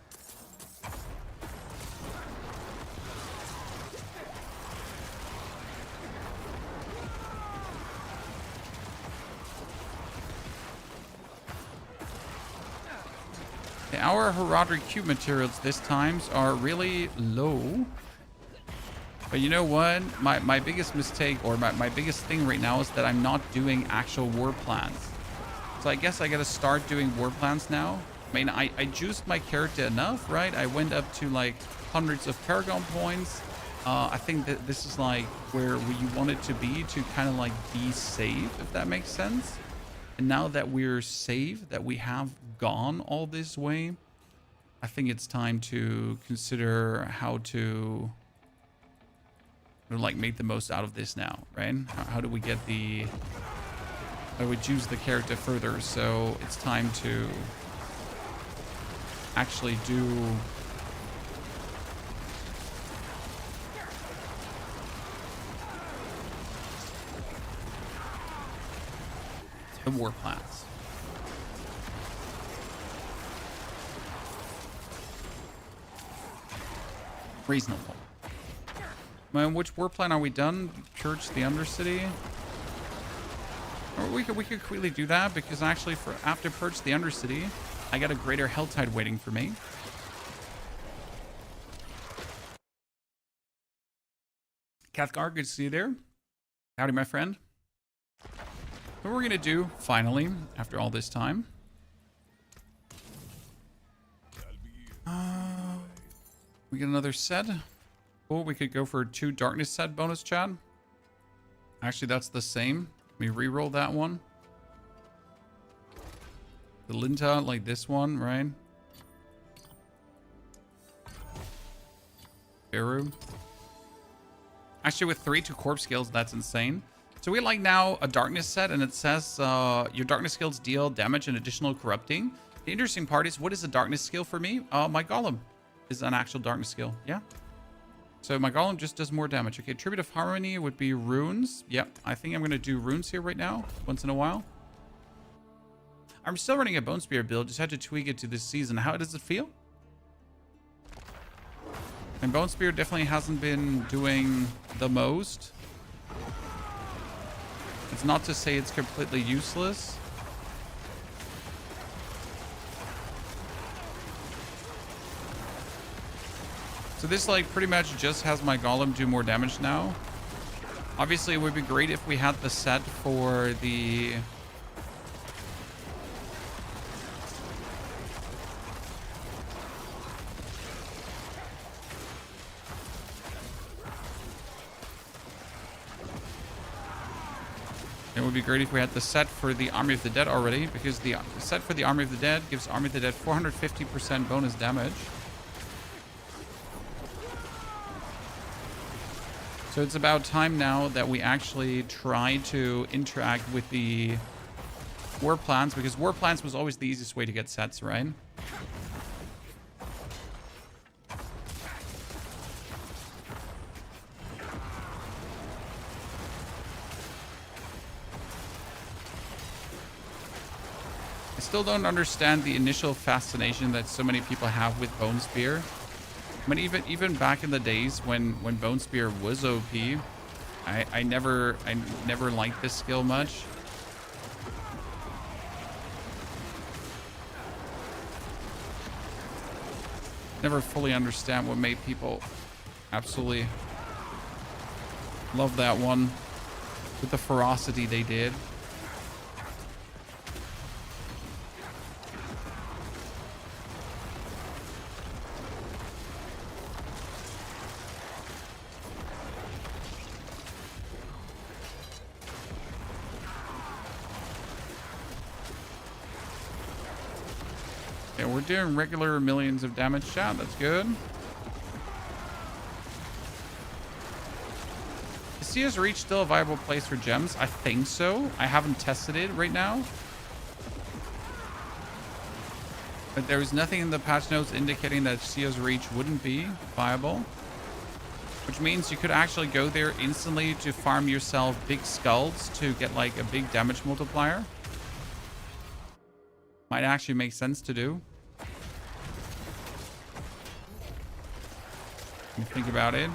Our Horadric Cube materials this times are really low. But you know what? My biggest mistake, or my biggest thing right now, is that I'm not doing actual war plans. So I guess I gotta start doing war plans now. I mean, I juiced my character enough, right? I went up to like hundreds of paragon points. I think that this is like where you want it to be to kind of like be safe, if that makes sense. And now that we're safe, that we have gone all this way, I think it's time to consider how to like make the most out of this now, right? How do we get how do we juice the character further? So it's time to actually do the war plans. Reasonable. Man, which war plan are we done? Purge the Undercity? Or we could quickly do that, because actually after Purge the Undercity, I got a greater Helltide waiting for me. Cathgar, good to see you there. Howdy, my friend. What we're gonna do, finally, after all this time. We get another set. Cool, we could go for 2 darkness set bonus, Chad. Actually, that's the same. Let me re-roll that one. The Linta, like this one, right? Beru. Actually, with 3 corpse skills, that's insane. So we like now a darkness set, and it says your darkness skills deal damage and additional corrupting. The interesting part is, what is a darkness skill for me? My golem is an actual darkness skill. Yeah. So my golem just does more damage. Okay, Tribute of Harmony would be runes. Yep, I think I'm going to do runes here right now, once in a while. I'm still running a Bone Spear build. Just had to tweak it to this season. How does it feel? And Bone Spear definitely hasn't been doing the most. It's not to say it's completely useless. So this like pretty much just has my golem do more damage now. Obviously, it would be great if we had the set for the... It would be great if we had the set for the Army of the Dead already, because the set for the Army of the Dead gives Army of the Dead 450% bonus damage. So it's about time now that we actually try to interact with the war plans, because war plans was always the easiest way to get sets, right? I still don't understand the initial fascination that so many people have with Bone Spear. I mean, even back in the days when Bone Spear was OP, I never liked this skill much. Never fully understand what made people absolutely love that one with the ferocity they did. Yeah, we're doing regular millions of damage, chat. That's good. Is Seer's Reach still a viable place for gems? I think so. I haven't tested it right now. But there was nothing in the patch notes indicating that Seer's Reach wouldn't be viable. Which means you could actually go there instantly to farm yourself big skulls to get like a big damage multiplier. Might actually make sense to do. You think about it.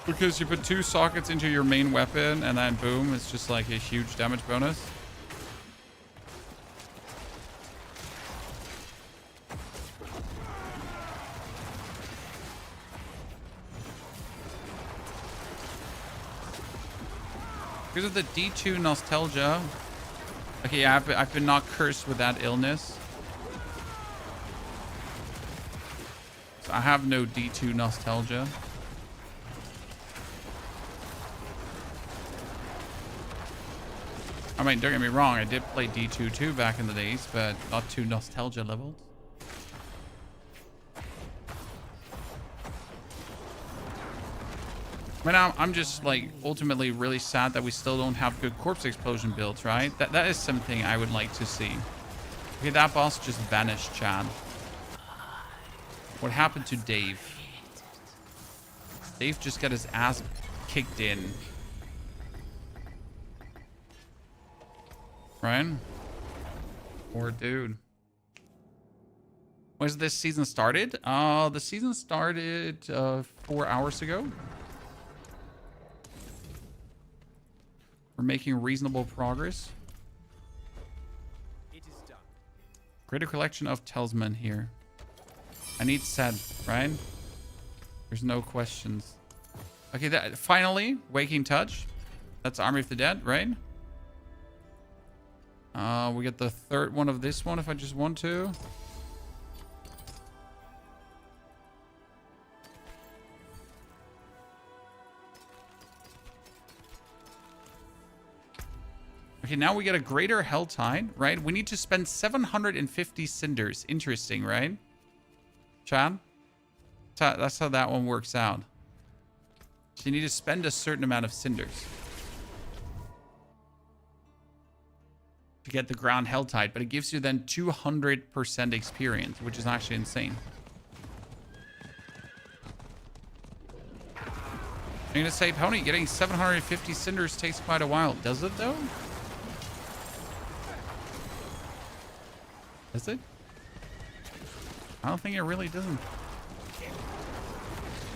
Because you put 2 sockets into your main weapon and then boom, it's just like a huge damage bonus. Because of the D2 nostalgia. Okay, yeah, I've been not cursed with that illness. So I have no D2 nostalgia. I mean, don't get me wrong, I did play D2 too back in the days, but not to nostalgia levels. I mean, I'm just like ultimately really sad that we still don't have good corpse explosion builds, right? That is something I would like to see. Okay, that boss just vanished, Chad. What happened to Dave? Dave just got his ass kicked in. Right? Poor dude. When's this season started? The season started 4 hours ago. We're making reasonable progress. It is done. Greater collection of talisman here. I need said, right? There's no questions. Okay, that finally, Waking Touch. That's Army of the Dead, right? We get the 3rd one of this one if I just want to. Okay, now we get a greater Helltide, right? We need to spend 750 cinders. Interesting, right? Chad? That's how that one works out. So you need to spend a certain amount of cinders to get the ground Helltide, but it gives you then 200% experience, which is actually insane. I'm gonna say, Pony, getting 750 cinders takes quite a while. Does it though? Is it? I don't think it really doesn't.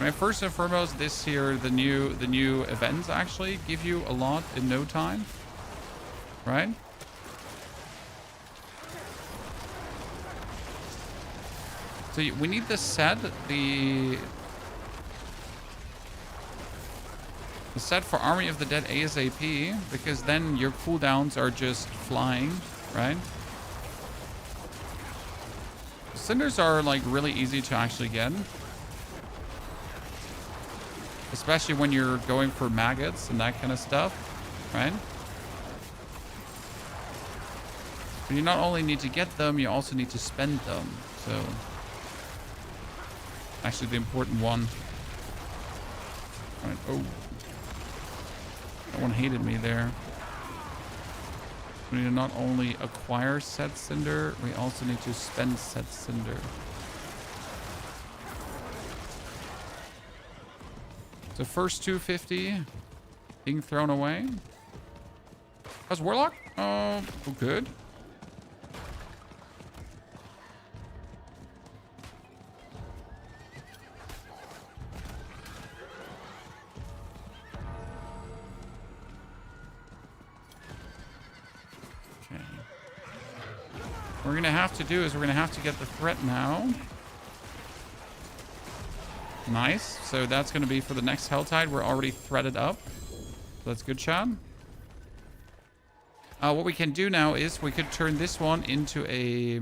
I mean, first and foremost, this here, the new events actually give you a lot in no time, right? So we need the set, the set for Army of the Dead ASAP, because then your cooldowns are just flying, right? Cinders are like really easy to actually get. Especially when you're going for maggots and that kind of stuff, right? But you not only need to get them, you also need to spend them. So, actually the important one. All right, oh. That one hated me there. We need to not only acquire set cinder, we also need to spend set cinder. So first 250 being thrown away. How's Warlock? Oh, good. Okay. What we're gonna have to do is we're gonna have to get the threat now. Nice. So that's going to be for the next Helltide. We're already threaded up. So that's good, Chad. What we can do now is we could turn this one into a...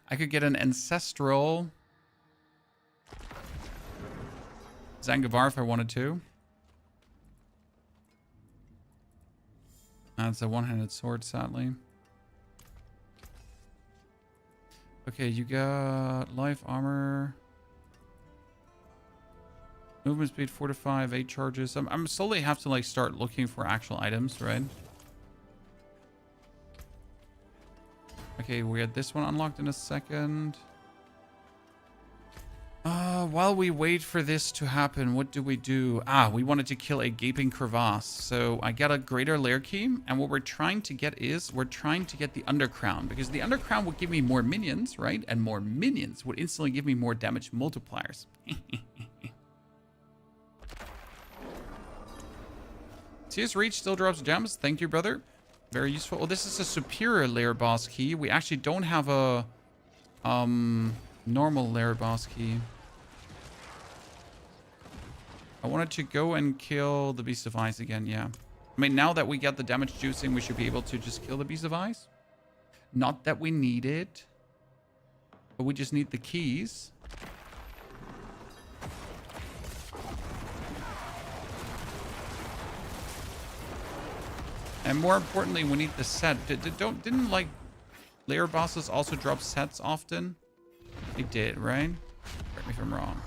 I could get an Ancestral Zangibar if I wanted to. That's a one-handed sword, sadly. Okay, you got life armor. Movement speed 4 to 5, 8 charges. I'm slowly have to like start looking for actual items, right? Okay, we had this one unlocked in a second. while we wait for this to happen, what do? We wanted to kill a gaping crevasse. So I got a greater lair key. And what we're trying to get is we're trying to get the undercrown. Because the undercrown would give me more minions, right? And more minions would instantly give me more damage multipliers. CS Reach still drops gems. Thank you, brother. Very useful. Oh, this is a superior lair boss key. We actually don't have a normal lair boss key. I wanted to go and kill the Beast of Ice again, yeah. I mean, now that we get the damage juicing, we should be able to just kill the Beast of Ice. Not that we need it, but we just need the keys. And more importantly, we need the set. Didn't like lair bosses also drop sets often? They did, right? Correct me if I'm wrong.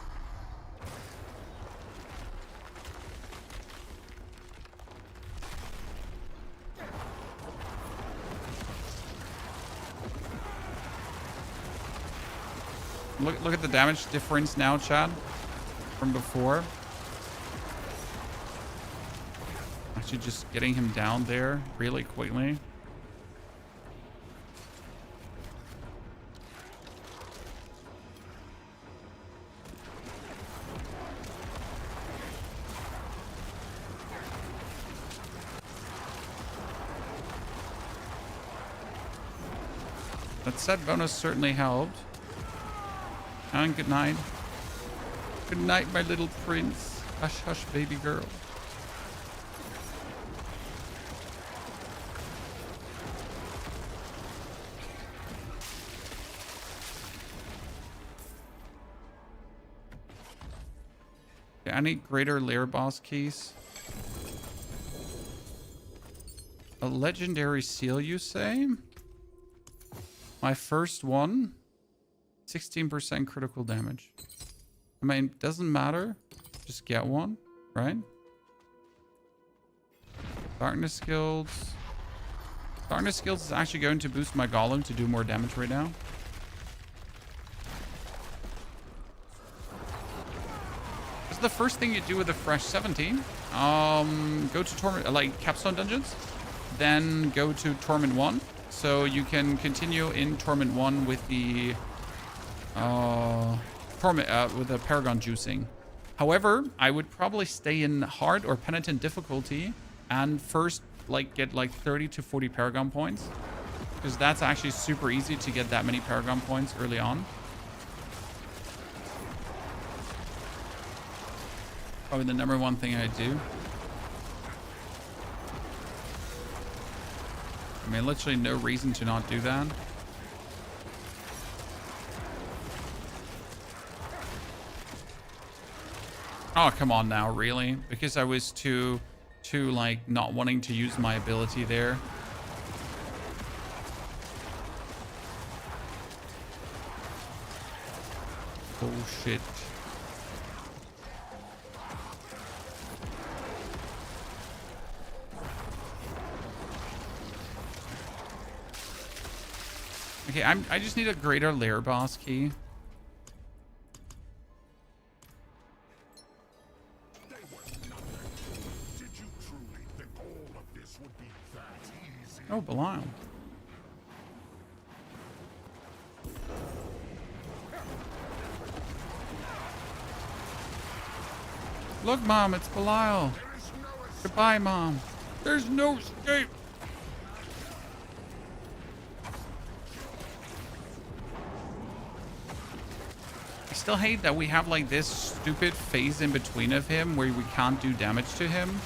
Look at the damage difference now, Chad, from before. Actually just getting him down there really quickly. That set bonus certainly helped. And good night. Good night, my little prince. Hush, hush, baby girl. Okay, I need greater lair boss keys. A legendary seal, you say? My first one. 16% critical damage. I mean, doesn't matter. Just get one, right? Darkness Guilds. Darkness Guilds is actually going to boost my golem to do more damage right now. This is the first thing you do with a fresh 17. Go to Torment, like Capstone Dungeons. Then go to Torment 1. So you can continue in Torment 1 with the with the paragon juicing. However, I would probably stay in hard or penitent difficulty and first like get like 30 to 40 paragon points, because that's actually super easy to get that many paragon points early on. Probably the number one thing I do. I mean, literally no reason to not do that. Oh, come on now, really? Because I was too like not wanting to use my ability there. Oh shit. Okay, I just need a greater lair boss key. Oh, Belial. Look, Mom, it's Belial. Goodbye, Mom. There's no escape. I still hate that we have like this stupid phase in between of him where we can't do damage to him.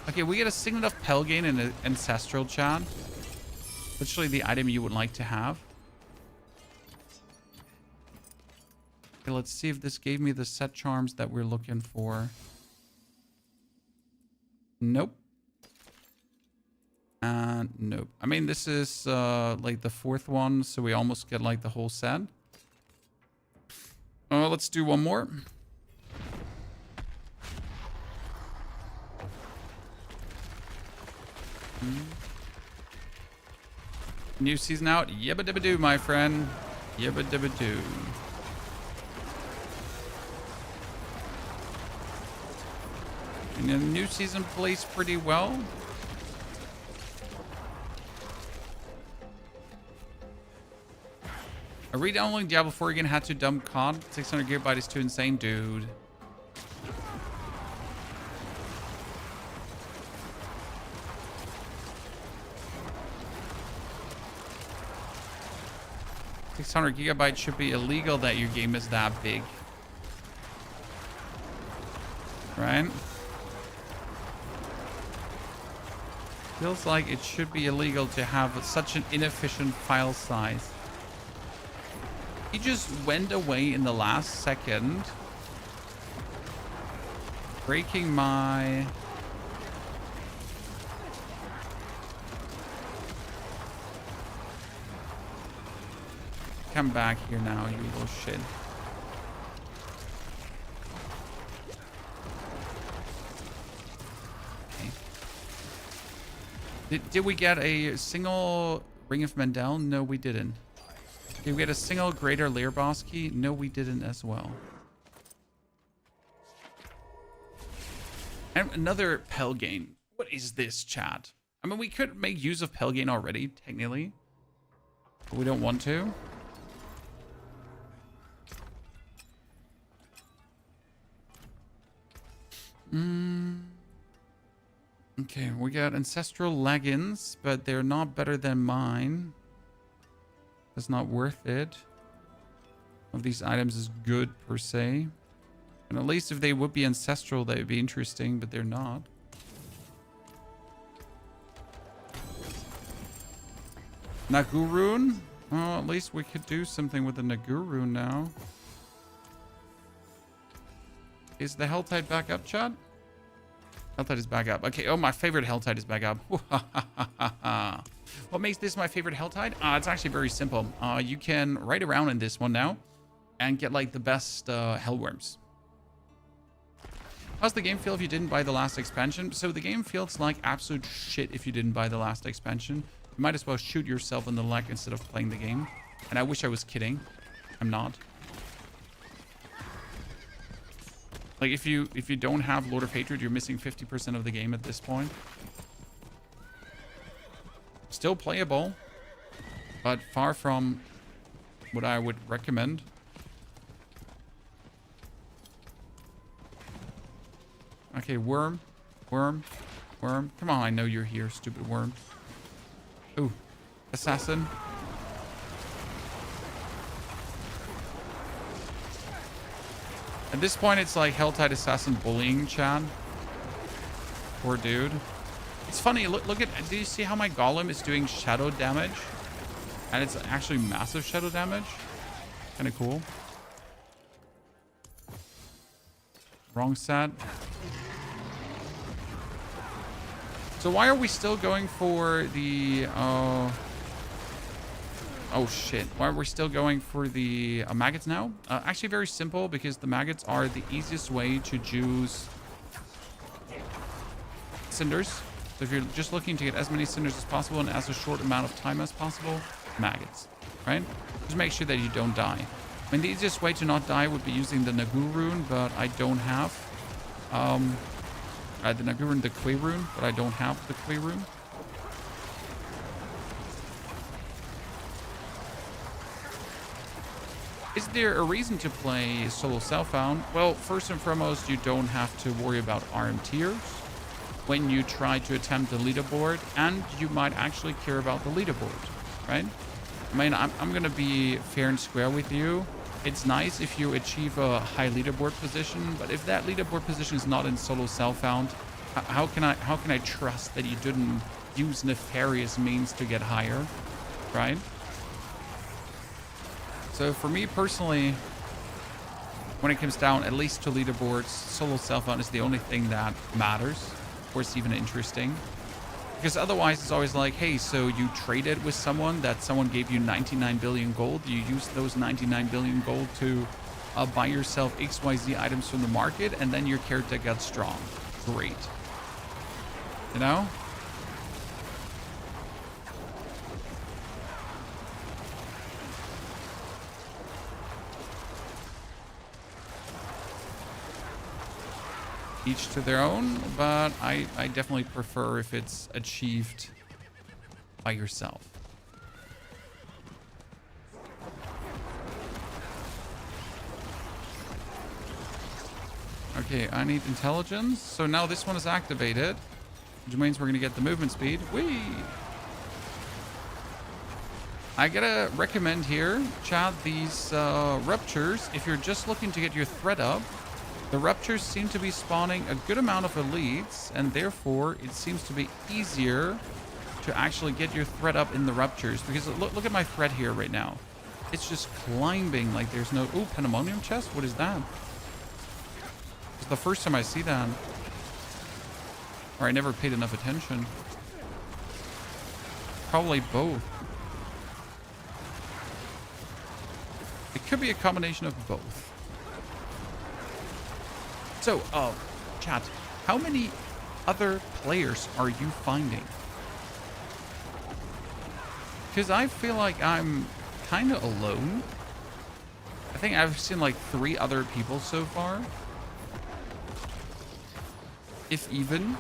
Okay, we get a Signet of Pelgain and an Ancestral Chat. Literally the item you would like to have. Okay, let's see if this gave me the set charms that we're looking for. Nope. And nope. I mean, this is like the fourth one, so we almost get like the whole set. Let's do one more. New season out? Yabba dabba doo, my friend. Yabba dabba doo. And the new season plays pretty well. A re-downloading Diablo 4 again had to dump COD. 600 gigabyte is too insane, dude. $600 should be illegal that your game is that big. Right? Feels like it should be illegal to have such an inefficient file size. He just went away in the last second, breaking my... Come back here now, you little shit. Okay. Did we get a single Ring of Mendel? No, we didn't. Did we get a single Greater Lair Boss Key? No, we didn't as well. And another Pelgain. What is this, chat? I mean, we could make use of Pelgain already, technically. But we don't want to. Okay, we got Ancestral Leggings, but they're not better than mine. That's not worth it. Of these items is good per se. And at least if they would be ancestral, that would be interesting, but they're not. Nagurun? Well, at least we could do something with the Nagurun now. Is the Helltide back up, chat? Helltide is back up. Okay, oh, my favorite Helltide is back up. What makes this my favorite Helltide? It's actually very simple. You can ride around in this one now and get like the best Hellworms. How's the game feel if you didn't buy the last expansion? So the game feels like absolute shit if you didn't buy the last expansion. You might as well shoot yourself in the leg instead of playing the game. And I wish I was kidding. I'm not. Like if you don't have Lord of Hatred, you're missing 50% of the game at this point. Still playable, but far from what I would recommend. Okay, worm. Come on, I know you're here, stupid worm. Ooh, assassin. At this point, it's like Helltide Assassin bullying Chad. Poor dude. It's funny, look at, do you see how my golem is doing shadow damage? And it's actually massive shadow damage. Kind of cool. Wrong set. So why are we still going for the, oh shit. Why are we still going for the maggots now? Actually very simple, because the maggots are the easiest way to juice cinders. So if you're just looking to get as many cinders as possible in as a short amount of time as possible, maggots, right? Just make sure that you don't die. I mean, the easiest way to not die would be using the Nagu rune, but I don't have. The Nagu rune, the Kwe rune, but I don't have the Kwe rune. Is there a reason to play solo self-found? Well, first and foremost, you don't have to worry about RM tiers when you try to attempt the leaderboard, and you might actually care about the leaderboard, right? I mean, I'm gonna be fair and square with you. It's nice if you achieve a high leaderboard position, but if that leaderboard position is not in solo self-found, how can I trust that you didn't use nefarious means to get higher, right? So for me personally, when it comes down at least to leaderboards, solo self-found is the only thing that matters, or it's even interesting. Because otherwise it's always like, hey, so you traded with someone, that someone gave you 99 billion gold, you used those 99 billion gold to buy yourself XYZ items from the market, and then your character got strong. Great. You know? Each to their own, but I definitely prefer if it's achieved by yourself. Okay, I need intelligence. So now this one is activated, which means we're going to get the movement speed. Whee! I gotta recommend here, chat, these ruptures. If you're just looking to get your threat up, the ruptures seem to be spawning a good amount of elites, and therefore it seems to be easier to actually get your threat up in the ruptures. Because look at my threat here right now. It's just climbing like there's no... Ooh, Pandemonium chest? What is that? It's the first time I see that. Or I never paid enough attention. Probably both. It could be a combination of both. So, chat, how many other players are you finding? Because I feel like I'm kind of alone. I think I've seen like 3 other people so far. If even.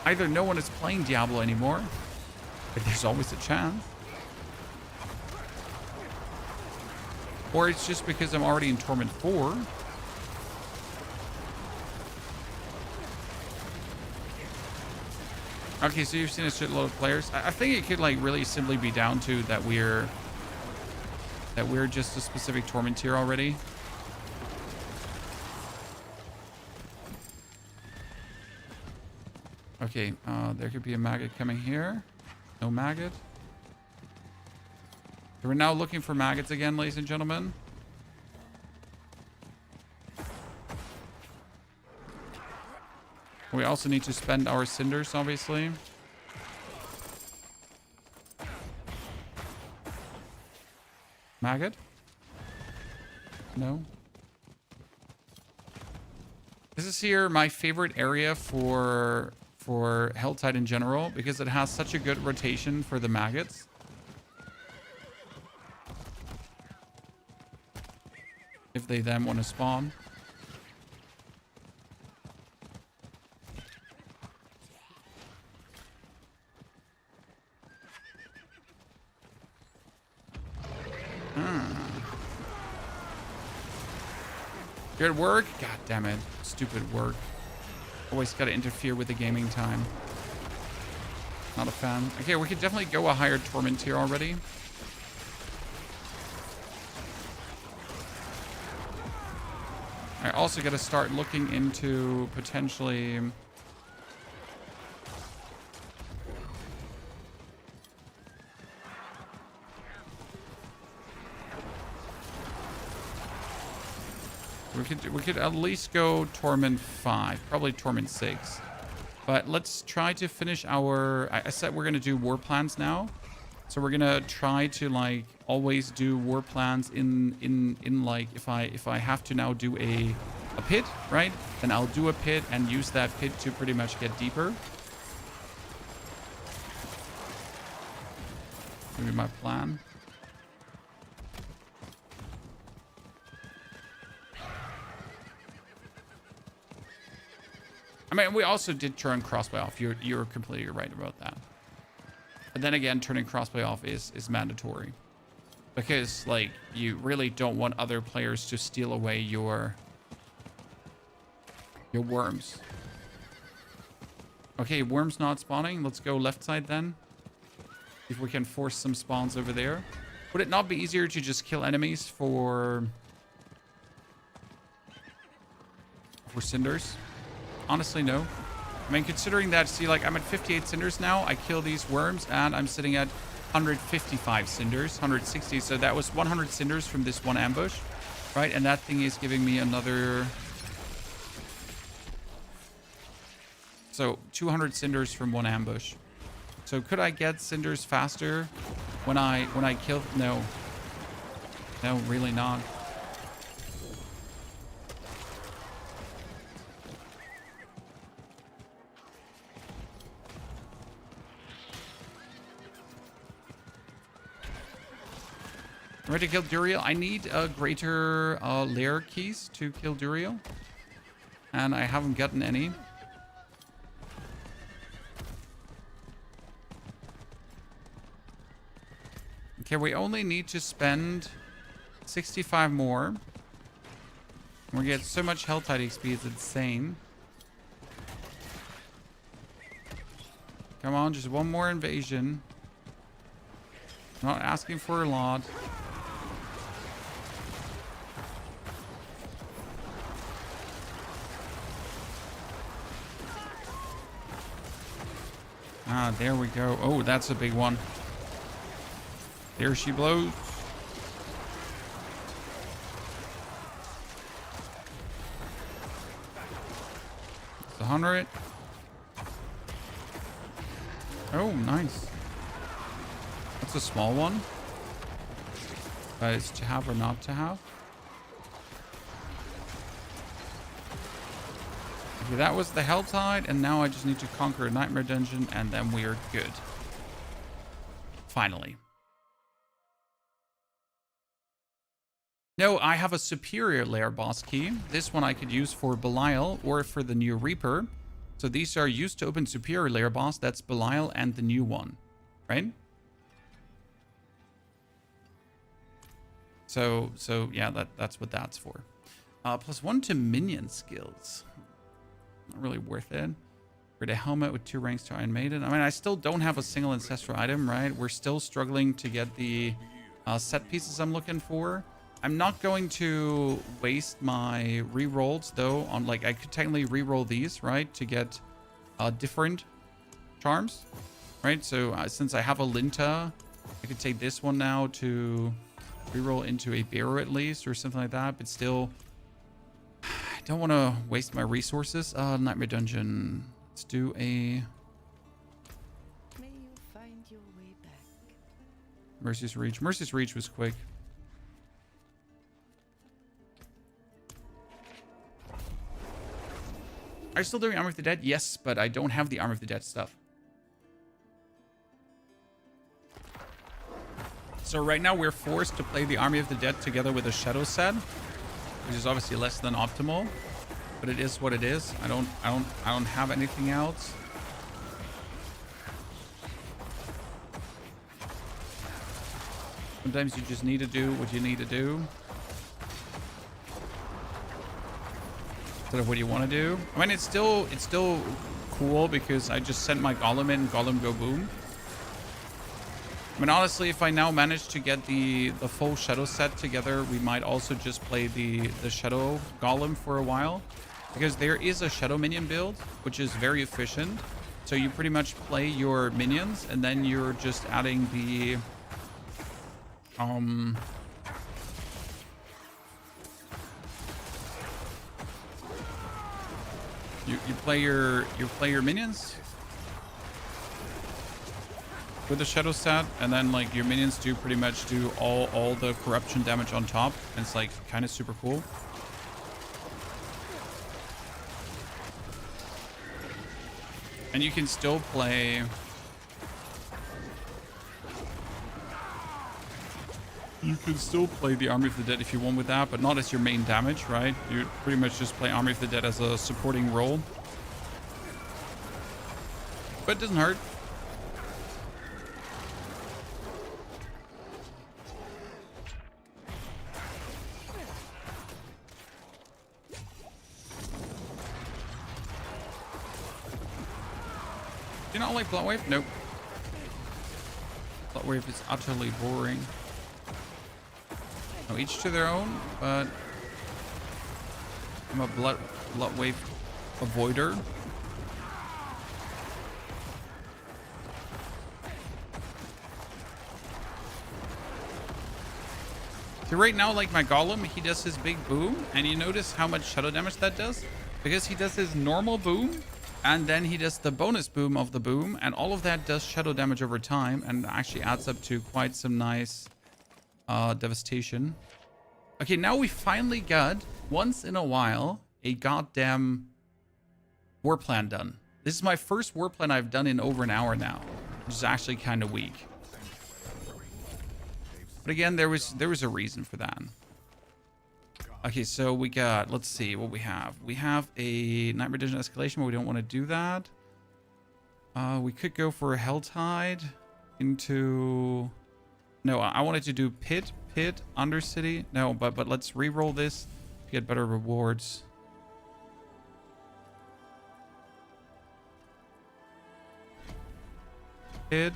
Either no one is playing Diablo anymore, but there's always a chance. Or it's just because I'm already in Torment 4. Okay, so you've seen a shitload of players. I think it could like really simply be down to that we're just a specific Torment tier already. Okay, there could be a maggot coming here. No maggot. So we're now looking for maggots again, ladies and gentlemen. We also need to spend our cinders, obviously. Maggot? No. This is here my favorite area for Helltide in general, because it has such a good rotation for the maggots. If they then want to spawn. Good work. God damn it. Stupid work. Always got to interfere with the gaming time. Not a fan. Okay, we could definitely go a higher Torment tier already. I also got to start looking into potentially... We could at least go Torment 5, probably Torment 6. But let's try to finish our... I said we're going to do war plans now. So we're going to try to like always do war plans in like if I have to now do a pit, right? Then I'll do a pit and use that pit to pretty much get deeper. Maybe my plan. I mean, we also did turn crossplay off. You're completely right about that. But then again, turning crossplay off is mandatory. Because, like, you really don't want other players to steal away your worms. Okay, worms not spawning. Let's go left side then. If we can force some spawns over there. Would it not be easier to just kill enemies for cinders? Honestly, no. I mean, considering that, see, like, I'm at 58 cinders now. I kill these worms, and I'm sitting at 155 cinders, 160. So that was 100 cinders from this one ambush, right? And that thing is giving me another... So 200 cinders from one ambush. So could I get cinders faster when I kill? No. No, really not. Ready to kill Duriel? I need greater lair keys to kill Duriel. And I haven't gotten any. Okay, we only need to spend 65 more. We get so much Helltide XP, it's insane. Come on, just one more invasion. Not asking for a lot. Ah, there we go. Oh, that's a big one. There she blows. It's 100. Oh, nice. That's a small one. But it's to have or not to have. Okay, that was the Helltide, and now I just need to conquer a Nightmare Dungeon, and then we are good. Finally. No, I have a superior lair boss key. This one I could use for Belial or for the new Reaper. So these are used to open superior lair boss. That's Belial and the new one, right? So yeah, that's what that's for. +1 to minion skills. Not really worth it. For the helmet with 2 ranks to Iron Maiden. I mean, I still don't have a single ancestral item, right? We're still struggling to get the set pieces I'm looking for. I'm not going to waste my rerolls though on, like, I could technically reroll these, right, to get different charms, right? So since I have a Linta, I could take this one now to reroll into a Barrow at least or something like that. But still, I don't want to waste my resources. Nightmare Dungeon. Let's do a May you find your way back. Mercy's Reach. Mercy's Reach was quick. Are you still doing Army of the Dead? Yes, but I don't have the Army of the Dead stuff. So right now we're forced to play the Army of the Dead together with a Shadow set, which is obviously less than optimal, but it is what it is. I don't have anything else. Sometimes you just need to do what you need to do. Of what you want to do. I mean, it's still cool because I just sent my Golem in, Golem go boom. I mean, honestly, if I now manage to get the full Shadow set together, we might also just play the Shadow Golem for a while, because there is a Shadow Minion build which is very efficient. So you pretty much play your minions and then you're just adding the You play your minions with the Shadow stat, and then like your minions do pretty much do all the corruption damage on top, and it's like kind of super cool. And you can still play the Army of the Dead if you want with that, but not as your main damage, right? You pretty much just play Army of the Dead as a supporting role. But it doesn't hurt. Do you not like Bloodwave? Nope. Bloodwave is utterly boring. No, each to their own, but I'm a Bloodwave avoider. So right now, like my Golem, he does his big boom, and you notice how much shadow damage that does? Because he does his normal boom, and then he does the bonus boom of the boom, and all of that does shadow damage over time, and actually adds up to quite some nice devastation. Okay, now we finally got, once in a while, a goddamn war plan done. This is my first war plan I've done in over an hour now, which is actually kind of weak. But again, there was a reason for that. Okay, so we got, let's see what we have. We have a Nightmare Dungeon escalation, but we don't want to do that. We could go for a Helltide into... No, I wanted to do Pit, Undercity. No, but let's re-roll this to get better rewards. Pit,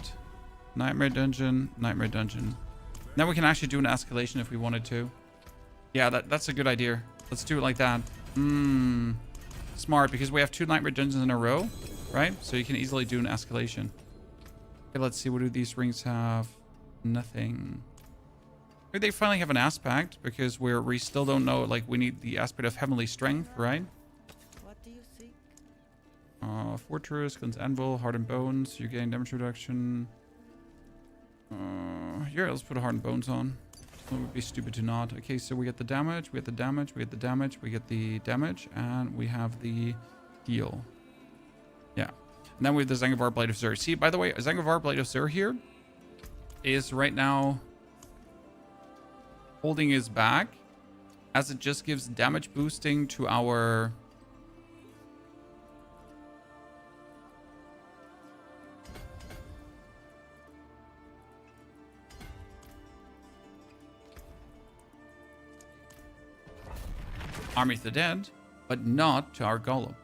Nightmare Dungeon. Now we can actually do an escalation if we wanted to. Yeah, that's a good idea. Let's do it like that. Smart, because we have 2 Nightmare Dungeons in a row, right? So you can easily do an escalation. Okay, let's see. What do these rings have? Nothing. Maybe they finally have an aspect, because we still don't know. Like, we need the aspect of Heavenly Strength, right? What do you seek? Fortress, Guns Anvil, Heart and Bones. You gain damage reduction. Yeah, let's put a Heart and Bones on. It would be stupid to not. Okay, so we get the damage, we get the damage, we get the damage, we get the damage, and we have the heal. Yeah. And then we have the Zangovar Blade of Zur. See, by the way, a Zangovar Blade of Zur here is right now holding his back, as it just gives damage boosting to our... Army of the Dead, but not to our Golem,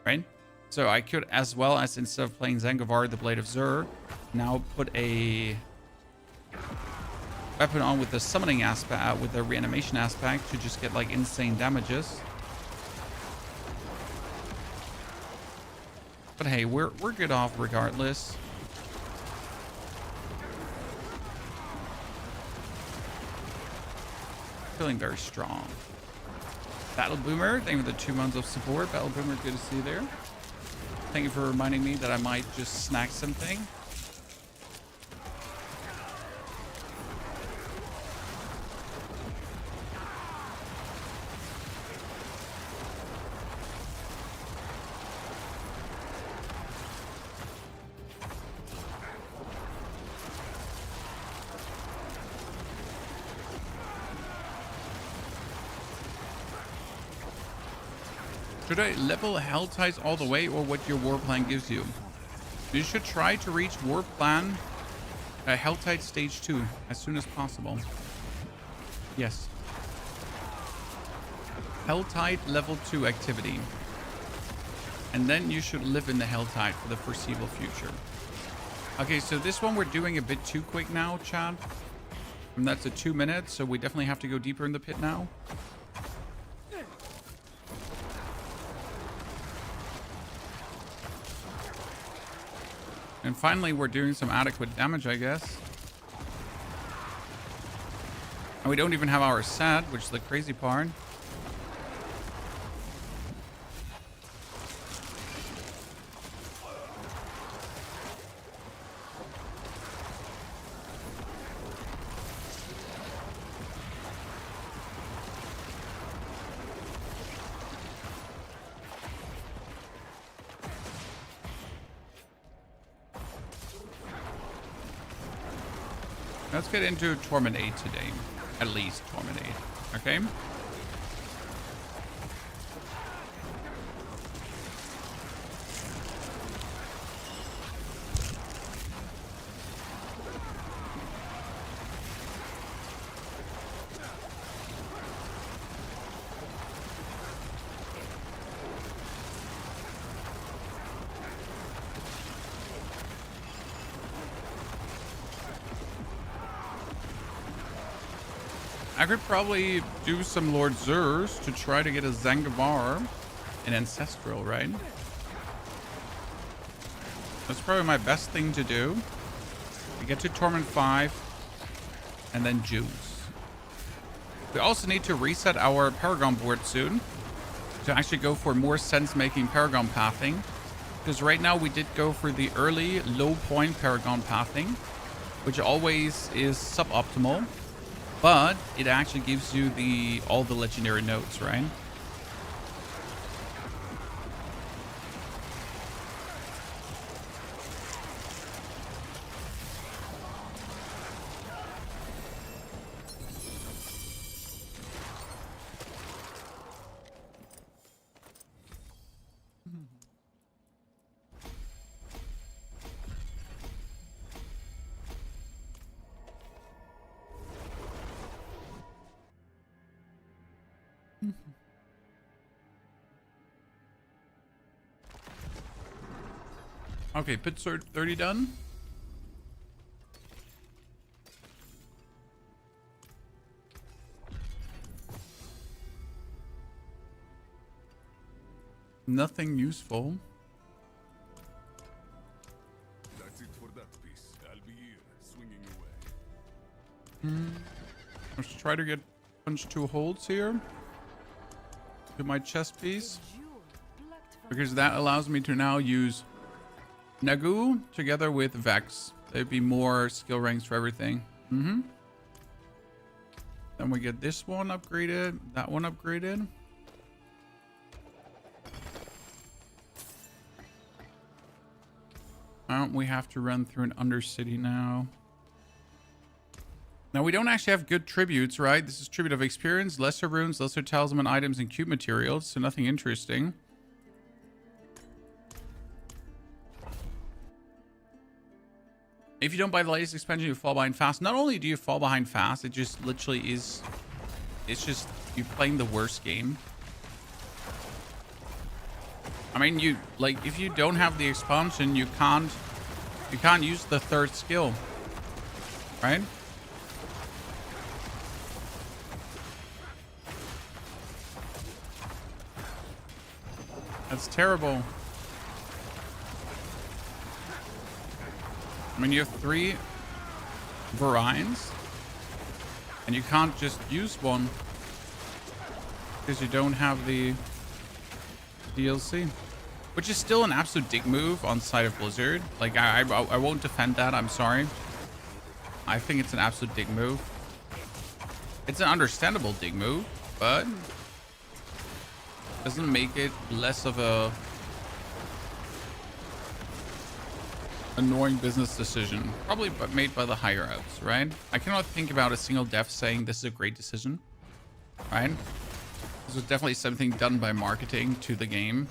right? So I could, as well as instead of playing Zangovar, the Blade of Zur, now put a weapon on with the summoning aspect, with the reanimation aspect, to just get like insane damages. But hey, we're good off regardless. Feeling very strong. Battle Boomer, thank you for the 2 months of support. Battle Boomer, good to see you there. Thank you for reminding me that I might just snack something. Should I level Helltides all the way, or what your war plan gives you? You should try to reach war plan Helltide stage 2 as soon as possible. Yes. Helltide level 2 activity. And then you should live in the Helltide for the foreseeable future. Okay, so this one we're doing a bit too quick now, Chad. And that's a 2 minutes, so we definitely have to go deeper in the pit now. And finally, we're doing some adequate damage, I guess. And we don't even have our set, which is the crazy part. Let's get into Torment 8 today. At least Torment 8. Okay? I could probably do some Lord Zurs to try to get a Zangovar in Ancestral, right? That's probably my best thing to do. We get to Torment 5 and then Juice. We also need to reset our Paragon board soon to actually go for more sense-making Paragon pathing. Because right now we did go for the early low point Paragon pathing, which always is suboptimal. But it actually gives you all the legendary notes, right? Okay, pit sword 30 done. Nothing useful. That's it for that piece. I'll be here, swinging away. Let's try to get punch 2 holds here. To my chest piece. Because that allows me to now use Nagu together with Vex. There'd be more skill ranks for everything. Then we get this one upgraded, that one upgraded. We have to run through an undercity now. Now we don't actually have good tributes, right? This is tribute of experience, lesser runes, lesser talisman items, and cube materials, so nothing interesting. If you don't buy the latest expansion, you fall behind fast. Not only do you fall behind fast, it just literally is... It's just you playing the worst game. I mean, you like if you don't have the expansion, you can't use the third skill, right? That's terrible. I mean, you have 3 Varines, and you can't just use one because you don't have the DLC, which is still an absolute dick move on side of Blizzard. Like, I won't defend that. I'm sorry. I think it's an absolute dick move. It's an understandable dick move, but doesn't make it less of a annoying business decision, probably made by the higher ups, right? I cannot think about a single dev saying this is a great decision, right? This was definitely something done by marketing to the game.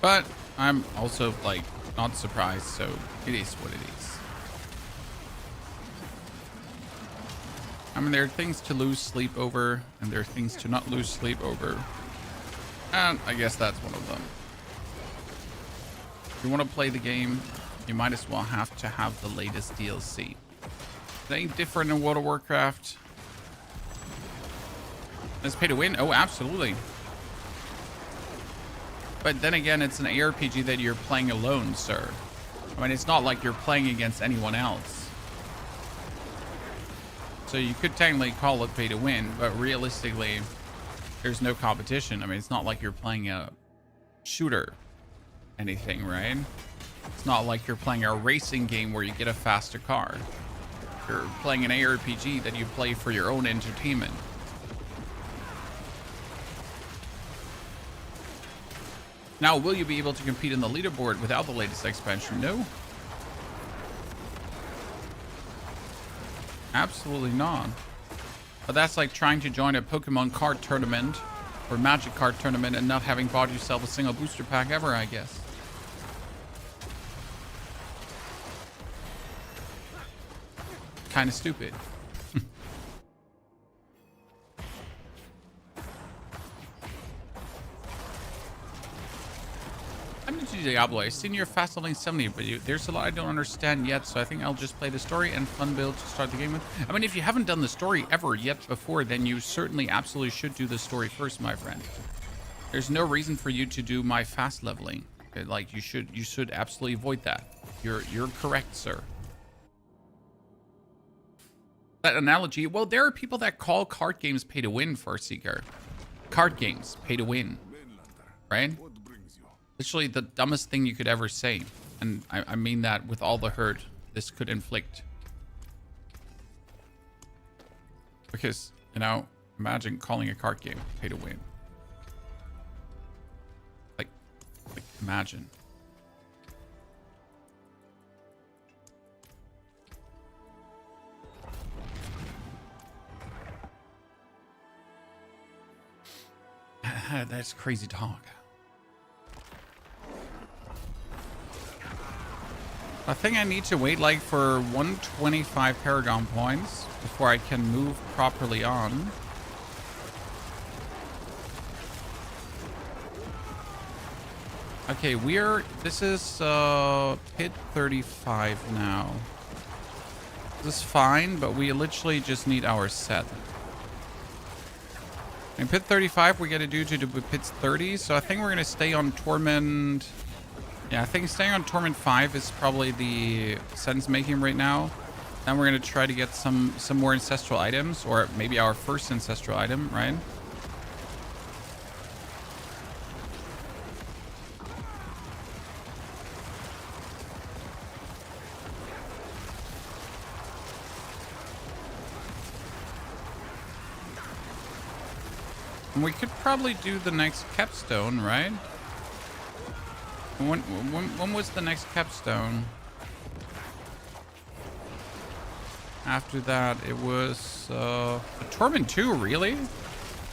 But I'm also like not surprised, so it is what it is. I mean, there are things to lose sleep over, and there are things to not lose sleep over. And I guess that's one of them. If you want to play the game, you might as well have to have the latest DLC. It ain't different in World of Warcraft. It's pay to win? Oh, absolutely. But then again, it's an ARPG that you're playing alone, sir. I mean, it's not like you're playing against anyone else. So you could technically call it pay to win, but realistically, there's no competition. I mean, it's not like you're playing a shooter, anything, right? It's not like you're playing a racing game where you get a faster car. You're playing an ARPG that you play for your own entertainment. Now, will you be able to compete in the leaderboard without the latest expansion? No. Absolutely not. But that's like trying to join a Pokemon card tournament or Magic card tournament and not having bought yourself a single booster pack ever, I guess. Kind of stupid. I'm new to Diablo. I've seen your fast leveling 70, but there's a lot I don't understand yet, so I think I'll just play the story and fun build to start the game with. I mean, if you haven't done the story ever yet before, then you certainly absolutely should do the story first, my friend. There's no reason for you to do my fast leveling. Like, you should absolutely avoid that. You're correct, sir. That analogy, well, there are people that call card games pay to win, Farseeker. Card games pay to win, right? Literally the dumbest thing you could ever say. And I mean that with all the hurt this could inflict. Because, you know, imagine calling a card game pay to win. Like imagine. That's crazy talk. I think I need to wait like for 125 paragon points before I can move properly on. Okay, this is pit 35 now. This is fine, but we literally just need our set. In pit 35, we got to do to pits 30, so I think we're going to stay on Torment. Yeah, I think staying on Torment 5 is probably the sense-making right now. Then we're going to try to get some more ancestral items, or maybe our first ancestral item, right? And we could probably do the next capstone, right? When was the next capstone? After that, it was a Torment 2, really?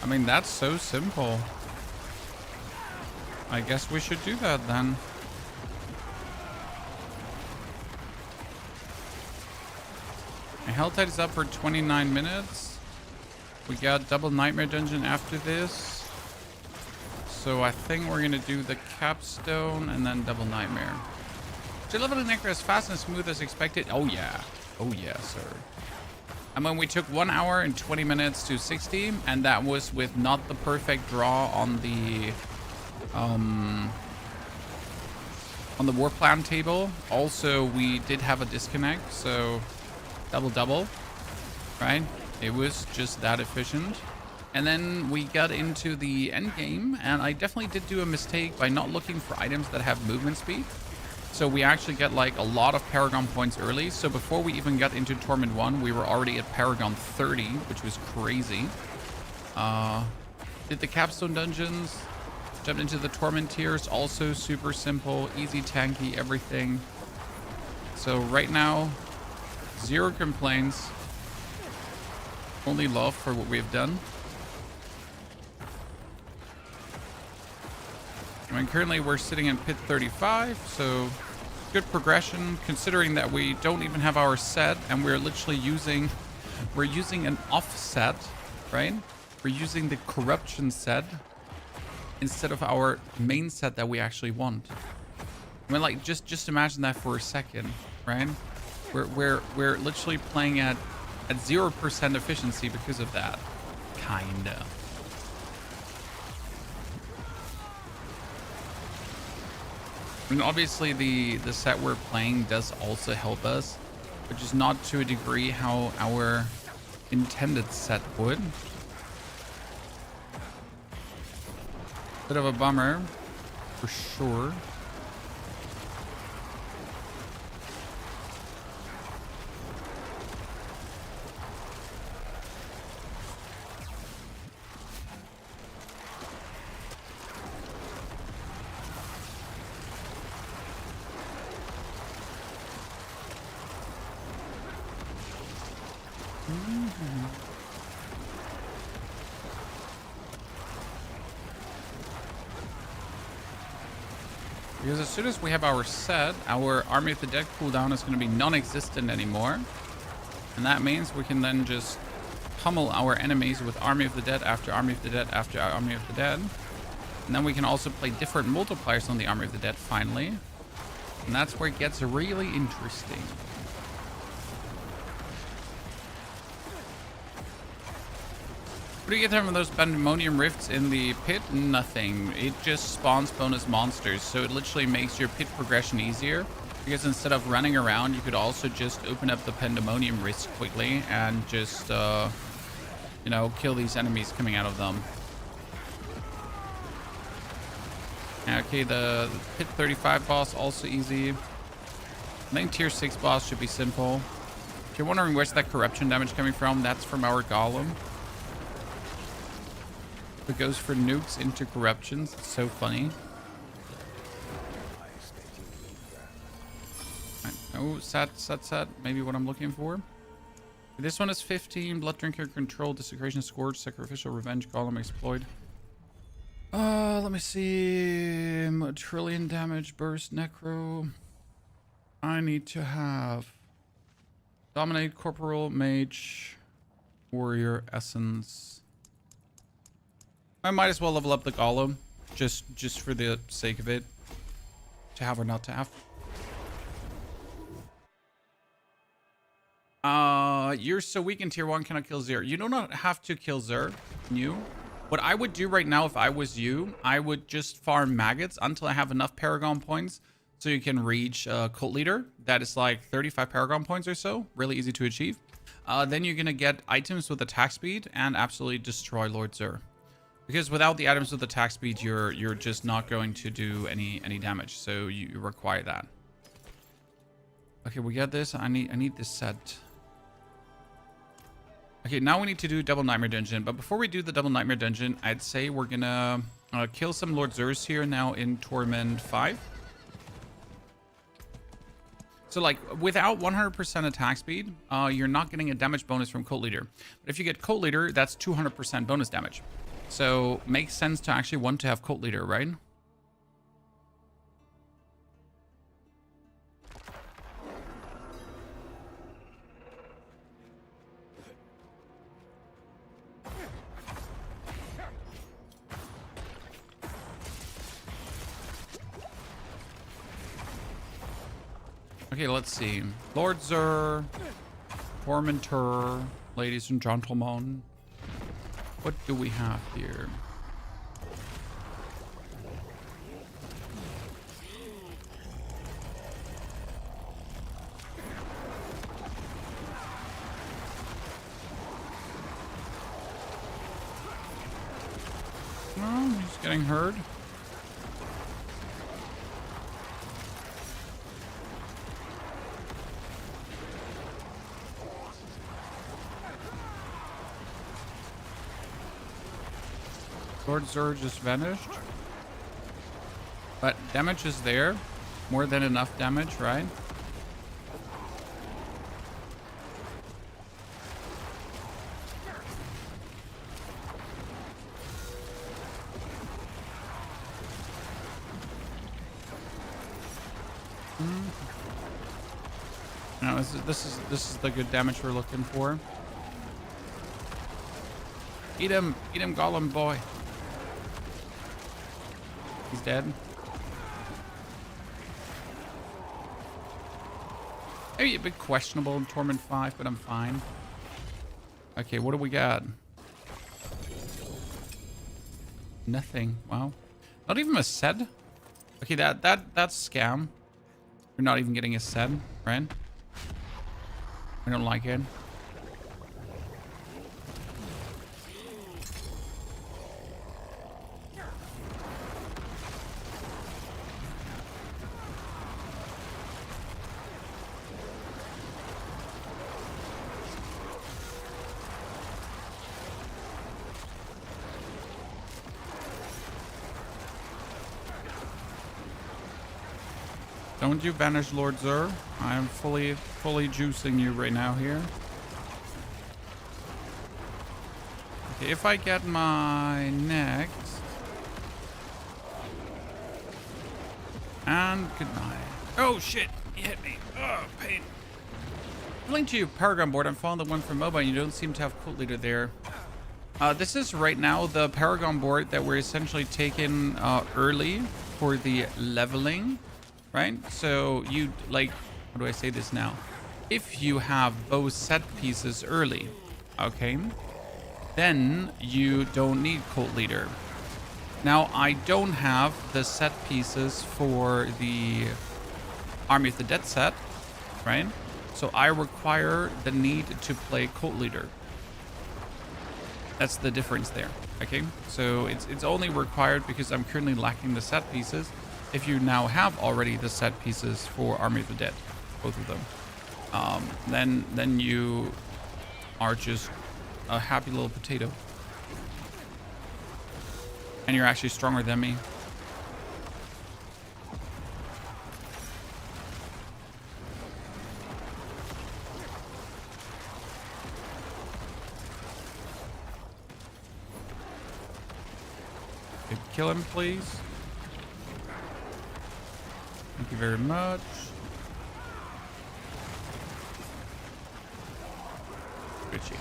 I mean, that's so simple. I guess we should do that then. Helltides is up for 29 minutes. We got double nightmare dungeon after this. So I think we're gonna do the capstone and then double nightmare. So leveling Necro as fast and smooth as expected. Oh yeah. Oh yeah, sir. I mean, we took 1 hour and 20 minutes to 60, and that was with not the perfect draw on the war plan table. Also, we did have a disconnect, so double, right? It was just that efficient. And then we got into the end game, and I definitely did do a mistake by not looking for items that have movement speed. So we actually get like a lot of paragon points early. So before we even got into Torment 1, we were already at paragon 30, which was crazy. Did the capstone dungeons, jumped into the Torment tiers, also super simple, easy, tanky, everything. So right now, zero complaints. Only love for what we've done. I mean, currently we're sitting in pit 35, so good progression considering that we don't even have our set and we're literally using an offset, right? We're using the corruption set instead of our main set that we actually want. I mean, like, just imagine that for a second, right? We're literally playing at 0% efficiency because of that. Kinda. I mean, obviously the set we're playing does also help us, but just not to a degree how our intended set would. Bit of a bummer, for sure. Because as soon as we have our set, our Army of the Dead cooldown is going to be non-existent anymore. And that means we can then just pummel our enemies with Army of the Dead after Army of the Dead after Army of the Dead. And then we can also play different multipliers on the Army of the Dead finally. And that's where it gets really interesting. What do you get from those Pandemonium Rifts in the pit? Nothing. It just spawns bonus monsters, so it literally makes your pit progression easier. Because instead of running around, you could also just open up the Pandemonium Rifts quickly and just, you know, kill these enemies coming out of them. Okay, the pit 35 boss, also easy. I think tier 6 boss should be simple. If you're wondering where's that corruption damage coming from, that's from our golem. It goes for nukes into corruptions. It's so funny. Oh, sat. Maybe what I'm looking for. This one is 15. Blood Drinker, Control, Desecration, Scourge, Sacrificial, Revenge, Golem, Exploit. Let me see. A trillion damage burst Necro. I need to have Dominate, Corporal, Mage, Warrior, Essence. I might as well level up the Golem, just for the sake of it. To have or not to have. You're so weak in tier 1, cannot kill Zer. You do not have to kill Zer. You. What I would do right now if I was you, I would just farm maggots until I have enough paragon points so you can reach Cult Leader. That is like 35 paragon points or so. Really easy to achieve. Then you're going to get items with attack speed and absolutely destroy Lord Zer. Because without the items with attack speed, you're just not going to do any damage. So you require that. Okay, we got this. I need this set. Okay, now we need to do Double Nightmare Dungeon. But before we do the Double Nightmare Dungeon, I'd say we're gonna kill some Lord Zers here now in Torment 5. So like without 100% attack speed, you're not getting a damage bonus from Cult Leader. But if you get Cult Leader, that's 200% bonus damage. So makes sense to actually want to have Cult Leader, right? Okay, let's see. Lord Zer, Tormentor, ladies and gentlemen. What do we have here? Oh, he's getting hurt. Lord Zer just vanished. But damage is there. More than enough damage, right? No, this is the good damage we're looking for. Eat him, Golem boy. He's dead. Maybe a bit questionable in Torment 5, but I'm fine. Okay, what do we got? Nothing. Wow. Not even a set? Okay, that's scam. We're not even getting a set, right? I don't like it. Don't you banish Lord Zer. I am fully juicing you right now here. Okay, if I get my next. And good night. Oh shit, he hit me. Oh, pain. Linked to your Paragon board. I'm following the one from mobile. You don't seem to have Cult Leader there. This is right now the Paragon board that we're essentially taking early for the leveling. Right? So you like, how do I say this now? If you have both set pieces early, okay, then you don't need Cult Leader. Now I don't have the set pieces for the Army of the Dead set, right? So I require the need to play Cult Leader. That's the difference there. Okay, so it's only required because I'm currently lacking the set pieces. If you now have already the set pieces for Army of the Dead, both of them, then you are just a happy little potato. And you're actually stronger than me. Okay, kill him, please. Thank you very much. Good shit.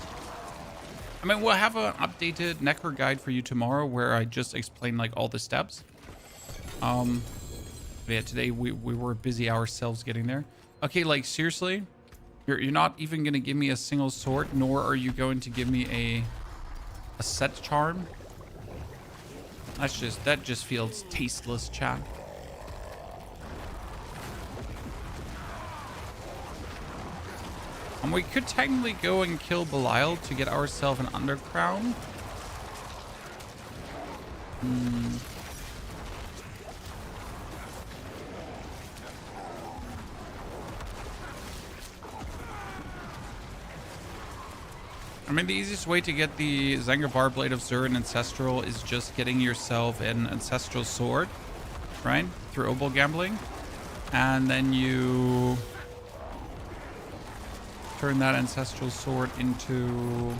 I mean, we'll have an updated Necro guide for you tomorrow where I just explain like all the steps. Yeah, today we were busy ourselves getting there. Okay, like seriously, you're not even gonna give me a single sword, nor are you going to give me a set charm. That just feels tasteless, chat. And we could technically go and kill Belial to get ourselves an undercrown. I mean, the easiest way to get the Zangavar Blade of Zur and Ancestral is just getting yourself an Ancestral Sword, right? Through Obol gambling. And then you turn that Ancestral Sword into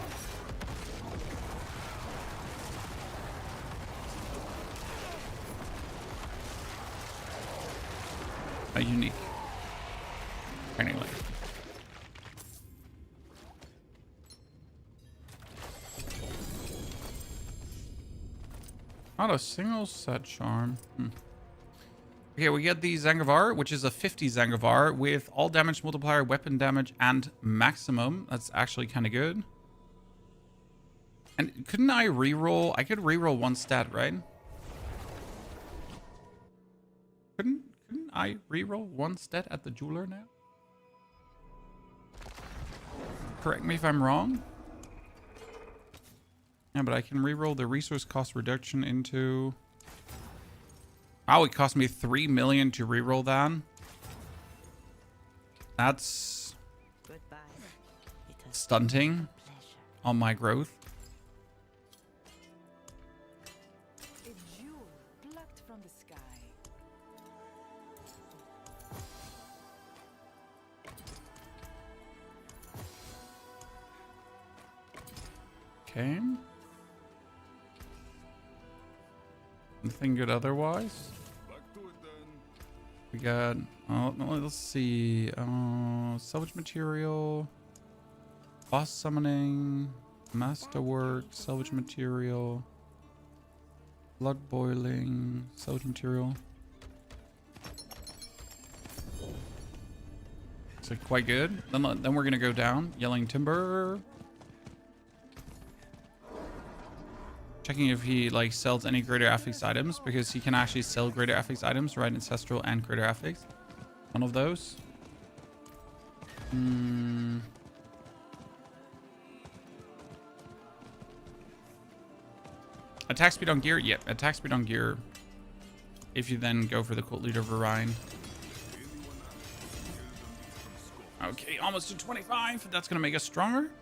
a unique training blade. Not a single set charm. Okay, we get the Zangavar, which is a 50 Zangavar with all damage multiplier, weapon damage, and maximum. That's actually kind of good. And couldn't I reroll? I could reroll one stat, right? Couldn't I reroll one stat at the jeweler now? Correct me if I'm wrong. Yeah, but I can reroll the resource cost reduction into... Oh, it cost me 3 million to reroll that. That's stunting on my growth. A jewel plucked from the sky. Okay. Nothing good otherwise. Back to it then. We got, oh, let's see. Salvage material, boss summoning, masterwork, salvage material, blood boiling, salvage material. Looks like quite good. Then we're gonna go down. Yelling Timber. Checking if he like sells any greater affix items, because he can actually sell greater affix items, right? Ancestral and greater affix. One of those. Attack speed on gear? Yep, attack speed on gear. If you then go for the cult leader of Orion. Okay, almost to 25. That's gonna make us stronger.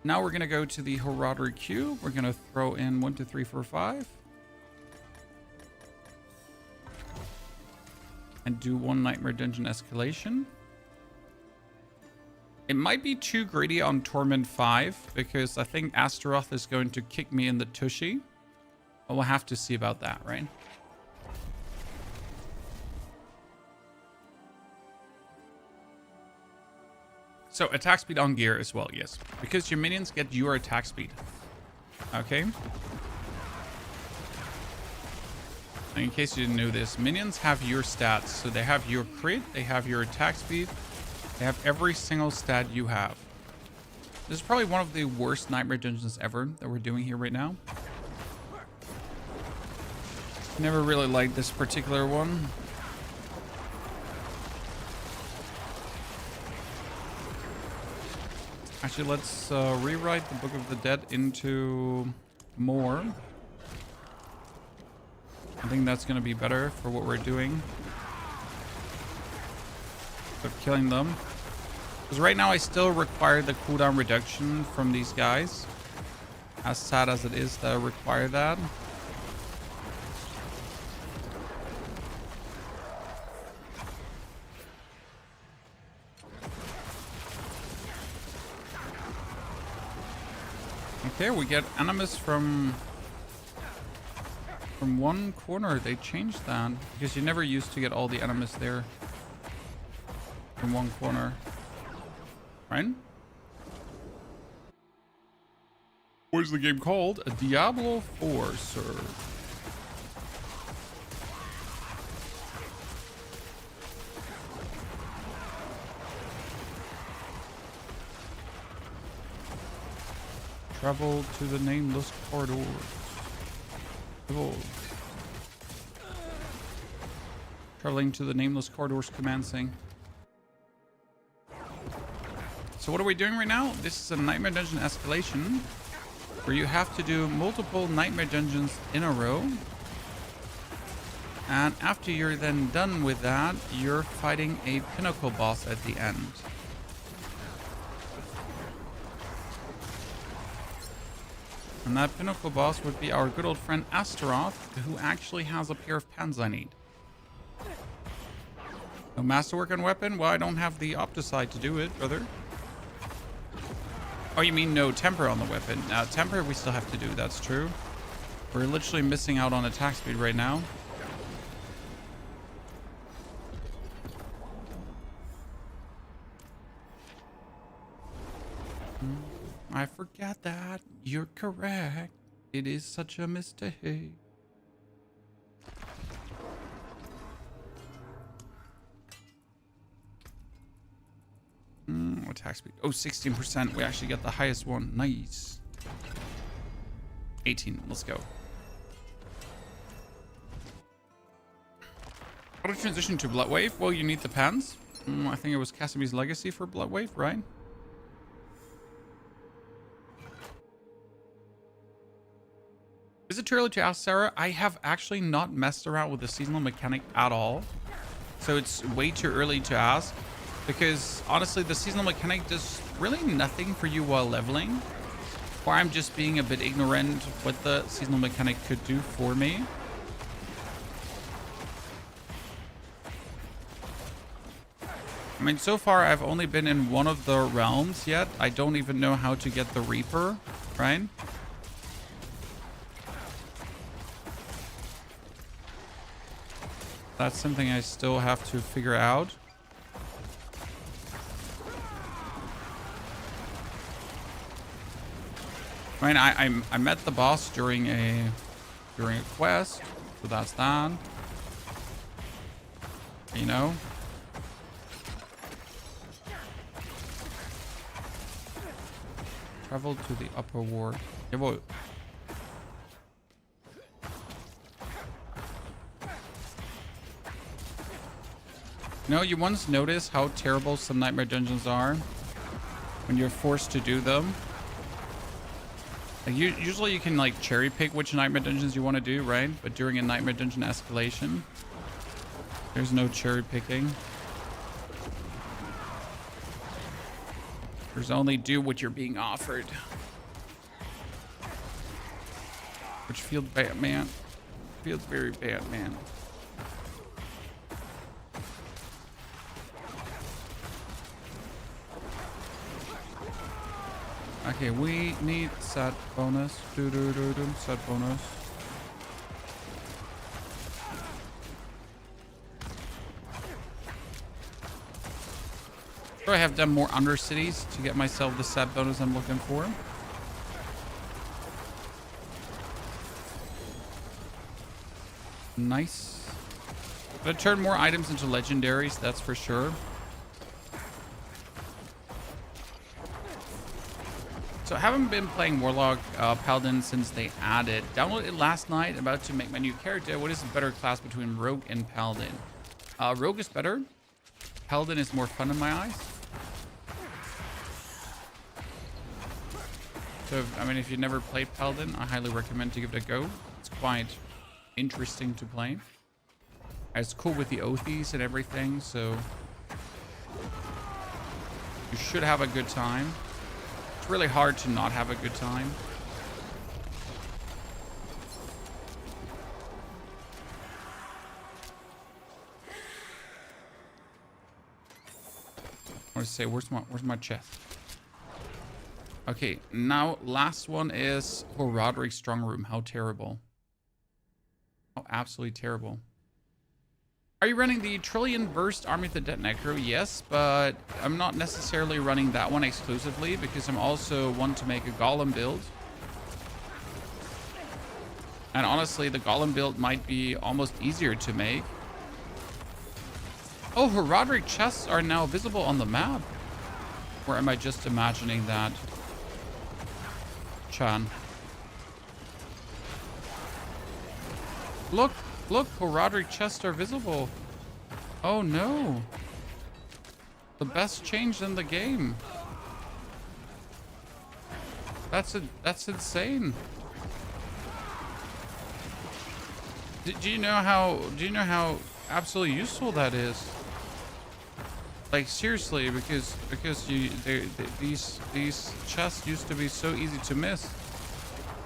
Now we're gonna go to the Horadric Cube. We're gonna throw in 1, 2, 3, 4, 5. And do 1 Nightmare Dungeon escalation. It might be too greedy on Torment 5, because I think Astaroth is going to kick me in the tushy. But we'll have to see about that, right? So attack speed on gear as well, yes. Because your minions get your attack speed. Okay. And in case you didn't know this, minions have your stats. So they have your crit, they have your attack speed, they have every single stat you have. This is probably one of the worst Nightmare Dungeons ever that we're doing here right now. Never really liked this particular one. Actually, let's rewrite the Book of the Dead into more. I think that's going to be better for what we're doing. Of killing them. Because right now I still require the cooldown reduction from these guys. As sad as it is that I require that. Okay, we get Animus from From one corner, they changed that. Because you never used to get all the enemies there. From one corner. Right? What is the game called? A Diablo 4, sir. Travel to the nameless corridors. Traveling to the nameless corridors commencing. So what are we doing right now? This is a Nightmare Dungeon escalation where you have to do multiple Nightmare Dungeons in a row. And after you're then done with that, you're fighting a pinnacle boss at the end. And that pinnacle boss would be our good old friend Astaroth, who actually has a pair of pens I need. No masterwork on weapon? Well, I don't have the Opticide to do it, brother. Oh, you mean no temper on the weapon? Temper we still have to do, that's true. We're literally missing out on attack speed right now. I forgot that. You're correct. It is such a mistake. Attack speed. Oh, 16%. We actually got the highest one. Nice. 18. Let's go. How to transition to Bloodwave? Well, you need the pens. I think it was Casimir's Legacy for Bloodwave, right? Is it too early to ask Sarah? I have actually not messed around with the seasonal mechanic at all. So it's way too early to ask. Because honestly, the seasonal mechanic does really nothing for you while leveling. Or I'm just being a bit ignorant of what the seasonal mechanic could do for me. I mean, so far I've only been in one of the realms yet. I don't even know how to get the Reaper, right? That's something I still have to figure out. I mean, I met the boss during a quest, so that's that. You know. Travel to the upper ward. Jawohl. You know, you once noticed how terrible some Nightmare Dungeons are when you're forced to do them. Like usually you can like cherry pick which Nightmare Dungeons you want to do, right? But during a Nightmare Dungeon escalation, there's no cherry picking. There's only do what you're being offered. Which feels bad, man. Feels very bad, man. Okay, we need set bonus. Set bonus. So I have done more Undercities to get myself the set bonus I'm looking for. Nice. Gonna turn more items into legendaries, that's for sure. So I haven't been playing Warlock Paladin since they added. Downloaded it last night, about to make my new character. What is the better class between Rogue and Paladin? Rogue is better. Paladin is more fun in my eyes. So, I mean, if you've never played Paladin, I highly recommend to give it a go. It's quite interesting to play. It's cool with the Oathies and everything, so you should have a good time. It's really hard to not have a good time. I want to say, where's my chest? Okay, now last one is Horadric Strong Room. How terrible. Oh, absolutely terrible. Are you running the Trillion Burst Army of the Dead Necro? Yes, but I'm not necessarily running that one exclusively because I'm also want to make a Golem build. And honestly, the Golem build might be almost easier to make. Oh, Horadric chests are now visible on the map. Or am I just imagining that? Chan. Look, Horadric chests are visible. Oh no. The best change in the game. That's insane. Do you know how absolutely useful that is? Like seriously, because these chests used to be so easy to miss.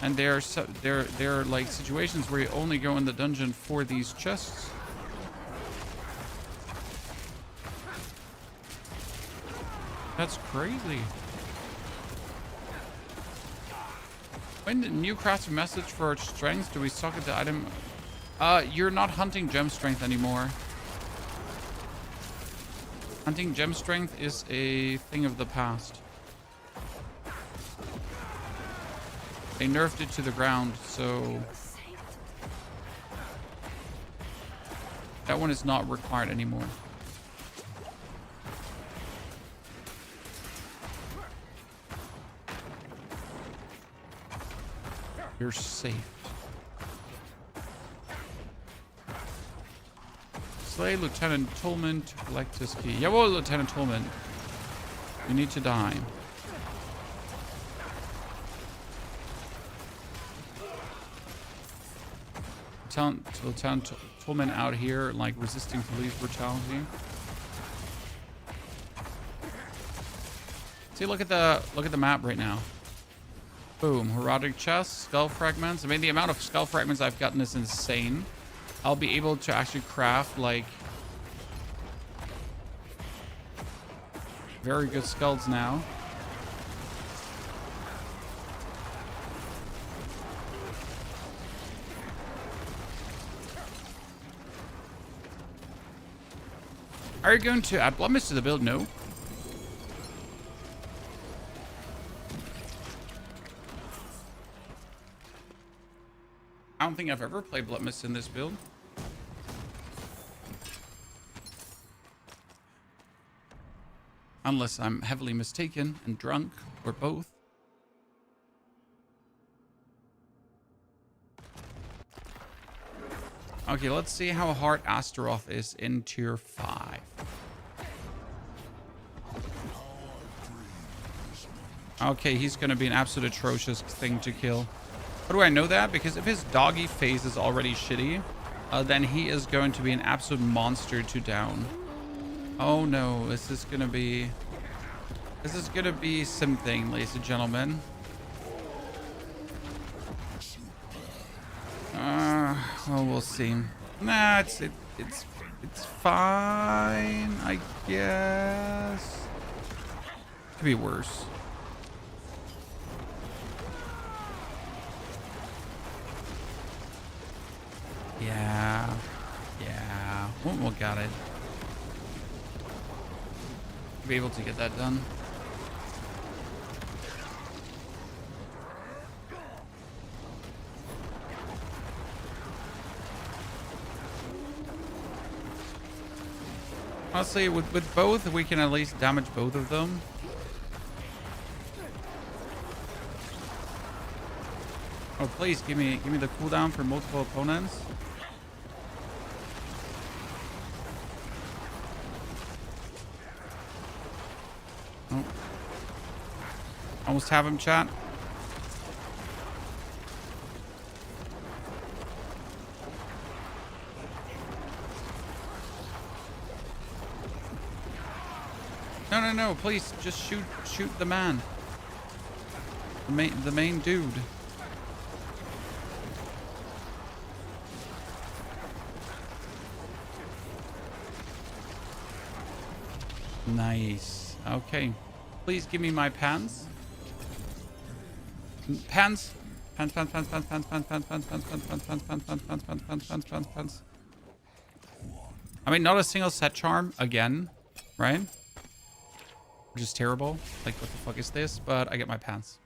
And there are like situations where you only go in the dungeon for these chests. That's crazy. When the new crafting message for strength do we socket the item? You're not hunting gem strength anymore. Hunting gem strength is a thing of the past. They nerfed it to the ground, so that one is not required anymore. You're safe. Slay Lieutenant Torment to collect his key. Yeah, well, Lieutenant Torment, you need to die. Lieutenant Torment out here, like resisting police brutality. See, look at the map right now. Boom, Horadric chest, skull fragments. I mean, the amount of skull fragments I've gotten is insane. I'll be able to actually craft like very good skulls now. Are you going to add Bloodmist to the build? No. I don't think I've ever played Bloodmist in this build. Unless I'm heavily mistaken and drunk, or both. Okay, let's see how hard Astaroth is in tier 5. Okay, he's going to be an absolute atrocious thing to kill. How do I know that? Because if his doggy phase is already shitty, then he is going to be an absolute monster to down. Oh no, this is going to be something, ladies and gentlemen. Well, we'll see. Nah, it's fine, I guess. Could be worse. Yeah. We'll got it. Be able to get that done. Honestly, with both, we can at least damage both of them. Oh, please give me the cooldown for multiple opponents. Oh. Almost have him, chat. No, please just shoot the man. The main dude. Nice. Okay. Please give me my pants. Pants. Pants, pants, pants, pants, pants, pants, pants, pants, pants, pants, pants, pants, pants, pants, pants, pants, pants, pants, pants, pants. I mean, not a single set charm again, right? Which is terrible. Like, what the fuck is this? But I get my pants.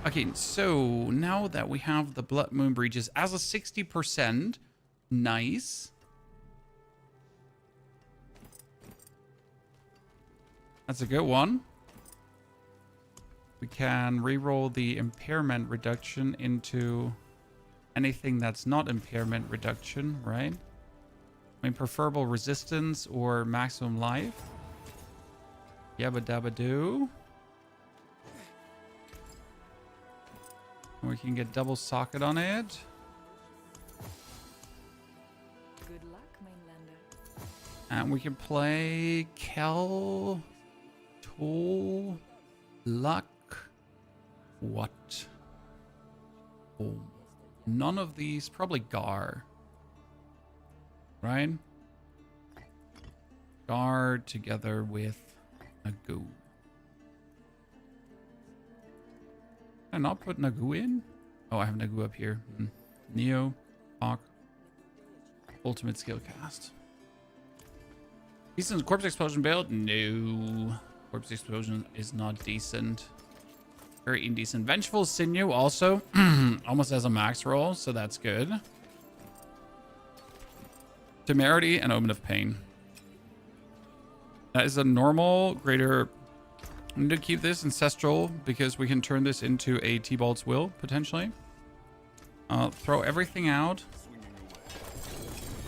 Okay, so now that we have the Blood Moon Breaches as a 60%, nice. That's a good one. We can reroll the impairment reduction into anything that's not impairment reduction, right? I mean, preferable resistance or maximum life. Yabba dabba doo. We can get double socket on it. Good luck, mainlander. And we can play Kel Tool Luck. What? Oh, none of these. Probably Gar. Right? Gar together with Nagu. Can I not put Nagu in? Oh, I have Nagu up here. Neo, Hawk, ultimate skill cast. Decent corpse explosion build? No. Corpse explosion is not decent. Very indecent. Vengeful Sinew also almost as a max roll, so that's good. Temerity and Omen of Pain. That is a normal greater. I need to keep this ancestral because we can turn this into a T-Bolt's Will, potentially. Throw everything out.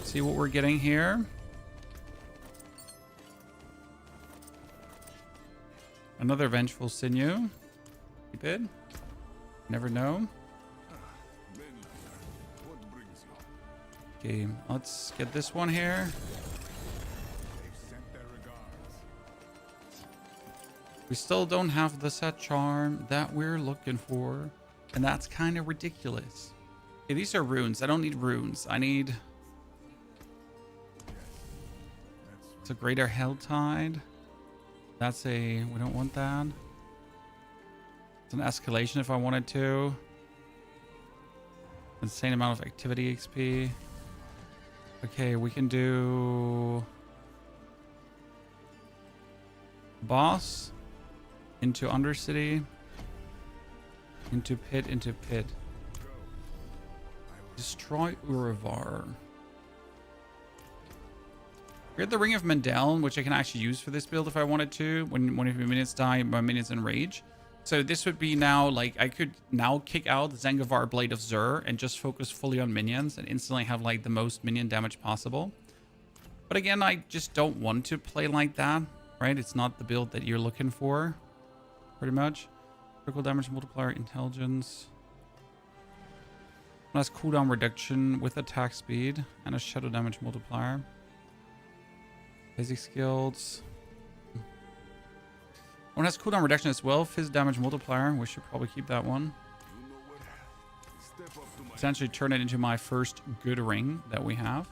See what we're getting here. Another Vengeful Sinew. Keep it. Never know. Okay, let's get this one here. We still don't have the set charm that we're looking for. And that's kind of ridiculous. Okay, these are runes. I don't need runes. I need... It's a greater Helltide. That's a... We don't want that. It's an escalation if I wanted to. Insane amount of activity XP. Okay, we can do... Boss. Into Undercity. Into Pit, into Pit. Destroy Uravar. Get the Ring of Mendel, which I can actually use for this build if I wanted to. When one of your minions die, my minions enrage. So this would be now, like, I could now kick out the Zangavar Blade of Zur and just focus fully on minions and instantly have, like, the most minion damage possible. But again, I just don't want to play like that, right? It's not the build that you're looking for, pretty much. Critical damage multiplier, intelligence. One has cooldown reduction with attack speed and a shadow damage multiplier. Basic skills. One has cooldown reduction as well. Fizz damage multiplier. We should probably keep that one. Essentially turn it into my first good ring that we have.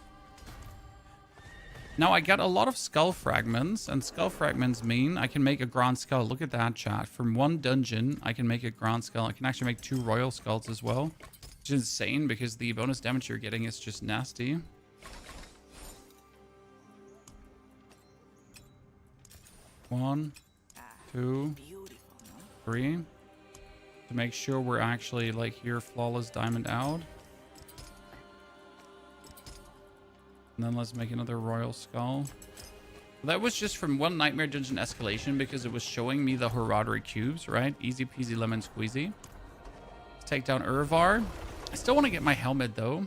Now I got a lot of skull fragments, and skull fragments mean I can make a grand skull. Look at that, chat. From one dungeon, I can make a grand skull. I can actually make 2 royal skulls as well, which is insane because the bonus damage you're getting is just nasty. One, 2, 3. To make sure we're actually like here, flawless diamond out. And then let's make another royal skull. That was just from one nightmare dungeon escalation because it was showing me the Horadric cubes, right? Easy peasy lemon squeezy. Let's take down Urvar. I still want to get my helmet though.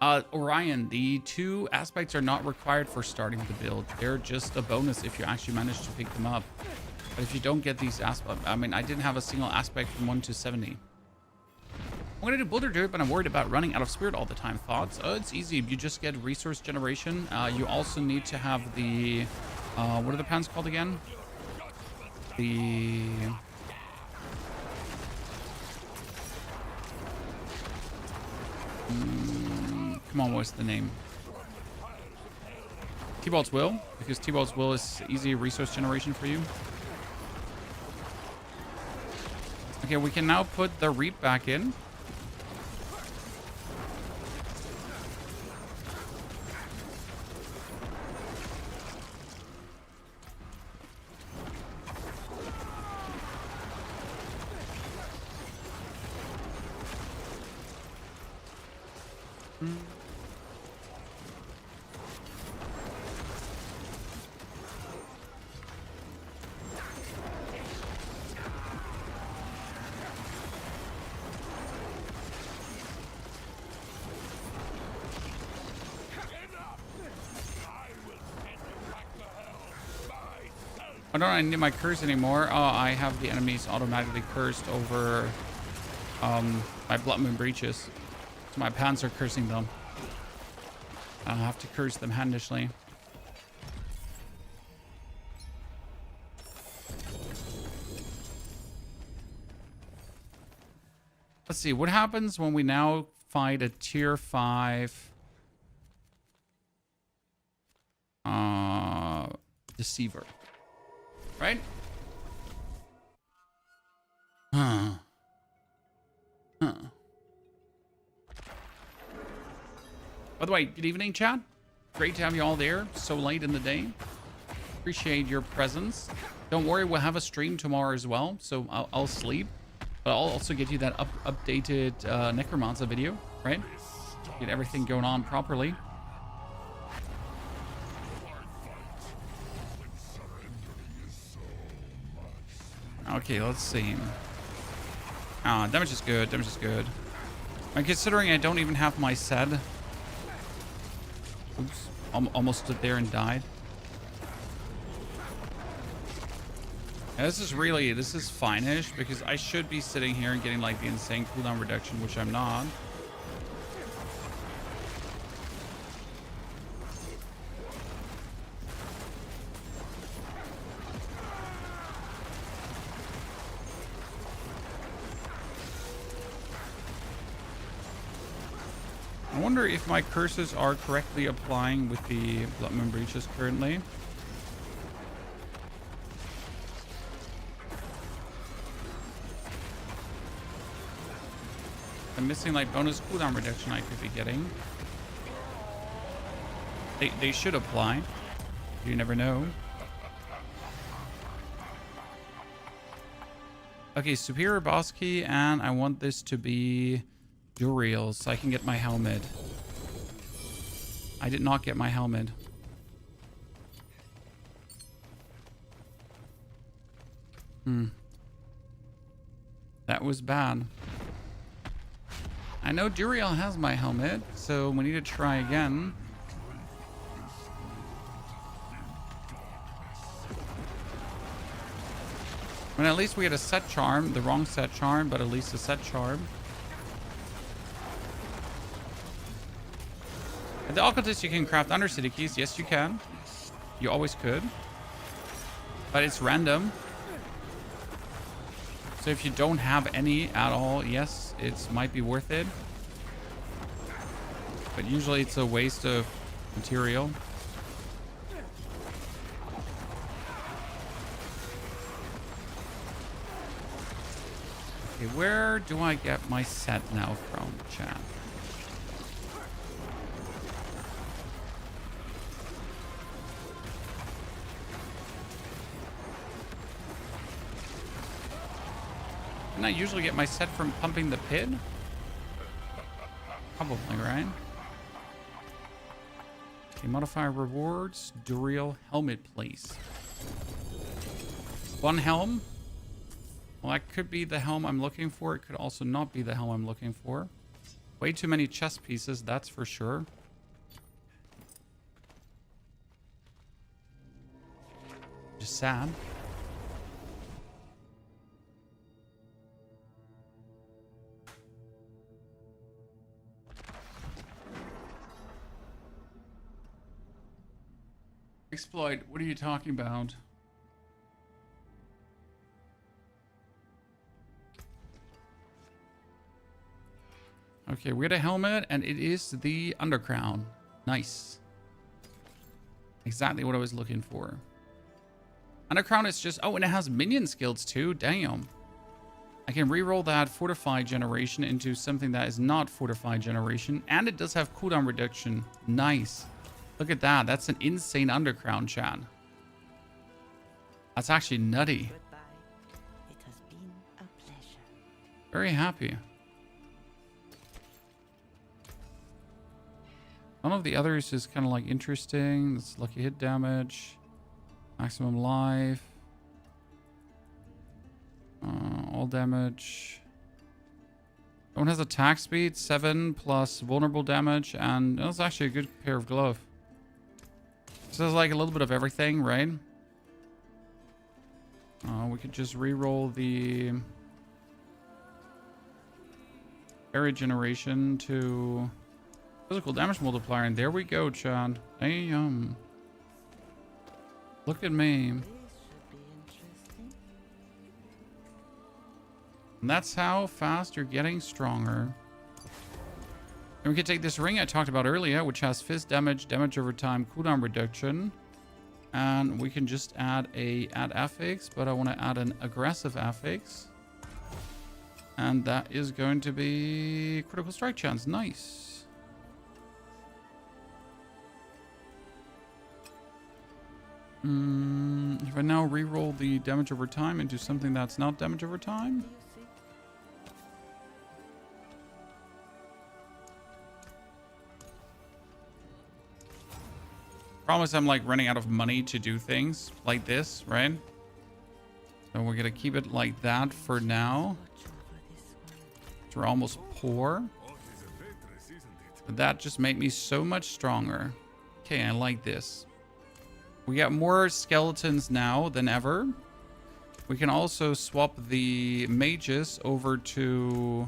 Orion, the 2 aspects are not required for starting the build. They're just a bonus if you actually manage to pick them up. But if you don't get these aspects, I mean, I didn't have a single aspect from 1 to 70. I'm going to do Boulder Dirt, but I'm worried about running out of spirit all the time. Thoughts? Oh, it's easy. You just get resource generation. You also need to have the... what are the pants called again? The... come on, what's the name? T-Bolt's Will, because T-Bolt's Will is easy resource generation for you. Okay, we can now put the Reap back in. I don't need my curse anymore. Oh, I have the enemies automatically cursed over my Blood Moon Breaches. So my pants are cursing them. I'll have to curse them handishly. Let's see, what happens when we now fight a tier 5 Deceiver? Right? Huh. Huh. By the way, good evening, chat. Great to have you all there so late in the day. Appreciate your presence. Don't worry, we'll have a stream tomorrow as well, so I'll sleep. But I'll also get you that updated Necromancer video, right? Get everything going on properly. Okay, let's see. Damage is good. Damage is good. And considering I don't even have my set. Oops. Almost stood there and died. Yeah, this is fine-ish because I should be sitting here and getting like the insane cooldown reduction, which I'm not. I wonder if my curses are correctly applying with the Blood Moon Breaches currently. I'm missing like bonus cooldown reduction I could be getting. They should apply. You never know. Okay, Superior Boss Key, and I want this to be Duriel so I can get my helmet. I did not get my helmet. That was bad. I know Duriel has my helmet, so we need to try again. I mean, at least we had a set charm. The wrong set charm, but at least a set charm. At the Occultist, you can craft Undercity keys. Yes, you can. You always could. But it's random. So if you don't have any at all, yes, it might be worth it. But usually it's a waste of material. Okay, where do I get my set now from, chat? Didn't I usually get my set from pumping the pit? Probably, right? Okay, modify rewards, Duriel helmet place. One helm. Well, that could be the helm I'm looking for. It could also not be the helm I'm looking for. Way too many chest pieces, that's for sure. Just sad. Exploit, what are you talking about? Okay, we got a helmet, and it is the Undercrown. Nice. Exactly what I was looking for. Undercrown is just... Oh, and it has minion skills too. Damn. I can reroll that Fortified Generation into something that is not Fortified Generation. And it does have cooldown reduction. Nice. Look at that. That's an insane Undercrown, chat. That's actually nutty. Goodbye. It has been a pleasure. Very happy. None of the others is kind of like interesting. That's lucky hit damage. Maximum life. All damage. That one has attack speed, 7 plus vulnerable damage, and that's actually a good pair of glove. So there's like a little bit of everything, right? We could just re-roll the area generation to physical damage multiplier, and there we go, Chad. Damn. Look at me. This should be interesting. And that's how fast you're getting stronger. And we can take this ring I talked about earlier, which has fist damage, damage over time, cooldown reduction. And we can just add affix, but I want to add an aggressive affix. And that is going to be critical strike chance. Nice. If I now re-roll the damage over time into something that's not damage over time. Problem is I'm like running out of money to do things like this, right? So we're gonna keep it like that for now. So we're almost poor. But that just made me so much stronger. Okay, I like this. We got more skeletons now than ever. We can also swap the mages over to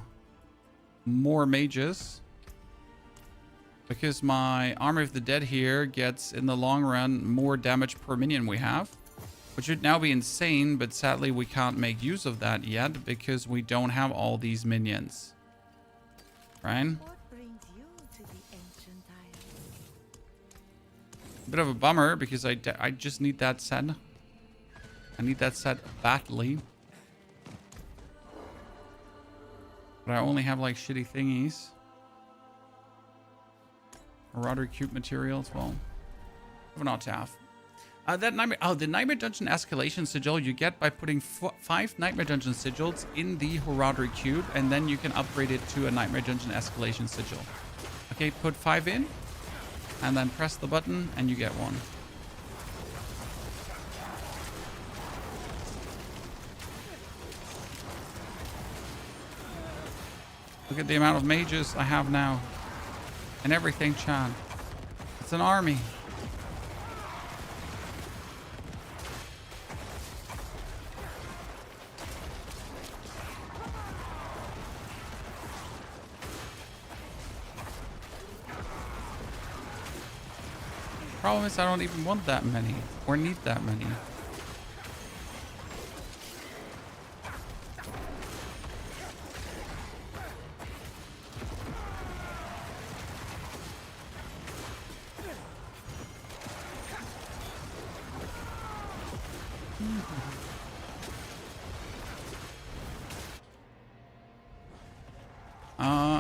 more mages. Because my Army of the Dead here gets, in the long run, more damage per minion we have. Which would now be insane, but sadly we can't make use of that yet because we don't have all these minions. Right? What brings you to the ancient isles? Bit of a bummer because I just need that set. I need that set badly. But I only have like shitty thingies. Horadric Cube materials, well, we're not to have. The Nightmare Dungeon escalation sigil you get by putting 5 Nightmare Dungeon sigils in the Horadric Cube, and then you can upgrade it to a Nightmare Dungeon escalation sigil. Okay, put 5 in, and then press the button, and you get one. Look at the amount of mages I have now. And everything, Chan. It's an army. Problem is I don't even want that many or need that many.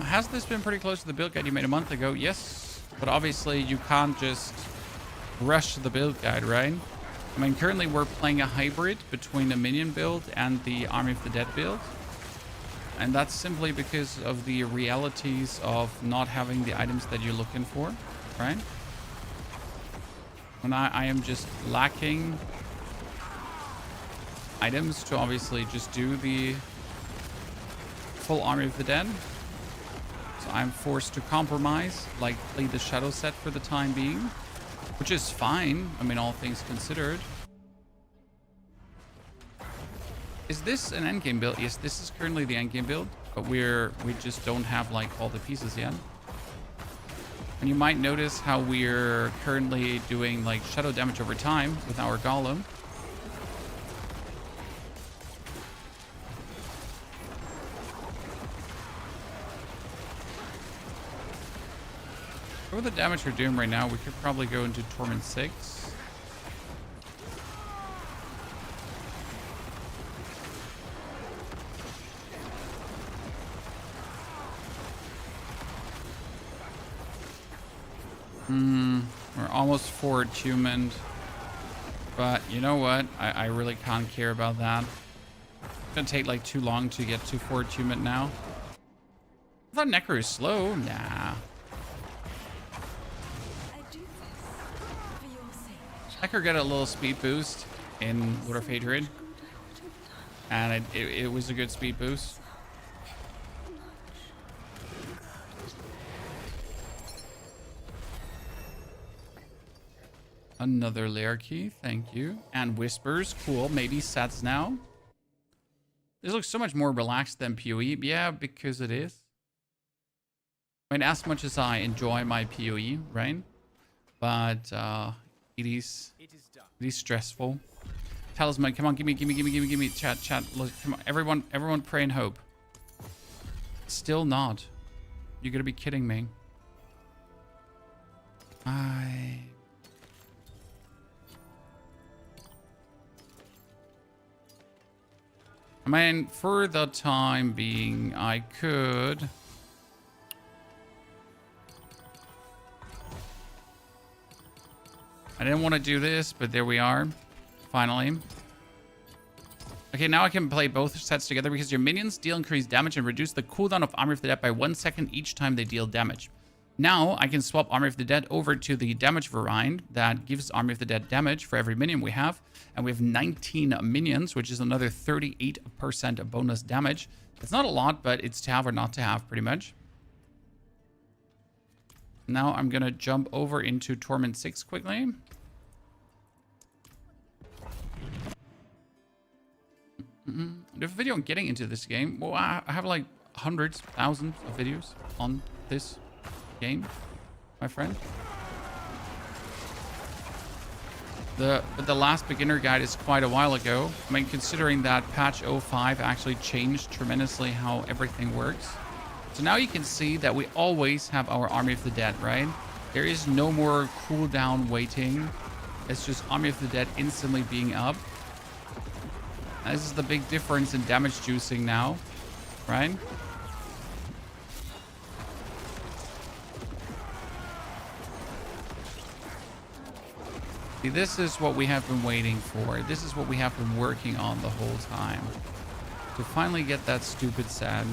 Has this been pretty close to the build guide you made a month ago? Yes, but obviously you can't just rush the build guide, right? I mean, currently we're playing a hybrid between a minion build and the Army of the Dead build. And that's simply because of the realities of not having the items that you're looking for, right? And I am just lacking items to obviously just do the full Army of the Dead. So I'm forced to compromise, like play the Shadow set for the time being, which is fine, I mean, all things considered. Is this an endgame build? Yes, this is currently the endgame build, but we just don't have like all the pieces yet. And you might notice how we're currently doing like shadow damage over time with our golem. For the damage we're doing right now, we could probably go into Torment 6. We're almost 4 attunement. But you know what? I really can't care about that. It's gonna take like too long to get to 4 attunement now. I thought Necro is slow. Nah. I do this for your sake. Necro got a little speed boost in Lord of Hatred. And it was a good speed boost. Another lair key, thank you. And whispers, cool. Maybe sets now. This looks so much more relaxed than PoE. Yeah, because it is. I mean, as much as I enjoy my PoE, right? But it is stressful. Talisman, come on, give me. Chat. Look, come on, everyone, pray and hope. Still not. You're gonna be kidding me. I mean, for the time being, I could... I didn't want to do this, but there we are. Finally. Okay, now I can play both sets together because your minions deal increased damage and reduce the cooldown of Army of the Dead by 1 second each time they deal damage. Now, I can swap Army of the Dead over to the damage variant that gives Army of the Dead damage for every minion we have. And we have 19 minions, which is another 38% bonus damage. It's not a lot, but it's to have or not to have, pretty much. Now I'm going to jump over into Torment 6 quickly. The video on getting into this game. Well, I have like hundreds, thousands of videos on this game, my friend. But the last beginner guide is quite a while ago. I mean, considering that patch 05 actually changed tremendously how everything works. So now you can see that we always have our Army of the Dead, right? There is no more cooldown waiting. It's just Army of the Dead instantly being up. And this is the big difference in damage juicing now, right? See, this is what we have been waiting for. This is what we have been working on the whole time. To finally get that stupid set.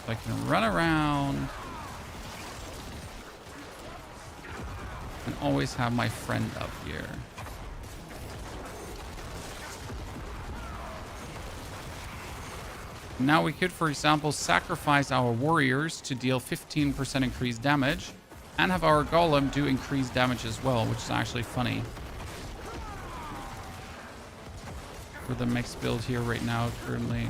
So I can run around. And always have my friend up here. Now we could, for example, sacrifice our warriors to deal 15% increased damage. And have our golem do increased damage as well, which is actually funny. For the mixed build here right now, currently.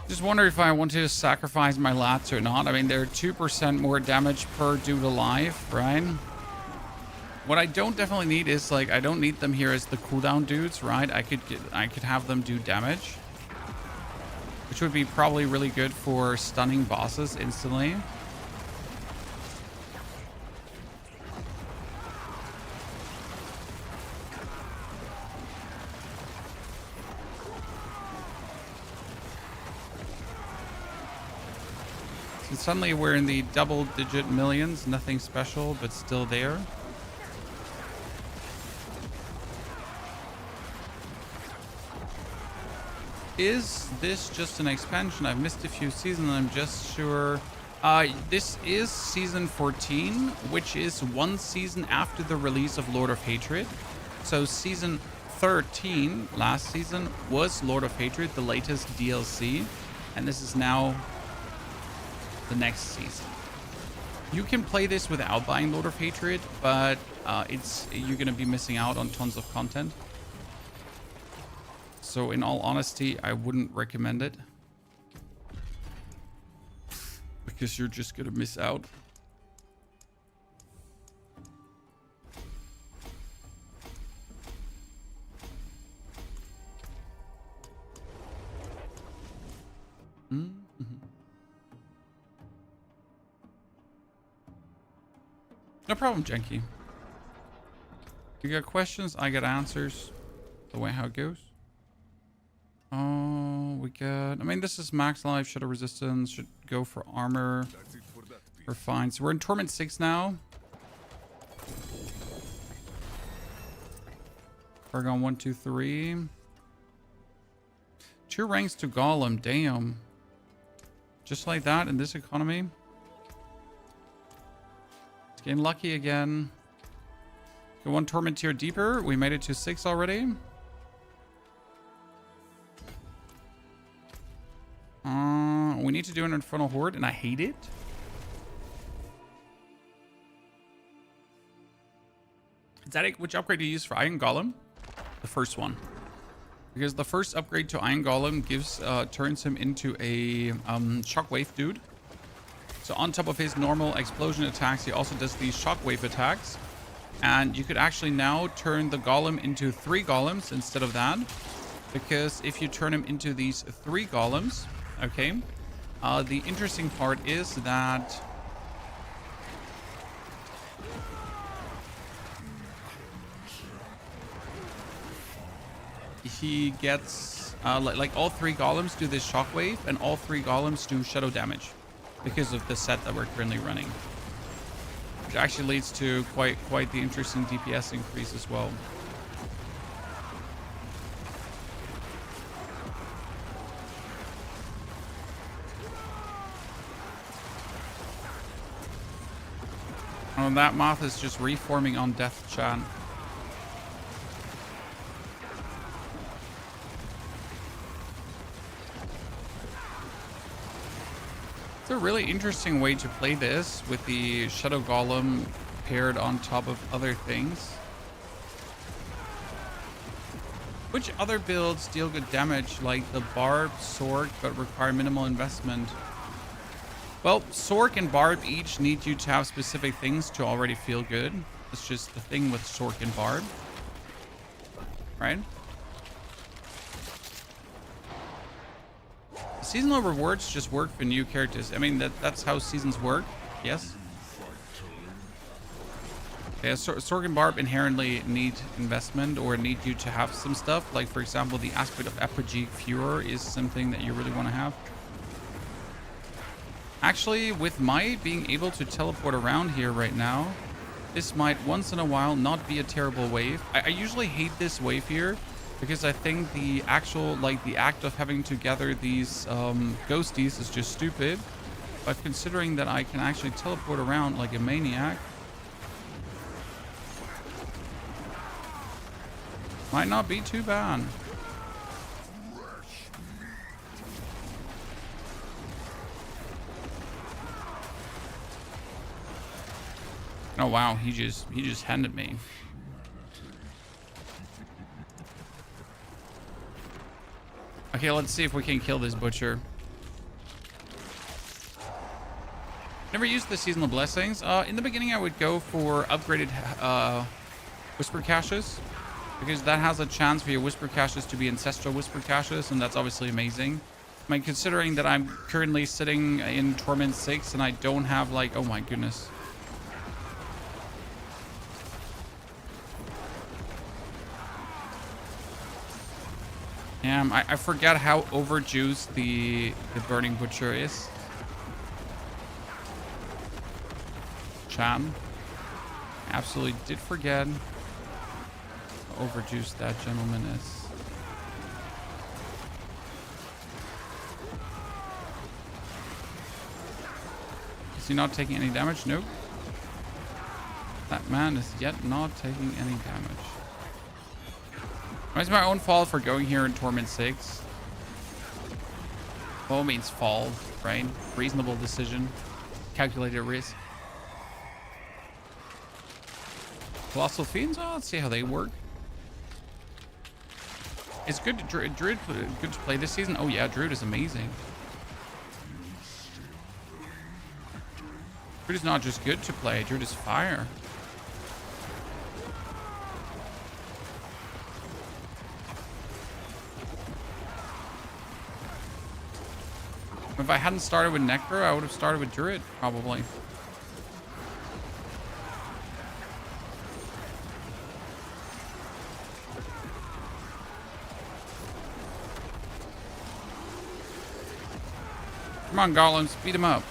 Just wonder if I want to sacrifice my lats or not. I mean, they're 2% more damage per dude alive, right? What I don't definitely need is, like, I don't need them here as the cooldown dudes, right? I could have them do damage, which would be probably really good for stunning bosses instantly. So suddenly we're in the double-digit millions. Nothing special, but still there. Is this just an expansion? I've missed a few seasons. I'm just sure. This is season 14, which is one season after the release of Lord of Hatred. So season 13, last season, was Lord of Hatred, the latest DLC. And this is now the next season. You can play this without buying Lord of Hatred, but you're gonna be missing out on tons of content. So in all honesty, I wouldn't recommend it. Because you're just gonna miss out. No problem, Jenky. You got questions, I got answers. The way how it goes. Oh, we got... I mean, this is max life, shadow resistance. Should go for armor. That's it for that piece. We're fine. So we're in Torment 6 now. Paragon 1, 2, 3. 2 ranks to Golem. Damn. Just like that in this economy. It's getting lucky again. Go 1 Torment tier deeper. We made it to 6 already. We need to do an Infernal Horde, and I hate it. Zadik, which upgrade do you use for Iron Golem? The first one. Because the first upgrade to Iron Golem gives turns him into a shockwave dude. So on top of his normal explosion attacks, he also does these shockwave attacks. And you could actually now turn the Golem into 3 Golems instead of that. Because if you turn him into these 3 Golems, okay, the interesting part is that he gets like all 3 Golems do this shockwave, and all 3 Golems do shadow damage because of the set that we're currently running, which actually leads to quite the interesting DPS increase as well. Oh, that moth is just reforming on death, chat. It's a really interesting way to play this with the Shadow Golem paired on top of other things. Which other builds deal good damage like the Barb, Sorc, but require minimal investment? Well, Sorc and Barb each need you to have specific things to already feel good. It's just the thing with Sorc and Barb. Right? Seasonal rewards just work for new characters. I mean, that's how seasons work. Yes? Yeah, Sorc and Barb inherently need investment or need you to have some stuff. Like, for example, the aspect of Apogee Furor is something that you really want to have. Actually, with my being able to teleport around here right now, this might once in a while not be a terrible wave. I usually hate this wave here because I think the actual, like the act of having to gather these ghosties is just stupid. But considering that I can actually teleport around like a maniac, might not be too bad. Oh wow, he just handed me. Okay, let's see if we can kill this butcher. Never used the seasonal blessings. In the beginning I would go for upgraded whisper caches, because that has a chance for your whisper caches to be ancestral whisper caches, and that's obviously amazing. I mean, considering that I'm currently sitting in Torment 6 and I don't have like, oh my goodness. Damn, I forgot how overjuiced the Burning Butcher is. Chan. Absolutely did forget how overjuiced that gentleman is. Is he not taking any damage? Nope. That man is yet not taking any damage. It's my own fault for going here in Torment 6. Well, means fall, right? Reasonable decision. Calculated risk. Colossal Fiends? Oh, let's see how they work. It's good to Druid good to play this season. Oh yeah, Druid is amazing. Druid is not just good to play, Druid is fire. If I hadn't started with Necro, I would have started with Druid, probably. Come on, golems, beat him up.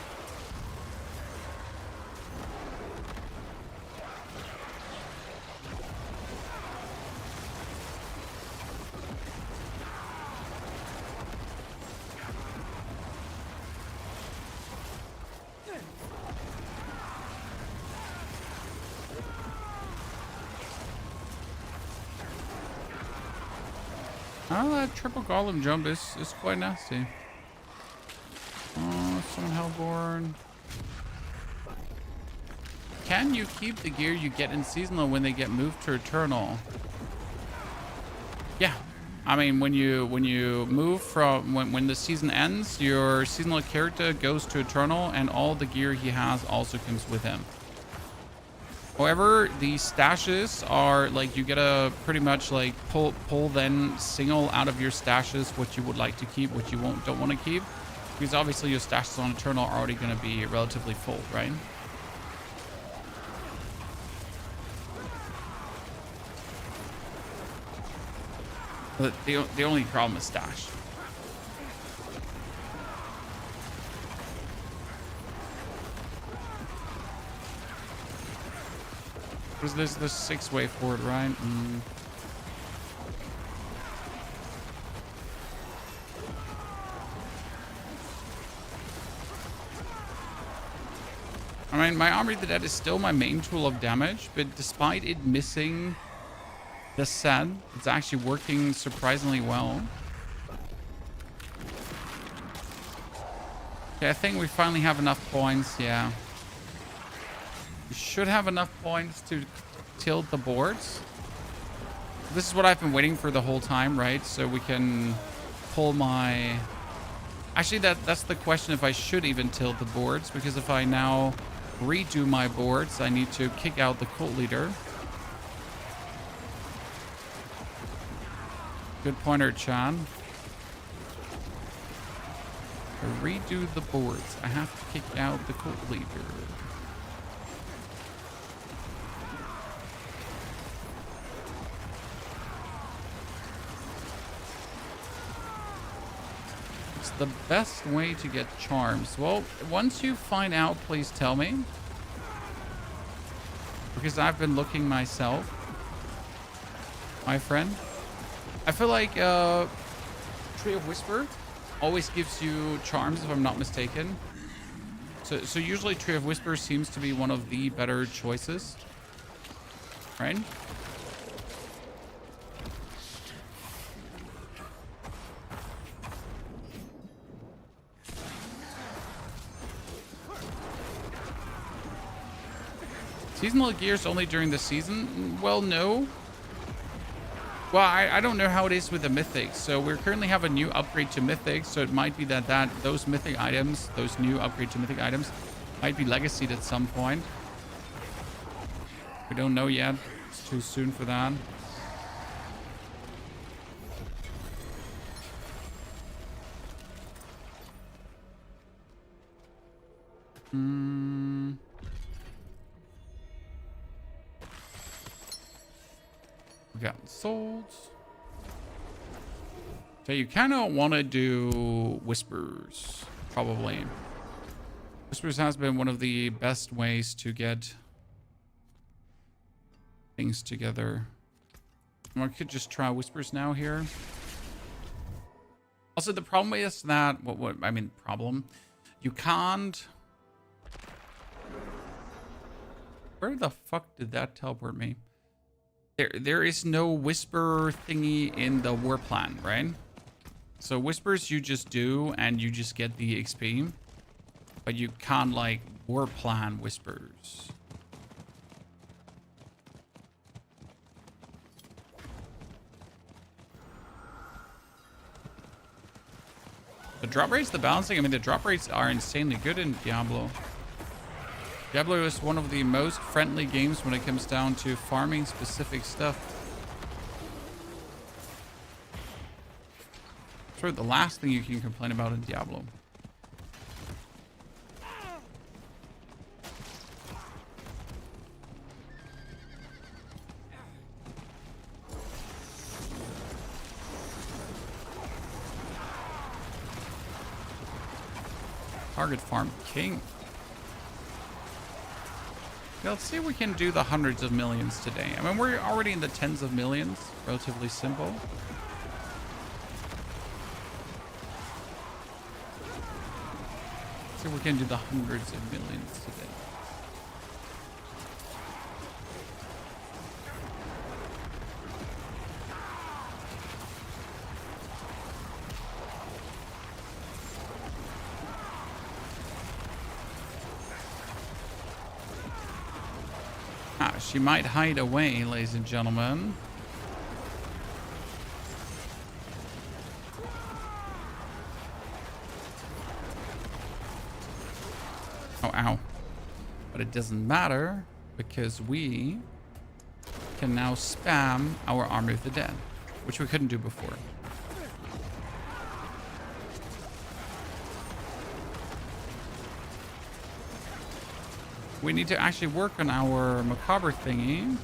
Oh, that triple golem jump is quite nasty. Oh, summon Hellborn. Can you keep the gear you get in seasonal when they get moved to eternal? Yeah. I mean, when you move from when the season ends, your seasonal character goes to eternal and all the gear he has also comes with him. However, the stashes are like, you gotta pretty much like pull then single out of your stashes what you would like to keep, what you don't want to keep, because obviously your stashes on eternal are already going to be relatively full, right? But the only problem is stash. Was this the 6-way forward, right? I mean, my Armory of the Dead is still my main tool of damage, but despite it missing the set, it's actually working surprisingly well. Okay, I think we finally have enough points, yeah. We should have enough points to tilt the boards. This is what I've been waiting for the whole time, right? So we can pull my... Actually, that's the question, if I should even tilt the boards, because if I now redo my boards, I need to kick out the cult leader. Good pointer, Chan. To redo the boards, I have to kick out the cult leader. The best way to get charms? Well, once you find out, please tell me, because I've been looking myself, my friend. I feel like Tree of Whisper always gives you charms, if I'm not mistaken. So usually Tree of Whisper seems to be one of the better choices, right? Seasonal gears only during the season? Well, no. Well, I don't know how it is with the mythics. So we currently have a new upgrade to mythics. So it might be that those mythic items, those new upgrade to mythic items, might be legacied at some point. We don't know yet. It's too soon for that. We got swords. So you kind of want to do Whispers, probably. Whispers has been one of the best ways to get things together. I could just try Whispers now here. Also, the problem is that, problem, you can't... Where the fuck did that teleport me? There is no whisper thingy in the war plan, right? So whispers you just do and you just get the XP, but you can't like war plan whispers. The drop rates, the balancing, I mean, the drop rates are insanely good in Diablo. Diablo is one of the most friendly games when it comes down to farming specific stuff. Sort of the last thing you can complain about in Diablo. Target farm king. Yeah, let's see if we can do the hundreds of millions today. I mean, we're already in the tens of millions. Relatively simple. Let's see if we can do the hundreds of millions today. She might hide away, ladies and gentlemen. Oh, ow. But it doesn't matter because we can now spam our Army of the Dead, which we couldn't do before. We need to actually work on our macabre thingy.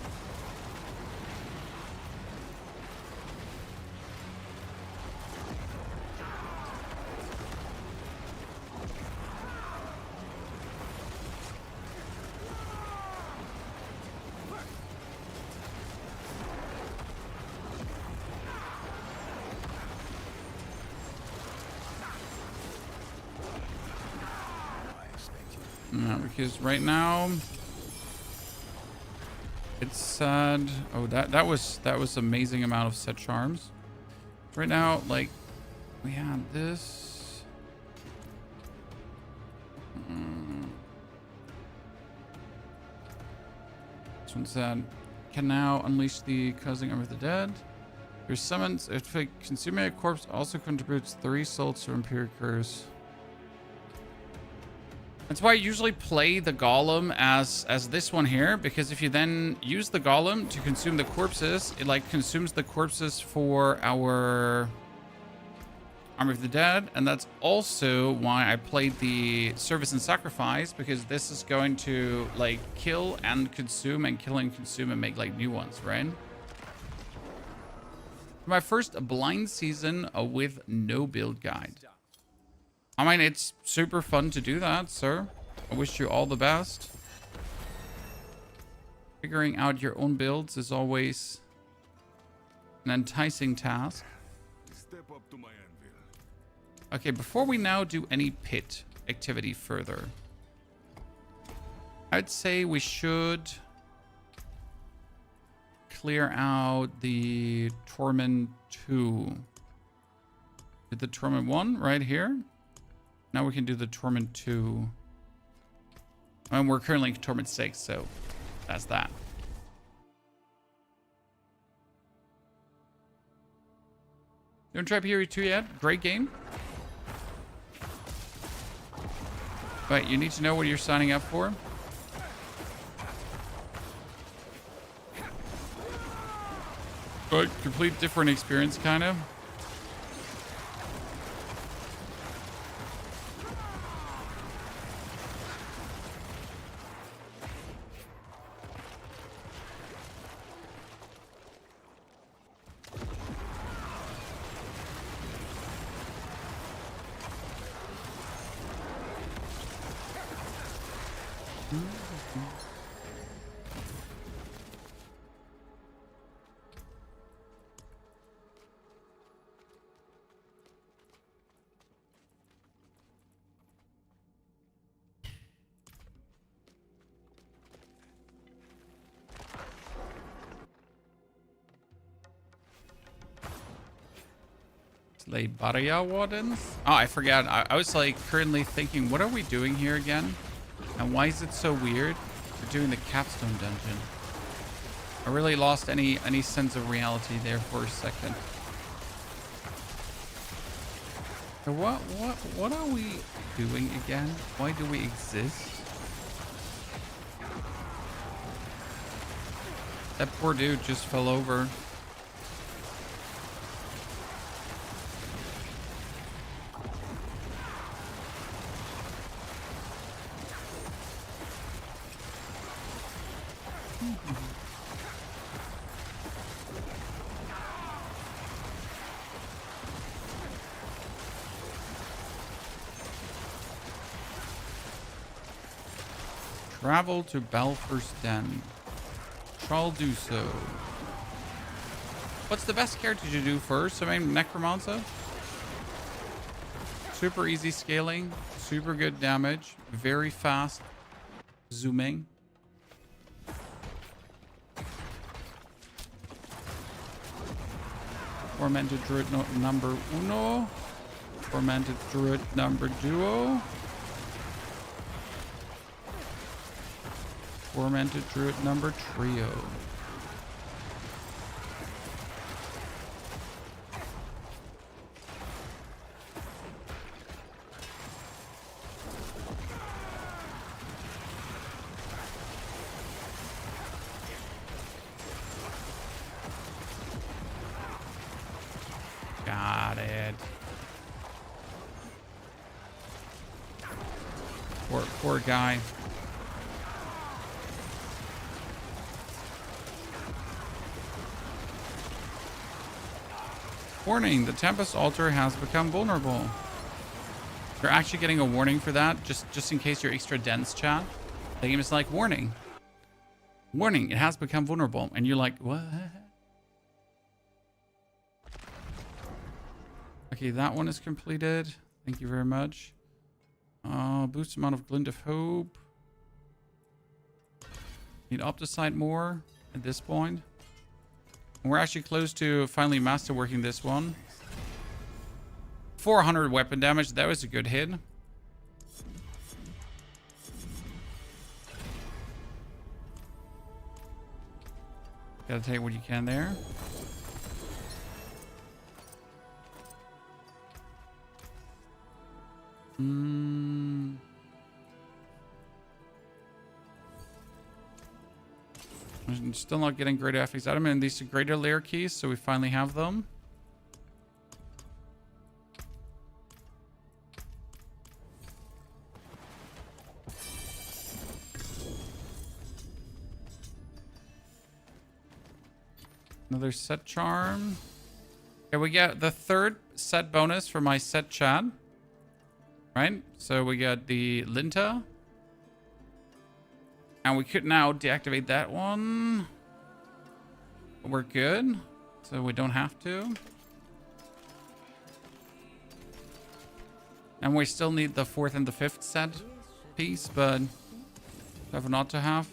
No, because right now it's sad. Oh, that was amazing amount of set charms. Right now, like we had this. This one said, can now unleash the causing Army of the Dead. Your summons, if consuming a corpse also contributes 3 souls to Imperial Curse. That's why I usually play the golem as this one here, because if you then use the golem to consume the corpses, it like consumes the corpses for our Army of the Dead, and that's also why I played the Service and Sacrifice, because this is going to like kill and consume and kill and consume and make like new ones, right? My first blind season with no build guide. I mean, it's super fun to do that, sir. I wish you all the best. Figuring out your own builds is always an enticing task. Step up to my anvil. Okay, before we now do any pit activity further, I'd say we should clear out the Torment 2. Did the Torment 1 right here? Now we can do the Torment 2. And we're currently Torment 6, so that's that. You haven't tried Period 2 yet? Great game. But you need to know what you're signing up for. But complete different experience, kind of. Slay Barya Wardens? Oh, I forgot. I was like currently thinking, what are we doing here again? And why is it so weird? We're doing the capstone dungeon. I really lost any sense of reality there for a second. So what are we doing again? Why do we exist? That poor dude just fell over. Travel to Balfour's Den. Shall do so. What's the best character to do first? I mean, Necromancer. Super easy scaling. Super good damage. Very fast zooming. Tormented Druid number uno. Tormented Druid number duo. Tormented Druid number trio. Got it. Poor guy. Warning, the Tempest altar has become vulnerable. You're actually getting a warning for that, just in case you're extra dense, chat. The game is like, warning. Warning, it has become vulnerable. And you're like, what? Okay, that one is completed. Thank you very much. Boost amount of Glint of Hope. Need Opticite more at this point. We're actually close to finally masterworking this one. 400 weapon damage. That was a good hit. Gotta take what you can there. I'm still not getting greater FX item, and these are greater layer keys, so we finally have them. Another set charm. Okay, we get the third set bonus for my set chat. Right? So we got the Linta. And we could now deactivate that one. We're good. So we don't have to. And we still need the fourth and the fifth set piece, but have not to have.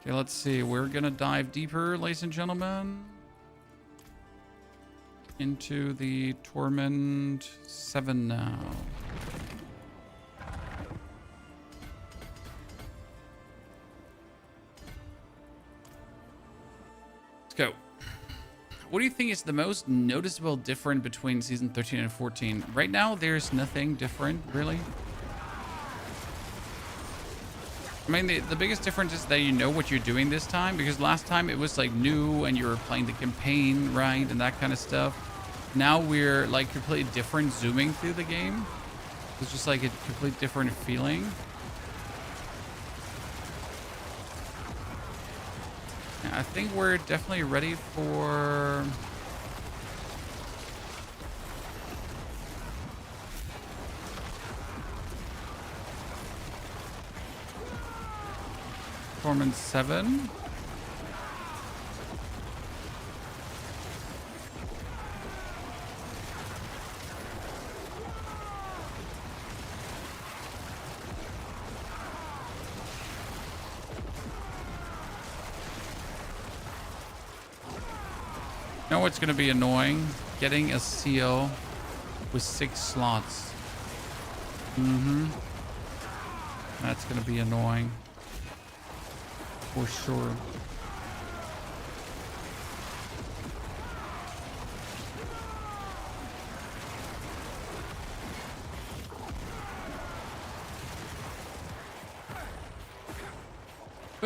Okay, let's see. We're gonna dive deeper, ladies and gentlemen, into the Torment 7 now. Let's go. What do you think is the most noticeable difference between season 13 and 14? Right now, there's nothing different, really. I mean, the biggest difference is that you know what you're doing this time, because last time it was like new and you were playing the campaign, right, and that kind of stuff. Now we're like completely different zooming through the game. It's just like a completely different feeling. I think we're definitely ready for Torment 7. You know what's going to be annoying? Getting a seal with 6 slots. That's going to be annoying. For sure.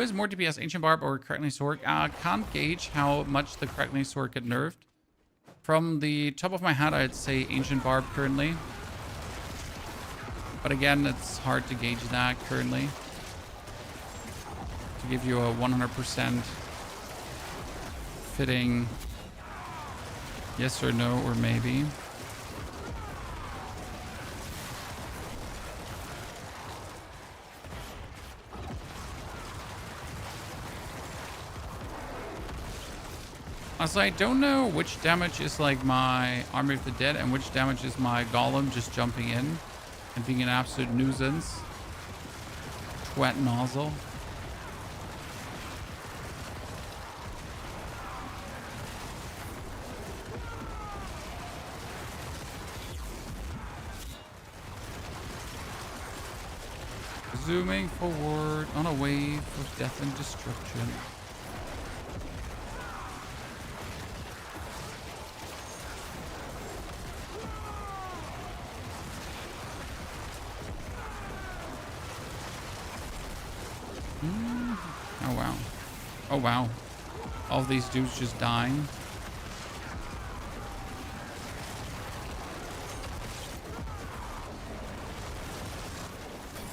Who has more DPS, Ancient Barb or Crackling Sorc? Can't gauge how much the Crackling Sorc get nerfed. From the top of my head, I'd say Ancient Barb currently. But again, it's hard to gauge that currently. To give you a 100% fitting yes or no or maybe. Also, I don't know which damage is like my Army of the Dead and which damage is my Golem just jumping in and being an absolute nuisance. Twat nozzle. Zooming forward on a wave of death and destruction. Oh wow. Oh wow. All these dudes just dying.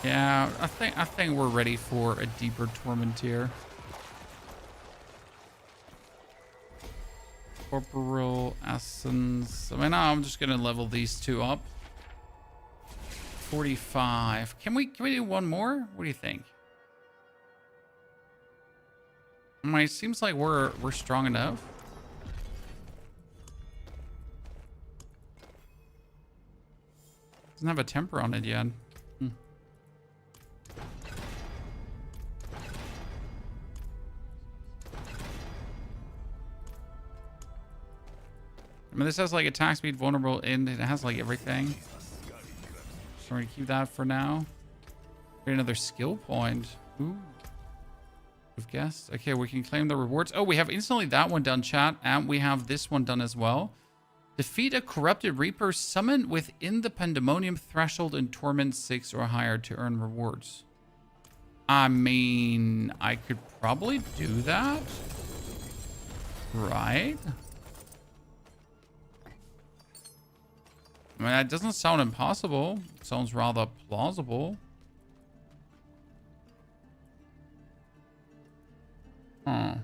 Yeah, I think we're ready for a deeper Torment here. Corporal Essence. I mean, I'm just gonna level these two up. 45. Can we do one more? What do you think? I mean, it seems like we're strong enough. Doesn't have a temper on it yet. I mean, this has like attack speed, vulnerable, and it has like everything. So we're gonna keep that for now. Get another skill point. Ooh. We've guessed. Okay, we can claim the rewards. Oh, we have instantly that one done, chat. And we have this one done as well. Defeat a corrupted reaper summoned within the Pandemonium threshold in Torment 6 or higher to earn rewards. I mean, I could probably do that. Right? I mean, that doesn't sound impossible. It sounds rather plausible. Huh.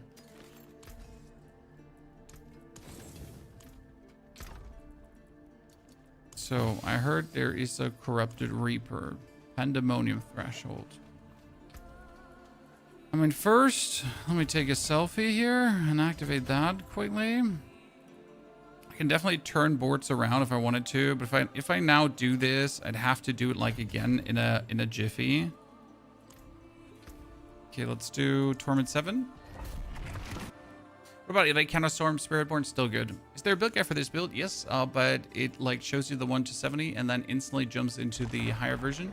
So, I heard there is a corrupted reaper. Pandemonium threshold. I mean, first, let me take a selfie here and activate that quickly. I can definitely turn boards around if I wanted to, but if I now do this, I'd have to do it like again in a jiffy. Okay, let's do Torment 7. What about it? Like Storm Spiritborn, still good. Is there a build guide for this build? Yes, but it like shows you the 1 to 70 and then instantly jumps into the higher version.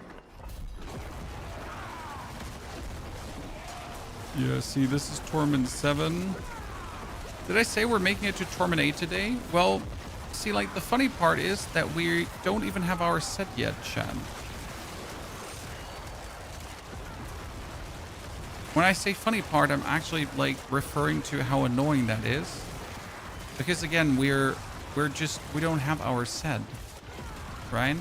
Yeah, see, this is Torment 7. Did I say we're making it to Torment 8 today? Well, see, like, the funny part is that we don't even have our set yet, Chad. When I say funny part, I'm actually, like, referring to how annoying that is. Because, again, we don't have our set, right?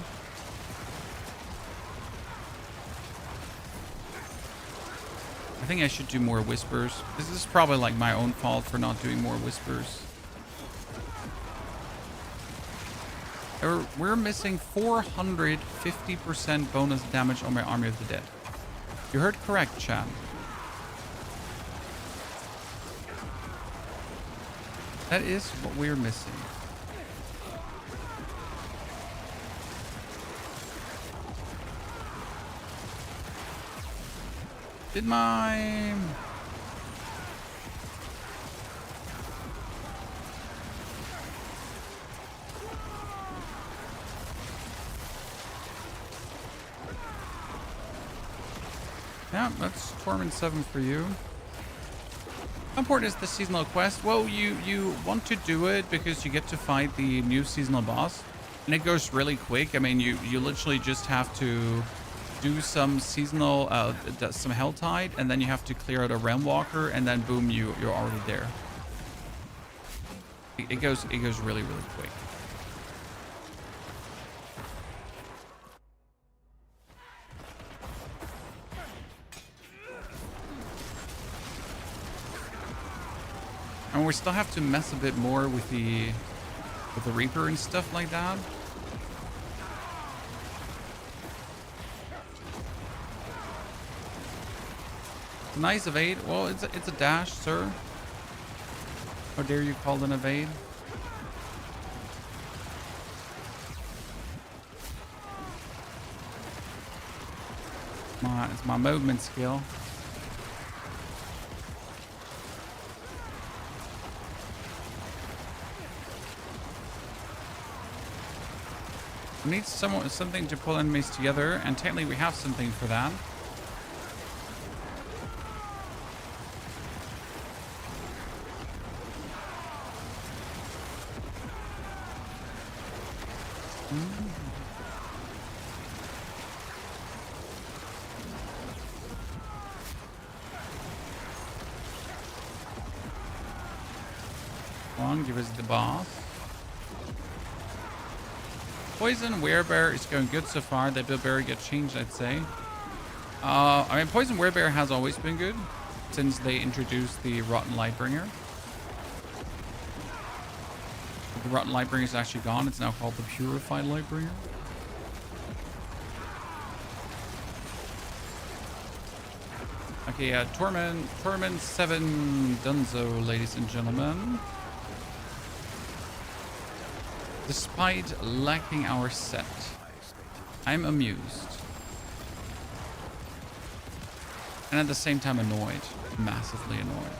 I think I should do more whispers. This is probably like my own fault for not doing more whispers. We're missing 450% bonus damage on my Army of the Dead. You heard correct, chat. That is what we're missing. Did my... Yeah, that's Torment 7 for you. How important is the seasonal quest? Well, you want to do it because you get to fight the new seasonal boss. And it goes really quick. I mean, you literally just have to do some seasonal, some Helltide, and then you have to clear out a Realm Walker, and then boom, you're already there. It goes really, really quick. And we still have to mess a bit more with the Reaper and stuff like that. It's a nice evade. Well, it's a dash, sir. How dare you call it an evade? It's my movement skill. We need something to pull enemies together, and technically we have something for that. Come on, give us the boss. Poison Werebear is going good so far. That will very get changed, I'd say. I mean, Poison Werebear has always been good since they introduced the Rotten Lightbringer. The Rotten Lightbringer is actually gone. It's now called the Purified Lightbringer. Okay, Torment 7 Dunzo, ladies and gentlemen. Despite lacking our set, I'm amused. And at the same time annoyed. Massively annoyed.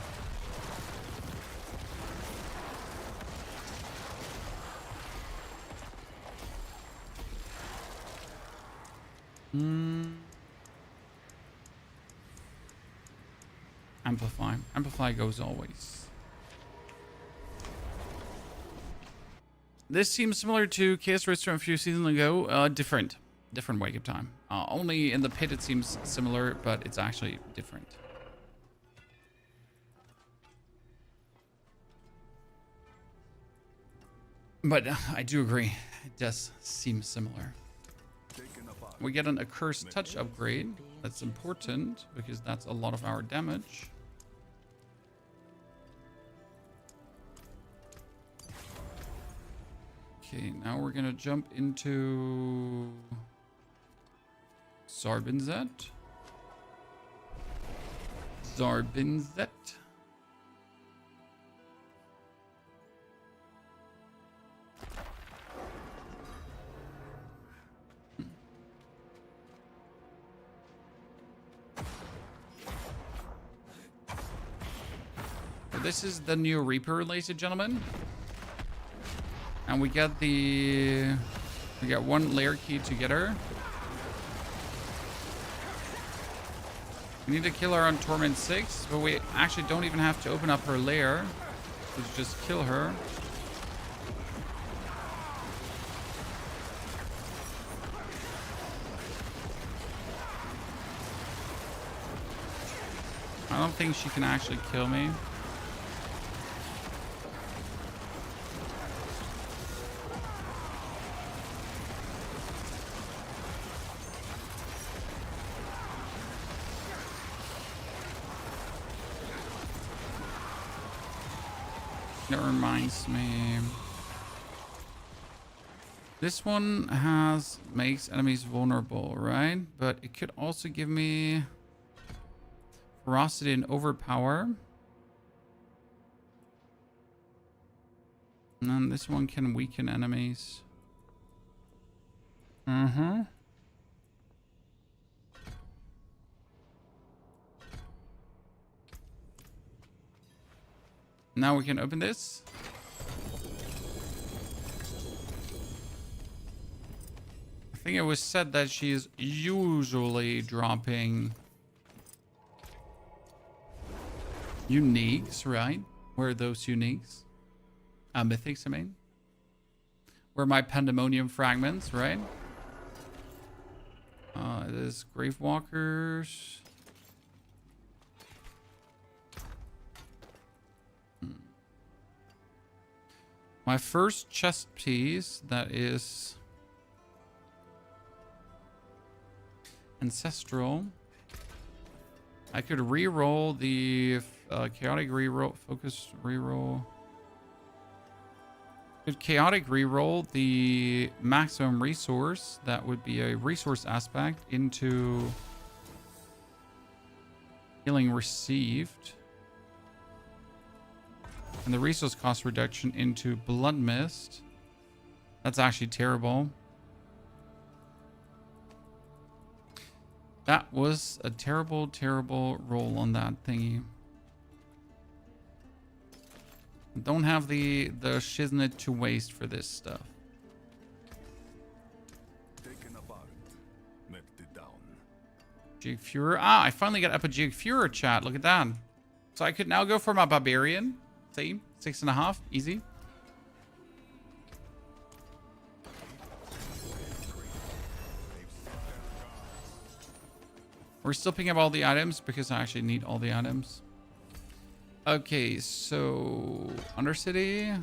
Amplify. Amplify goes always. This seems similar to Chaos Race from a few seasons ago. Different wake up time. Only in the pit it seems similar, but it's actually different. But I do agree, it does seem similar. We get an Accursed Touch upgrade. That's important because that's a lot of our damage. Okay, now we're gonna jump into Zarbinzet. This is the new Reaper, ladies and gentlemen. And we got one layer key to get her. We need to kill her on Torment 6, but we actually don't even have to open up her lair. We just kill her. I don't think she can actually kill me. That reminds me. This one makes enemies vulnerable, right? But it could also give me ferocity and overpower. And then this one can weaken enemies. Now we can open this. I think it was said that she is usually dropping uniques, right? Where are those uniques? Mythics, I mean. Where are my Pandemonium Fragments, right? It is Gravewalkers. My first chest piece, that is Ancestral. I could re-roll the chaotic re-roll, focus re-roll. Could chaotic re-roll the maximum resource, that would be a resource aspect, into healing received. And the resource cost reduction into Blood Mist. That's actually terrible. That was a terrible, terrible roll on that thingy. Don't have the shiznit to waste for this stuff. Taken apart. Met it down. Jig Fuhrer. Ah, I finally got up a Jig Fuhrer, chat. Look at that. So I could now go for my Barbarian. See? 6.5. Easy. We're still picking up all the items because I actually need all the items. Okay, so Undercity.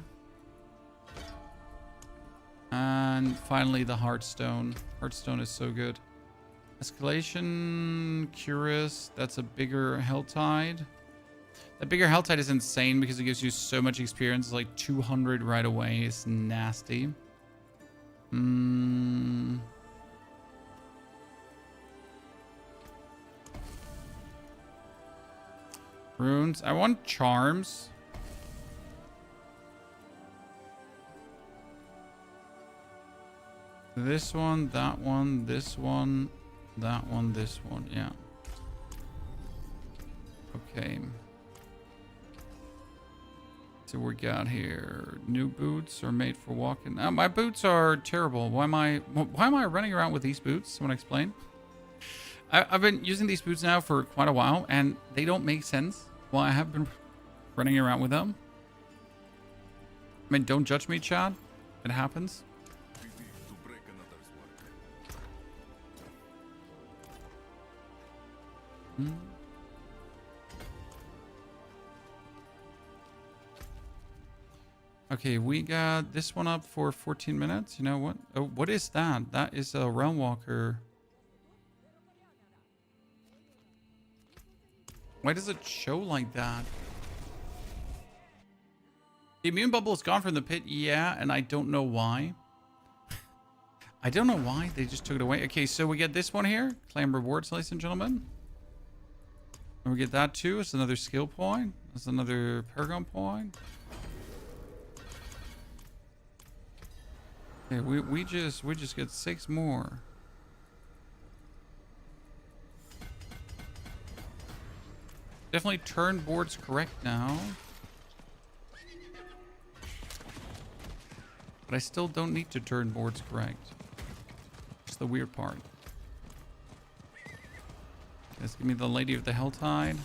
And finally the Heartstone. Heartstone is so good. Escalation, Curious. That's a bigger Helltide. That bigger Helltide is insane because it gives you so much experience. It's like 200 right away. It's nasty. Runes. I want charms. This one, that one, this one, that one, this one. Yeah. Okay. So we got here. New boots are made for walking. My boots are terrible. Why am I running around with these boots? Someone explain. I've been using these boots now for quite a while, and they don't make sense why I have been running around with them. I mean, don't judge me, Chad. It happens. Busy to break another's work. Okay, we got this one up for 14 minutes. You know what? Oh, what is that? That is a Realm Walker. Why does it show like that? The immune bubble is gone from the pit. Yeah, and I don't know why. I don't know why. They just took it away. Okay, so we get this one here. Claim rewards, ladies and gentlemen. And we get that too. It's another skill point. That's another paragon point. Okay, we just get 6 more. Definitely turn boards correct now. But I still don't need to turn boards correct. That's the weird part. Let's give me the Lady of the Helltide.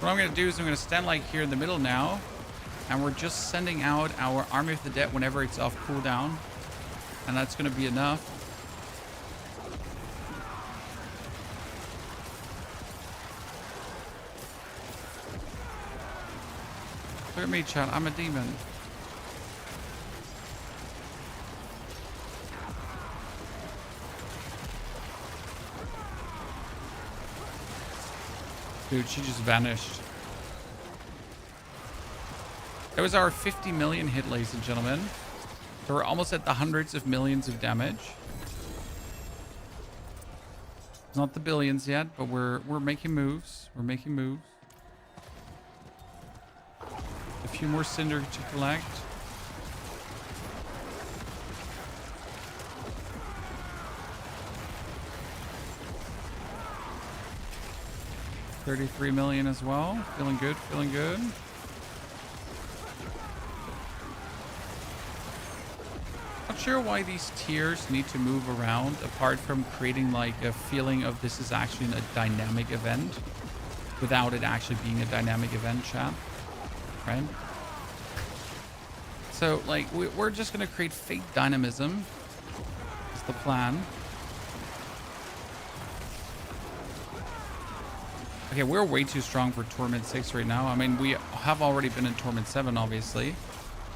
What I'm going to do is I'm going to stand like here in the middle now. And we're just sending out our Army of the Dead whenever it's off cooldown. And that's going to be enough. Look at me, chat. I'm a demon. Dude, she just vanished. That was our 50 million hit, ladies and gentlemen. So we're almost at the hundreds of millions of damage. It's not the billions yet, but we're making moves. We're making moves. A few more cinder to collect. $33 million as well. Feeling good, feeling good. Not sure why these tiers need to move around apart from creating like a feeling of this is actually a dynamic event without it actually being a dynamic event, chat. right? So, like, we're just going to create fake dynamism. That's the plan. Okay, we're way too strong for Torment 6 right now. I mean, we have already been in Torment 7, obviously.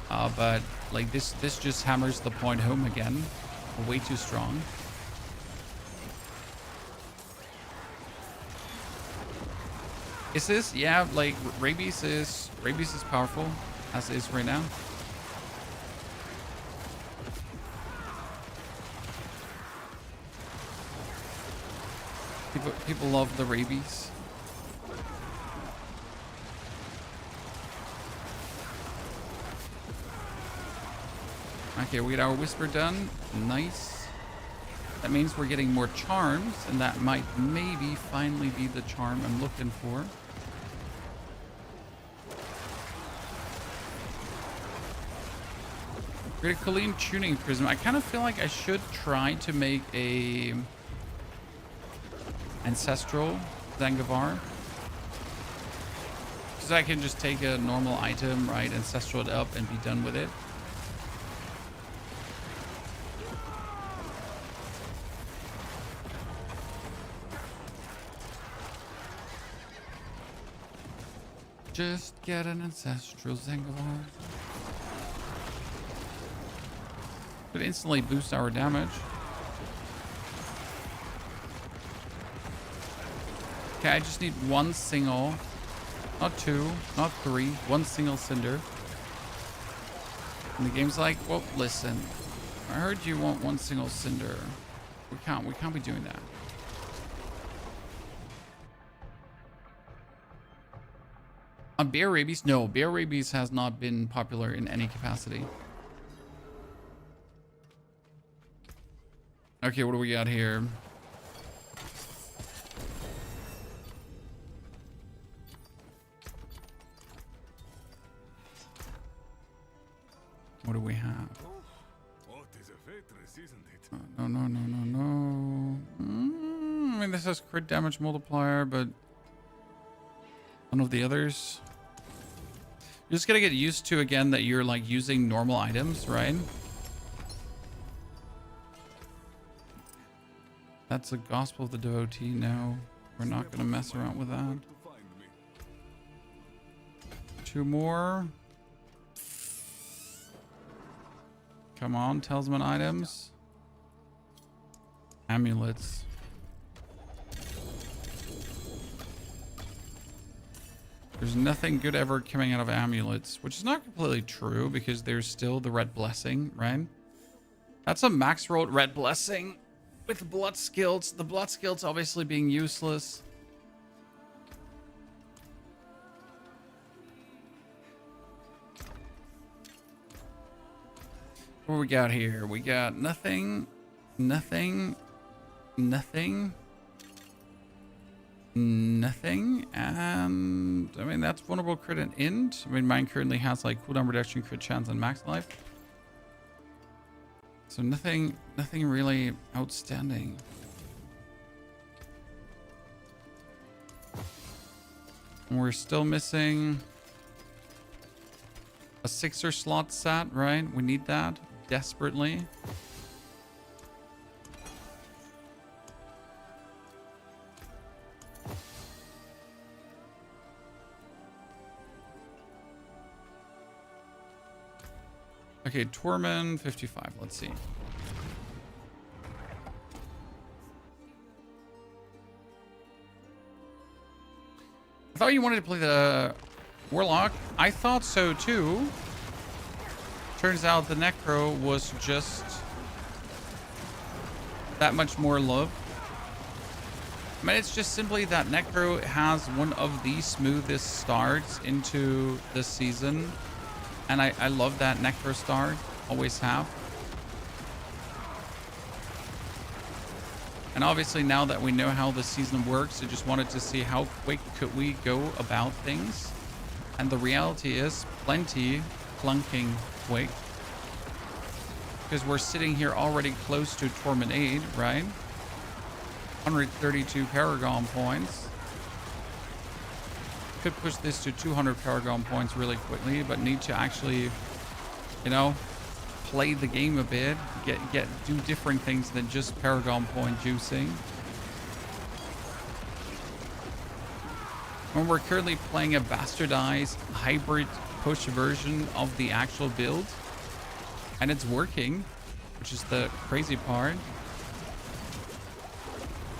But, like, this just hammers the point home again. We're way too strong. Is this? Yeah, like, rabies is powerful, as is right now. People love the rabies. Okay, we get our whisper done. Nice. That means we're getting more charms, and that might maybe finally be the charm I'm looking for. Critically tuning prism. I kind of feel like I should try to make a ancestral Zangavar, because I can just take a normal item, right, ancestral it up, and be done with it. Just get an ancestral Zangavar. Could instantly boost our damage. Okay, I just need one single, not two, not three, one single cinder. And the game's like, well, listen, I heard you want one single cinder. We can't be doing that. Bear rabies? No, bear rabies has not been popular in any capacity. Okay, what do we got here? What do we have? What is a Vetris, isn't it? No. I mean, this has crit damage multiplier, but none of the others. You're just gonna get used to, again, that you're like using normal items, right? That's a Gospel of the Devotee. No, we're not gonna mess around with that. Two more. Come on, talisman items. Amulets. There's nothing good ever coming out of amulets, which is not completely true because there's still the red blessing, right? That's a max rolled red blessing with blood skills. The blood skills obviously being useless. What we got here? We got nothing, nothing, and I mean, that's vulnerable crit and int. I mean, mine currently has like cooldown reduction, crit chance, and max life. So nothing really outstanding. And we're still missing a 6er slot set, right? We need that desperately. Okay, Torment 55. Let's see. I thought you wanted to play the Warlock. I thought so too. Turns out the Necro was just that much more love. I mean, it's just simply that Necro has one of the smoothest starts into this season. And I love that Necro start. Always have. And obviously now that we know how the season works, I just wanted to see how quick could we go about things. And the reality is plenty clunking quick. Because we're sitting here already close to Torment 8, right? 132 paragon points. could push this to 200 paragon points really quickly, but need to actually, you know, play the game a bit, do different things than just paragon point juicing. And we're currently playing a bastardized hybrid push version of the actual build, and it's working, which is the crazy part.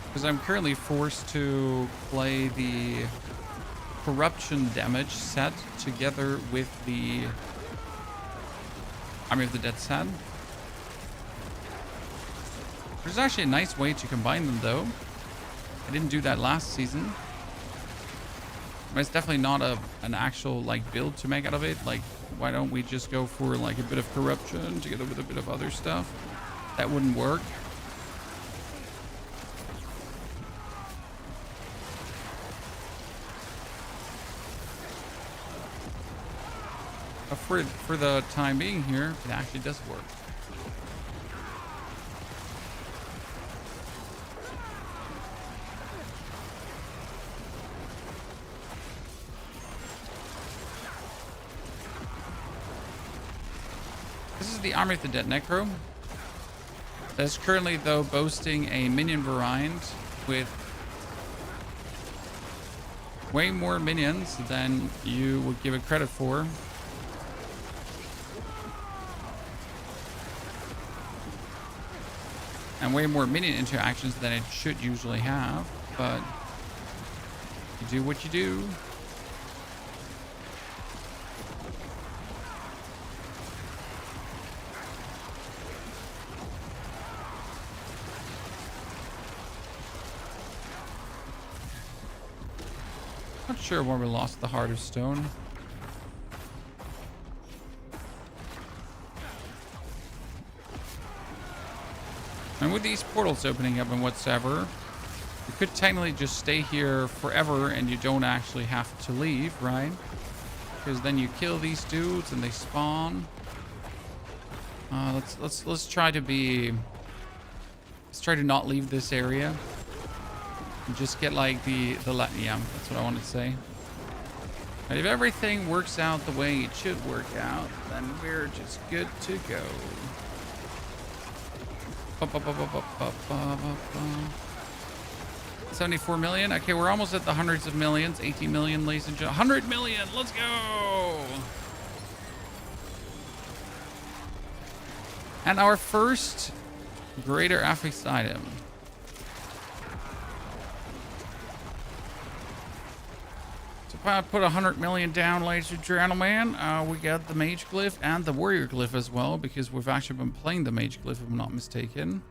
Because I'm currently forced to play the corruption damage set together with the Army of the Dead set. There's actually a nice way to combine them though. I didn't do that last season. But it's definitely not an actual like build to make out of it. Like, why don't we just go for like a bit of corruption together with a bit of other stuff? That wouldn't work. But for the time being here, it actually does work. This is the Army of the Dead Necro. That's currently, though, boasting a minion variant with way more minions than you would give it credit for. And way more minion interactions than it should usually have, but you do what you do. Not sure when we lost the Heart of Stone. And with these portals opening up and whatsoever, you could technically just stay here forever and you don't actually have to leave, right? Because then you kill these dudes and they spawn. Let's try to not leave this area. And just get like yeah, that's what I wanted to say. And if everything works out the way it should work out, then we're just good to go. 74 million. Okay, we're almost at the hundreds of millions. 18 million, ladies and gentlemen. 100 million. Let's go. And our first greater affix item. So if I put 100 million down, ladies and gentlemen, we got the mage glyph and the warrior glyph as well, because we've actually been playing the mage glyph, if I'm not mistaken.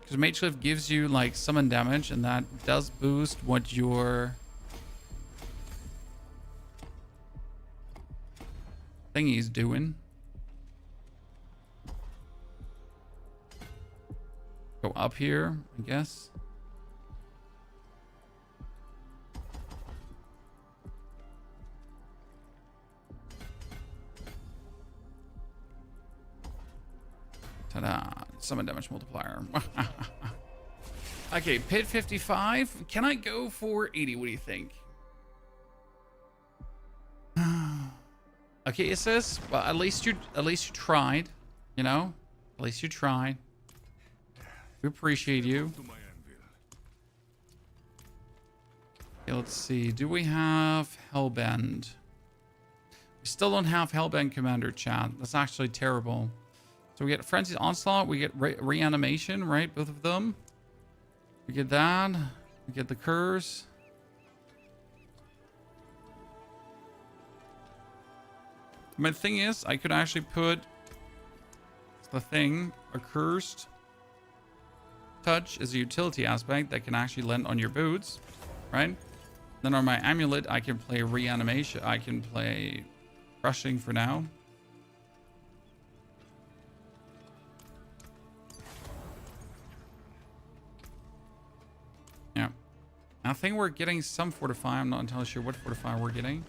Because mage glyph gives you like summon damage, and that does boost what your thingy's doing. Go up here, I guess. Ta-da. Summon damage multiplier. Okay, pit 55. Can I go for 80? What do you think? Okay, it says, well, at least you tried, you know? At least you tried. We appreciate you. Okay, let's see. Do we have Hellbend? We still don't have Hellbend Commander, chat. That's actually terrible. So we get Frenzied Onslaught. We get Reanimation, right? Both of them. We get that. We get the Curse. My thing is, I could actually put the thing, a Cursed Touch, as a utility aspect that can actually land on your boots, right? Then on my amulet, I can play Reanimation. I can play Crushing for now. Yeah. I think we're getting some Fortify. I'm not entirely sure what Fortify we're getting.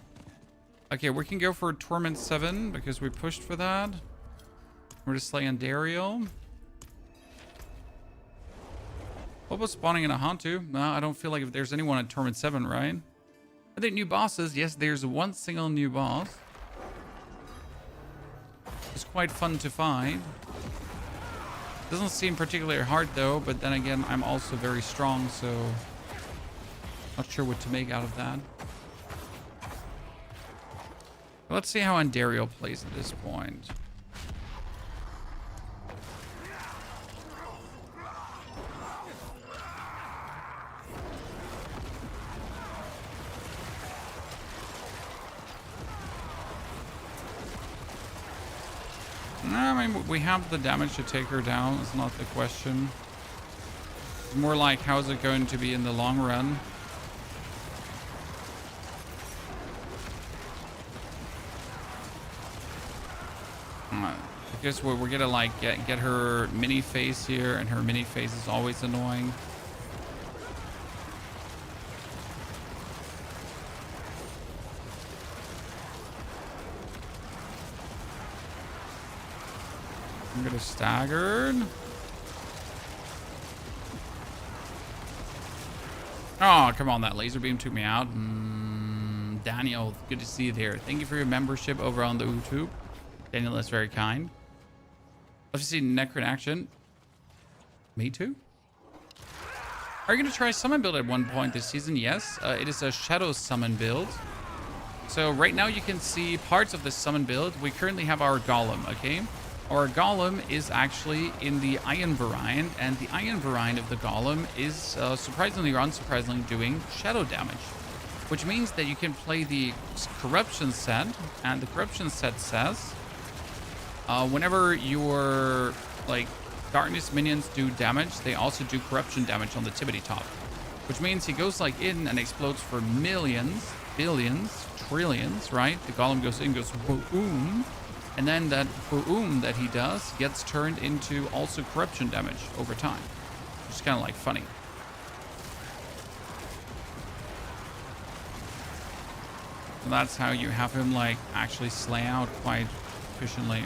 Okay, we can go for Torment 7 because we pushed for that. We're just slaying Dariel. What about spawning in a Hantu? No, I don't feel like if there's anyone at Torment 7, right? Are there new bosses? Yes, there's one single new boss. It's quite fun to find. Doesn't seem particularly hard though, but then again, I'm also very strong, so not sure what to make out of that. Let's see how Andariel plays at this point. I mean, we have the damage to take her down. It's not the question. It's more like, how's it going to be in the long run? Because we're gonna like get her mini face here, and her mini face is always annoying. I'm gonna staggered. Oh, come on, that laser beam took me out. Daniel, good to see you there. Thank you for your membership over on the YouTube. Daniel is very kind. Love to see Necro in action. Me too. Are you going to try summon build at one point this season? Yes. It is a shadow summon build. So right now you can see parts of the summon build. We currently have our golem, okay? Our golem is actually in the iron variant, and the iron variant of the golem is surprisingly or unsurprisingly doing shadow damage, which means that you can play the corruption set, and the corruption set says whenever your like darkness minions do damage, they also do corruption damage on the tippity top, which means he goes like in and explodes for millions, billions, trillions, right? The golem goes in, goes boom, and then that boom that he does gets turned into also corruption damage over time, which is kind of like funny. So that's how you have him like actually slay out quite efficiently.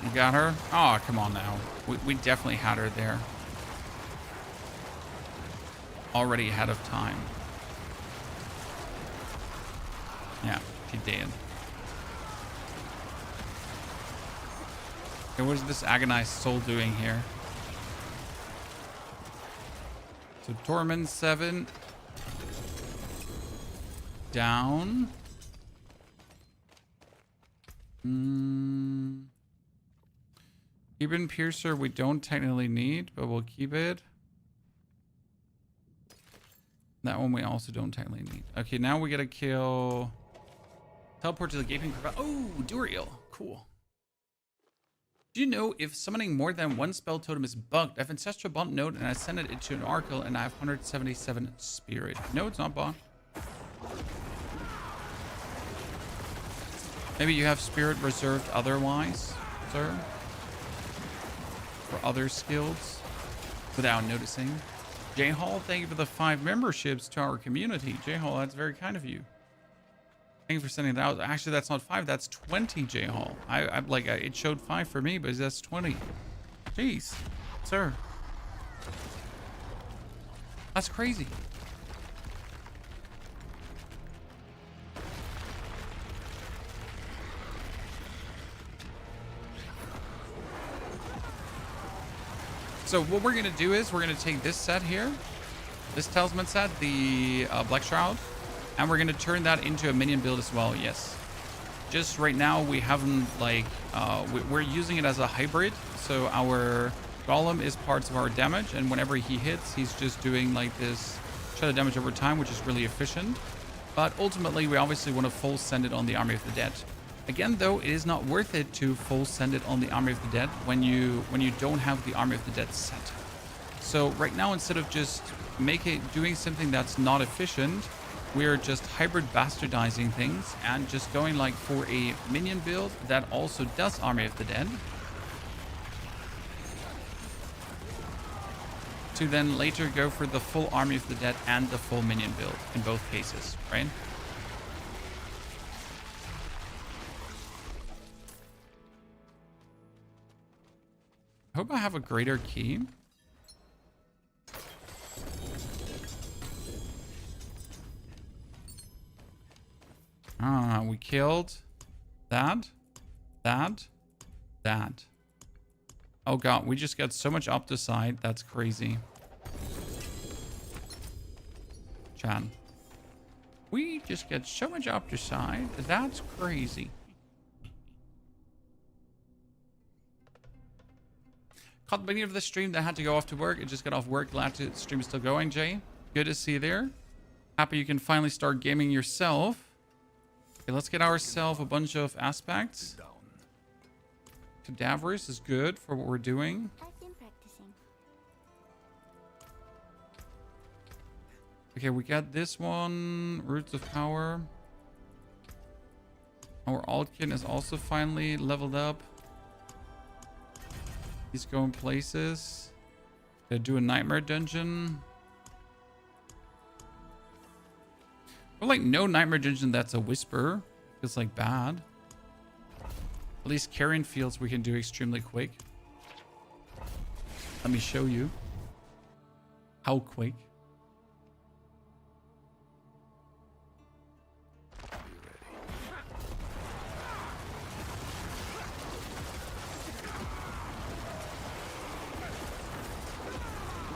You got her? Oh, come on now. We definitely had her there. Already ahead of time. Yeah, she did. Okay, what is this agonized soul doing here? So Torment 7. Down. Even Piercer we don't technically need, but we'll keep it. That one we also don't technically need. Okay, now we gotta kill... Teleport to the gaping... Oh, Duriel. Cool. Do you know if summoning more than one spell totem is bugged? I have Ancestral Bond node and I send it into an Oracle and I have 177 Spirit. No, it's not bugged. Maybe you have Spirit reserved otherwise, sir? For other skills without noticing. J-Hall, thank you for the 5 memberships to our community. J-Hall, that's very kind of you. Thank you for sending that out. Actually, that's not 5, that's 20, J-Hall. I'm like, it showed 5 for me, but that's 20. Jeez, sir. That's crazy. So what we're going to do is we're going to take this set here, this talisman set, the Black Shroud, and we're going to turn that into a minion build as well, yes. Just right now we haven't like, we're using it as a hybrid, so our golem is parts of our damage, and whenever he hits, he's just doing like this shadow damage over time, which is really efficient. But ultimately, we obviously want to full send it on the Army of the Dead. Again, though, it is not worth it to full send it on the Army of the Dead when you don't have the Army of the Dead set. So right now, instead of just doing something that's not efficient, we're just hybrid bastardizing things and just going like for a minion build that also does Army of the Dead. to then later go for the full Army of the Dead and the full minion build in both cases, right? I hope I have a greater key. Ah, we killed that. Oh god, we just got so much Opticide. That's crazy. Chan. We just get so much Opticide. That's crazy. Caught the beginning of the stream that had to go off to work. It just got off work. Glad the stream is still going, Jay. Good to see you there. Happy you can finally start gaming yourself. Okay, let's get ourselves a bunch of aspects. Cadaverous is good for what we're doing. I've been practicing. Okay, we got this one. Roots of Power. Our Altkin is also finally leveled up. He's going places. Gonna do a Nightmare Dungeon. But like no Nightmare Dungeon that's a Whisper. Feels like bad. At least carrying fields we can do extremely quick. Let me show you how quick.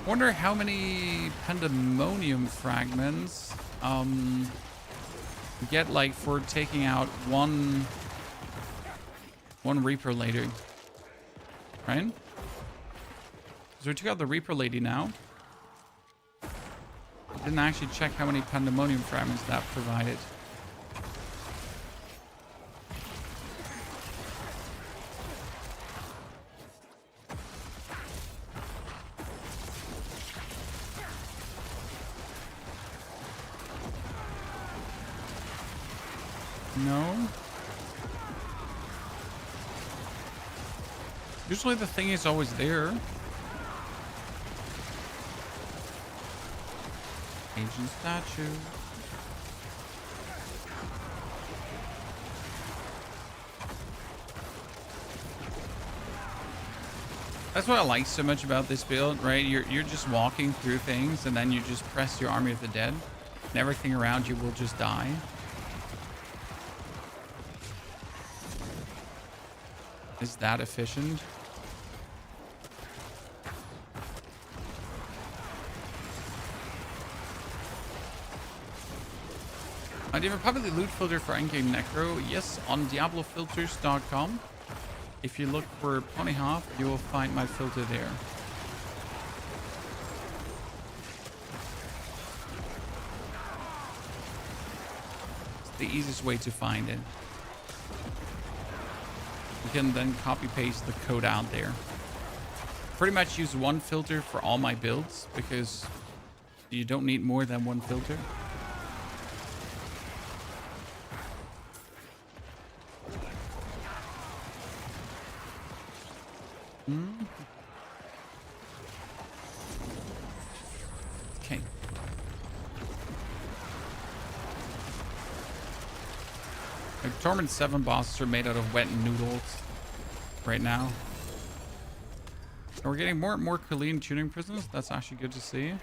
Wonder how many Pandemonium Fragments we get like for taking out one Reaper Lady, right? So we took out the Reaper Lady now. Didn't actually check how many Pandemonium Fragments that provided. No. Usually the thing is always there. Ancient statue. That's what I like so much about this build, right? You're just walking through things and then you just press your Army of the Dead and everything around you will just die. Is that efficient? Do you have a public loot filter for Endgame Necro? Yes, on diablofilters.com. If you look for Ponyhop, you will find my filter there. It's the easiest way to find it. You can then copy paste the code out there. Pretty much use one filter for all my builds because you don't need more than one filter. Okay. The Torment 7 bosses are made out of wet noodles right now. And we're getting more and more Colleen tuning prisons. That's actually good to see.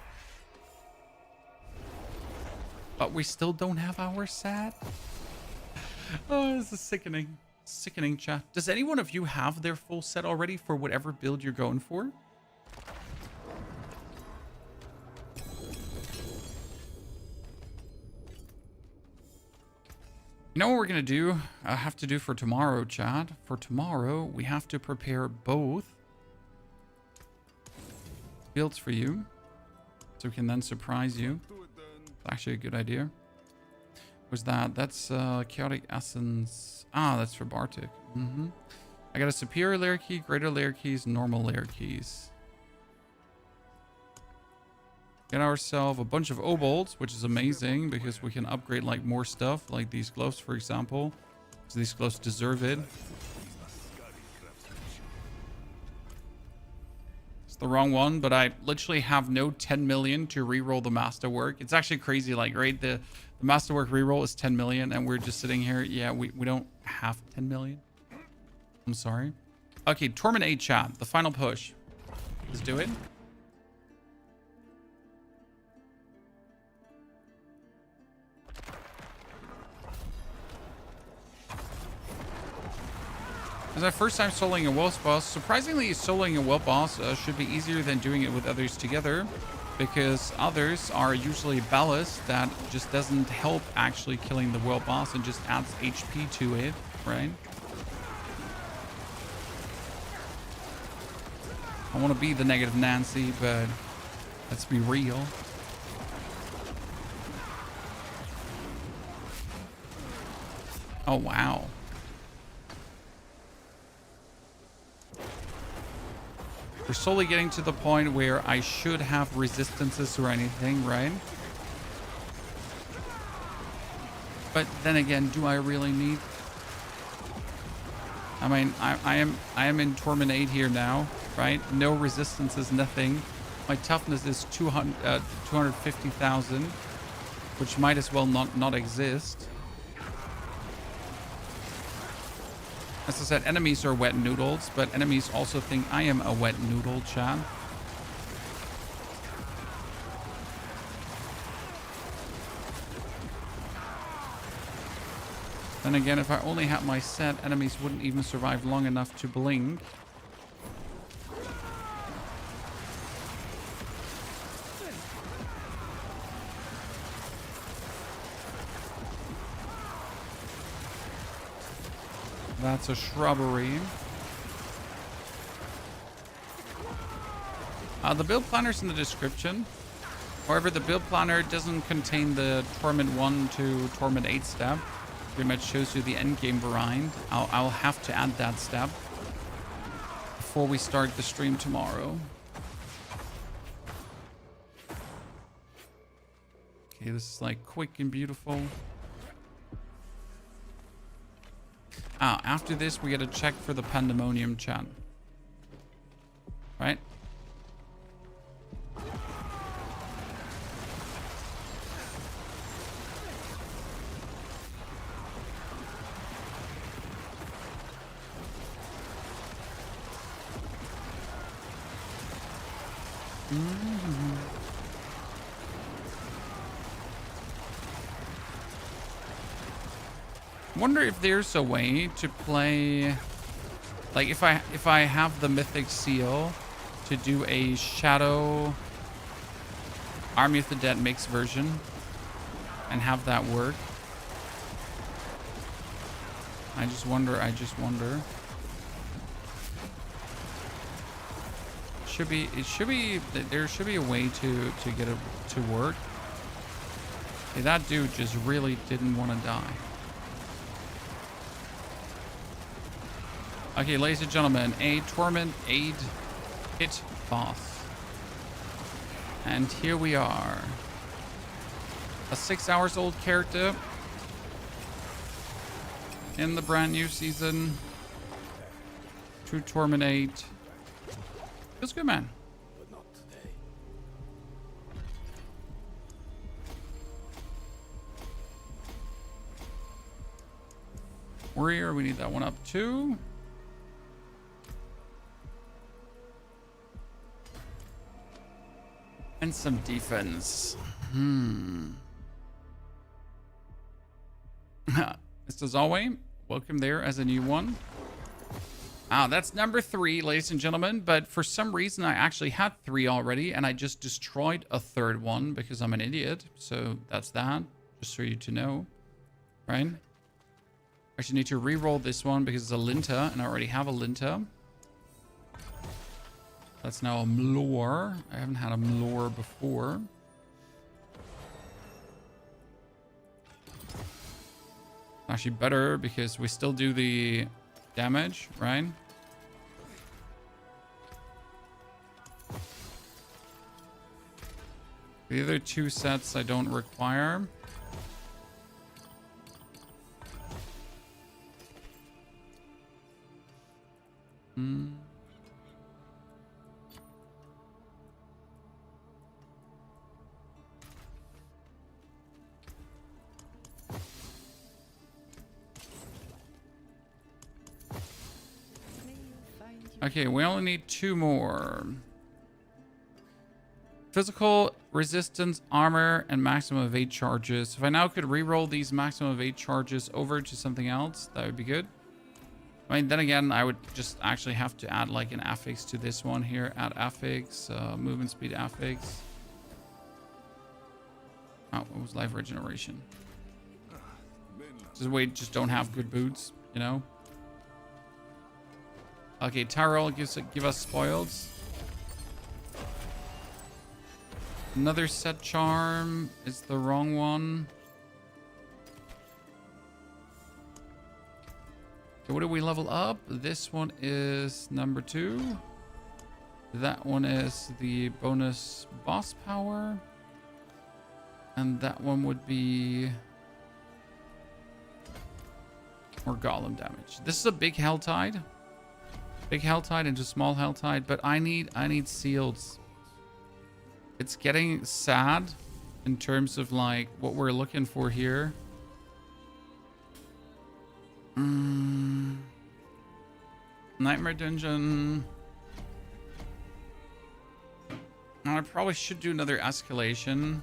But we still don't have our set. Oh, this is sickening. Sickening, chat. Does any one of you have their full set already for whatever build you're going for? You know what we're going to do? I have to do for tomorrow, chat. For tomorrow, we have to prepare both builds for you. So we can then surprise you. It's actually a good idea. Was that? That's Chaotic Essence. Ah, that's for Bartik. I got a superior layer key, greater layer keys, normal layer keys. Get ourselves a bunch of obolds, which is amazing because we can upgrade like more stuff, like these gloves, for example. So these gloves deserve it. It's the wrong one, but I literally have no 10 million to reroll the masterwork. It's actually crazy, like, right? The masterwork reroll is 10 million, and we're just sitting here. Yeah, we don't have 10 million. I'm sorry. Okay, Torment 8 chat. The final push. Let's do it. As my first time soloing a Wolf boss, surprisingly soloing a Wolf boss should be easier than doing it with others together, because others are usually ballast that just doesn't help actually killing the Wolf boss and just adds HP to it, right? I want to be the negative Nancy, but let's be real. Oh, wow. We're slowly getting to the point where I should have resistances or anything, right? But then again, do I really need? I mean, I am in Torment 8 here now, right? No resistances, nothing. My toughness is 250,000, which might as well not exist. As I said, enemies are wet noodles, but enemies also think I am a wet noodle, chat. Then again, if I only had my set, enemies wouldn't even survive long enough to blink. That's a shrubbery. The build planner's in the description. However, the build planner doesn't contain the Torment 1 to Torment 8 step. Pretty much shows you the endgame variant. I'll have to add that step before we start the stream tomorrow. Okay, this is like quick and beautiful. After this, we gotta check for the Pandemonium chat. Right? Wonder if there's a way to play, like if I have the mythic seal, to do a shadow Army of the Dead mix version and have that work. I just wonder. There should be a way to get it to work. Hey, that dude just really didn't want to die. Okay, ladies and gentlemen, a Torment 8 hit boss. And here we are. A 6 hours old character in the brand new season. 2 Torment 8. Feels good, man. But not today. Warrior, we need that one up too. And some defense. This is always welcome there as a new one. That's number 3, ladies and gentlemen. But for some reason, I actually had 3 already, and I just destroyed a 3rd one because I'm an idiot. So that's that, just for you to know, right? I actually need to re-roll this one because it's a Linta, and I already have a Linta. That's now a Mlor. I haven't had a Mlor before. Actually better because we still do the damage, right? The other 2 sets I don't require. Okay, we only need 2 more. Physical resistance, armor, and maximum of 8 charges. If I now could reroll these maximum of 8 charges over to something else, that would be good. I mean, then again, I would just actually have to add like an affix to this one here. Add affix, movement speed affix. Oh, what was life regeneration? Just don't have good boots, you know? Okay, Tyrell give us spoils. Another set charm is the wrong one. So what do we level up? This one is number 2. That one is the bonus boss power. And that one would be more golem damage. This is a big Helltide. Big Helltide into small Helltide, but I need seals. It's getting sad in terms of like what we're looking for here. Nightmare Dungeon. I probably should do another escalation.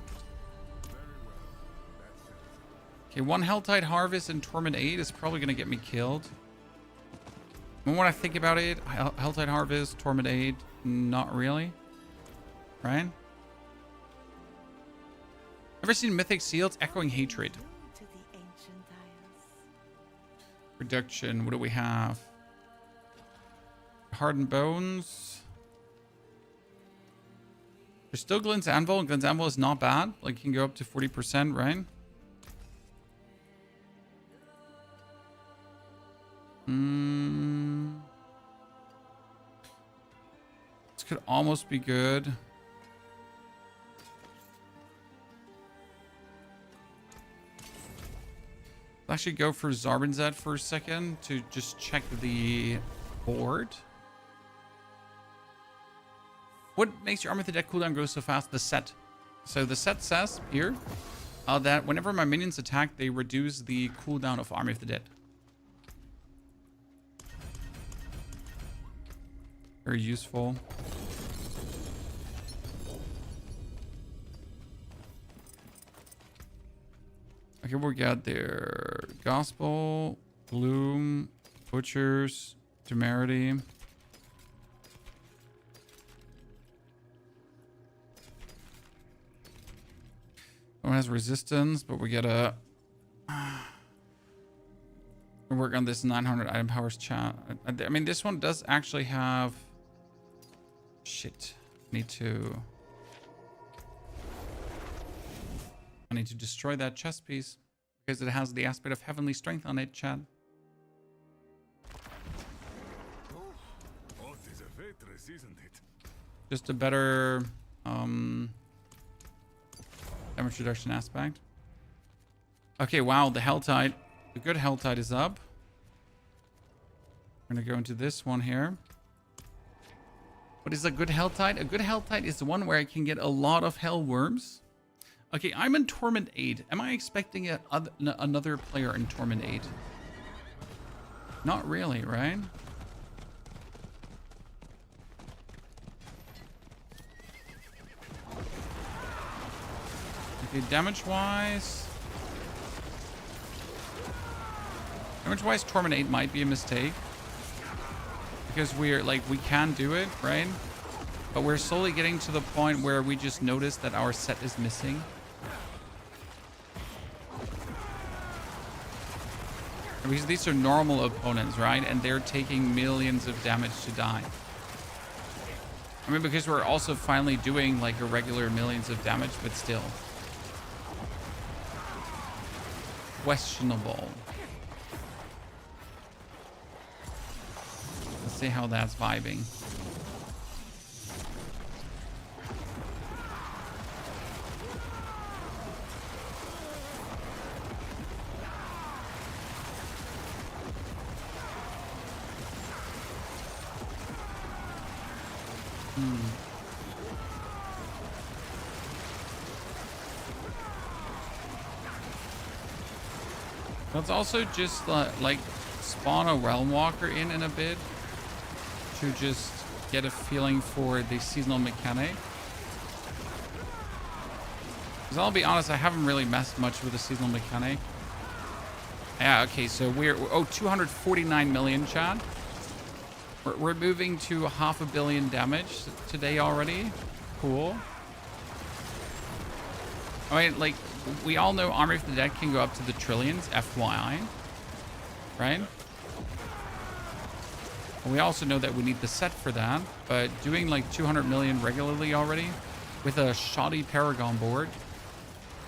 Okay, 1 Helltide Harvest and Torment 8 is probably going to get me killed. And when I think about it, Helltide Harvest, Torment 8, not really. Right? Ever seen Mythic Seals? Echoing Hatred. To the ancient isles. Reduction. What do we have? Hardened Bones. There's still Glenn's Anvil, and Glenn's Anvil is not bad. Like, you can go up to 40%, right? This could almost be good. I'll actually go for Zarbinzet for a second to just check the board. What makes your Army of the Dead cooldown grow so fast? The set. So the set says here that whenever my minions attack, they reduce the cooldown of Army of the Dead. Very useful. Okay, we got there. Gospel, Gloom, Butchers, Temerity. One has resistance, but we get a... we work on this 900 item powers chat. I mean, this one does actually have... Shit. I need to destroy that chest piece because it has the aspect of heavenly strength on it, chat. What is a waitress, isn't it? Just a better damage reduction aspect. Okay, wow, the Helltide. The good Helltide is up. We're gonna go into this one here. What is a good Helltide? A good Helltide is the one where I can get a lot of Hell Worms. Okay, I'm in Torment 8. Am I expecting another player in Torment 8? Not really, right? Okay, damage-wise... Damage-wise, Torment 8 might be a mistake. Because we're, like, we can do it, right? But we're slowly getting to the point where we just notice that our set is missing. Because these are normal opponents, right? And they're taking millions of damage to die. I mean, because we're also finally doing, like, a regular millions of damage, but still. Questionable. Let's see how that's vibing. Let's also just like spawn a Realm Walker in a bit. to just get a feeling for the seasonal mechanic. Because I'll be honest, I haven't really messed much with the seasonal mechanic. Yeah, okay, so we're... Oh, 249 million, chat. We're moving to 500 million damage today already. Cool. I mean, like, we all know Army of the Dead can go up to the trillions, FYI. Right? And we also know that we need the set for that. But doing like 200 million regularly already with a shoddy paragon board,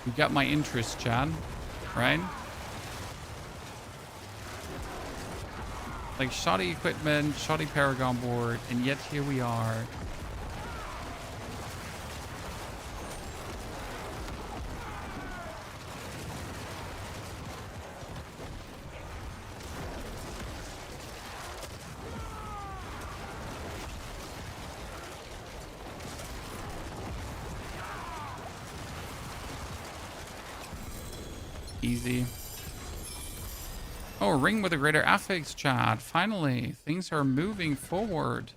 you got my interest, Chad. Right? Like shoddy equipment, shoddy paragon board, and yet here we are. Easy. Oh, ring with a greater affix, chat. Finally, things are moving forward.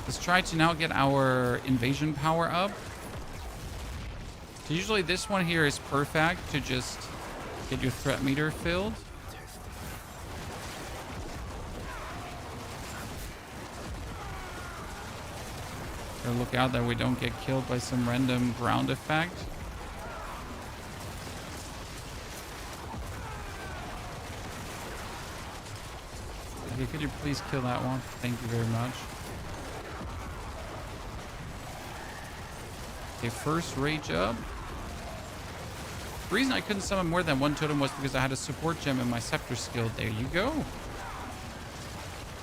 Let's try to now get our invasion power up. So usually this one here is perfect to just get your threat meter filled. So look out that we don't get killed by some random ground effect. Okay, could you please kill that one? Thank you very much. Okay, first rage up. The reason I couldn't summon more than one totem was because I had a support gem in my scepter skill. There you go.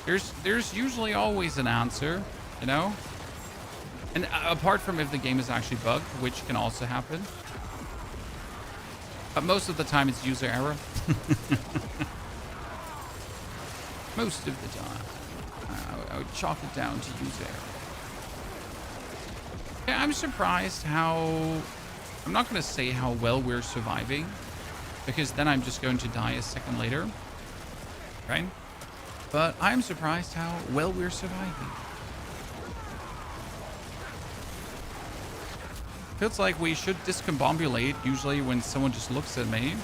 There's usually always an answer, you know? And apart from if the game is actually bugged, which can also happen. But most of the time it's user error. Most of the time. I would chalk it down to user error. Yeah, I'm surprised how... I'm not going to say how well we're surviving, because then I'm just going to die a second later. Right? But I'm surprised how well we're surviving. Feels like we should discombobulate usually when someone just looks at me.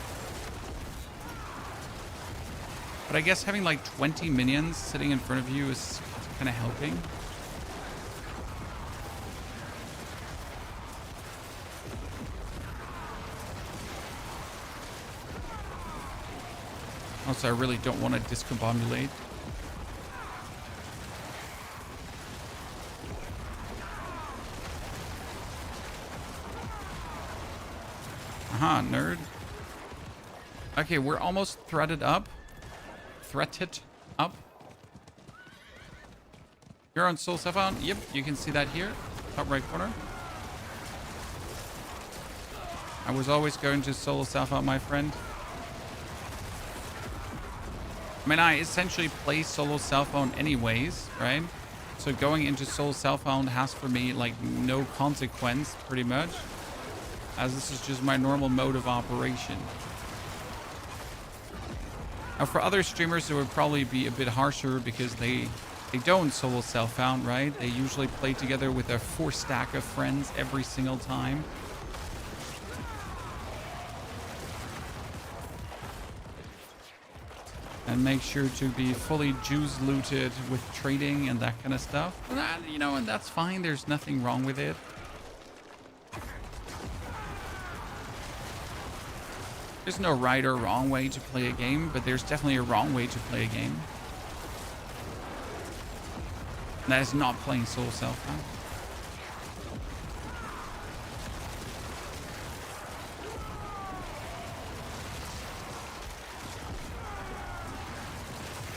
But I guess having like 20 minions sitting in front of you is kind of helping. Also, I really don't want to discombobulate. Aha, nerd. Okay, we're almost threaded up. Threated up. You're on Soul Sapphire. Yep, you can see that here. Top right corner. I was always going to Soul Sapphire, my friend. I mean, I essentially play solo Cellphone anyways, right? So going into solo Cellphone has for me like no consequence, pretty much, as this is just my normal mode of operation. Now, for other streamers, it would probably be a bit harsher because they don't solo Cellphone, right? They usually play together with a 4 stack of friends every single time. And make sure to be fully juice looted with trading and that kind of stuff. And that, you know, and that's fine. There's nothing wrong with it. There's no right or wrong way to play a game, but there's definitely a wrong way to play a game. And that is not playing Soul Cellphone.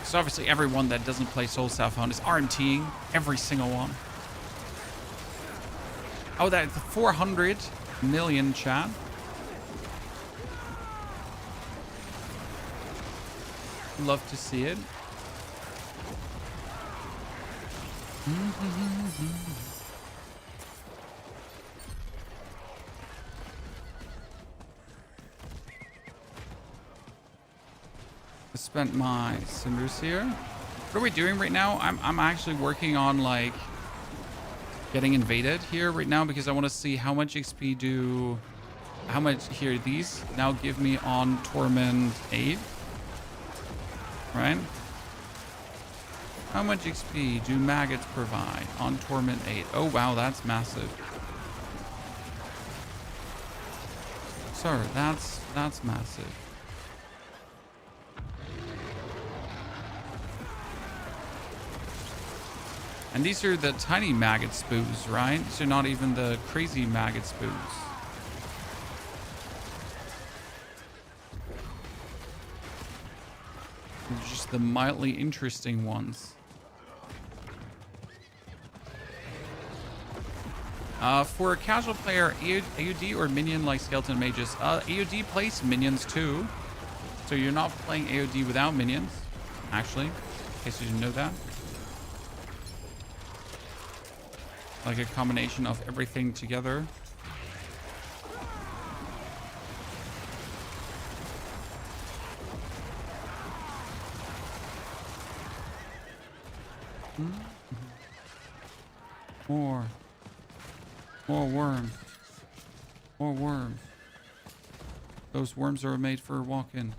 So obviously everyone that doesn't play Soul Cellphone is RMTing. Every single one. Oh, that's 400 million, chat. Love to see it. I spent my cinders here. What are we doing right now? I'm actually working on like getting invaded here right now because I want to see how much XP do, how much here these now give me on Torment 8, right? How much XP do maggots provide on Torment 8? Oh wow, that's massive. Sir, that's massive. And these are the tiny maggot spoos, right? These are not even the crazy maggot spoos. They're just the mildly interesting ones. For a casual player, AOD or minion like skeleton mages, AOD plays minions too. So you're not playing AOD without minions, actually, in case you didn't know that. Like a combination of everything together. More worms. More worms. Those worms are made for walking.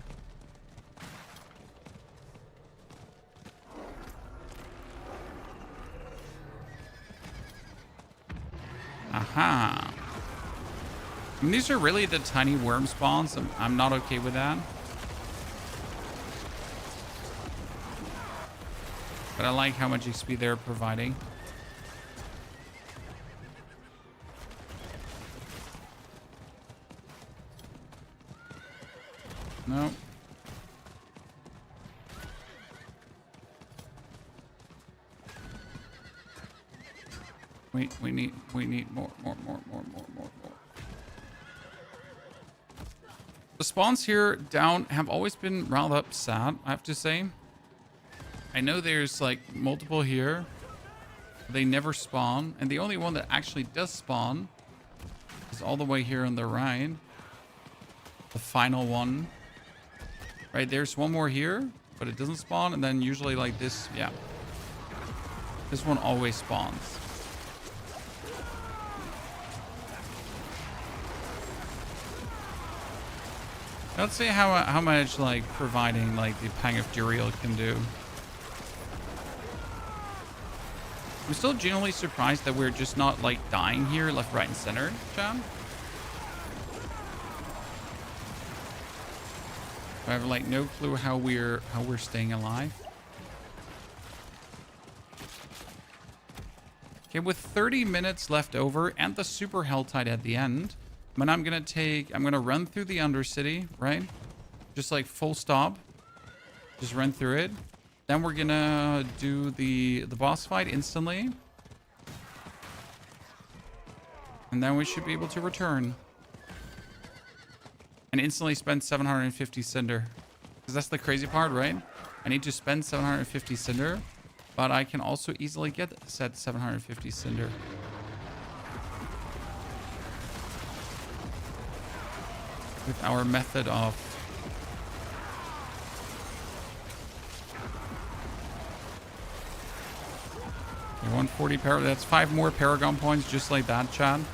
Aha. I mean, these are really the tiny worm spawns. I'm not okay with that. But I like how much XP they're providing. No. We need more. The spawns here down have always been rather sad, I have to say. I know there's like multiple here. They never spawn, and the only one that actually does spawn is all the way here on the right. The final one. Right, there's one more here, but it doesn't spawn, and then usually like this, yeah. This one always spawns. Let's see how much like providing like the Pang of Duriel can do. I'm still genuinely surprised that we're just not like dying here left, right, and center, John. I have like no clue how we're staying alive. Okay, with 30 minutes left over and the super Helltide at the end, I'm gonna run through the Undercity, right? Just like full stop. Just run through it. Then we're gonna do the boss fight instantly. And then we should be able to return. And instantly spend 750 cinder. Because that's the crazy part, right? I need to spend 750 cinder. But I can also easily get set 750 cinder. With our method of... 140 paragon. That's 5 more paragon points just like that, Chad.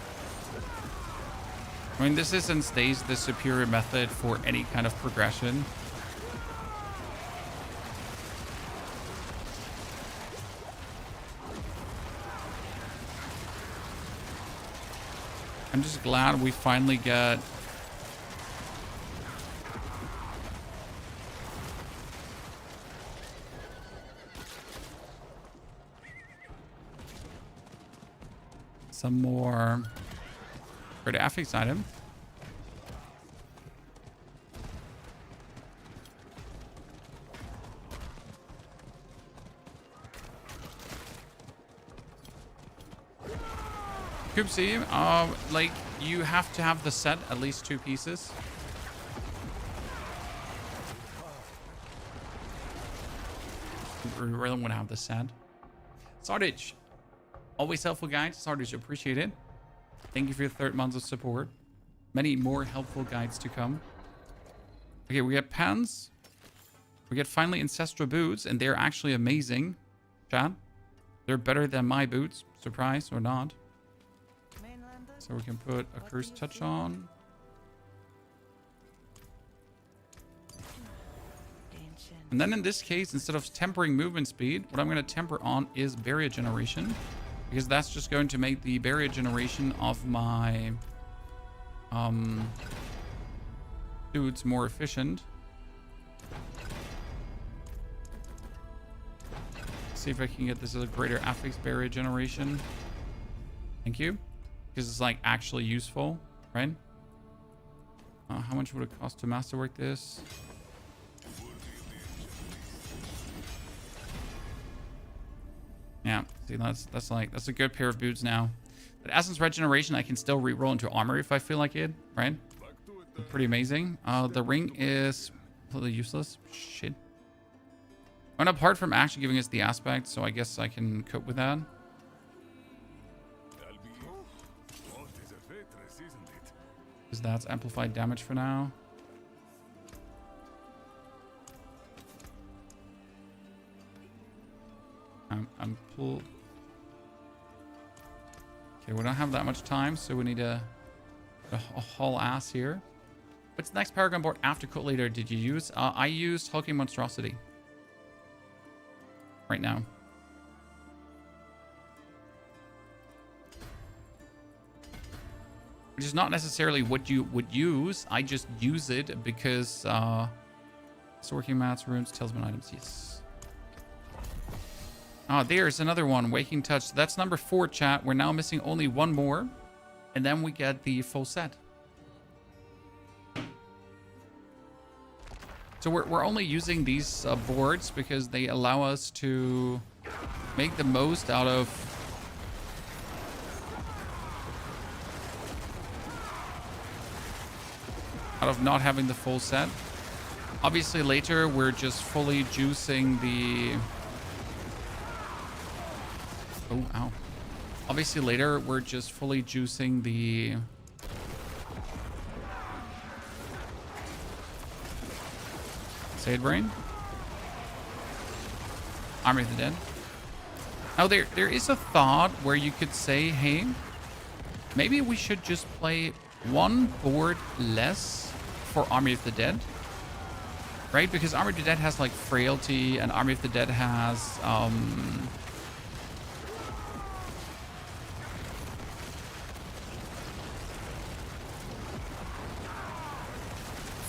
I mean, this is and stays the superior method for any kind of progression. I'm just glad we finally get... some more great affix item. Cube C, like you have to have the set at least 2 pieces. We really want to have the set. Sardage. Always helpful, guys. Sardage, appreciate it. Thank you for your 3rd month of support. Many more helpful guides to come. Okay, we have pens. We get finally Ancestral Boots, and they're actually amazing. Chat. They're better than my boots. Surprise or not. So we can put a Cursed Touch on. And then in this case, instead of tempering movement speed, what I'm going to temper on is barrier generation. Because that's just going to make the barrier generation of my dudes more efficient. See if I can get this as a greater affix barrier generation. Thank you. Because it's like actually useful, right? How much would it cost to masterwork this? Yeah, see, that's a good pair of boots now. But Essence Regeneration, I can still reroll into armor if I feel like it, right? Pretty amazing. The ring is completely useless. Shit. And apart from actually giving us the aspect, so I guess I can cope with that. Because that's amplified damage for now. I'm full. Okay, we don't have that much time, so we need a haul ass here. What's the next Paragon board after Cult Leader did you use? I used Hulking Monstrosity. Right now. Which is not necessarily what you would use. I just use it because Sorking Mats, Runes, Talisman items, yes. Ah, there's another one, Waking Touch. So that's number 4, chat. We're now missing only one more. And then we get the full set. So we're only using these boards because they allow us to make the most out of not having the full set. Obviously later we're just fully juicing the... Oh, ow. Obviously later we're just fully juicing the... Say it, Brain. Army of the Dead. Now there is a thought where you could say, hey, maybe we should just play one board less for Army of the Dead. Right? Because Army of the Dead has like Frailty, and Army of the Dead has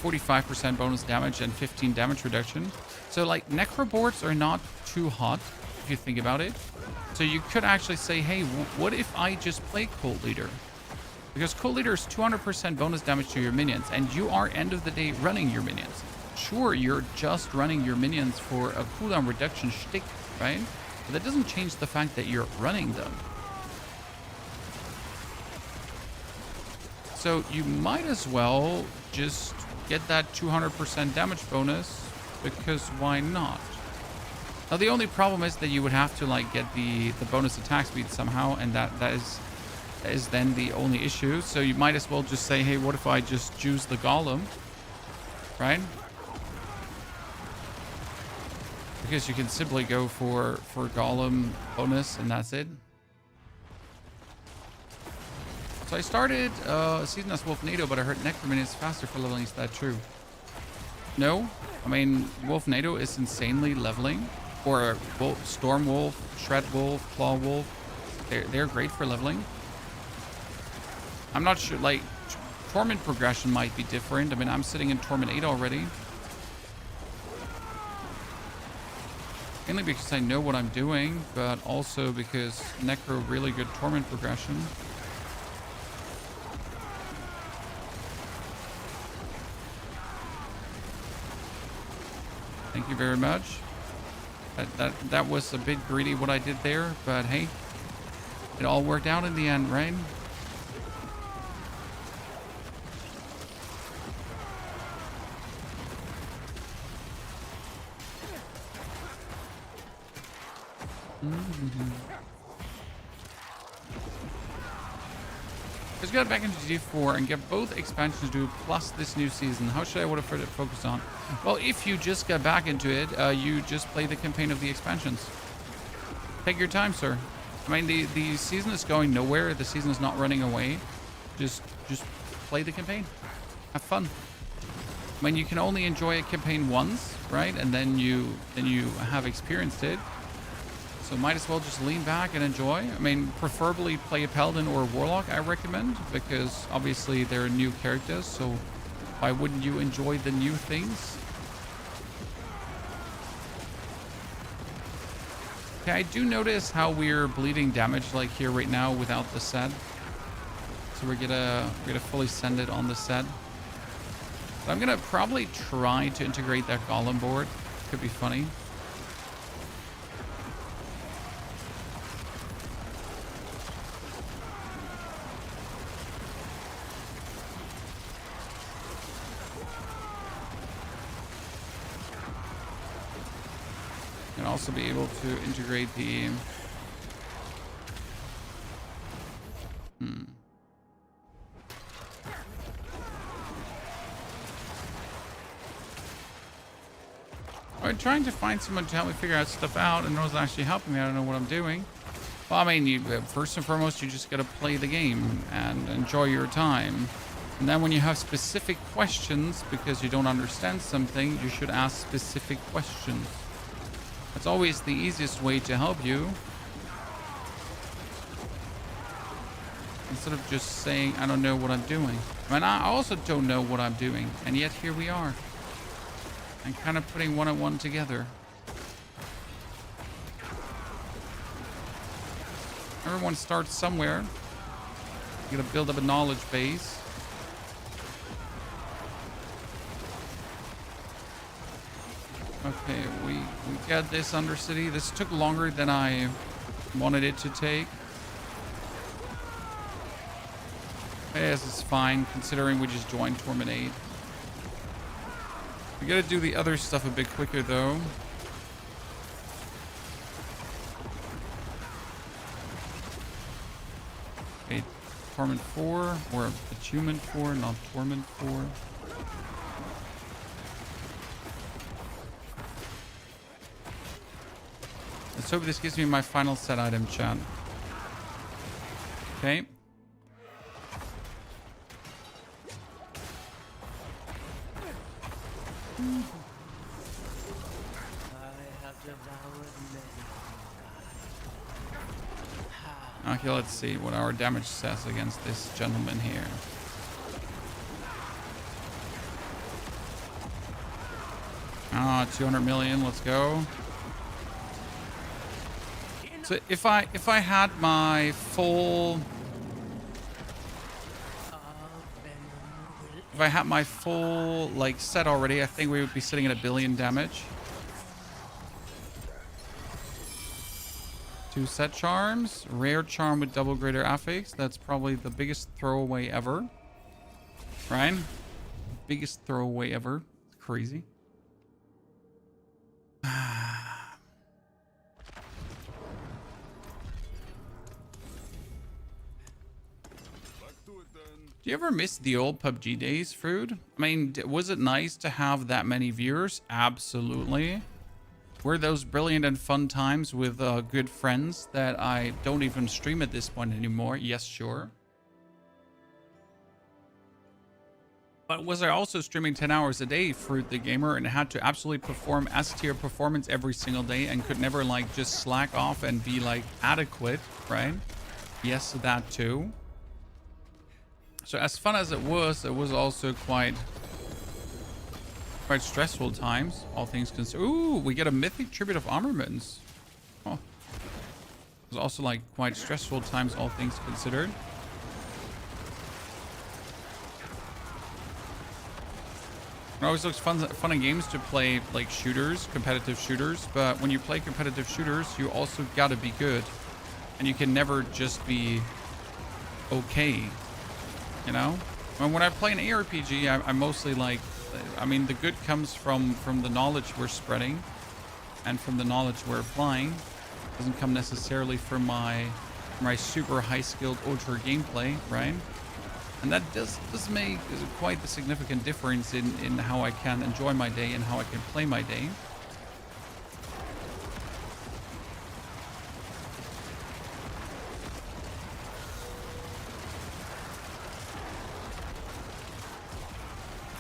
45% bonus damage and 15 damage reduction. So like Necro boards are not too hot if you think about it. So you could actually say, hey, what if I just play Cult Leader? Because Cult Leader is 200% bonus damage to your minions, and you are end of the day running your minions. Sure, you're just running your minions for a cooldown reduction shtick, right? But that doesn't change the fact that you're running them. So you might as well just get that 200% damage bonus, because why not? Now the only problem is that you would have to like get the bonus attack speed somehow, and that is then the only issue. So you might as well just say, hey, what if I just juice the Golem, right? Because you can simply go for Golem bonus and that's it. So I started season as Wolf NATO, but I heard Necromancer is faster for leveling. Is that true? No. I mean, Wolf NATO is insanely leveling. Or Storm Wolf, Shred Wolf, Claw Wolf. They're great for leveling. I'm not sure, like, Torment progression might be different. I mean, I'm sitting in Torment 8 already. Mainly because I know what I'm doing, but also because Necro really good Torment progression. Thank you very much. That was a bit greedy what I did there, but hey, it all worked out in the end, right? Let's get back into D4 and get both expansions due plus this new season. How should I want to focus on? Well, if you just get back into it, you just play the campaign of the expansions. Take your time, sir. I mean, the season is going nowhere. The season is not running away. Just play the campaign. Have fun. I mean, you can only enjoy a campaign once, right? And then you have experienced it. So might as well just lean back and enjoy. I mean, preferably play a paladin or a warlock, I recommend, because obviously they're new characters. So why wouldn't you enjoy the new things? Okay, I do notice how we're bleeding damage like here right now without the set. So we're gonna fully send it on the set. But I'm gonna probably try to integrate that golem board. Could be funny. And also be able to integrate the I'm trying to find someone to help me figure out stuff out, and no one's actually helping me. I don't know what I'm doing. Well, I mean, first and foremost, you just gotta play the game and enjoy your time. And then when you have specific questions because you don't understand something, you should ask specific questions. That's always the easiest way to help you. Instead of just saying, I don't know what I'm doing. I mean, I also don't know what I'm doing. And yet here we are. And kind of putting one and one together. Everyone starts somewhere. You gotta build up a knowledge base. Okay, we get this Undercity. This took longer than I wanted it to take. Yes, it's fine, considering we just joined Torment 8. We gotta do the other stuff a bit quicker, though. Okay, Torment 4, or Attunement 4, not Torment 4. Let's hope this gives me my final set item, chat. Okay. Okay, let's see what our damage says against this gentleman here. Ah, 200 million, let's go. So if I had my full like set already, I think we would be sitting at 1 billion damage. 2 set charms, rare charm with double greater affix. That's probably the biggest throwaway ever. Right? Biggest throwaway ever. Crazy. Do you ever miss the old PUBG days, Fruit? I mean, was it nice to have that many viewers? Absolutely. Were those brilliant and fun times with good friends that I don't even stream at this point anymore? Yes, sure. But was I also streaming 10 hours a day, Fruit the Gamer, and had to absolutely perform S-tier performance every single day and could never like just slack off and be like adequate, right? Yes, that too. So as fun as it was also quite stressful times, all things considered. Ooh, we get a mythic tribute of armaments. Oh, it was also like quite stressful times, all things considered. It always looks fun in games to play like shooters, competitive shooters. But when you play competitive shooters, you also gotta be good, and you can never just be okay. You know, when I play an ARPG, I'm mostly like, I mean, the good comes from the knowledge we're spreading and from the knowledge we're applying. It doesn't come necessarily from my super high skilled ultra gameplay, right? And that does make quite the significant difference in how I can enjoy my day and how I can play my day.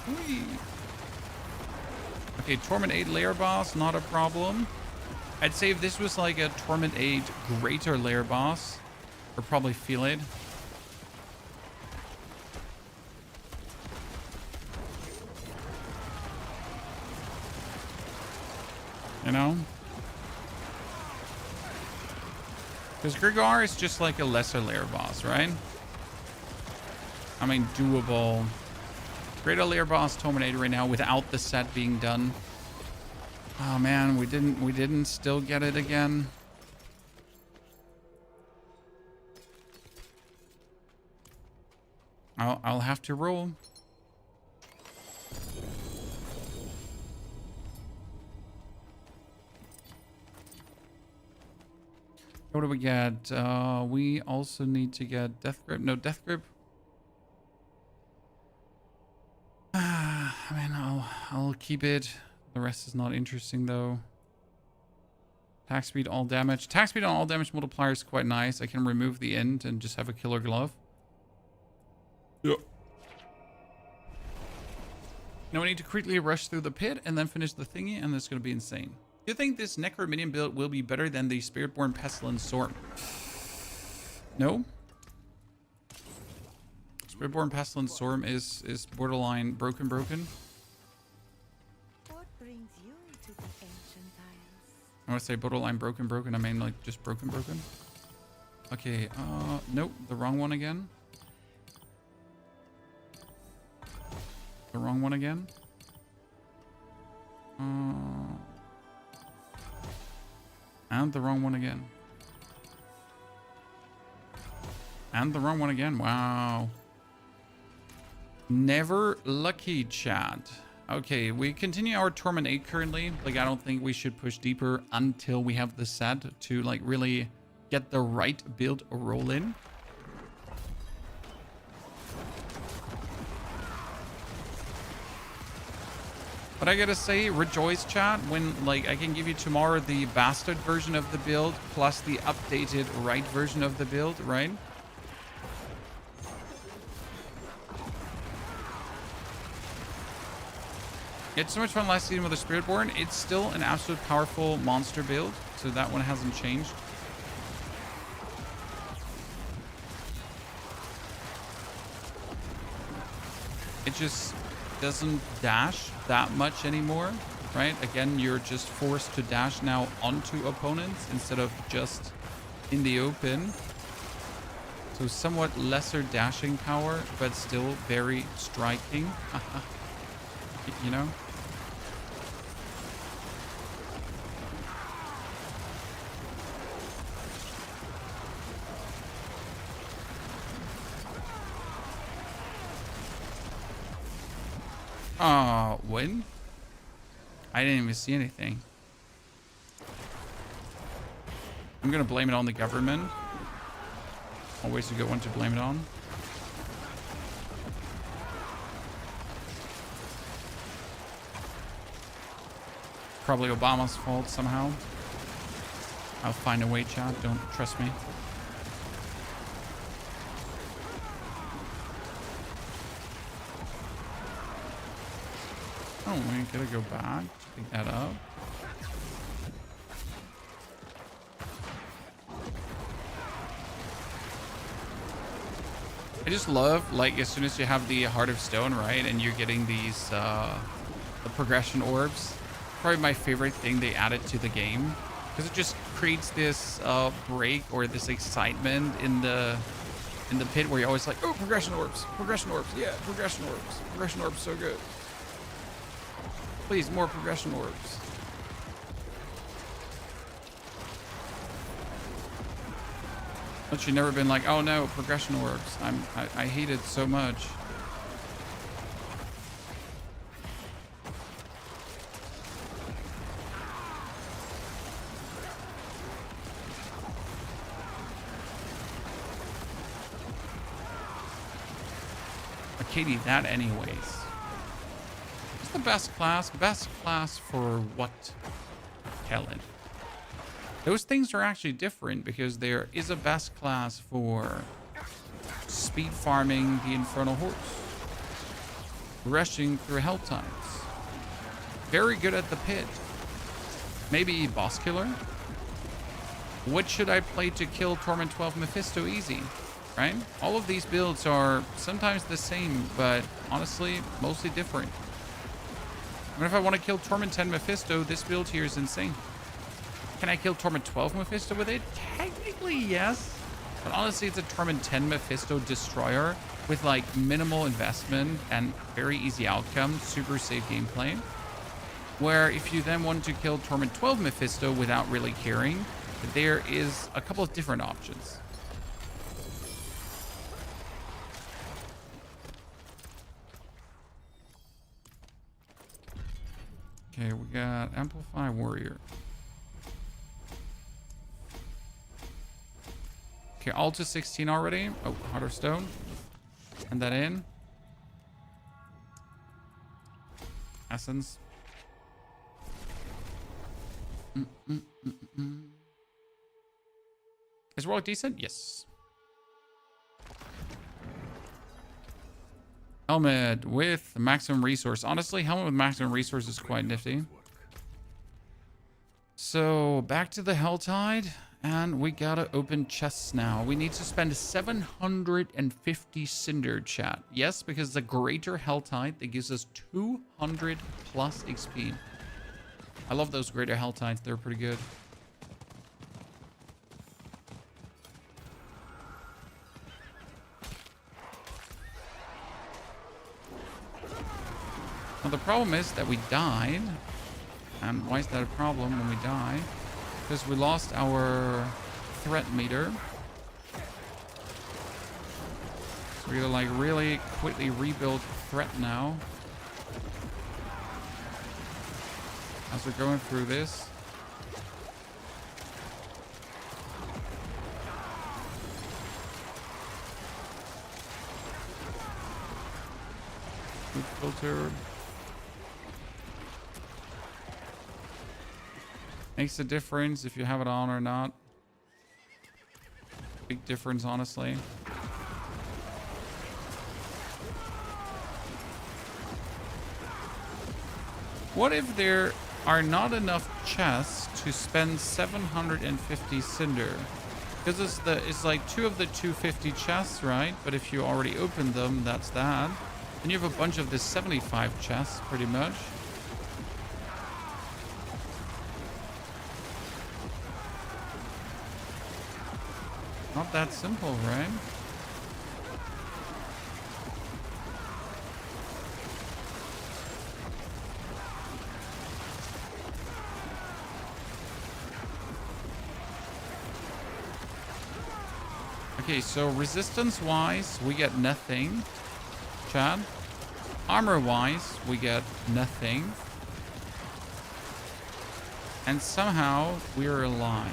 Whee. Okay, Torment 8 layer boss, not a problem. I'd say if this was like a Torment 8 greater layer boss, I'd probably feel it. You know? Because Grigor is just like a lesser layer boss, right? I mean, doable. Greater layer boss Torment right now without the set being done. Oh man, we didn't still get it again. I'll have to roll. What do we get? We also need to get Death Grip. No, Death Grip. I mean, I'll keep it. The rest is not interesting though. Attack speed, all damage. Attack speed on all damage multiplier is quite nice. I can remove the end and just have a killer glove. Yep. Now we need to quickly rush through the pit and then finish the thingy, and that's going to be insane. Do you think this Necro minion build will be better than the Spiritborn Pestilence Sorc? No. Spiritborn Pestilence Sorc is borderline broken. What brings you to the ancient isles? I want to say borderline broken. I mean like just broken. Okay, nope, the wrong one again. The wrong one again. And the wrong one again. And the wrong one again. Wow. Never lucky, chat. Okay, we continue our Torment 8 currently. Like, I don't think we should push deeper until we have the set to, like, really get the right build roll in. But I gotta say, rejoice, chat, when, like, I can give you tomorrow the bastard version of the build plus the updated right version of the build, right? It's so much fun last season with the Spiritborn. It's still an absolute powerful monster build, so that one hasn't changed. It just doesn't dash that much anymore, right? Again, you're just forced to dash now onto opponents instead of just in the open. So somewhat lesser dashing power, but still very striking. You know? When? I didn't even see anything. I'm gonna blame it on the government. Always a good one to blame it on. Probably Obama's fault somehow. I'll find a way, chat. Don't trust me. Oh, we gotta go back. Pick that up. I just love, like, as soon as you have the Heart of Stone, right, and you're getting these, the progression orbs. Probably my favorite thing they added to the game, because it just creates this break or this excitement in the pit where you're always like, oh, progression orbs, yeah, progression orbs, so good. Please, more progression orbs. But you've never been like, oh no, progression orbs. I hate it so much. Katie, that anyways. It's the best class. Best class for what? Helen. Those things are actually different because there is a best class for speed farming the Infernal Horse. Rushing through Helltides. Very good at the pit. Maybe boss killer? What should I play to kill Torment 12 Mephisto easy? Right? All of these builds are sometimes the same, but honestly, mostly different. I mean, if I want to kill Torment 10 Mephisto, this build here is insane. Can I kill Torment 12 Mephisto with it? Technically, yes. But honestly, it's a Torment 10 Mephisto destroyer with like minimal investment and very easy outcome, super safe gameplay. Where if you then want to kill Torment 12 Mephisto without really caring, there is a couple of different options. Okay, we got Amplify Warrior. Okay, all to 16 already. Oh, Heart of Stone. Send that in. Essence. Is Warlock decent? Yes. Helmet with maximum resource. Honestly, helmet with maximum resource is quite nifty. So back to the Helltide, and we gotta open chests now. We need to spend 750 Cinder, chat. Yes, because the greater Helltide that gives us 200 plus XP. I love those greater Helltides. They're pretty good. Now the problem is that we died. And why is that a problem when we die? Because we lost our threat meter. So we gotta like really quickly rebuild threat now. As we're going through this. Food filter. Makes a difference if you have it on or not. Big difference, honestly. What if there are not enough chests to spend 750 Cinder? Because it's like 2 of the 250 chests, right? But if you already opened them, that's that. Then you have a bunch of the 75 chests, pretty much. Not that simple, right? Okay, so resistance-wise, we get nothing. Chad. Armor-wise, we get nothing. And somehow, we're alive.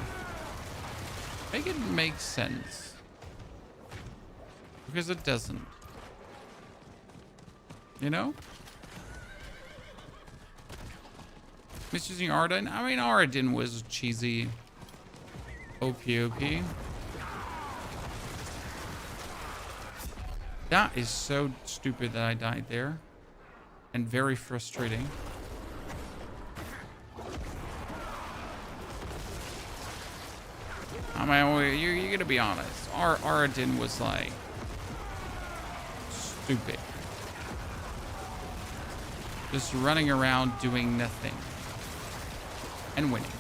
Make it make sense. Because it doesn't. You know? Misusing Ardyn? I mean, Ardyn was cheesy. OP. That is so stupid that I died there. And very frustrating. I mean, you're gonna be honest. Ardyn was like stupid. Just running around doing nothing. And winning.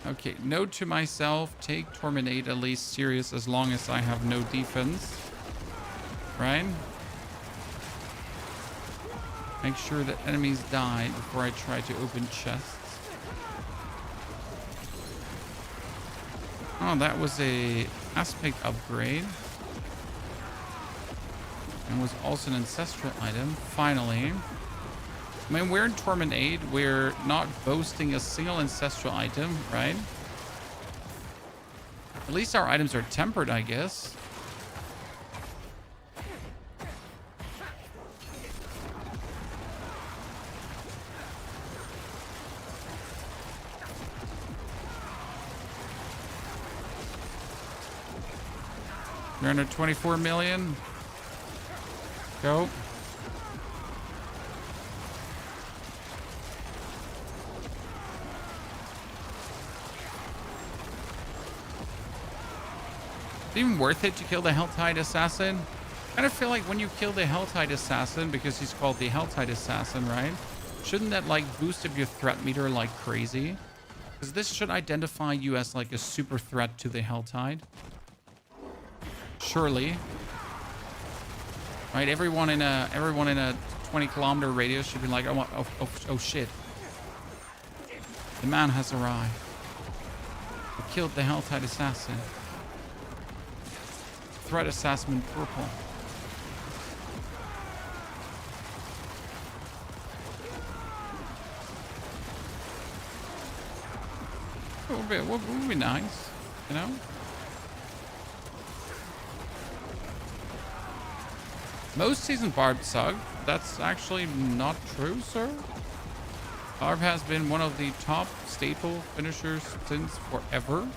Okay, note to myself, take Torment 8 at least serious as long as I have no defense. Right? Make sure that enemies die before I try to open chests. Oh, that was a aspect upgrade. And was also an ancestral item, finally. I mean, we're in Torment 8. We're not boasting a single ancestral item, right? At least our items are tempered, I guess. We're under 24 million. Go. Even worth it to kill the Helltide Assassin? I kind of feel like when you kill the Helltide Assassin, because he's called the Helltide Assassin, right? Shouldn't that like boost up your threat meter like crazy? Because this should identify you as like a super threat to the Helltide. Surely. Right? Everyone in a 20-kilometer radius should be like, oh shit. The man has arrived. We killed the Helltide Assassin. Threat assessment purple. Would be nice, you know? Most season Barb suck. That's actually not true, sir. Barb has been one of the top staple finishers since forever.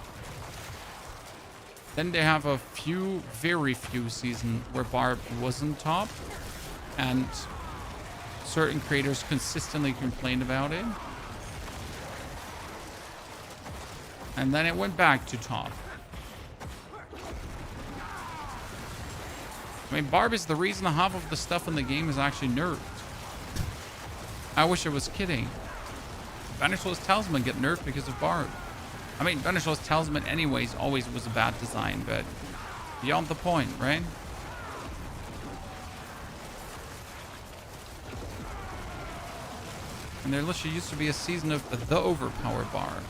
Then they have a few, very few seasons where Barb wasn't top, and certain creators consistently complained about it. And then it went back to top. I mean, Barb is the reason half of the stuff in the game is actually nerfed. I wish I was kidding. Banishless Talisman get nerfed because of Barb. I mean, Banishless Talisman anyways always was a bad design, but beyond the point, right? And there literally used to be a season of the overpowered Barb.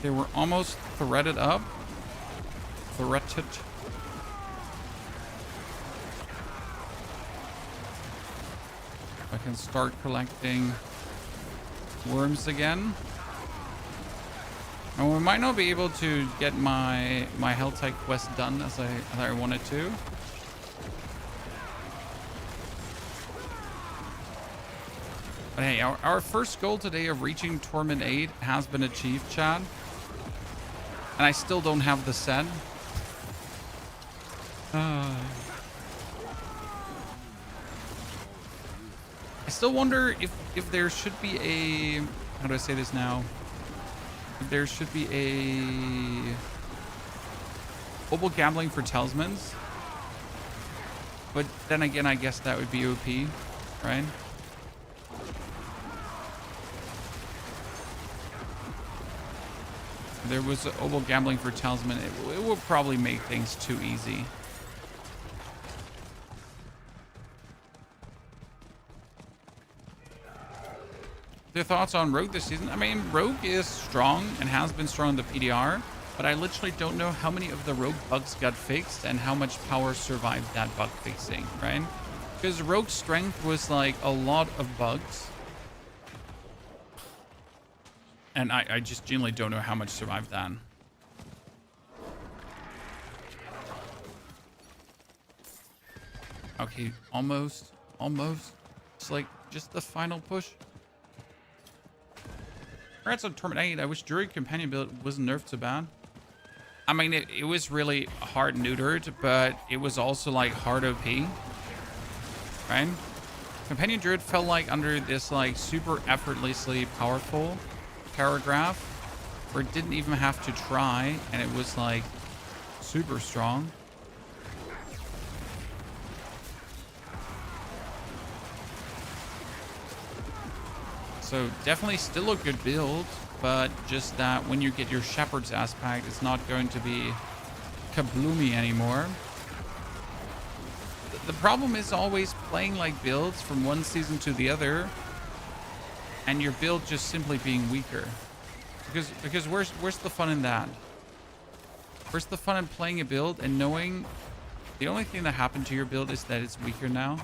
They were almost threaded up. Threaded. I can start collecting worms again. And we might not be able to get my Helltide quest done as I wanted to. But hey, our first goal today of reaching Torment 8 has been achieved, Chad. And I still don't have the set. I still wonder if there should be a... How do I say this now? If there should be a... Global gambling for talismans. But then again, I guess that would be OP, right? There was Obel gambling for talisman. It will probably make things too easy. Their thoughts on Rogue this season? I mean, Rogue is strong and has been strong in the PDR, but I literally don't know how many of the Rogue bugs got fixed and how much power survived that bug fixing, right? Because Rogue's strength was like a lot of bugs. And I just genuinely don't know how much survived that. Okay, almost. It's like just the final push. Congrats on Torment 8. I wish Druid Companion build wasn't nerfed so bad. I mean, it was really hard neutered, but it was also like hard OP. Right? Companion Druid felt like under this like super effortlessly powerful paragraph where it didn't even have to try and it was like super strong. So definitely still a good build, but just that when you get your Shepherd's aspect, it's not going to be kabloomy anymore. The problem is always playing like builds from one season to the other and your build just simply being weaker. Because where's the fun in that? Where's the fun in playing a build and knowing the only thing that happened to your build is that it's weaker now?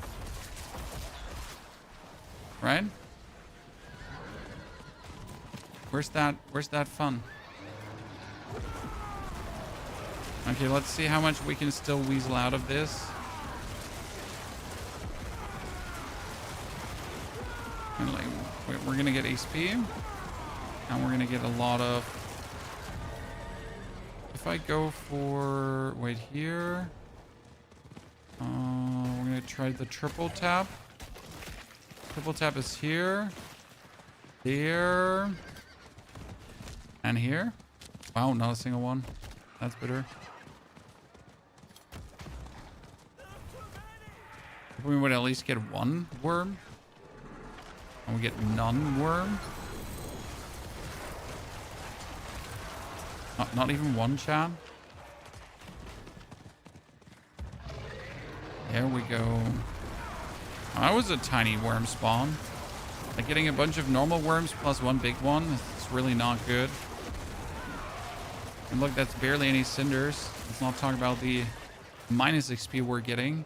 Right? Where's that fun? Okay, let's see how much we can still weasel out of this. And like, we're gonna get HP, and we're gonna get a lot of. If I go for wait here, we're gonna try the triple tap. Triple tap is here, there, and here. Wow, not a single one. That's bitter. If we would at least get one worm. And we get none worm. Not even one, chat. There we go. Oh, that was a tiny worm spawn. Like getting a bunch of normal worms plus one big one. It's really not good. And look, that's barely any cinders. Let's not talk about the minus XP we're getting.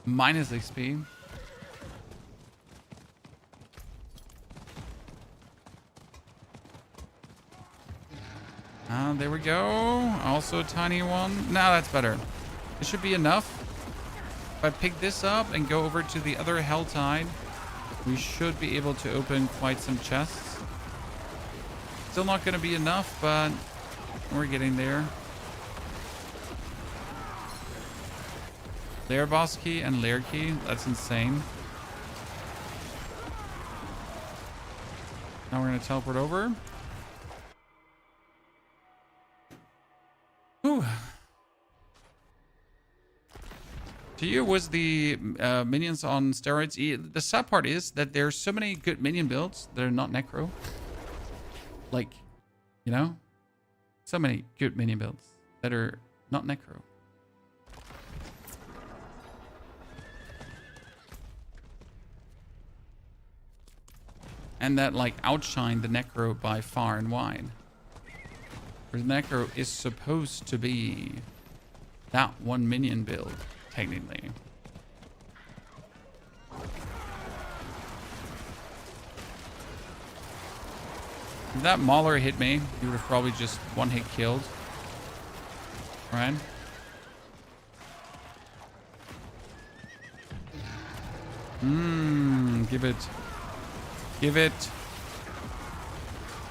Minus XP. There we go. Also a tiny one. No, that's better. It should be enough. If I pick this up and go over to the other Helltide, we should be able to open quite some chests. Still not going to be enough, but we're getting there. Lair boss key and lair key. That's insane. Now we're going to teleport over. Whew. To you, was the minions on steroids? The sad part is that there's so many good minion builds that are not Necro. Like, you know? So many good minion builds that are not Necro. And that, like, outshine the Necro by far and wide. Whereas Necro is supposed to be that one minion build, technically. If that Mauler hit me, he would have probably just one hit killed. Right? Give it. Give it.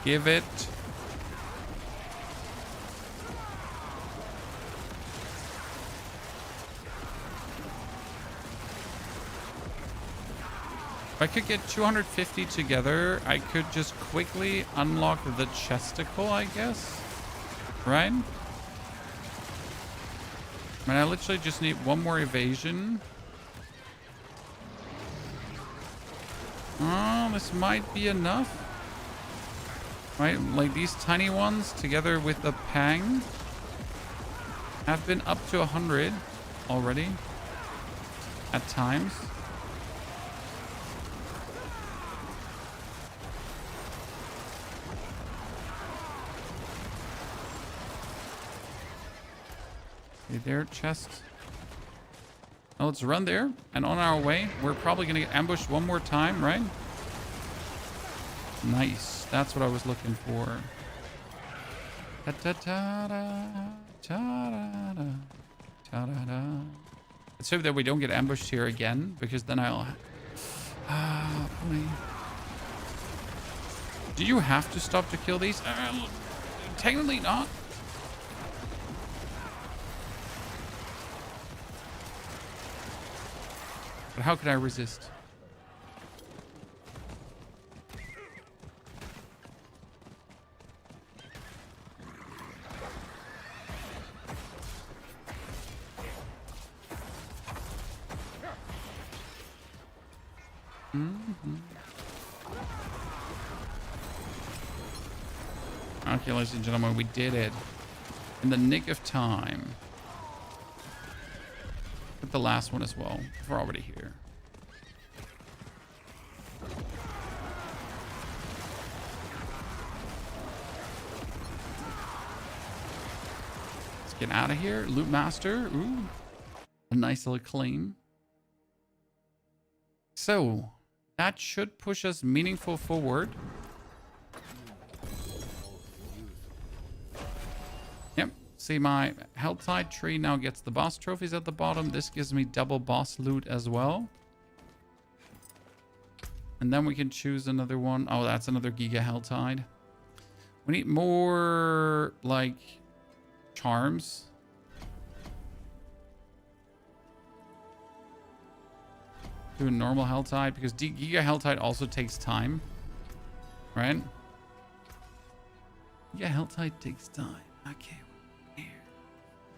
Give it. If I could get 250 together, I could just quickly unlock the chesticle, I guess. Right? I mean, I literally just need one more evasion. Oh, this might be enough. Right? Like these tiny ones together with the Pang have been up to 100 already at times. There, chest. Now let's run there, and on our way, we're probably gonna get ambushed one more time, right? Nice. That's what I was looking for. Let's hope that we don't get ambushed here again, because then I'll. Do you have to stop to kill these? Technically not. But how could I resist? Okay, ladies and gentlemen, we did it in the nick of time. With the last one as well. We're already here. Get out of here. Loot master. Ooh. A nice little claim. So, that should push us meaningful forward. Yep. See, my Helltide tree now gets the boss trophies at the bottom. This gives me double boss loot as well. And then we can choose another one. Oh, that's another Giga Helltide. We need more, like, charms. Do a normal Helltide, because Giga Helltide also takes time. Right? Giga Helltide takes time. Okay.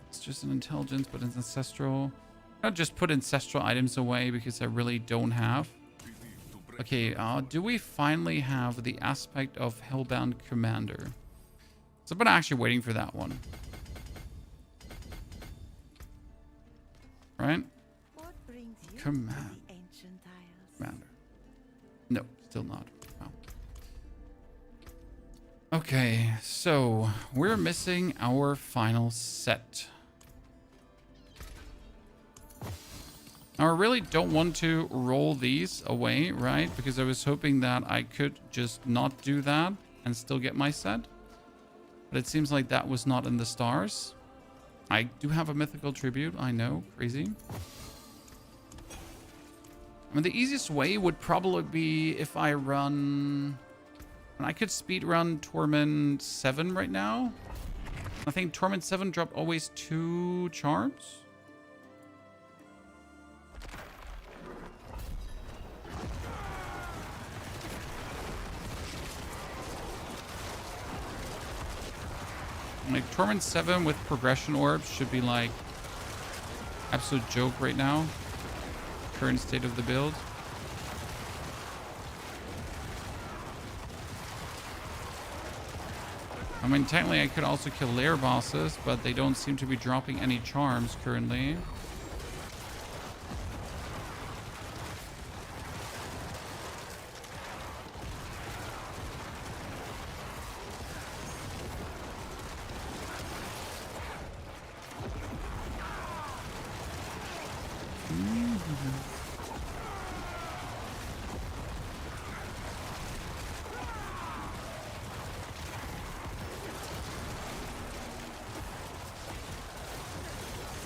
It's just an intelligence, but it's ancestral. I'll just put ancestral items away because I really don't have. Okay, do we finally have the aspect of Hellbound Commander? So I've been actually waiting for that one. Right? What brings you Command. to the ancient isles? Commander. No, still not. Wow. Okay, so we're missing our final set. Now, I really don't want to roll these away, right? Because I was hoping that I could just not do that and still get my set. But it seems like that was not in the stars. I do have a mythical tribute, I know, crazy. I mean, the easiest way would probably be if I run... And I could speed run Torment 7 right now. I think Torment 7 dropped always 2 charms. Like, Torment 7 with progression orbs should be like absolute joke right now. Current state of the build. I mean, technically I could also kill lair bosses, but they don't seem to be dropping any charms currently.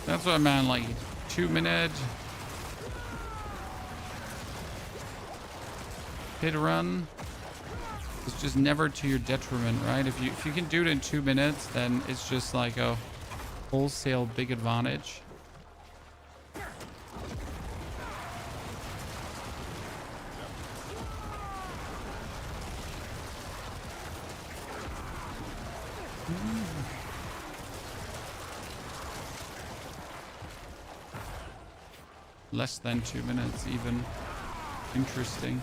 That's what I meant, like 2-minute hit run. It's just never to your detriment, right? If you can do it in 2 minutes, then it's just like a wholesale big advantage. Less than 2 minutes even. Interesting.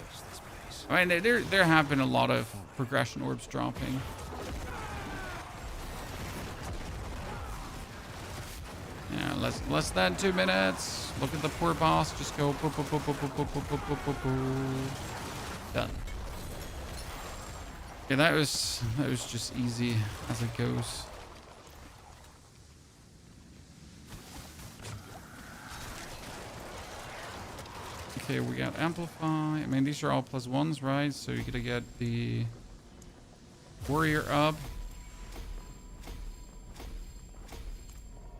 I mean, there have been a lot of progression orbs dropping. Yeah, less than 2 minutes. Look at the poor boss. Just go boop, boop, boop, boop, boop, boop, boop, boop, boop, boop, boop. Done. Yeah, that was just easy as it goes. Okay, we got Amplify. I mean, these are all +1s, right? So you're gonna get the Warrior up.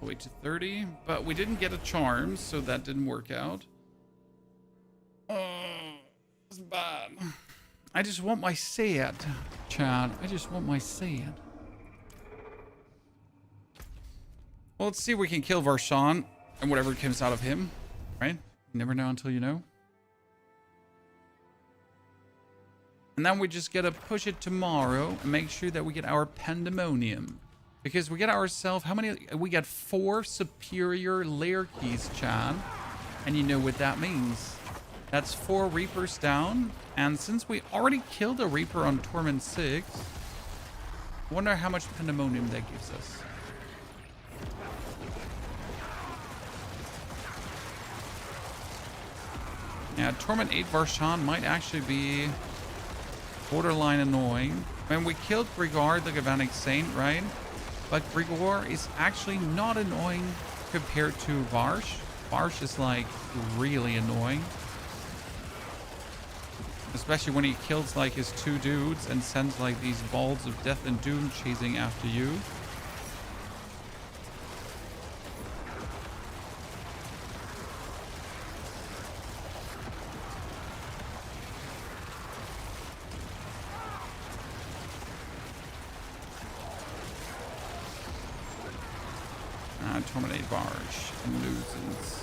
Wait to 30. But we didn't get a charm, so that didn't work out. Oh, it's bad. I just want my set, Chad. I just want my set. Well, let's see if we can kill Varshan and whatever comes out of him, right? You never know until you know. And then we just gotta push it tomorrow and make sure that we get our Pandemonium. Because we get ourselves, how many? We got 4 superior lair keys, Chad. And you know what that means. That's 4 Reapers down. And since we already killed a Reaper on Torment 6, I wonder how much Pandemonium that gives us. Yeah, Torment 8 Varshan might actually be borderline annoying. I mean, we killed Brigard the Galvanic Saint, right? but Grigor is actually not annoying compared to Varsh. Varsh is like really annoying. Especially when he kills like his 2 dudes and sends like these balls of death and doom chasing after you. Terminate Barge and Losens.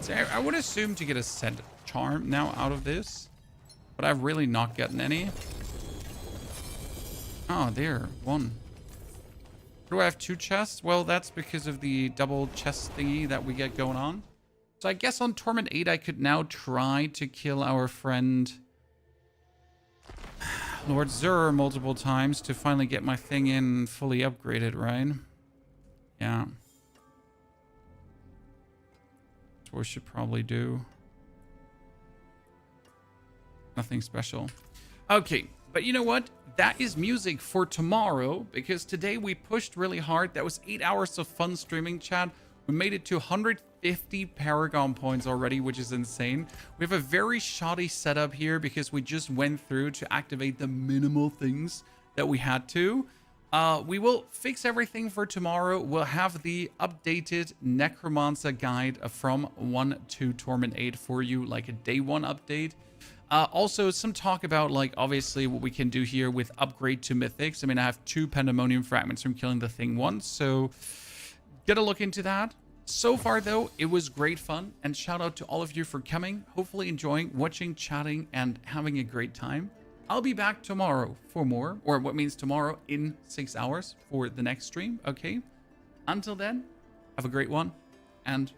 So I would assume to get a scent charm now out of this, but I've really not gotten any. Oh, there, 1. Do I have 2 chests? Well, that's because of the double chest thingy that we get going on. So I guess on Torment 8, I could now try to kill our friend Lord Zur multiple times to finally get my thing in fully upgraded, right? Yeah. That's what we should probably do. Nothing special. Okay, but you know what? That is music for tomorrow, because today we pushed really hard. That was 8 hours of fun streaming, chat. We made it to 150 paragon points already, which is insane. We have a very shoddy setup here because we just went through to activate the minimal things that we had to. We will fix everything for tomorrow. We'll have the updated Necromancer guide from 1 to Torment 8 for you, like a day 1 update. Also, some talk about, like, obviously what we can do here with upgrade to mythics. I mean, I have 2 Pandemonium Fragments from killing the thing once, so get a look into that. So far, though, it was great fun, and shout out to all of you for coming, hopefully enjoying, watching, chatting, and having a great time. I'll be back tomorrow for more, or what means tomorrow in 6 hours for the next stream, okay? Until then, have a great one, and